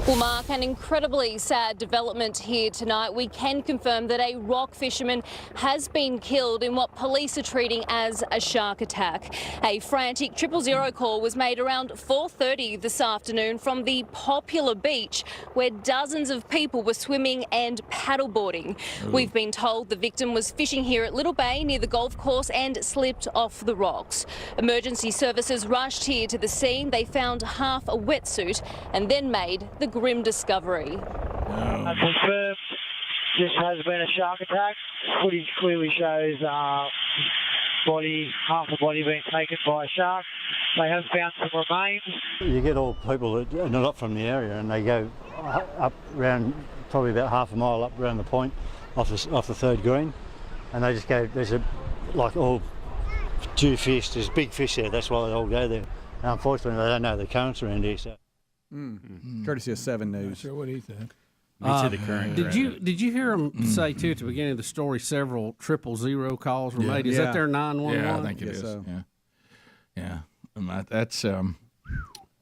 Well, Mark, an incredibly sad development here tonight. We can confirm that a rock fisherman has been killed in what police are treating as a shark attack. A frantic 000 call was made around 4:30 this afternoon from the popular beach where dozens of people were swimming and paddleboarding. We've been told the victim was fishing here at Little Bay near the golf course and slipped off the rocks. Emergency services rushed here to the scene. They found half a wetsuit and then made the grim discovery. I confirm this has been a shark attack. Footage clearly shows half the body being taken by a shark. They have found some remains. You get all people that are not from the area, and they go up around probably about half a mile up around the point off the third green, and they just go. There's all dew fish. There's big fish there. That's why they all go there. And unfortunately, they don't know the currents around here. So. Courtesy of 7 News. Sure, what do you think? Did you hear him say too at the beginning of the story? Several 000 calls were made. Is that their 911? Yeah, I think it is. So. Yeah. That's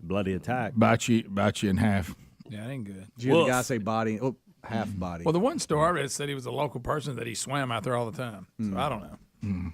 bloody attack. Bite you in half. Yeah, that ain't good. Did you hear the guy say body? Oh, half body. Well, the one story I read said he was a local person that he swam out there all the time. So I don't know.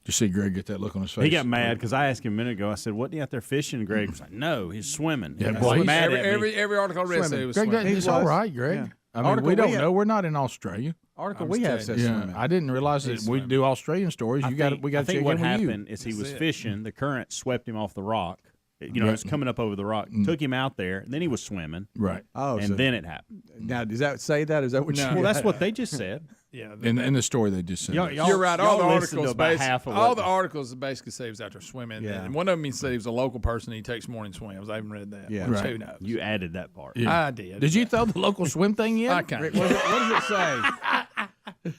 Did you see Greg get that look on his face? He got mad because I asked him a minute ago. I said, "Wasn't he out there fishing?" And Greg was like, "No, he's swimming." Yeah, He boy, was mad at me. Every article I read said he was Greg, swimming. it's all right, Greg. Yeah. I mean, Article we don't we have- know. We're not in Australia. Article we have says swimming. I didn't realize that we do Australian stories. We got to I check think in what with happened you. is he was fishing. The current swept him off the rock. You know, it was coming up over the rock. Took him out there. And then he was swimming. Right. Oh, and so- then it happened. Now, does that say that? Is that what you? Well, that's what they just said. Yeah, In the story they just said. Y'all- that. You're right. All the y'all listened to articles, about half of all what- the articles basically say he was out there swimming. Yeah. And one of them said he was a local person. He takes morning swims. I even read that. Yeah. Which Right. Who knows? You added that part. I did. Did you throw the local swim thing in? I kind Rick, of. what does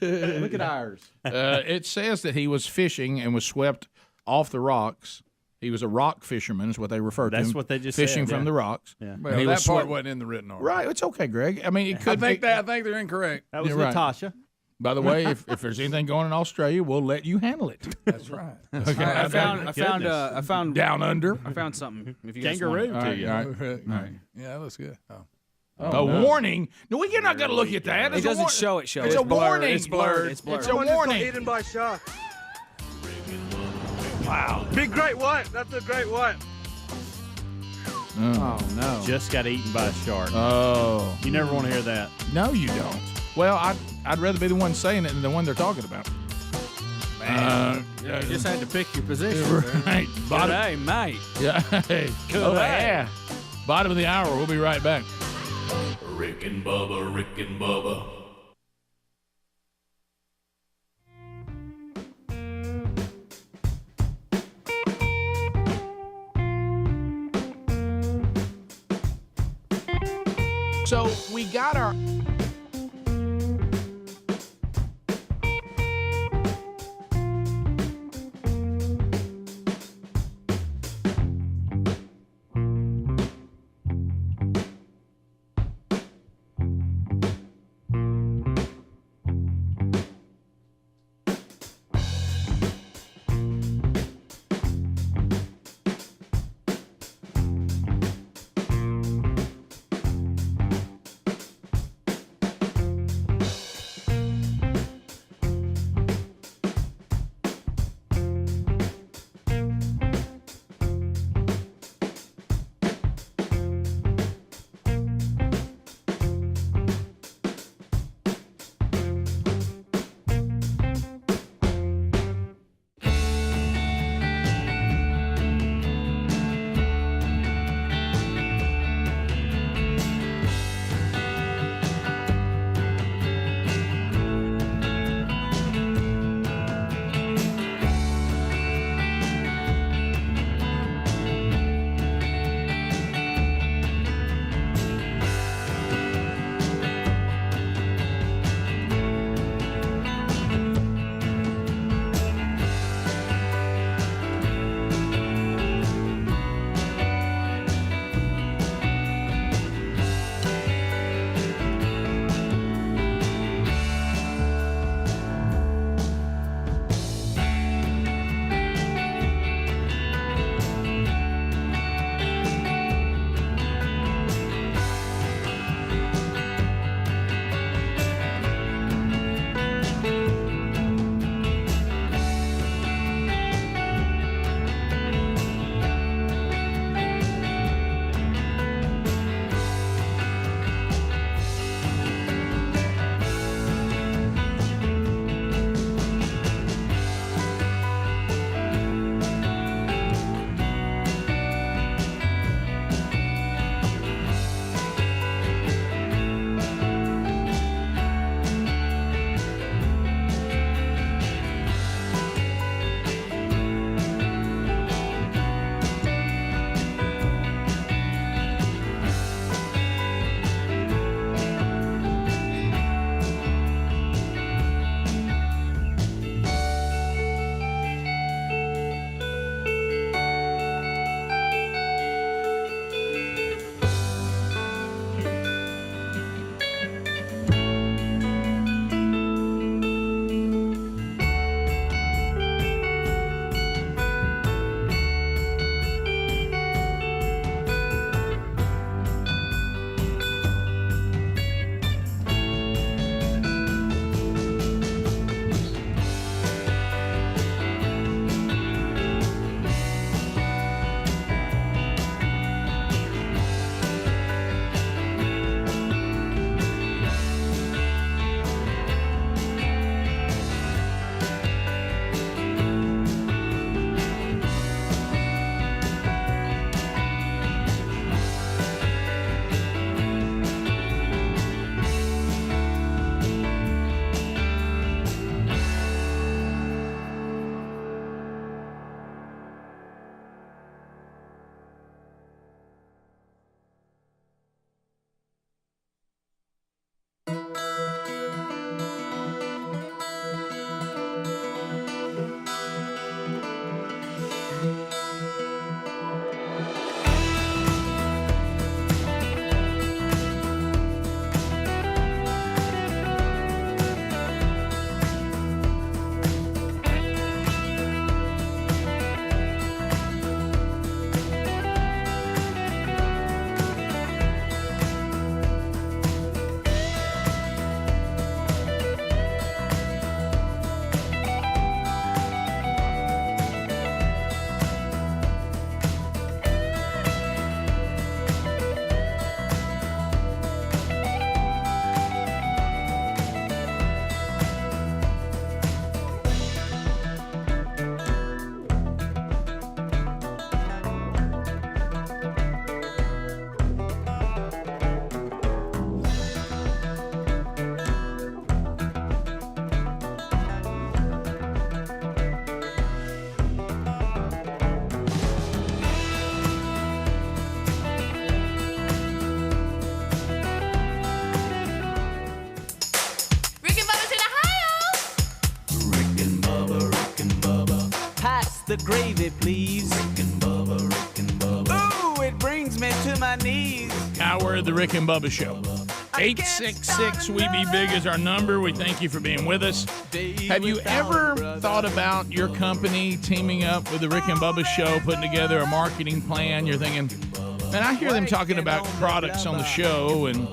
it say? Look at ours. It says that he was fishing and was swept off the rocks. He was a rock fisherman, is what they refer to him. That's what they just fishing said, from yeah. the rocks. Yeah. Well, And he that was part swept- wasn't in the written article. Right, it's okay, Greg. I mean, it could. I think they're incorrect. That was You're right. Natasha. By the way, if there's anything going on in Australia, we'll let you handle it. That's right. Okay. I found Down under. I found something. If you guys Kangaroo want. to you. All right. Yeah, that looks good. Oh. A warning? No, you're not going to look at that. It It's a doesn't war- show it. It's a warning. It's blurred. It's blurred. It's a warning. Eaten by shark. Wow. Big great white. That's a great white. Oh no. Just got eaten by a shark. Oh. You never want to hear that. No, you don't. Well, I'd rather be the one saying it than the one they're talking about. You just had to pick your position. Right. Good day, mate. Yeah. Hey. Oh, yeah. Bottom of the hour. We'll be right back. Rick and Bubba, Rick and Bubba. So we got our. gravy, please. Rick and Bubba, Rick and Bubba. Ooh, it brings me to my knees. Hour of the Rick and Bubba Show. 866-WE-BE-BIG is our number. We thank you for being with us. Have you ever thought about your company teaming up with the Rick and Bubba Show, putting together a marketing plan? You're thinking, man, I hear them talking about products on the show, and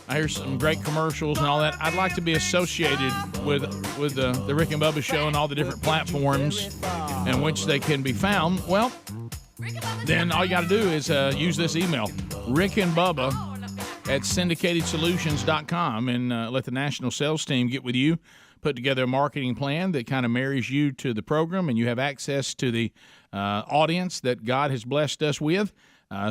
I hear some great commercials and all that. I'd like to be associated with the Rick and Bubba Show and all the different platforms in which they can be found. Well, then all you got to do is use this email, rickanbubba@syndicatedsolutions.com, and let the national sales team get with you, put together a marketing plan that kind of marries you to the program, and you have access to the audience that God has blessed us with.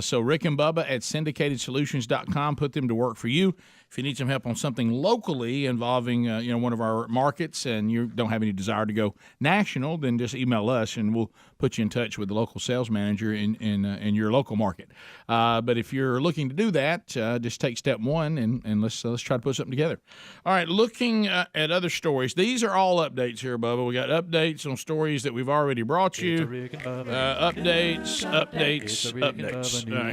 So Rick and Bubba at syndicatedsolutions.com, put them to work for you. If you need some help on something locally involving one of our markets and you don't have any desire to go national, then just email us and we'll put you in touch with the local sales manager in your local market. But if you're looking to do that, just take step one and let's try to put something together. All right, looking at other stories. These are all updates here, Bubba. We got updates on stories that we've already brought you. Updates.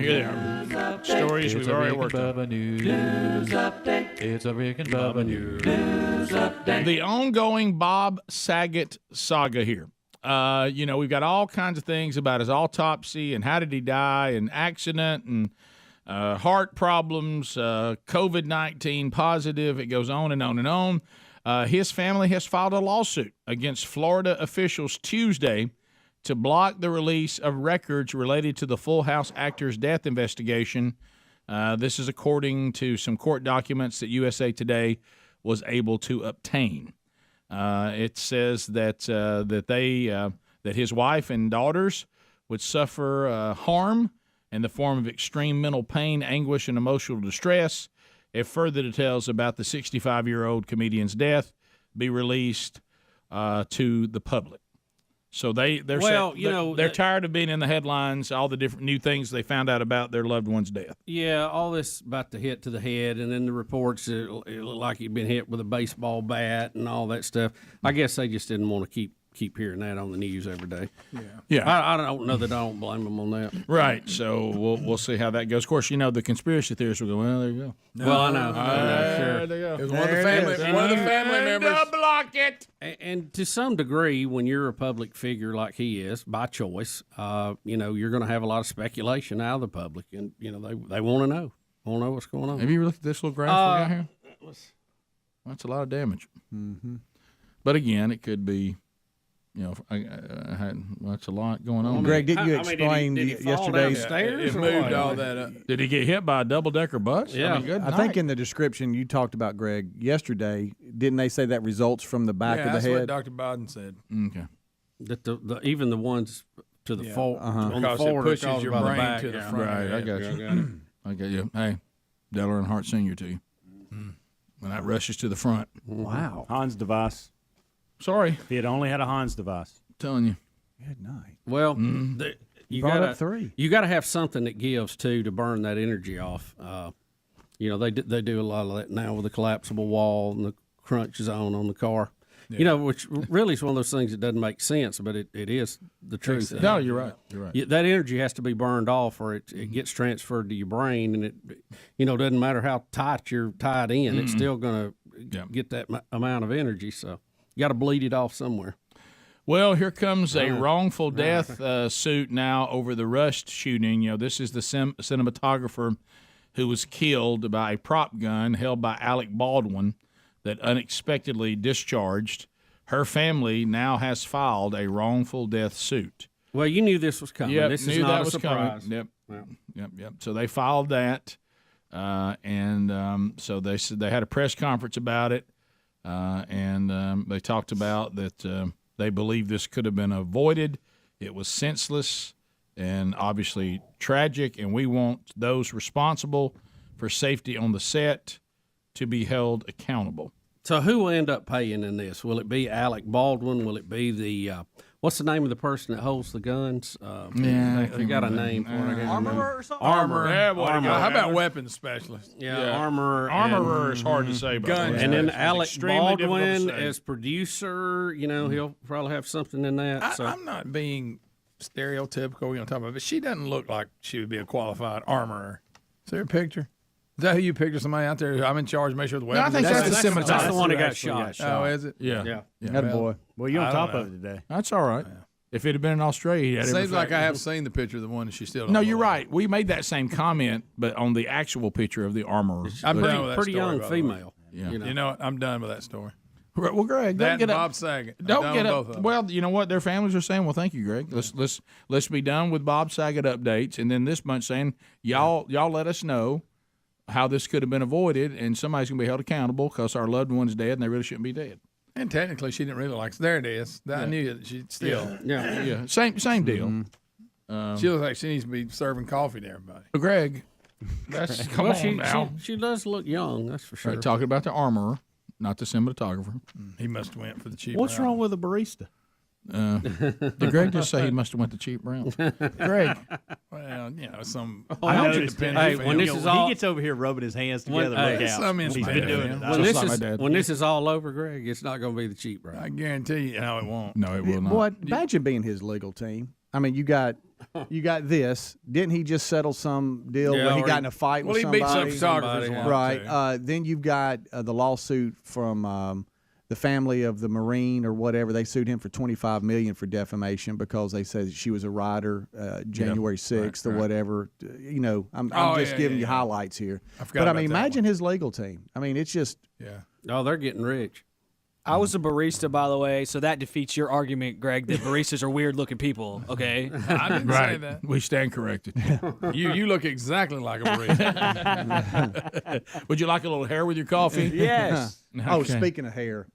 Here they are. Stories we've already worked on. News update. It's a Rick and Bubba news update. The ongoing Bob Saget saga here. We've got all kinds of things about his autopsy and how did he die, and accident and heart problems, COVID-19 positive. It goes on and on and on. His family has filed a lawsuit against Florida officials Tuesday to block the release of records related to the Full House actor's death investigation. This is according to some court documents that USA Today was able to obtain. It says that his wife and daughters would suffer harm in the form of extreme mental pain, anguish, and emotional distress if further details about the 65-year-old comedian's death be released to the public. So they're tired of being in the headlines, all the different new things they found out about their loved one's death. Yeah, all this about the hit to the head, and then the reports it looked like he'd been hit with a baseball bat and all that stuff. I guess they just didn't want to keep hearing that on the news every day. Yeah. I don't know that I don't blame them on that. Right. So we'll see how that goes. Of course, the conspiracy theorists will go, well, there you go. Well, I know. There they go. It was one of the family members. Block it. And to some degree, when you're a public figure like he is, by choice, you're going to have a lot of speculation out of the public, and they want to know. Want to know what's going on. Have you looked at this little graph we got here? That's a lot of damage. Mm-hmm. But again, it could be. That's a lot going on. Greg, didn't you explain yesterday's? It moved all that up. Did he get hit by a double-decker bus? Yeah. I think in the description you talked about, Greg, yesterday, didn't they say that results from the back of the that's head? what Dr. Biden said. Okay. That even the ones to the forward, on the Because forward, it pushes your brain back, to the front. Right, I got you. I got you. Hey, Dell Earnhardt Sr. to you. When that rushes to the front. Wow. Hans device. Sorry. If he had only had a Hans device. Telling you. Good night. Well, you brought gotta up three. You got to have something that gives too to burn that energy off. They do a lot of that now with the collapsible wall and the crunch zone on the car. Yeah. Which really is one of those things that doesn't make sense, but it is the truth. No, you're right. You're right. That energy has to be burned off, or it gets transferred to your brain, and it doesn't matter how tight you're tied in, it's still going to get that amount of energy. So you got to bleed it off somewhere. Well, here comes a wrongful death suit now over the Rust shooting. This is the cinematographer who was killed by a prop gun held by Alec Baldwin that unexpectedly discharged. Her family now has filed a wrongful death suit. Well, you knew this was coming. Yep, this knew is not that a was surprise. Coming. Yep. So they filed that, so they said they had a press conference about it, and they talked about that. They believe this could have been avoided. It was senseless and obviously tragic, and we want those responsible for safety on the set to be held accountable. So who will end up paying in this? Will it be Alec Baldwin? Will it be the what's the name of the person that holds the guns? They got a name for it. Armorer or something? Armorer. Yeah, Armorer. How about weapons specialist? Yeah. Armorer. Armorer is hard to say. Guns. And then Alec Baldwin as producer. He'll probably have something in that. I'm not being stereotypical. We're going to talk about, but she doesn't look like she would be a qualified armorer. Is there a picture? Is that who you picture? Somebody out there? I'm in charge. Make sure the weapons. No, I think that's the cinematographer. That's the one that got shot. Oh, is it? Yeah. That boy. Well, you're on top of it today. That's all right. If it had been in Australia, it seems like I have seen the picture of the one that she still. No, you're right. We made that same comment, but on the actual picture of the armorer. I'm done with that pretty story, young by the way. female. Yeah. You know what? I'm done with that story. Well, Greg, don't That get and up. Bob Saget. I'm Don't done get with up. both of them. Well, you know what? Their families are saying, "Well, thank you, Greg. Let's be done with Bob Saget updates." And then this bunch saying, "Y'all let us know how this could have been avoided, and somebody's going to be held accountable because our loved one's dead, and they really shouldn't be dead." And technically, she didn't really like. There it is. I knew that she still. Yeah. Same deal. Mm-hmm. She looks like she needs to be serving coffee to everybody. Greg, that's come on now. She does look young, that's for sure. Right, talking about the armorer, not the cinematographer. He must have went for the cheap. What's wrong with a barista? Did Greg just say he must have went to cheap Brown? Greg. Well, some. I noticed. Hey, when this is all, he gets over here rubbing his hands together. Look out. Some He's been doing it. When this is all over, Greg, it's not going to be the cheap Brown. I guarantee you, no, it won't. No, it will not. What? Imagine being his legal team. I mean, you got this. Didn't he just settle some deal where he got in a fight with somebody? Well, he beat some photographers along, right. Then you've got the lawsuit from the family of the Marine or whatever. They sued him for $25 million for defamation because they said she was a rider January 6th or whatever. You know, I'm just giving you highlights here. But I mean, imagine his legal team. I mean, it's just Oh, they're getting rich. I was a barista, by the way, so that defeats your argument, Greg, that baristas are weird-looking people, okay? I didn't say that. We stand corrected. You look exactly like a barista. Would you like a little hair with your coffee? Yes. Okay. Oh, speaking of hair.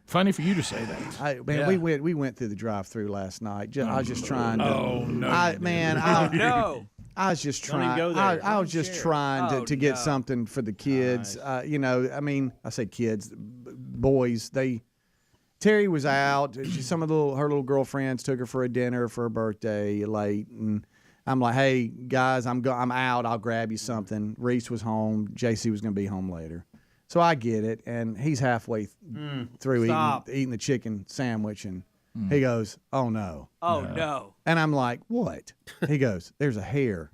Funny for you to say that. We went through the drive-through last night. I was just trying to. Oh no! No. I was just trying. I was just trying to get something for the kids. You know, I mean, I say kids, boys. Terry was out. Some of her little girlfriends took her for a dinner for her birthday late, and I'm like, hey guys, I'm out. I'll grab you something. Reese was home. JC was going to be home later. So I get it, and he's halfway through eating the chicken sandwich, and he goes, "Oh no!" Oh no! And I'm like, "What?" He goes, "There's a hair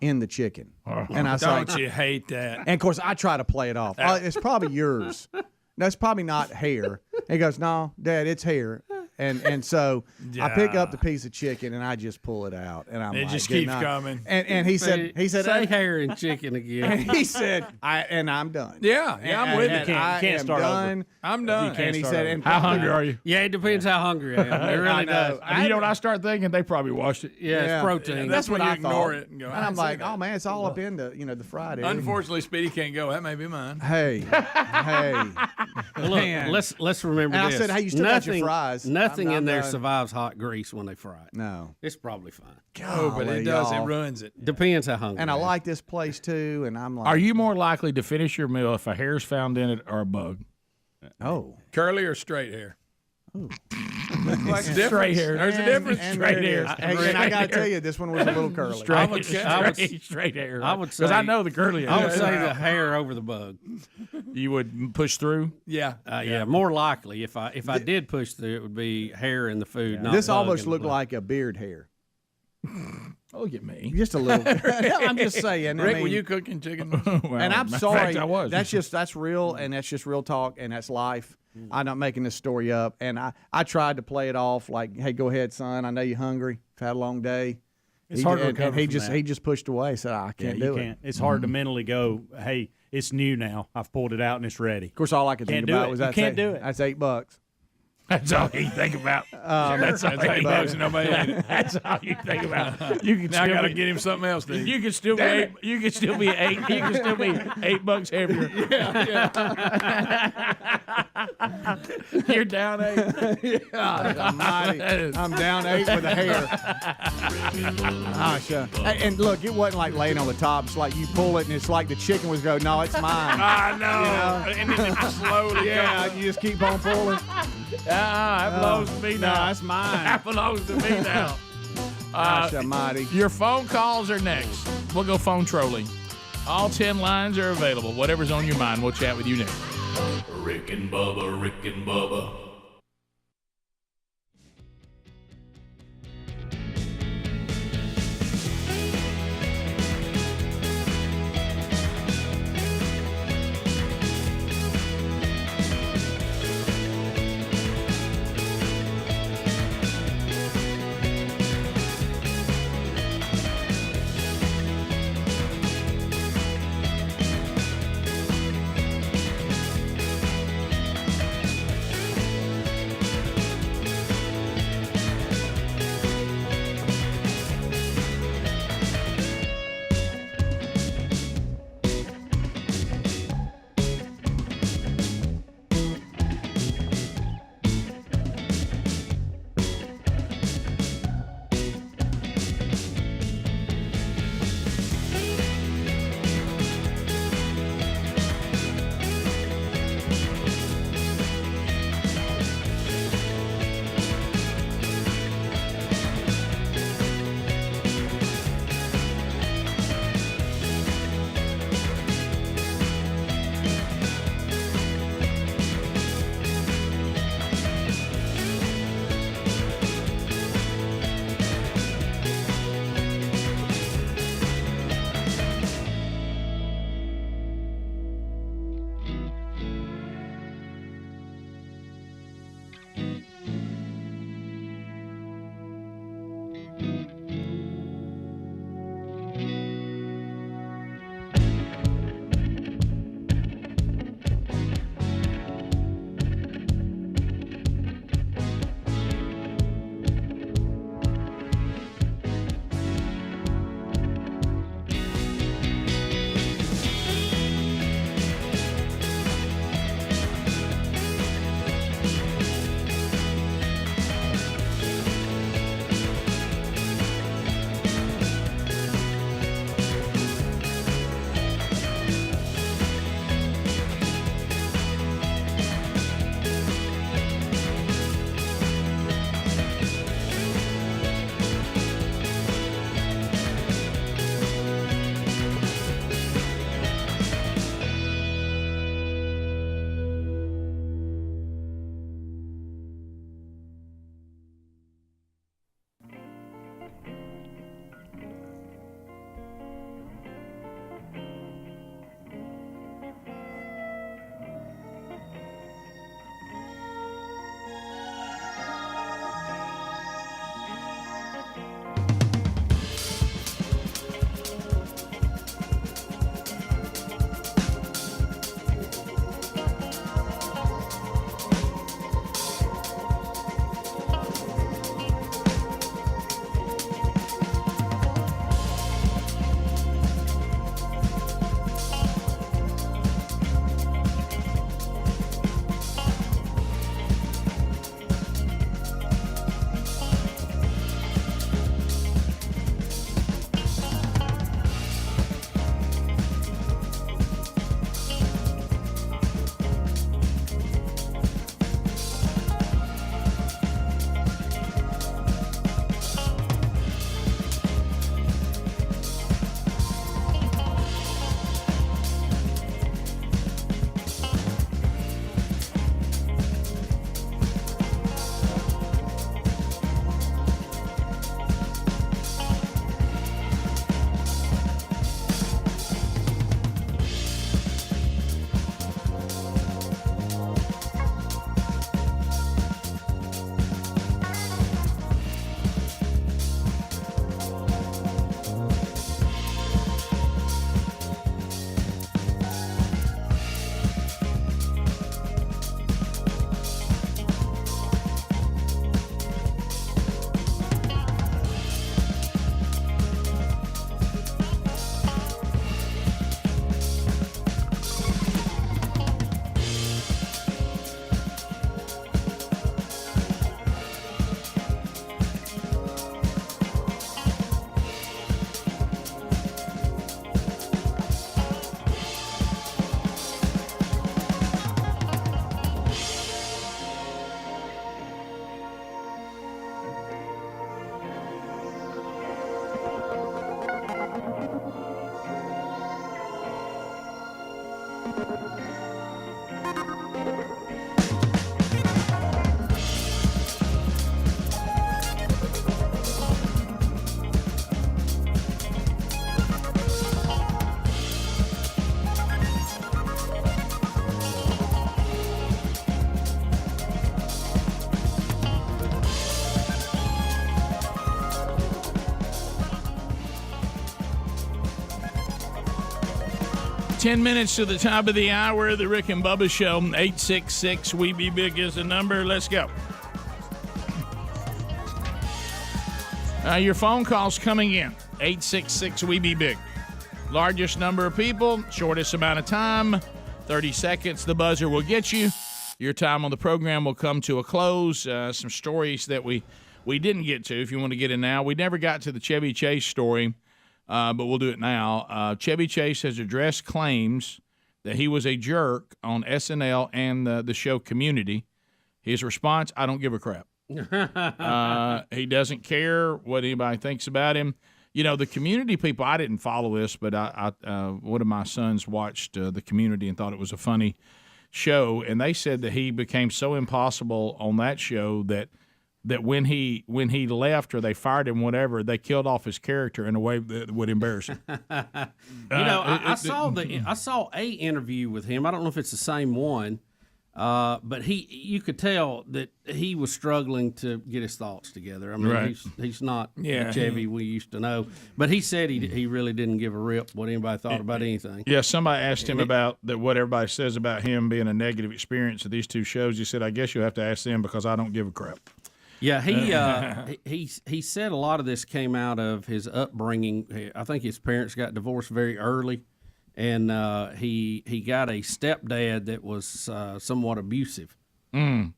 in the chicken," and I was like, "Don't you hate that?" And of course, I try to play it off. It's probably yours. That's probably not hair. He goes, "No, Dad, it's hair." And so I pick up the piece of chicken and I just pull it out, and it just keeps coming. And he said, say hair and chicken again. And he said, I'm done. Yeah, I'm with you. I can't am start done. over. I'm done. And he said, how hungry are you? Yeah, it depends how hungry I am. It really does. You know what I start thinking? They probably washed it. Yeah, it's protein. That's what when you I ignore thought. it and go. And I'm like, oh man, it's all up in the the fried area. Unfortunately, Speedy can't go. That may be mine. Hey. Look, let's remember and this. I said, hey, you still got your fries. Nothing in there done. survives hot grease when they fry it. No. It's probably fine. Oh, but it does. It ruins it. Depends how hungry. And I like this place too, and I'm like, Are you more likely to finish your meal if a hair's found in it or a bug? Oh. Curly or straight hair? Straight hair. There's a difference. Straight hair. And I got to tell you, this one was a little curly. Straight hair. I would say, because I know the curly hair. I would say the hair over the bug. You would push through? Yeah. Yeah, more likely. If I did push through, it would be hair in the food. Not This bug almost in the looked bug. like a beard hair. Look at me. Just a little. No, I'm just saying. Rick, I mean, were you cooking chicken? Well, and I'm in sorry. fact, I was. That's real, and that's just real talk, and that's life. I'm not making this story up. And I tried to play it off like, hey, go ahead, son. I know you're hungry. I've had a long day. It's hard to recover and he from just that. he just pushed away. Said, I can't do it. It's hard to mentally go, hey, it's new now. I've pulled it out and it's ready. Of course, all I could think about was you can't do it. That's $8. That's all you think about. That's $8 and nobody ate it. That's all you think about. You can Now I still got to be- get him something else. Dude. You can still be eight. You can still be eight. You can still be $8 heavier. You're down 8. I'm down 8 with a hair. Gosh, and look, it wasn't like laying on the top. It's like you pull it, and it's like the chicken was going, no, it's mine. I know. And then it slowly Yeah, goes. you just keep on pulling. That belongs to me No, now. that's mine. That belongs to me now. Gosh almighty. Your phone calls are next. We'll go phone trolling. All 10 lines are available. Whatever's on your mind, we'll chat with you next. Rick and Bubba, Rick and Bubba. 10 minutes to the top of the hour of the Rick and Bubba Show. 866 We Be Big is the number. Let's go. Your phone calls coming in. 866 We Be Big. Largest number of people, shortest amount of time. 30 seconds, the buzzer will get you. Your time on the program will come to a close. Some stories that we didn't get to, if you want to get in now. We never got to the Chevy Chase story. But we'll do it now. Chevy Chase has addressed claims that he was a jerk on SNL and the show Community. His response, I don't give a crap. He doesn't care what anybody thinks about him. You know, the Community people, I didn't follow this, but one of my sons watched the Community and thought it was a funny show. And they said that he became so impossible on that show that when he left or they fired him, whatever, they killed off his character in a way that would embarrass him. I saw a interview with him. I don't know if it's the same one, but you could tell that he was struggling to get his thoughts together. I mean, right. he's not the Chevy we used to know, but he said he really didn't give a rip what anybody thought about anything. Yeah, somebody asked him about what everybody says about him being a negative experience of these two shows. He said, I guess you'll have to ask them because I don't give a crap. Yeah, he said a lot of this came out of his upbringing. I think his parents got divorced very early, and he got a stepdad that was somewhat abusive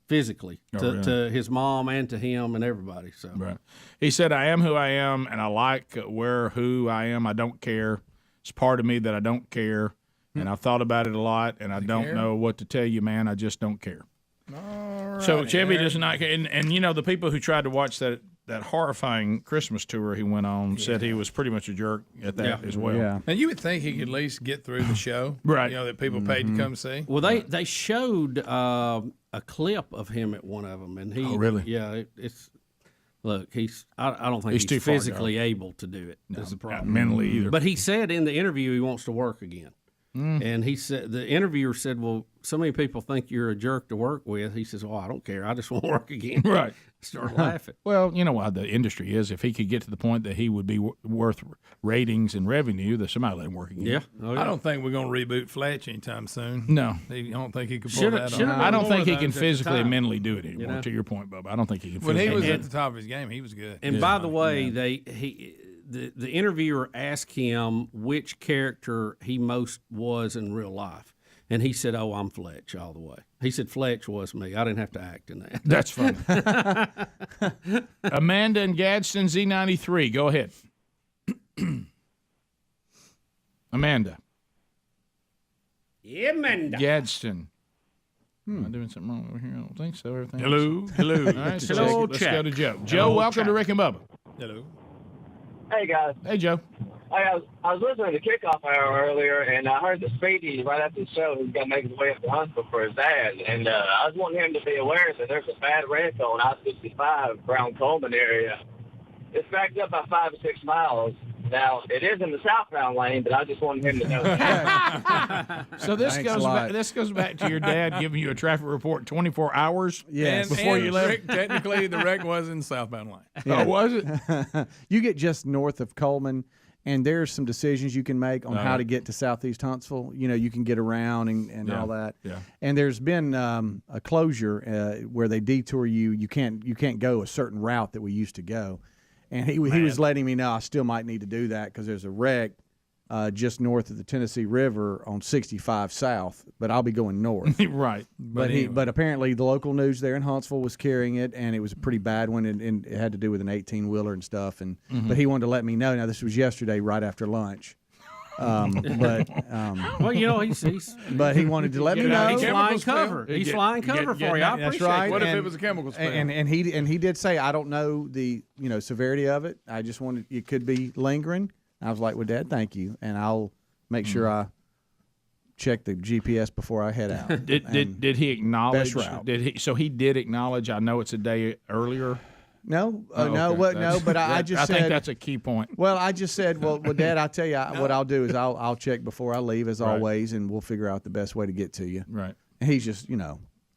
physically to his mom and to him and everybody. So right. He said, I am who I am, and I like who I am. I don't care. It's part of me that I don't care, and I've thought about it a lot, and I don't know what to tell you, man. I just don't care. All So right, Chevy Eric. does not, and you know the people who tried to watch that horrifying Christmas tour he went on said he was pretty much a jerk at that as well. Yeah. And you would think he could at least get through the show, right? You know that people paid to come see. Well, they showed a clip of him at one of them, and he. Oh, really? Yeah, it's. Look, I don't think he's too far physically gone. able to do it. That's the problem. Not mentally either. But he said in the interview he wants to work again. And he said, the interviewer said, well, so many people think you're a jerk to work with. He says, well, I don't care. I just want to work again. Right. Start laughing. Well, you know what the industry is. If he could get to the point that he would be worth ratings and revenue, that somebody let him work again. Yeah. I don't think we're going to reboot Fletch anytime soon. No. I don't think he could pull that off. I don't think he can physically and mentally do it anymore. You know? To your point, Bubba, I don't think he can. When he was physically. at the top of his game, he was good. And by the way, the interviewer asked him which character he most was in real life. And he said, oh, I'm Fletch all the way. He said, Fletch was me. I didn't have to act in that. That's funny. Amanda and Gadsden, Z93. Go ahead. Amanda. Yeah, Amanda. Gadsden. Am I doing something wrong over here? I don't think so. Everything. Hello. All right, so Hello, let's check. go to Joe. Joe, welcome to Rick and Bubba. Hello. Hey, guys. Hey, Joe. I was listening to Kickoff Hour earlier, and I heard that Speedy, right after the show, he's got to make his way up to Huntsville for his dad. And I was wanting him to be aware that there's a bad wreck on I-65 around Coleman area. It's backed up by 5 or 6 miles. Now, it is in the southbound lane, but I just wanted him to know that. So this goes back to your dad giving you a traffic report 24 hours before you left? Rick, technically, the wreck was in the southbound lane. Yeah. Oh, was it? You get just north of Coleman, and there's some decisions you can make on how to get to southeast Huntsville. You know, you can get around and all that. Yeah. And there's been a closure where they detour you. You can't go a certain route that we used to go. And he was letting me know I still might need to do that because there's a wreck just north of the Tennessee River on 65 South, but I'll be going north. Right. But apparently the local news there in Huntsville was carrying it, and it was a pretty bad one, and it had to do with an 18-wheeler and stuff. And But he wanted to let me know. Now, this was yesterday right after lunch. Well, you know, he's but he wanted to let me know. He's flying cover. He's flying cover for you. I appreciate That's right. it. What if it was a chemical spill? And he did say, I don't know the severity of it. I just wanted, it could be lingering. I was like, well, Dad, thank you, and I'll make sure I check the GPS before I head out. Did he acknowledge? Best route. So he did acknowledge. I know it's a day earlier. No, okay. No, but I just said. I think that's a key point. Well, I just said, well, Dad, I'll tell you what I'll do is I'll check before I leave as always, and we'll figure out the best way to get to you. Right. And he's just,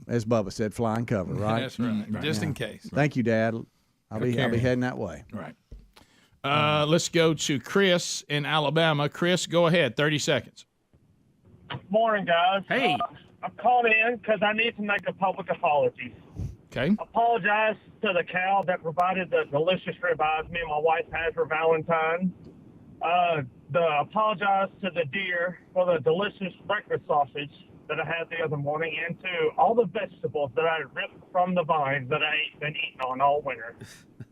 as Bubba said, flying cover, right? That's right. Just in case. Thank you, Dad. I'll be heading that way. Right. Let's go to Chris in Alabama. Chris, go ahead. 30 seconds. Morning, guys. Hey. I'm calling in because I need to make a public apology. Okay. Apologize to the cow that provided the delicious ribeyes me and my wife had for Valentine's. Apologize to the deer for the delicious breakfast sausage that I had the other morning, and to all the vegetables that I ripped from the vine that I ain't been eating on all winter.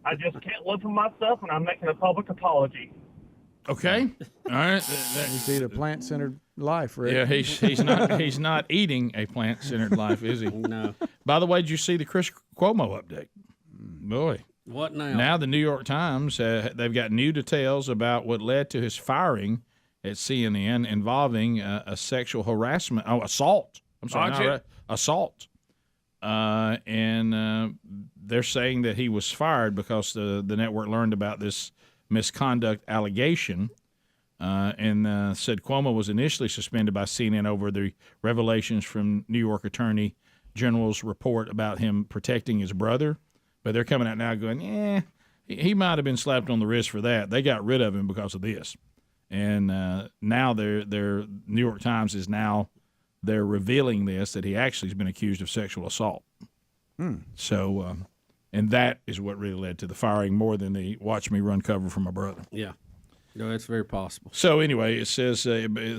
I just can't live for myself, and I'm making a public apology. Okay. All right. He's eat a plant-centered life, Rick. Yeah, he's not eating a plant-centered life, is he? No. By the way, did you see the Chris Cuomo update? Boy. What now? Now the New York Times, they've got new details about what led to his firing at CNN involving a sexual harassment, assault. I'm sorry, assault. And they're saying that he was fired because the network learned about this misconduct allegation and said Cuomo was initially suspended by CNN over the revelations from New York Attorney General's report about him protecting his brother. But they're coming out now going, he might have been slapped on the wrist for that. They got rid of him because of this. And now their New York Times is they're revealing this, that he actually has been accused of sexual assault. So, and that is what really led to the firing more than the watch me run cover for my brother. Yeah. No, it's very possible. So anyway, it says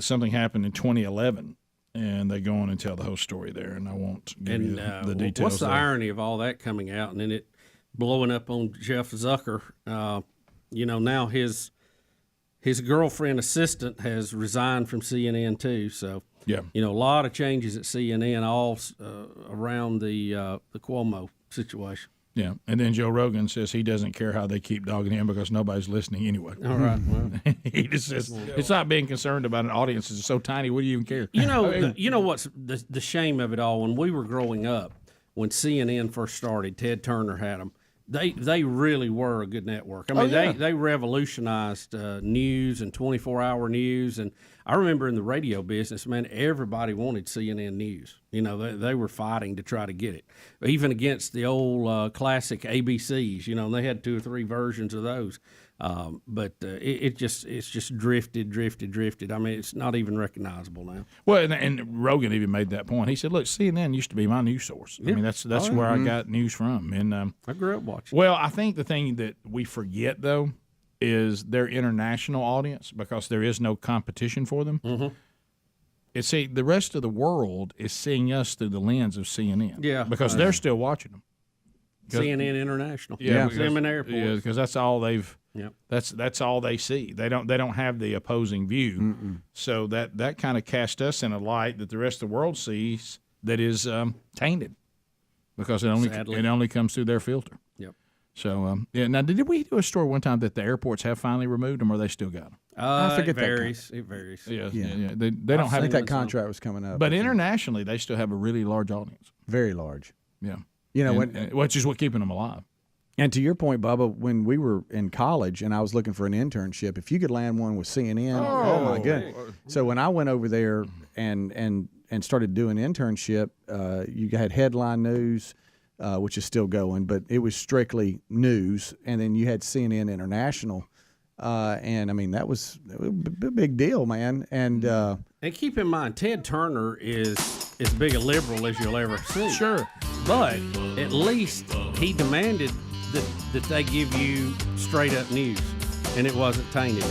something happened in 2011, and they go on and tell the whole story there, and I won't give you the details. What's the irony of all that coming out and then it blowing up on Jeff Zucker? Now his girlfriend assistant has resigned from CNN too. So yeah, a lot of changes at CNN all around the Cuomo situation. Yeah, and then Joe Rogan says he doesn't care how they keep dogging him because nobody's listening anyway. All right, well. He just says it's not being concerned about an audience that's so tiny. What do you even care? You know what's the shame of it all? When we were growing up, when CNN first started, Ted Turner had them. They really were a good network. I mean, they revolutionized news and 24-hour news. And I remember in the radio business, man, everybody wanted CNN News. They were fighting to try to get it, even against the old classic ABCs. And they had 2 or 3 versions of those. But it's just drifted. I mean, it's not even recognizable now. Well, and Rogan even made that point. He said, "Look, CNN used to be my news source. I mean, that's where I got news from." And I grew up watching. Well, I think the thing that we forget though is their international audience, because there is no competition for them. Mm-hmm. The rest of the world is seeing us through the lens of CNN. Yeah, because they're still watching them. CNN International. Yeah, them in airports. Yeah, because that's all they've. Yep. That's all they see. They don't have the opposing view. Mm-mm. So that kind of casts us in a light that the rest of the world sees that is tainted, because it only comes through their filter. Yep. So now did we do a story one time that the airports have finally removed them, or they still got them? I forget it varies. It varies. Yeah. They don't have. I think that contract was coming up. But internationally, they still have a really large audience. Very large. Yeah. Which is what keeping them alive. And to your point, Bubba, when we were in college and I was looking for an internship, if you could land one with CNN, oh my goodness. So when I went over there and started doing internship, you had headline news, which is still going, but it was strictly news, and then you had CNN International, and I mean that was a big deal, man. And keep in mind, Ted Turner is as big a liberal as you'll ever see. Sure, but at least he demanded that they give you straight up news, and it wasn't tainted,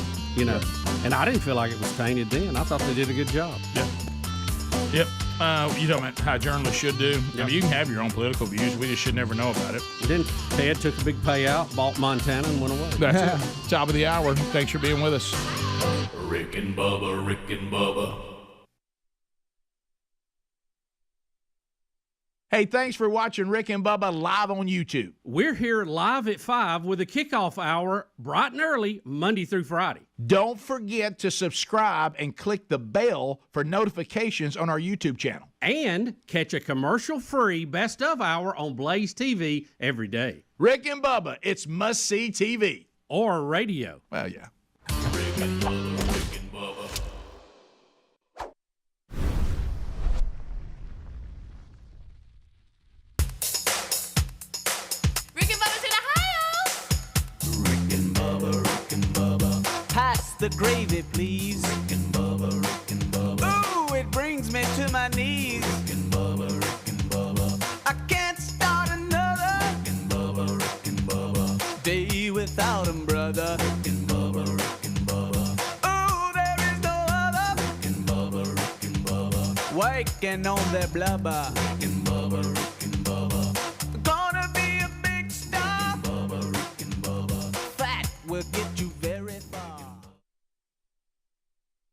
And I didn't feel like it was tainted then. I thought they did a good job. Yep. You know how journalists should do. I mean, you can have your own political views. We just should never know about it. Then Ted took a big payout, bought Montana, and went away. That's it. Top of the hour. Thanks for being with us. Rick and Bubba. Hey, thanks for watching Rick and Bubba live on YouTube. We're here live at 5 with a kickoff hour bright and early, Monday through Friday. Don't forget to subscribe and click the bell for notifications on our YouTube channel. And catch a commercial-free Best of Hour on Blaze TV every day. Rick and Bubba, it's must-see TV. Or radio. Well, yeah. Rick and Bubba, Rick and Bubba. Rick and Bubba's in Ohio. Rick and Bubba, Rick and Bubba. Pass the gravy, please. Rick and Bubba, Rick and Bubba. Ooh, it brings me to my knees. Rick and Bubba, Rick and Bubba. I can't start another Rick and Bubba, Rick and Bubba. day without 'em, brother. Rick and Bubba, Rick and Bubba. Ooh, there is no other Rick and Bubba, Rick and Bubba. waking on their blubber. Rick and Bubba, Rick